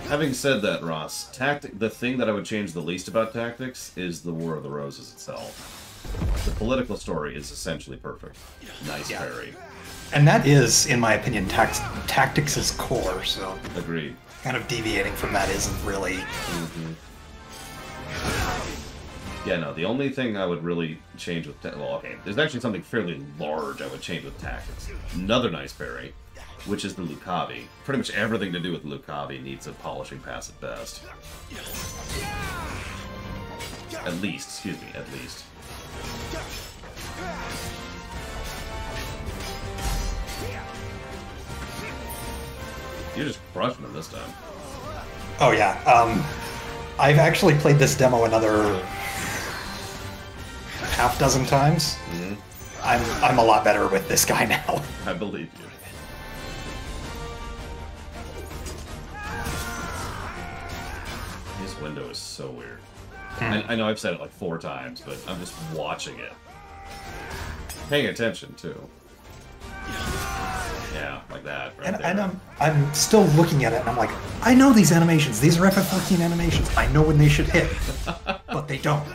Having said that, Ross, the thing that I would change the least about Tactics is the War of the Roses itself. The political story is essentially perfect. Nice parry. And that is, in my opinion, Tactics' core, so... Agreed. Kind of deviating from that isn't really... Yeah, no, the only thing I would really change with... Well, okay, there's actually something fairly large I would change with Tactics. Another nice parry, which is the Lucavi. Pretty much everything to do with Lucavi needs a polishing pass at best. At least, excuse me, at least. You're just crushing them this time. Oh yeah, I've actually played this demo another half dozen times. I'm a lot better with this guy now. I believe you. This window is so weird. I know I've said it like 4 times, but I'm just watching it. Paying attention, too. Yeah, like that. Right and I'm still looking at it, and I'm like, I know these animations. These are FF14 animations. I know when they should hit, but they don't.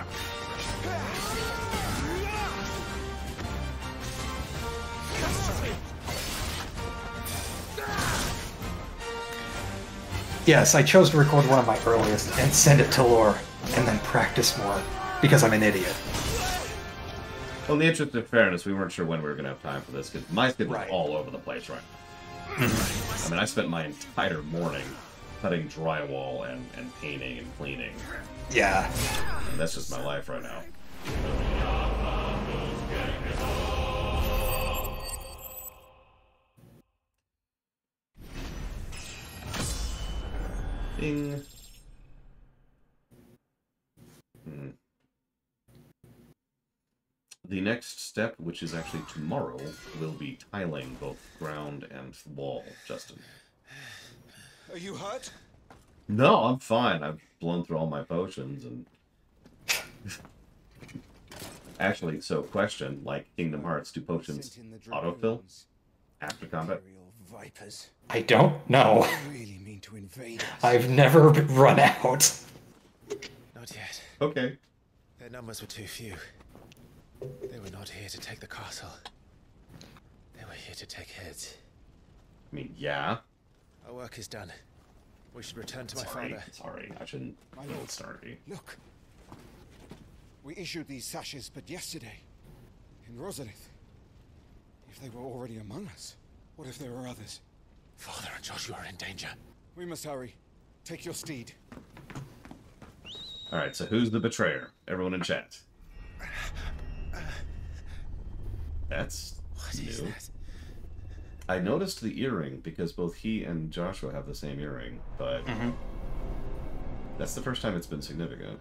Yes, I chose to record one of my earliest and send it to Lore, and then practice more, because I'm an idiot. Well, in the interest of fairness, we weren't sure when we were going to have time for this, because my schedule is all over the place right now. I mean, I spent my entire morning cutting drywall and painting and cleaning. Yeah. And that's just my life right now. Bing. The next step, which is actually tomorrow, will be tiling both ground and wall, Justin. Are you hurt? No, I'm fine. I've blown through all my potions and... Actually, so question, like Kingdom Hearts, do potions autofill after combat? Vipers. I don't know. Really mean to invade us. I've never run out. Not yet. Okay. Their numbers were too few. They were not here to take the castle. They were here to take heads. I mean, yeah. Our work is done. We should return to my father. Sorry, I shouldn't build Starkey. Look. We issued these sashes but yesterday. In Rosalith. If they were already among us, what if there were others? Father and Joshua are in danger. We must hurry. Take your steed. Alright, so who's the betrayer? Everyone in chat. That's new. That? I noticed the earring because both he and Joshua have the same earring, but that's the first time it's been significant.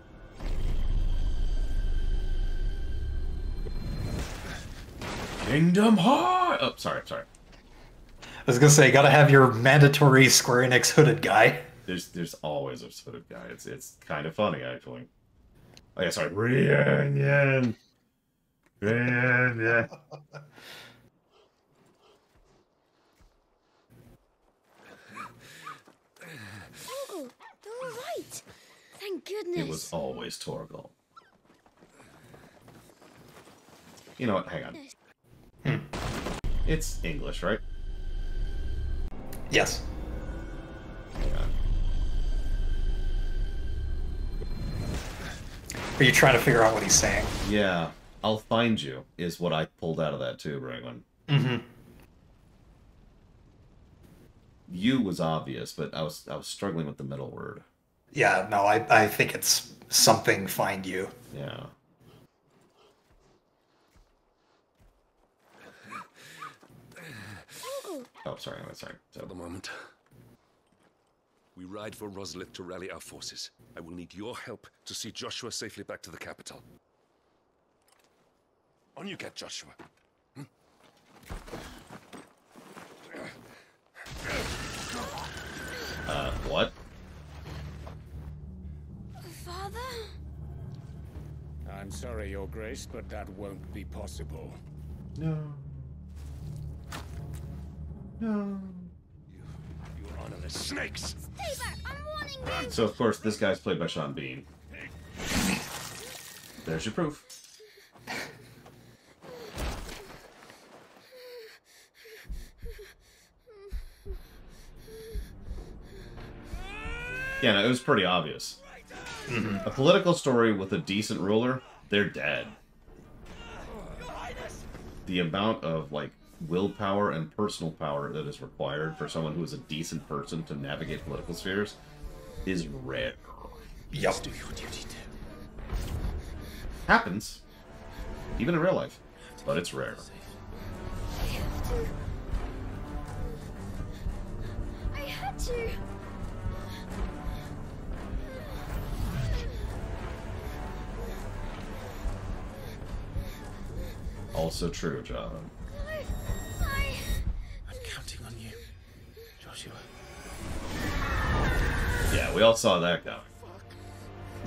Kingdom Hearts! Oh, sorry. I was gonna say, gotta have your mandatory Square Enix hooded guy. There's always a hooded guy. It's kind of funny, actually. Oh yeah, sorry. Reunion! Reunion! Torgal, you're all right. Thank goodness. It was always Torgal. You know what? Hang on. It's English, right? Yes. Yeah. Are you trying to figure out what he's saying? Yeah. I'll find you is what I pulled out of that too, Raylan. You was obvious, but I was struggling with the middle word. Yeah, no, I think it's something find you. Yeah. Oh, sorry. For the moment. We ride for Roslith to rally our forces. I will need your help to see Joshua safely back to the capital. On you get, Joshua. What? Father? I'm sorry, Your Grace, but that won't be possible. No. No. You honorless snakes! Stay back! I'm warning you! So, of course, this guy's played by Sean Bean. There's your proof. Yeah, no, it was pretty obvious. A political story with a decent ruler, they're dead. The amount of, like, willpower and personal power that is required for someone who is a decent person to navigate political spheres is rare. Yep. Do your duty too. Happens. Even in real life. But it's rare. I had to. Also true, Java. I'm counting on you, Joshua. Yeah, we all saw that coming.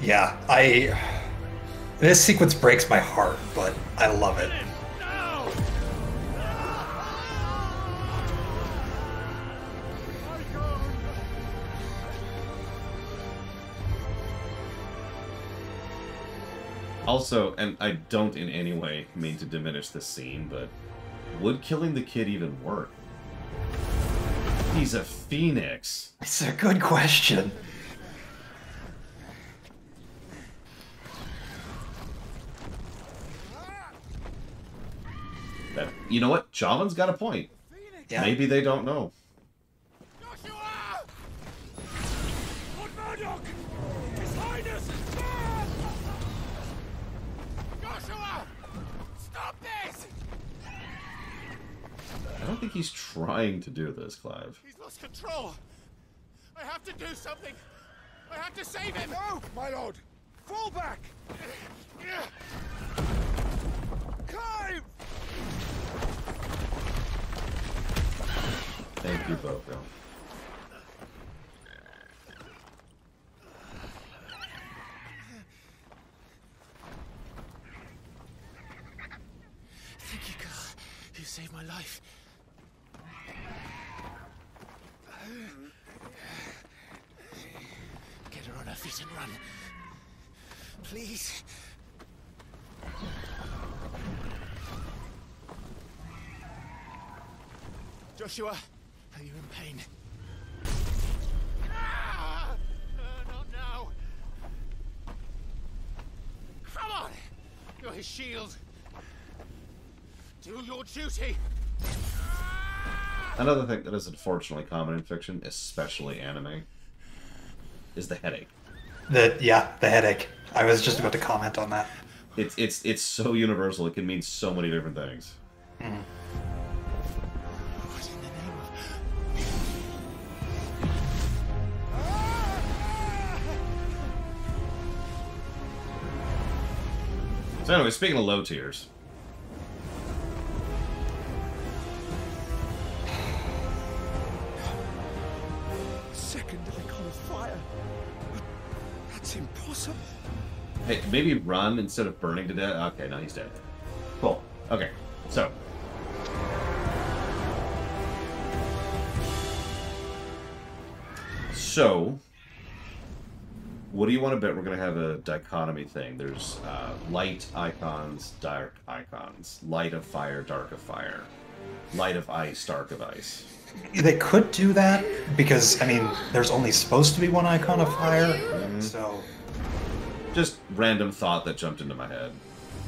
Yeah, this sequence breaks my heart, but I love it. Also, and I don't in any way mean to diminish this scene, but would killing the kid even work? He's a phoenix. It's a good question. You know what? Jalen's got a point. Yeah. Maybe they don't know. Lord Murdoch! His Highness! Joshua! Stop this! I don't think he's trying to do this, Clive. He's lost control. I have to do something. I have to save him. No, my lord. Fall back. Clive! Thank you, Boko. Thank you, girl. You saved my life. Get her on her feet and run. Please. Joshua, are you in pain? Not now. Come on. You're his shield. Do your duty. Another thing that is unfortunately common in fiction, especially anime, is the headache. The headache. I was just about to comment on that. It's so universal. It can mean so many different things. Mm. So anyway, speaking of low tiers. Second icon of fire. That's impossible. Hey, maybe run instead of burning to death. Okay, no, he's dead. Cool. Okay, so. What do you want to bet we're going to have a dichotomy thing? There's light icons, dark icons. Light of fire, dark of fire. Light of ice, dark of ice. They could do that, because, I mean, there's only supposed to be one icon of fire, so... Just random thought that jumped into my head.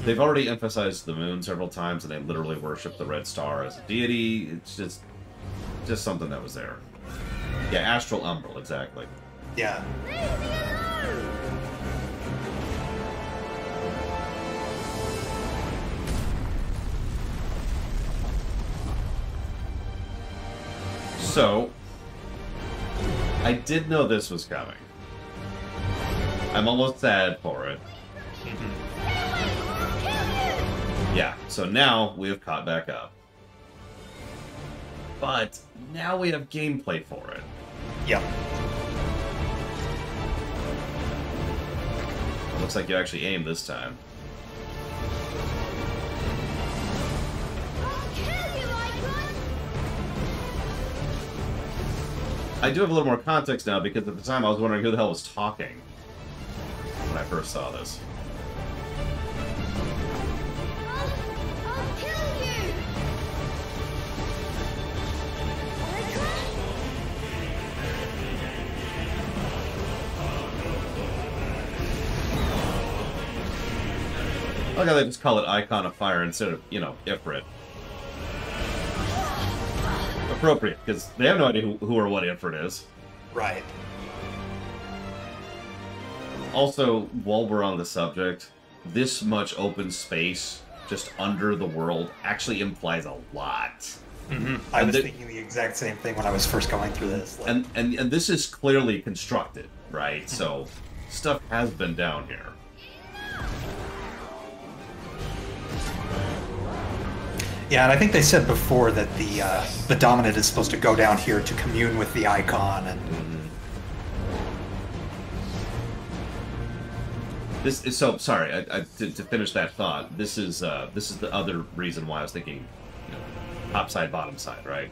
They've already emphasized the moon several times, and they literally worship the red star as a deity. It's just something that was there. Yeah, astral umbral, exactly. Yeah. So, I did know this was coming. I'm almost sad for it. Yeah, so now we have caught back up. But now we have gameplay for it. Yep. Looks like you actually aimed this time. I do have a little more context now, because at the time I was wondering who the hell was talking when I first saw this. I like how they just call it Icon of Fire instead of, you know, Ifrit. Appropriate, because they have no idea who or what Ifrit is. Right. Also, while we're on the subject, this much open space just under the world actually implies a lot. Mm-hmm. I was thinking the exact same thing when I was first going through this. Like... And this is clearly constructed, right? So, stuff has been down here. Yeah, and I think they said before that the Dominant is supposed to go down here to commune with the icon, and this is so sorry. To finish that thought, this is the other reason why I was thinking, you know, top side, bottom side, right?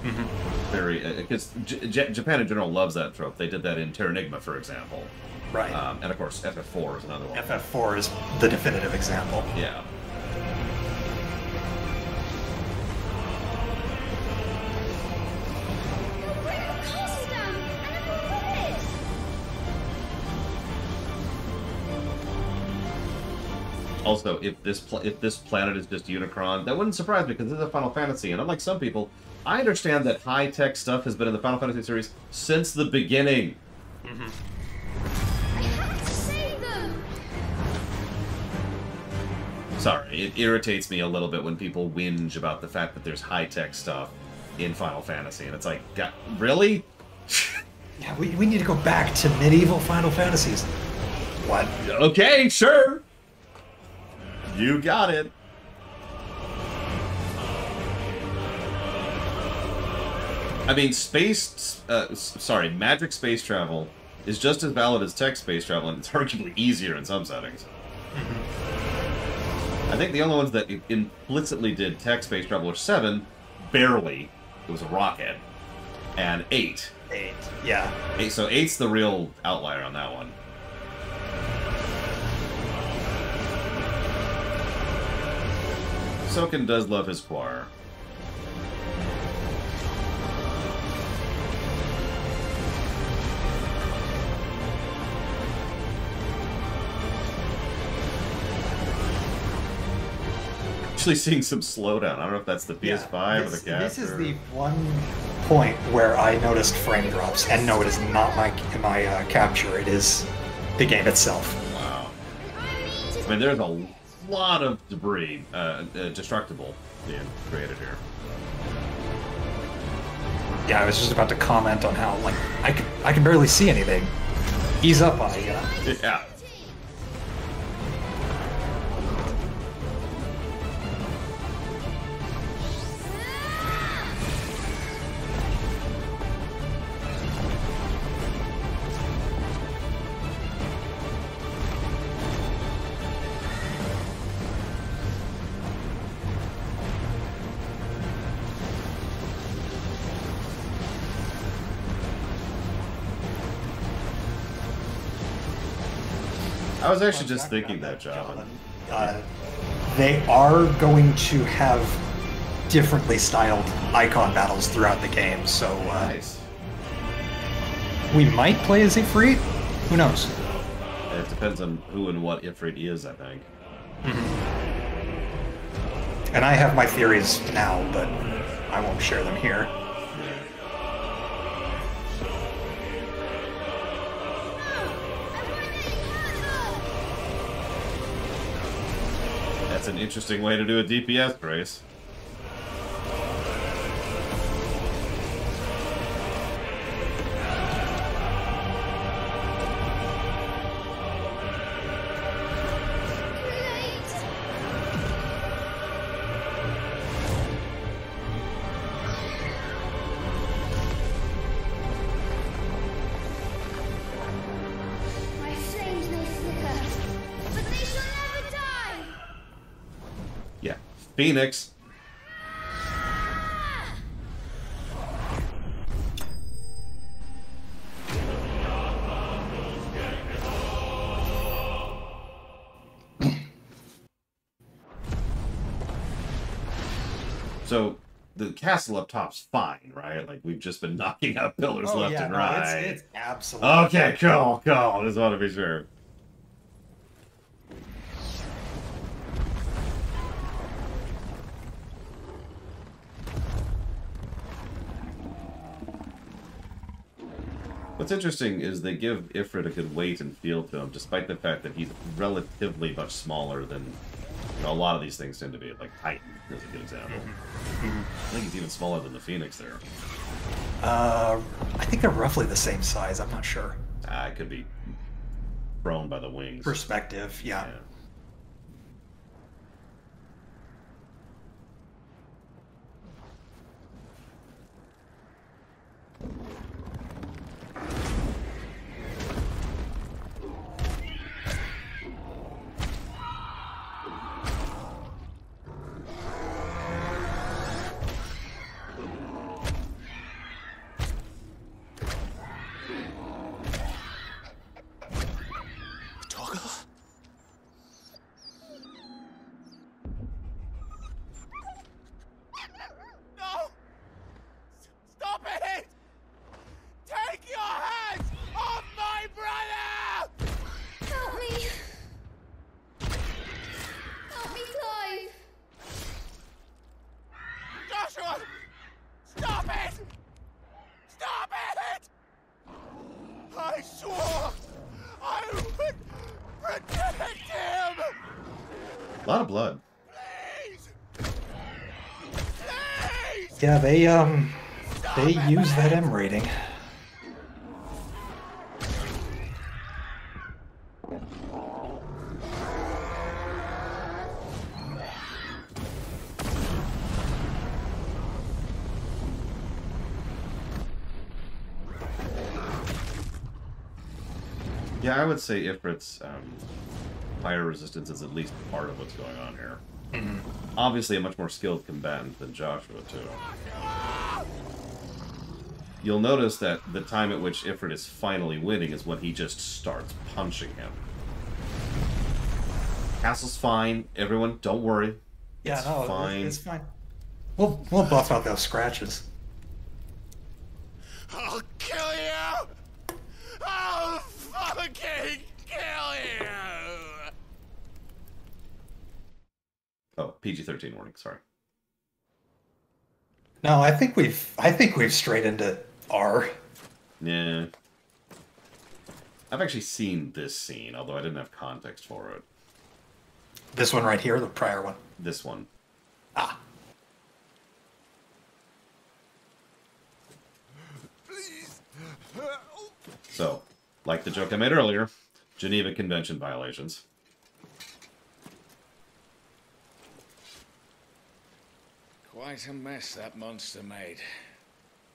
Mm-hmm. Very because Japan in general loves that trope. They did that in Terranigma, for example. Right. And of course, FF4 is another one. FF4 is the definitive example. Yeah. Also, if this planet is just Unicron, that wouldn't surprise me, because this is a Final Fantasy, and unlike some people, I understand that high-tech stuff has been in the Final Fantasy series since the beginning. I have to save them. Sorry, it irritates me a little bit when people whinge about the fact that there's high-tech stuff in Final Fantasy, and it's like, really? Yeah, we need to go back to medieval Final Fantasies. What? Okay, sure. You got it. I mean, magic space travel is just as valid as tech space travel, and it's arguably easier in some settings. I think the only ones that implicitly did tech space travel were 7, barely. It was a rocket. And 8. 8, yeah. 8, so 8's the real outlier on that one. Soken does love his choir. actually seeing some slowdown. I don't know if that's the PS5 or the capture. This is the one point where I noticed frame drops, and no, it is not my capture. It is the game itself. Wow. I mean, there's a lot of debris, destructible, being created here. Yeah, I was just about to comment on how, like, I can barely see anything. Ease up on it, you know? Yeah. I was actually just thinking that, John. They are going to have differently styled icon battles throughout the game, so nice. We might play as Ifrit. Who knows? It depends on who and what Ifrit is, I think. And I have my theories now, but I won't share them here. That's an interesting way to do a DPS race. My flames may flicker, but they shall never die! Yeah, Phoenix. So the castle up top's fine, right? Like we've just been knocking out pillars left and right. It's absolutely Okay, cool. Just want to be sure. What's interesting is they give Ifrit a good weight and feel to him, despite the fact that he's relatively much smaller than a lot of these things tend to be. Like Titan is a good example. I think he's even smaller than the Phoenix there. I think they're roughly the same size. I'm not sure. It could be thrown by the wings. Perspective, yeah. No! Stop it! Take your hands off my brother! Help me! Help me, Clive! Joshua! Stop it! Stop it! I swore I would protect him! A lot of blood. Yeah, they use that M rating. Yeah, I would say Ifrit's fire resistance is at least part of what's going on here. Obviously a much more skilled combatant than Joshua, too. You'll notice that the time at which Ifrit is finally winning is when he just starts punching him. Castle's fine. Everyone, don't worry. Yeah, it's no, fine. it's fine. We'll buff out those scratches. I'll kill you! I'll fucking kill you! Oh, PG-13 warning. Sorry. No, I think we've strayed into R. Yeah. I've actually seen this scene, although I didn't have context for it. This one right here, the prior one. This one. Ah. So, like the joke I made earlier, Geneva Convention violations. Quite a mess that monster made.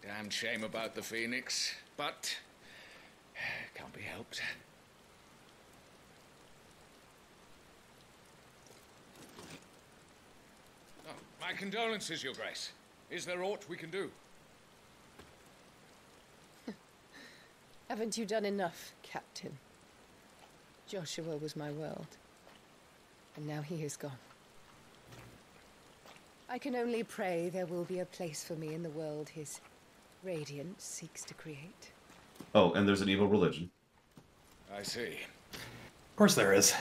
Damn shame about the Phoenix, but can't be helped. Oh, my condolences, Your Grace. Is there aught we can do? Haven't you done enough, Captain? Joshua was my world, and now he is gone. I can only pray there will be a place for me in the world his radiance seeks to create. Oh, and there's an evil religion. I see. Of course there is.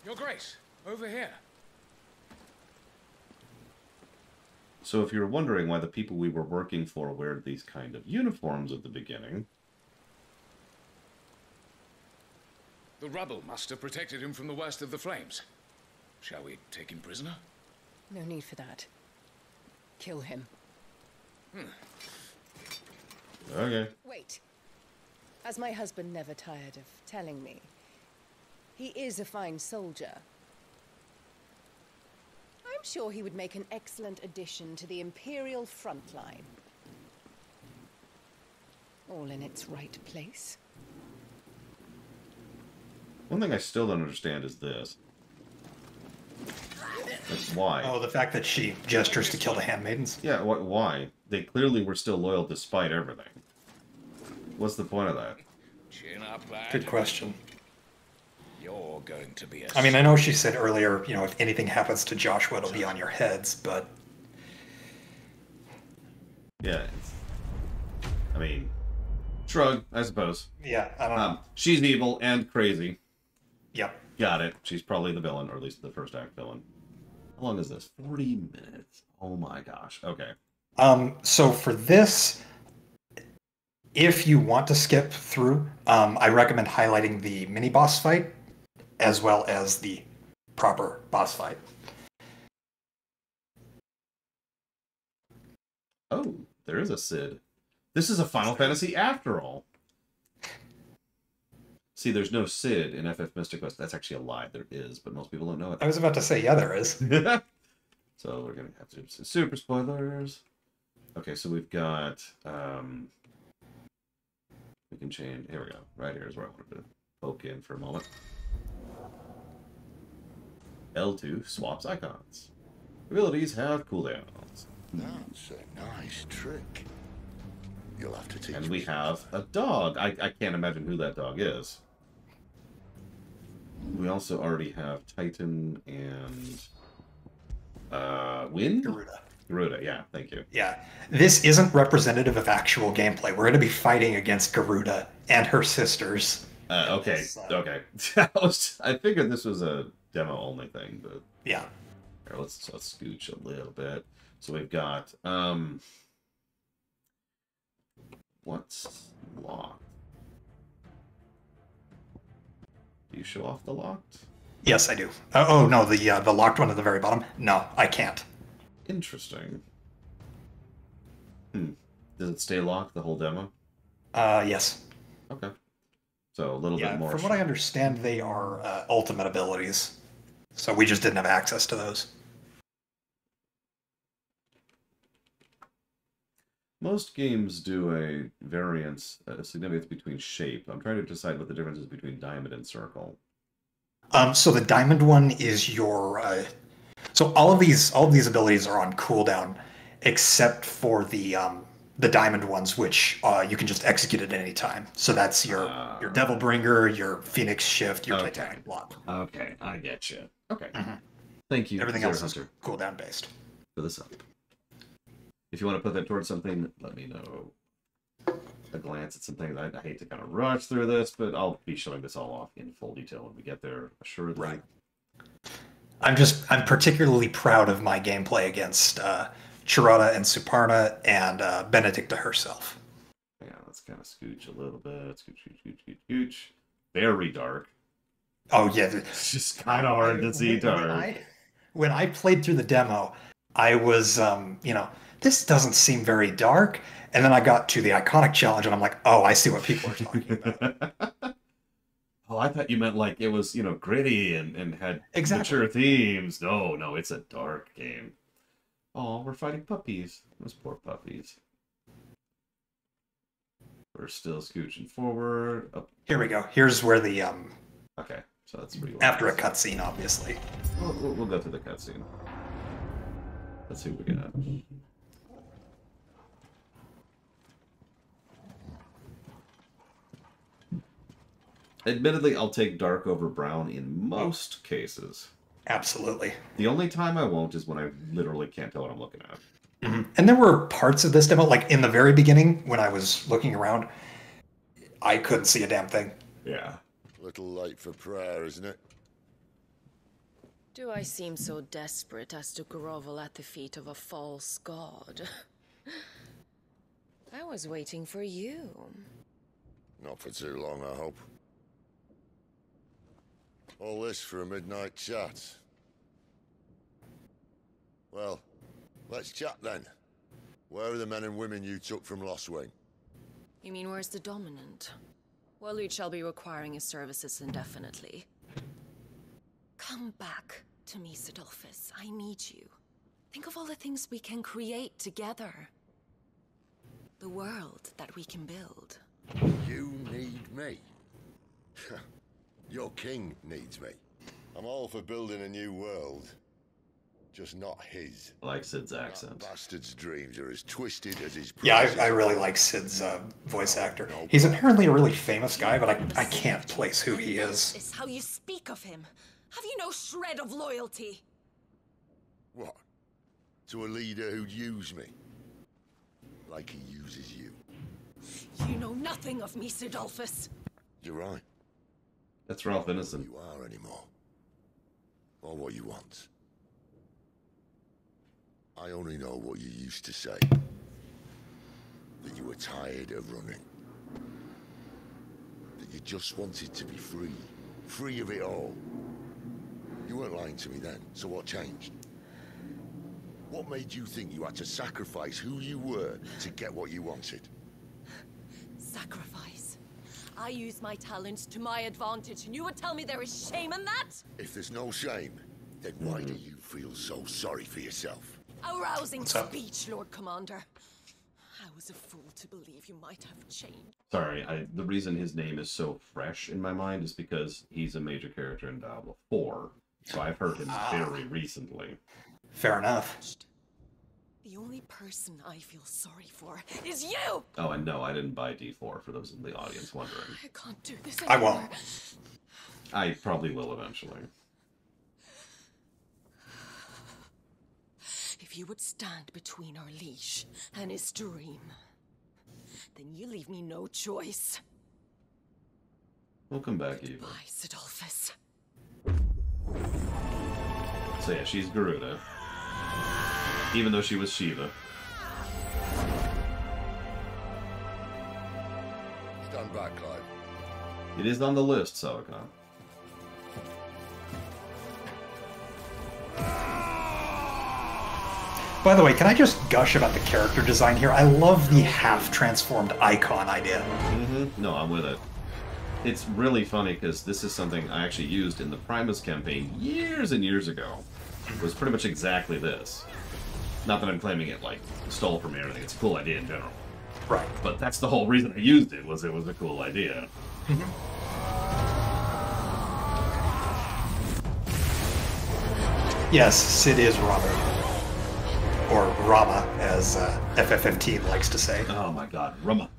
Your Grace, over here. So if you're wondering why the people we were working for wear these kind of uniforms at the beginning... The rubble must have protected him from the worst of the flames. Shall we take him prisoner? No need for that. Kill him. Okay. Wait. As my husband never tired of telling me, he is a fine soldier. I'm sure he would make an excellent addition to the Imperial front line. All in its right place. One thing I still don't understand is this. That's why. Oh, the fact that she gestures to kill the handmaidens? Yeah, why? They clearly were still loyal despite everything. What's the point of that? Chin up, lad. Good question. You're going to be a... I mean, I know she said earlier, you know, if anything happens to Joshua, it'll be on your heads, but... Yeah. I mean, shrug, I suppose. Yeah, I don't know. She's evil and crazy. Yep. Got it. She's probably the villain, or at least the first act villain. How long is this? 40 minutes. Oh my gosh. Okay. So for this, if you want to skip through, I recommend highlighting the mini boss fight as well as the proper boss fight. Oh, there is a Cid. This is a Final Fantasy after all. See, there's no Cid in FF Mystic Quest. That's actually a lie. There is, but most people don't know it. I was about to say, yeah, there is. So we're going to have to do some super spoilers. Okay, so we've got... we can change... Here we go. Right here is where I wanted to poke in for a moment. L2 swaps icons. Abilities have cooldowns. That's a nice trick. You'll have to teach And we me. have a dog. I can't imagine who that dog is. We also already have Titan and Wind? Garuda. Garuda, yeah, thank you. Yeah. This isn't representative of actual gameplay. We're going to be fighting against Garuda and her sisters. Okay, okay. I figured this was a demo-only thing, but... Yeah. Here, let's scooch a little bit. So we've got... What's locked? Do you show off the locked? Yes, I do. Oh, no, the locked one at the very bottom? No, I can't. Interesting. Does it stay locked the whole demo? Yes. Okay. So a little bit more. From what I understand, they are ultimate abilities. So we just didn't have access to those. Most games do a variance, a significance between shape. I'm trying to decide what the difference is between diamond and circle. So the diamond one is your. So all of these abilities are on cooldown, except for the diamond ones, which you can just execute at any time. So that's your Devil Bringer, your Phoenix Shift, your Titanic Block. Okay, I get you. Okay. Thank you. Everything Zero else is Hunter, cooldown based. for this up. If you want to put that towards something, let me know. a glance at some things. I hate to kind of rush through this, but I'll be showing this all off in full detail when we get there, assuredly. Right. I'm particularly proud of my gameplay against Chirata and Suparna and Benedicta herself. Yeah, let's kind of scooch a little bit. Scooch. Very dark. Oh, yeah. It's just kind of hard to see dark. When I played through the demo, I was, this doesn't seem very dark. And then I got to the Iconic Challenge, and I'm like, oh, I see what people are talking about. Oh, I thought you meant like it was, gritty and had Exactly. mature themes. No, it's a dark game. Oh, we're fighting puppies. Those poor puppies. We're still scooching forward. Up. Here we go. Here's where the... Okay, so that's pretty after a cutscene, obviously. We'll go through the cutscene. Let's see what we got. Admittedly, I'll take dark over brown in most cases. Absolutely. The only time I won't is when I literally can't tell what I'm looking at. Mm-hmm. And there were parts of this demo, like in the very beginning, when I was looking around, I couldn't see a damn thing. Yeah. Little late for prayer, isn't it? Do I seem so desperate as to grovel at the feet of a false god? I was waiting for you. Not for too long, I hope. All this for a midnight chat. Well, let's chat then. Where are the men and women you took from Lostwing? You mean where's the dominant? Waleed shall be requiring his services indefinitely. Come back to me, Sidolphus. I need you. Think of all the things we can create together. The world that we can build. You need me? Your king needs me. I'm all for building a new world. Just not his. I like Sid's accent. That bastard's dreams are as twisted as his... Yeah, I really like Sid's voice actor. He's apparently a really famous guy, but I can't place who he is. Is how you speak of him. Have you no shred of loyalty? What? To a leader who'd use me? Like he uses you. You know nothing of me, Sidolphus. You're right. That's Ralph Innocent. You are anymore. Or what you want. I only know what you used to say. That you were tired of running. That you just wanted to be free. Free of it all. You weren't lying to me then, so what changed? What made you think you had to sacrifice who you were to get what you wanted? Sacrifice. I use my talents to my advantage, and you would tell me there is shame in that? If there's no shame, then why do you feel so sorry for yourself? A rousing speech, Lord Commander. I was a fool to believe you might have changed. Sorry, the reason his name is so fresh in my mind is because he's a major character in Diablo 4, so I've heard him very recently. Fair enough. The only person I feel sorry for is you! Oh, and no, I didn't buy D4 for those in the audience wondering. I can't do this anymore. I won't. I probably will eventually. If you would stand between our leash and his dream, then you leave me no choice. We'll come back, Eva. Goodbye, Sidolphus. So yeah, she's Garuda. Even though she was Shiva. Stand back, Clive. It is on the list, Sawakan. By the way, can I just gush about the character design here? I love the half-transformed icon idea. Mm-hmm. No, I'm with it. It's really funny because this is something I actually used in the Primus campaign years and years ago. It was pretty much exactly this. Not that I'm claiming it, like, stole from me or anything. It's a cool idea in general. Right. But that's the whole reason I used it, was a cool idea. Yes, Sid is Robert. Or Rama, as FF15 likes to say. Oh my god, Rama.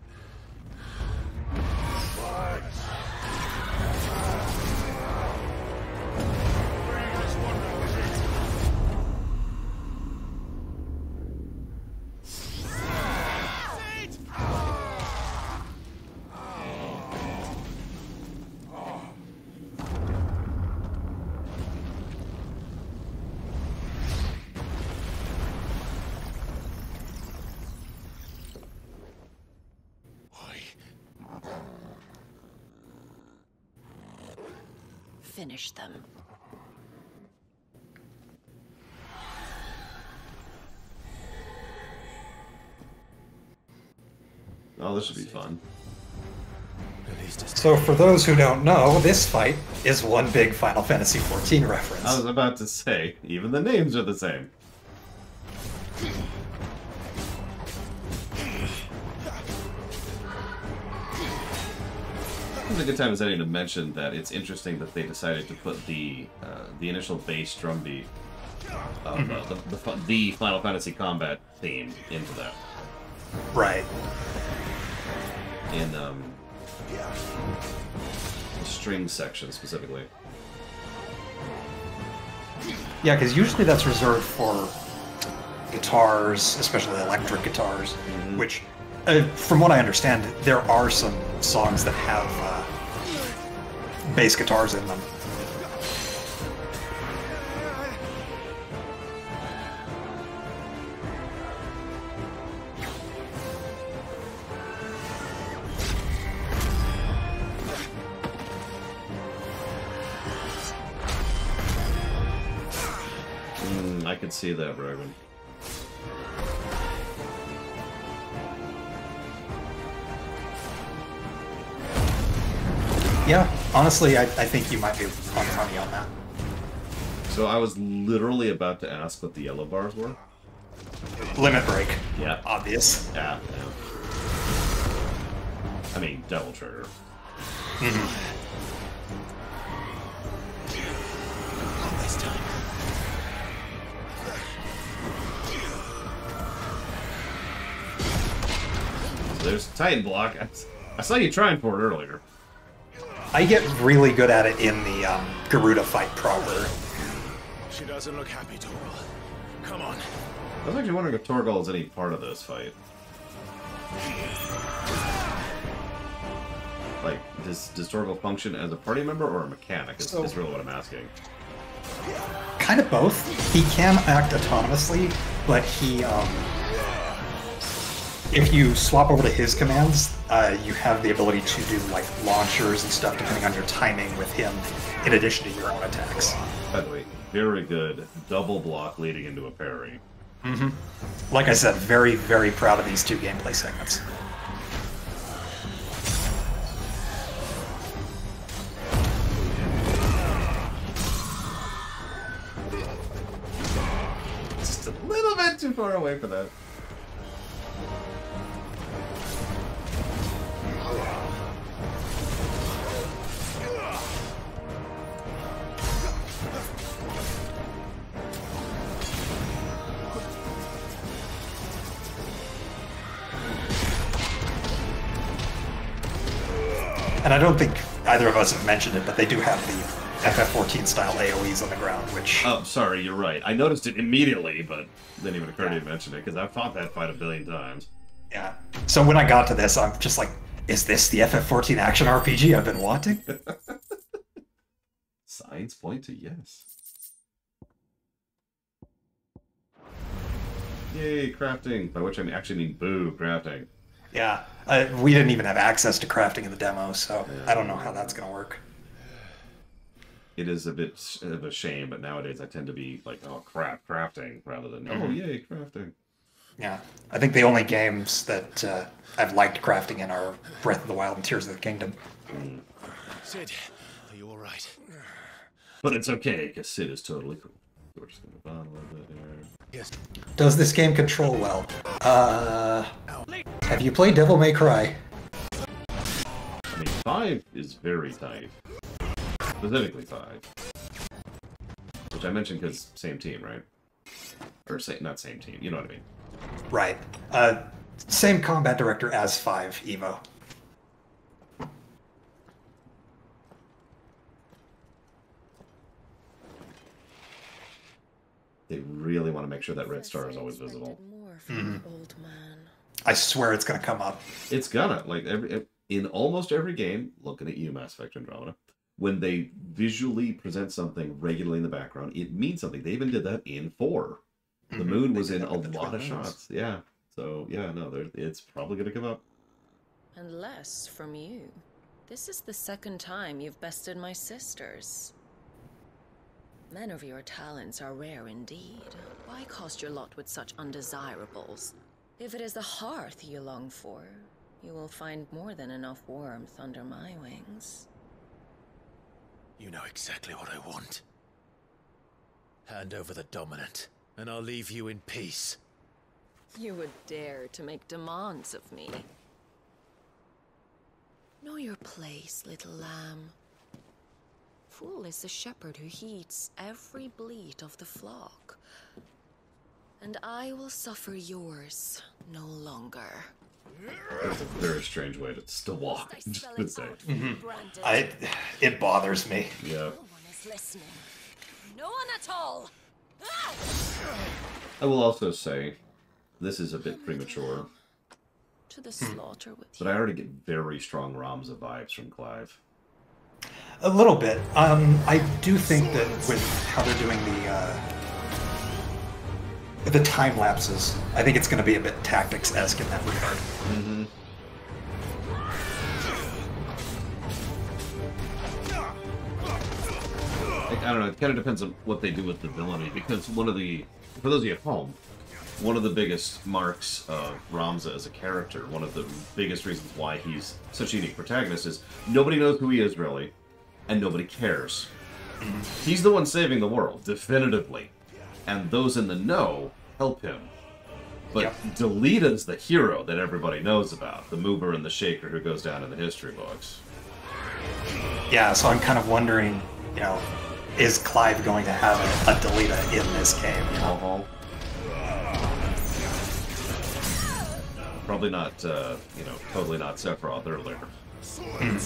finish them. Oh, this should be fun. So for those who don't know, this fight is one big Final Fantasy XIV reference. I was about to say, even the names are the same. It's a good time as any to mention that it's interesting that they decided to put the initial bass drum beat of the Final Fantasy combat theme into that. Right. In the string section specifically. Yeah, because usually that's reserved for guitars, especially electric guitars, which, from what I understand, there are some songs that have bass guitars in them. I could see that, Rogan. Yeah, honestly, I think you might be on money on that. So I was literally about to ask what the yellow bars were. Limit Break. Yeah. Obvious. Yeah. I mean, Devil Trigger. This time. There's Titan Block. I saw you trying for it earlier. I get really good at it in the Garuda fight proper. She doesn't look happy, Torgal. Come on. I was actually wondering if Torgal is any part of this fight. Like, does Torgal function as a party member or a mechanic? Is really what I'm asking. Kind of both. He can act autonomously, but he, if you swap over to his commands, you have the ability to do like launchers and stuff depending on your timing with him, in addition to your own attacks. By the way, very good double block leading into a parry. Like I said, very, very proud of these two gameplay segments. Just a little bit too far away for that. And I don't think either of us have mentioned it, but they do have the FF14 style AoEs on the ground, which... Oh, sorry, you're right. I noticed it immediately, but didn't even occur to me to mention it, because I've fought that fight a billion times. Yeah. So when I got to this, I'm just like, is this the FF14 action RPG I've been wanting? Signs point to yes. Yay, crafting! By which I actually mean boo, crafting. Yeah. We didn't even have access to crafting in the demo, so I don't know how that's going to work. It is a bit of a shame, but nowadays I tend to be like, oh crap, crafting, rather than, oh yay, crafting. Yeah. I think the only games that I've liked crafting in are Breath of the Wild and Tears of the Kingdom. Sid, are you alright? But it's okay, because Sid is totally cool. We're just gonna move on a little bit here. Yes. Does this game control well? Have you played Devil May Cry? I mean, 5 is very tight. Specifically 5. Which I mentioned because same team, right? Or not same team, you know what I mean. Right. Same combat director as 5, Evo. They really want to make sure that red star is always visible. Old man. I swear it's going to come up. It's gonna. Like, in almost every game, looking at you, Mass Effect Andromeda, when they visually present something regularly in the background, it means something. They even did that in 4. The moon was in a lot of shots. Yeah. So, yeah, no, it's probably going to come up. And less from you. This is the second time you've bested my sisters. Men of your talents are rare indeed. Why cost your lot with such undesirables? If it is the hearth you long for, you will find more than enough warmth under my wings. You know exactly what I want. Hand over the dominant, and I'll leave you in peace. You would dare to make demands of me. Know your place, little lamb. Fool is the shepherd who heeds every bleat of the flock. And I will suffer yours no longer. That's a very strange way to still walk. To say. It bothers me. Yeah. No one is listening. No one at all. I will also say, this is a bit premature, To the slaughter with but I already get very strong Ramza vibes from Clive. A little bit. I do think that with how they're doing the time lapses, I think it's going to be a bit tactics-esque in that regard. Mm-hmm. I don't know, it kind of depends on what they do with the villainy, because for those of you at home, one of the biggest marks of Ramza as a character, one of the biggest reasons why he's such a unique protagonist is nobody knows who he is really, and nobody cares. He's the one saving the world, definitively. And those in the know help him. But Delita's the hero that everybody knows about, the mover and the shaker who goes down in the history books. Yeah, so I'm kind of wondering, you know, is Clive going to have a Delita in this game? You know? Probably not, totally not Sephiroth earlier. I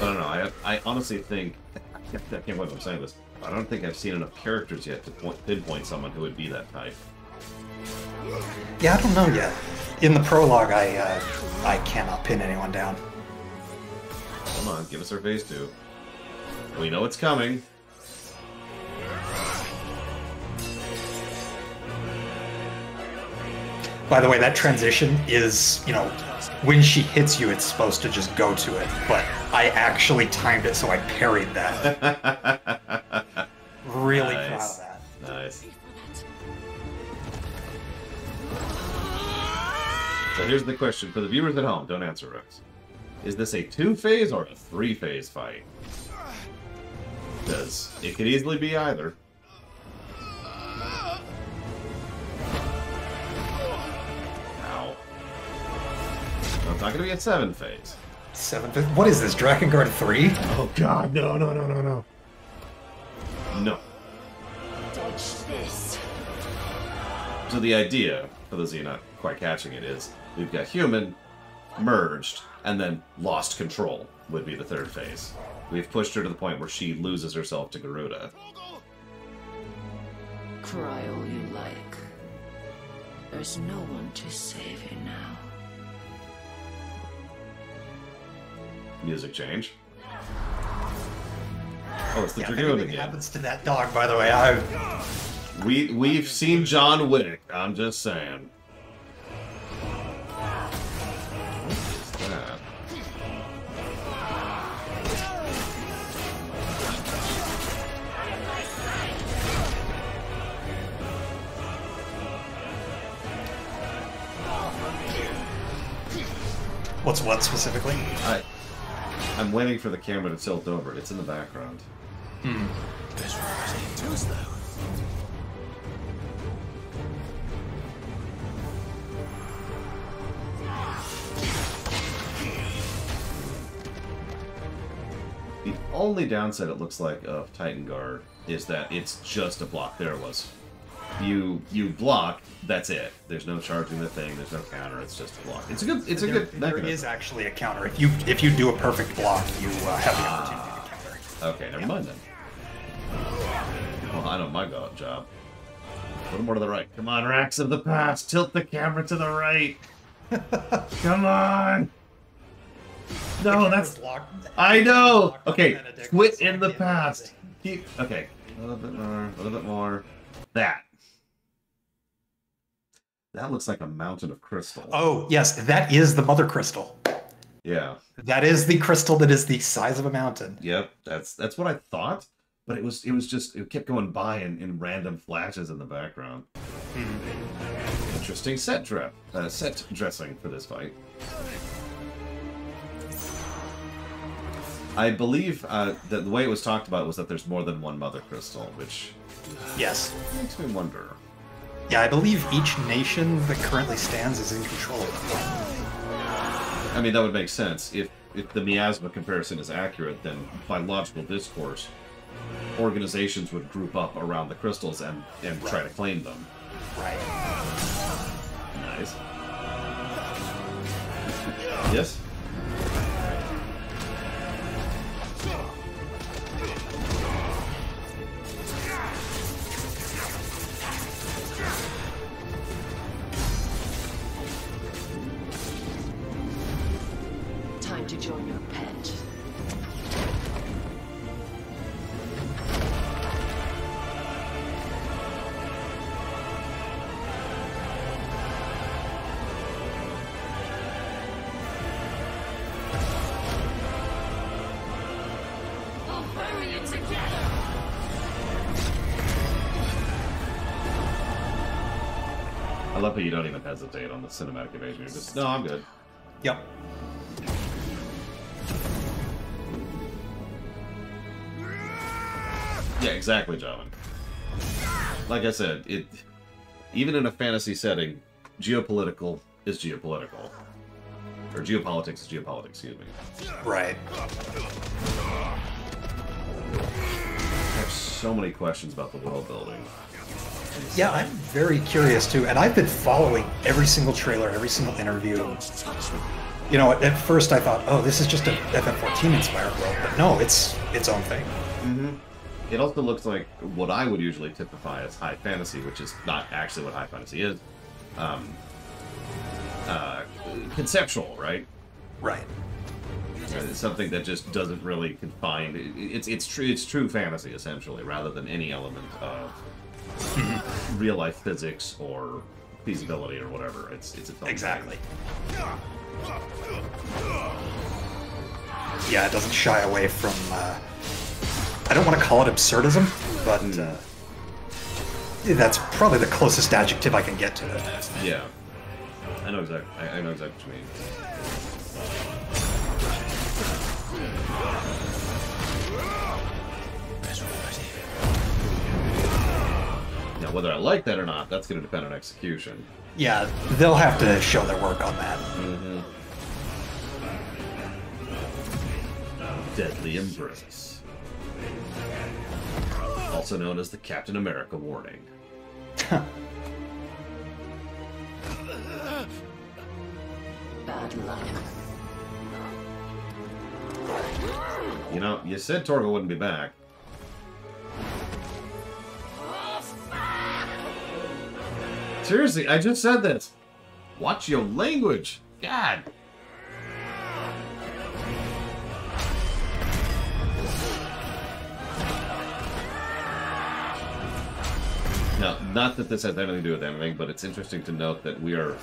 don't know, I honestly think, I can't believe I'm saying this, I don't think I've seen enough characters yet to pinpoint someone who would be that type. Yeah, I don't know yet. In the prologue, I cannot pin anyone down. Come on, give us our phase 2. We know it's coming. By the way, that transition is, you know, when she hits you, it's supposed to just go to it. But I actually timed it, so I parried that. Really proud of that. Nice. So here's the question for the viewers at home. Don't answer, Rex. Is this a 2-phase or a 3-phase fight? Because it could easily be either. Ow. No, it's not going to be a 7-phase. 7-phase? What is this, Drakengard 3? Oh god, no. No. Dodge this. So the idea, for those of you not quite catching it, is we've got human, merged, and then lost control would be the 3rd phase. We've pushed her to the point where she loses herself to Garuda. Cry all you like. There's no one to save you now. Music change. Oh, it's the Yeah, Dragoon anything again. happens to that dog, by the way, We've seen John Wick. I'm just saying. What is that? What's what specifically? I'm waiting for the camera to tilt over. It's in the background. There's something to us, though. The only downside it looks like of Titan Guard is that it's just a block. There it was. You block, that's it. There's no charging the thing, there's no counter, it's just a block. It's a good There mechanism. is actually a counter. If you do a perfect block, you have the opportunity to counter. Okay, never mind then. Well, I know my job. A little more to the right. Come on, Rax of the past, tilt the camera to the right. Come on. No, that's... I know! Okay, quit in the past. Keep... Okay, a little bit more, a little bit more. That. That looks like a mountain of crystal. Oh, yes, that is the mother crystal. Yeah. That is the crystal that is the size of a mountain. Yep, that's what I thought. But it kept going by in random flashes in the background. Interesting set dressing for this fight. I believe that the way it was talked about was that there's more than one Mother Crystal, which Yes. makes me wonder. Yeah, I believe each nation that currently stands is in control of them. I mean, that would make sense. If the miasma comparison is accurate, then by logical discourse, organizations would group up around the crystals and try to claim them. Right. Nice. Yes? Time to join your pet. I love how you don't even hesitate on the cinematic evasion. You're just, no, I'm good. Yep. Yeah, exactly, Javin. Like I said, even in a fantasy setting, geopolitical is geopolitical. Or geopolitics is geopolitics, excuse me. Right. I have so many questions about the world building. Yeah, I'm very curious too, and I've been following every single trailer, every single interview. You know, at first I thought, oh, this is just a FF14 inspired world, but no, it's its own thing. Mm-hmm. It also looks like what I would usually typify as high fantasy, which is not actually what high fantasy is. Conceptual, right? Right. It's something that just doesn't really confine. It's true fantasy essentially, rather than any element of real life physics or feasibility or whatever. It's its own exactly. Yeah, it doesn't shy away from. I don't want to call it absurdism, but that's probably the closest adjective I can get to it. Yeah, I know exactly. I know exactly what you mean. Now, whether I like that or not, that's going to depend on execution. Yeah, they'll have to show their work on that. Mm-hmm. Deadly Embrace. Also known as the Captain America warning. Bad luck. You know, you said Torgal wouldn't be back. Seriously, I just said this. Watch your language. God. Now, not that this has anything to do with anything, but it's interesting to note that we are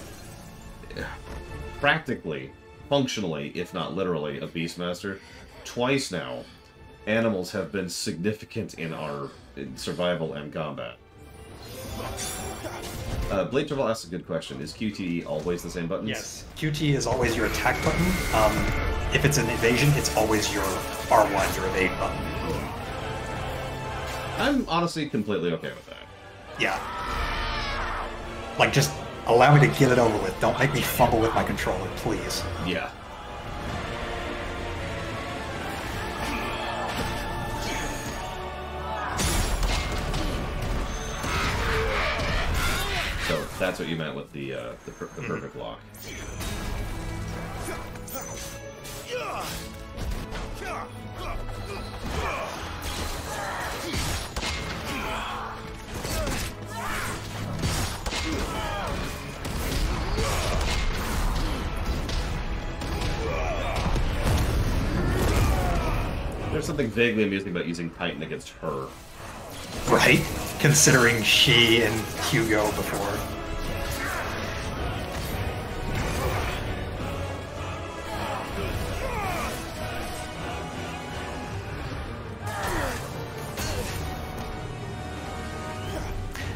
practically, functionally, if not literally, a Beastmaster. Twice now, animals have been significant in our survival and combat. Blade Travel asks a good question. Is QTE always the same buttons? Yes. QT is always your attack button. If it's an evasion, it's always your R1, your evade button. I'm honestly completely okay with that. Yeah. Like, just allow me to get it over with. Don't make me fumble with my controller, please. Yeah. So that's what you meant with the perfect lock. There's something vaguely amusing about using Titan against her. Right? Considering she and Hugo before.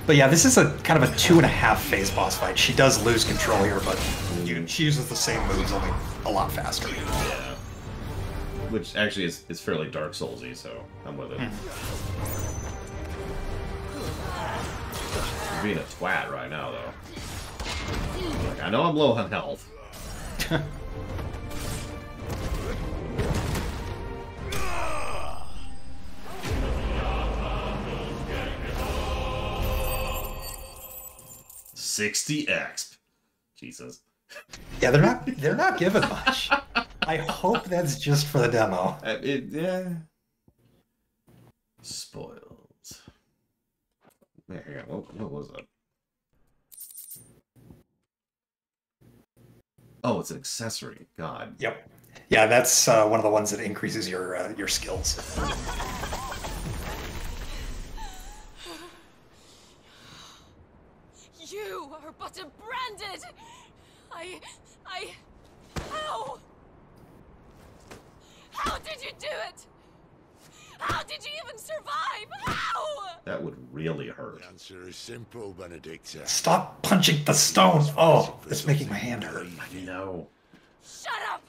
But yeah, this is a kind of a 2.5 phase boss fight. She does lose control here, but she uses the same moves, only a lot faster. Yeah. Which actually is fairly Dark Souls-y, so I'm with it. You're being a twat right now, though. Like, I know I'm low on health. $60 exp. Jesus. Yeah, they're not giving much. I hope that's just for the demo. Yeah. Spoiled. There, what was that? Oh, it's an accessory. God. Yep. Yeah, that's one of the ones that increases your skills. You are but a branded! How? How did you do it? How did you even survive? How? That would really hurt. The answer is simple, Benedicta. Stop punching the stone! Oh, it's making my hand hurt. I know. Shut up!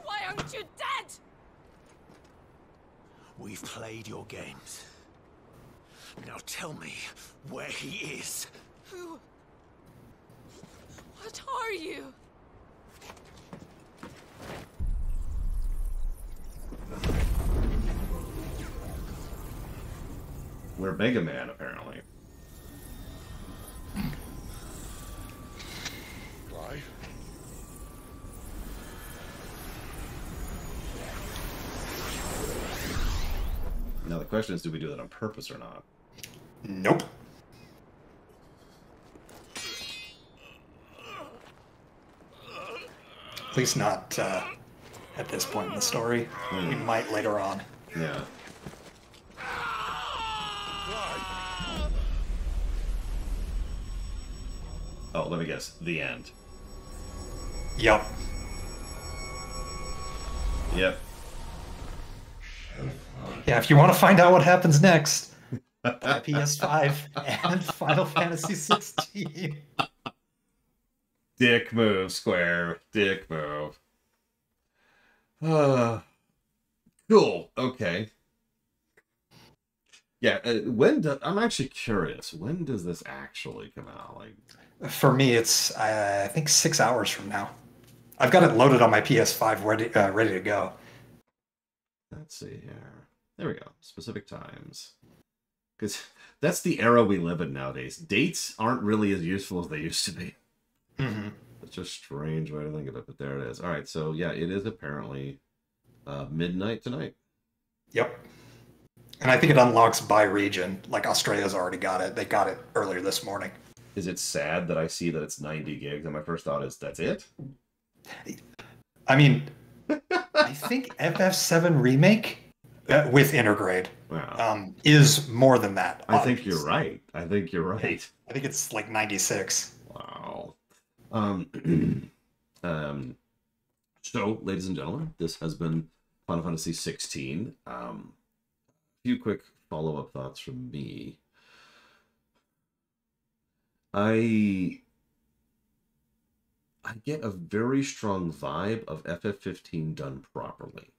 Why aren't you dead? We've played your games. Now tell me where he is. Who? What are you? We're Mega Man, apparently. Clive? Now the question is, do we do that on purpose or not? Nope. At least not at this point in the story. We might later on. Yeah. Oh, let me guess. The end. Yup. Yep. Yeah, if you want to find out what happens next, buy PS5 and Final Fantasy 16. Dick move, Square. Dick move. Cool. Okay. Yeah, I'm actually curious. When does this actually come out? Like, For me, it's I think 6 hours from now. I've got it loaded on my PS5, ready to go. Let's see here. There we go. Specific times. Because that's the era we live in nowadays. Dates aren't really as useful as they used to be. Mm-hmm. It's a strange way to think of it, but there it is. All right, so yeah, it is apparently midnight tonight. Yep. And I think it unlocks by region. Like Australia's already got it. They got it earlier this morning. Is it sad that I see that it's 90 gigs? And my first thought is, that's it? I mean, I think FF7 Remake with Intergrade is more than that. I think you're right. I think you're right. I think it's like 96. Wow. So, ladies and gentlemen, this has been Final Fantasy 16. A few quick follow-up thoughts from me. I get a very strong vibe of FF15 done properly.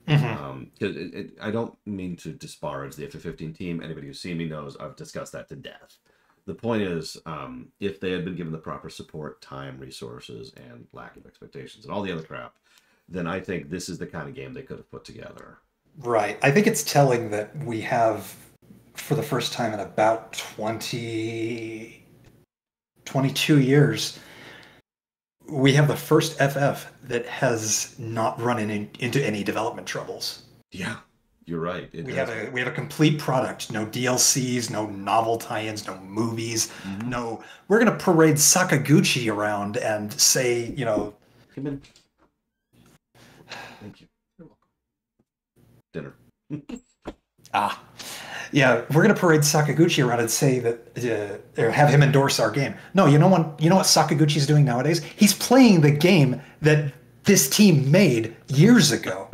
Mm-hmm. I don't mean to disparage the FF15 team. Anybody who's seen me knows I've discussed that to death. The point is, if they had been given the proper support, time, resources, and lack of expectations, and all the other crap, then I think this is the kind of game they could have put together. Right. I think it's telling that we have, for the first time in about 22 years, we have the first FF that has not run into any development troubles. Yeah, you're right. We have a complete product. No DLCs, no novel tie-ins, no movies. Mm-hmm. No, we're gonna parade Sakaguchi around and say, you know, come in. Thank you. You're welcome. Dinner. Yeah, we're gonna parade Sakaguchi around and say that, or have him endorse our game. No, you know what Sakaguchi's doing nowadays? He's playing the game that this team made years ago.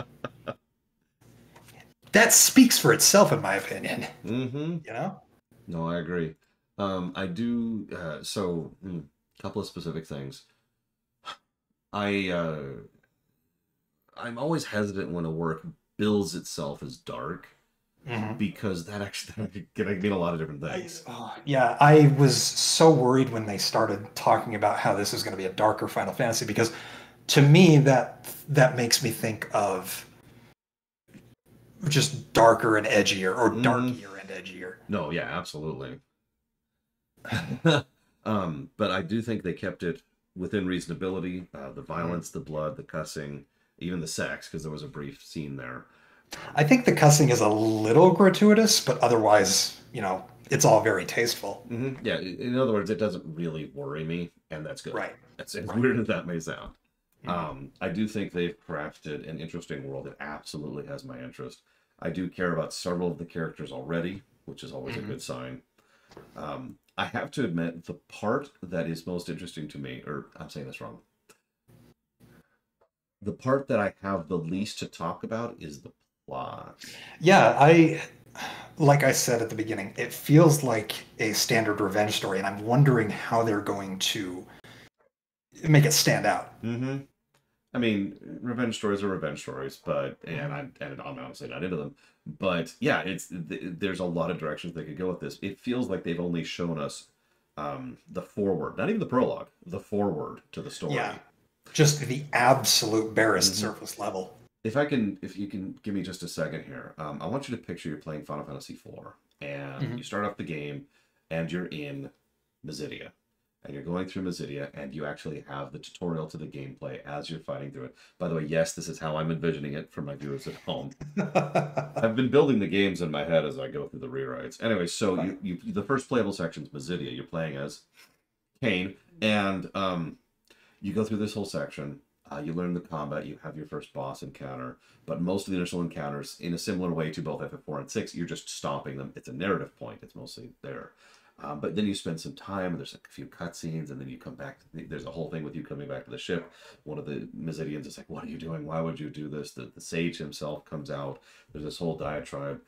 That speaks for itself, in my opinion. Mm-hmm. You know? No, I agree. I do. Couple of specific things. I'm always hesitant when a work bills itself as dark, because that actually can mean a lot of different things. Yeah, I was so worried when they started talking about how this is going to be a darker Final Fantasy, because to me that makes me think of just darker and edgier, or darkier and edgier. No, yeah, absolutely. But I do think they kept it within reasonability. The violence, the blood, the cussing, even the sex, because there was a brief scene there. I think the cussing is a little gratuitous, but otherwise, it's all very tasteful. Yeah, in other words, it doesn't really worry me, and that's good. Right. As weird as that may sound. I do think they've crafted an interesting world. It absolutely has my interest. I do care about several of the characters already, which is always a good sign. I have to admit, the part that is most interesting to me, or I'm saying this wrong, the part that I have the least to talk about is the plot. Yeah, like I said at the beginning, it feels like a standard revenge story, and I'm wondering how they're going to make it stand out. I mean, revenge stories are revenge stories, but I'm honestly not into them. But yeah, there's a lot of directions they could go with this. It feels like they've only shown us the foreword, not even the prologue, the foreword to the story. Yeah, just the absolute barest surface level. If you can give me just a second here, I want you to picture you're playing Final Fantasy IV, and you start off the game, and you're in Mysidia. And you're going through Mysidia, and you actually have the tutorial to the gameplay as you're fighting through it. By the way, yes, this is how I'm envisioning it for my viewers at home. I've been building the games in my head as I go through the rewrites. Anyway, so you the first playable section is Mysidia. You're playing as Kain, and you go through this whole section. You learn the combat. You have your first boss encounter, but most of the initial encounters, in a similar way to both FF4 and 6, you're just stopping them. It's a narrative point. It's mostly there. But then you spend some time, and there's a few cutscenes, and then you come back. There's a whole thing with you coming back to the ship. One of the Mysidians is like, "What are you doing? Why would you do this?" The sage himself comes out. There's this whole diatribe.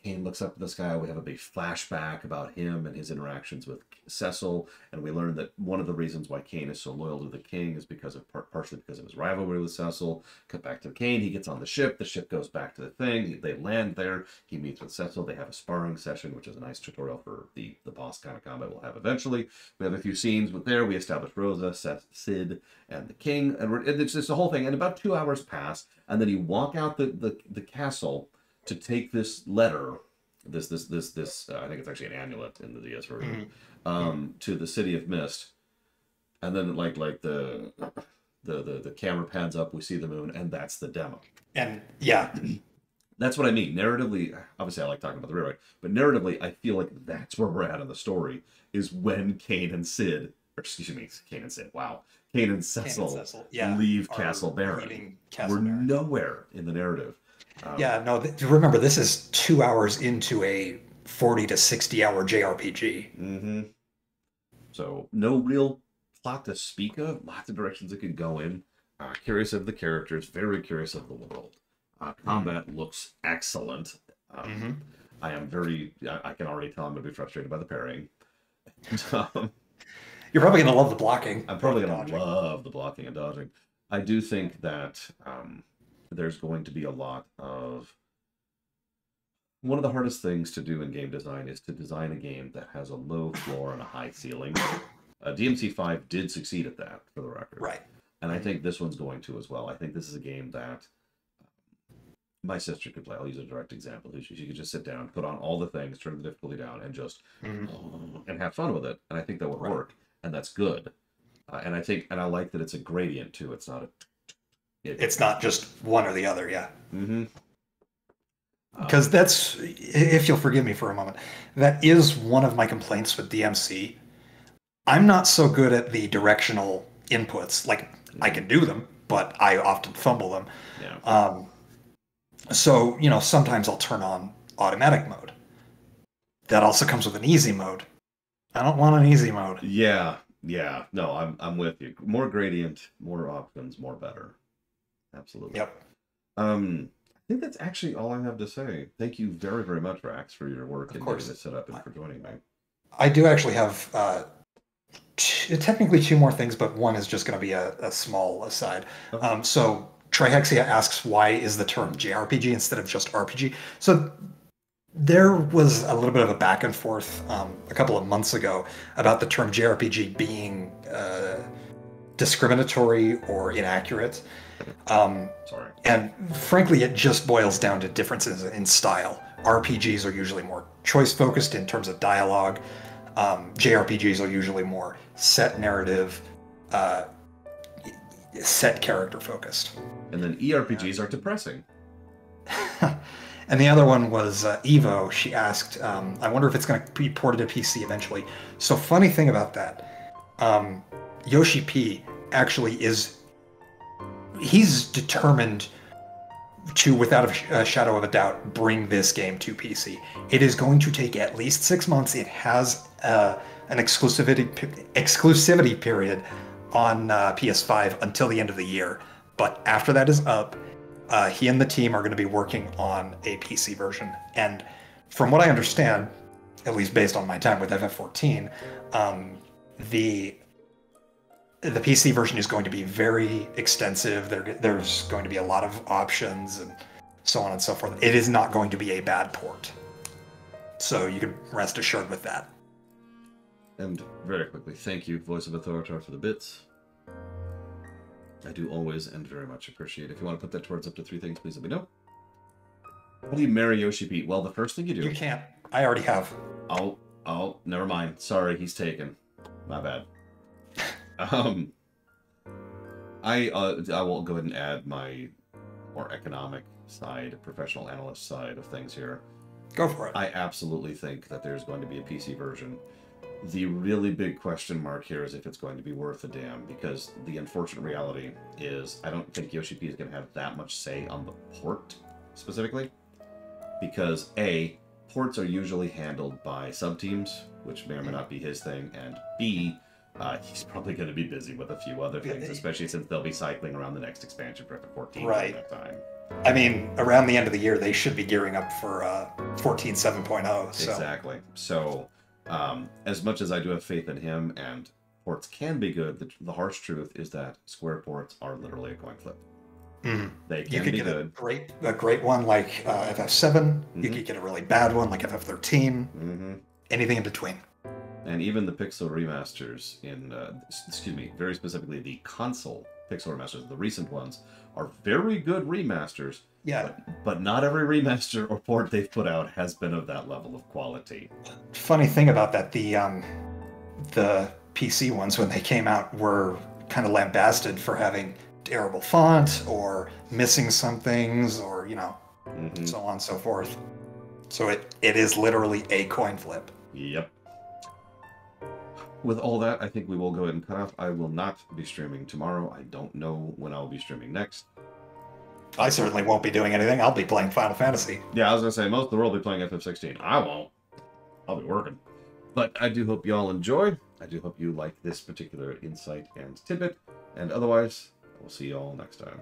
Kain looks up at the sky. We have a big flashback about him and his interactions with Cecil, and we learn that one of the reasons why Kain is so loyal to the king is because of partially because of his rivalry with Cecil. Cut back to Kain. He gets on the ship goes back to the thing. They land there. He meets with Cecil. They have a sparring session, which is a nice tutorial for the boss kind of combat we'll have eventually. We have a few scenes with there. We establish Rosa, Cid, and the king, and it's just the whole thing. And about 2 hours pass, and then you walk out the castle to take this letter, this I think it's actually an amulet in the DS version, to the City of Mist, and then like the camera pans up, we see the moon, and that's the demo. And yeah, that's what I mean. Narratively, obviously I like talking about the rewrite, but narratively, I feel like that's where we're at in the story, is when Kain and Cecil, leave Castle Baron. We're nowhere in the narrative. Remember, this is 2 hours into a 40 to 60 hour JRPG. So no real plot to speak of. Lots of directions it could go in. Curious of the characters, very curious of the world. Combat looks excellent. I am I can already tell I'm going to be frustrated by the parrying. You're probably going to love the blocking. I'm probably going to love the blocking and dodging. I do think that there's going to be a lot of... One of the hardest things to do in game design is to design a game that has a low floor and a high ceiling. DMC5 did succeed at that, for the record. Right. And I think this one's going to as well. I think this is a game that my sister could play. I'll use a direct example. She could just sit down, put on all the things, turn the difficulty down, and just and have fun with it. And I think that would work, and that's good. And I like that it's a gradient too. It's not it's not just one or the other. Yeah. Because that's, if you'll forgive me for a moment, that is one of my complaints with DMC. I'm not so good at the directional inputs. Like, I can do them, but I often fumble them. Yeah. So, sometimes I'll turn on automatic mode. That also comes with an easy mode. I don't want an easy mode. Yeah. No, I'm with you. More gradient, more options, more better. Absolutely. Yep. I think that's actually all I have to say. Thank you very, very much, Rax, for your work and getting this set up and for joining me. I do actually have technically two more things, but one is just going to be a small aside. So Trihexia asks, why is the term JRPG instead of just RPG? So there was a little bit of a back and forth a couple of months ago about the term JRPG being discriminatory or inaccurate. Sorry. And frankly, it just boils down to differences in style. RPGs are usually more choice-focused in terms of dialogue. JRPGs are usually more set narrative, set character-focused. And then ERPGs are depressing. And the other one was Evo. She asked, I wonder if it's going to be ported to PC eventually. So funny thing about that, Yoshi P actually he's determined to, without a shadow of a doubt, bring this game to PC. It is going to take at least 6 months. It has an exclusivity period on PS5 until the end of the year. But after that is up, he and the team are going to be working on a PC version. And from what I understand, at least based on my time with FF14, the PC version is going to be very extensive. There's going to be a lot of options and so on and so forth. It is not going to be a bad port. So you can rest assured with that. And very quickly, thank you, Voice of Authoritar, for the bits. I do always and very much appreciate it. If you want to put that towards up to 3 things, please let me know. How do you marry Yoshi P? Well, the first thing you do... You can't. I already have. Oh, never mind. Sorry, he's taken. My bad. I will go ahead and add my more economic side, professional analyst side of things here. Go for it. I absolutely think that there's going to be a PC version. The really big question mark here is if it's going to be worth a damn, because the unfortunate reality is I don't think Yoshi P is going to have that much say on the port, specifically. Because A, ports are usually handled by sub-teams, which may or may not be his thing, and B, he's probably going to be busy with a few other things, especially since they'll be cycling around the next expansion for FF14 right. at that time. I mean, around the end of the year, they should be gearing up for 14.7.0. So. Exactly. So, as much as I do have faith in him, and ports can be good, the harsh truth is that Square ports are literally a coin flip. Mm. They can be good. A great one like FF7. You could get a really bad one like FF13. Anything in between. And even the pixel remasters in, very specifically the console pixel remasters, the recent ones, are very good remasters. Yeah. But not every remaster or port they've put out has been of that level of quality. Funny thing about that, the PC ones when they came out were kind of lambasted for having terrible font or missing some things or, so on and so forth. So it is literally a coin flip. Yep. With all that, I think we will go ahead and cut off. I will not be streaming tomorrow. I don't know when I'll be streaming next. I certainly won't be doing anything. I'll be playing Final Fantasy. Yeah, I was going to say, most of the world will be playing FF16. I won't. I'll be working. But I do hope you all enjoy. I do hope you like this particular insight and tidbit. And otherwise, we'll see you all next time.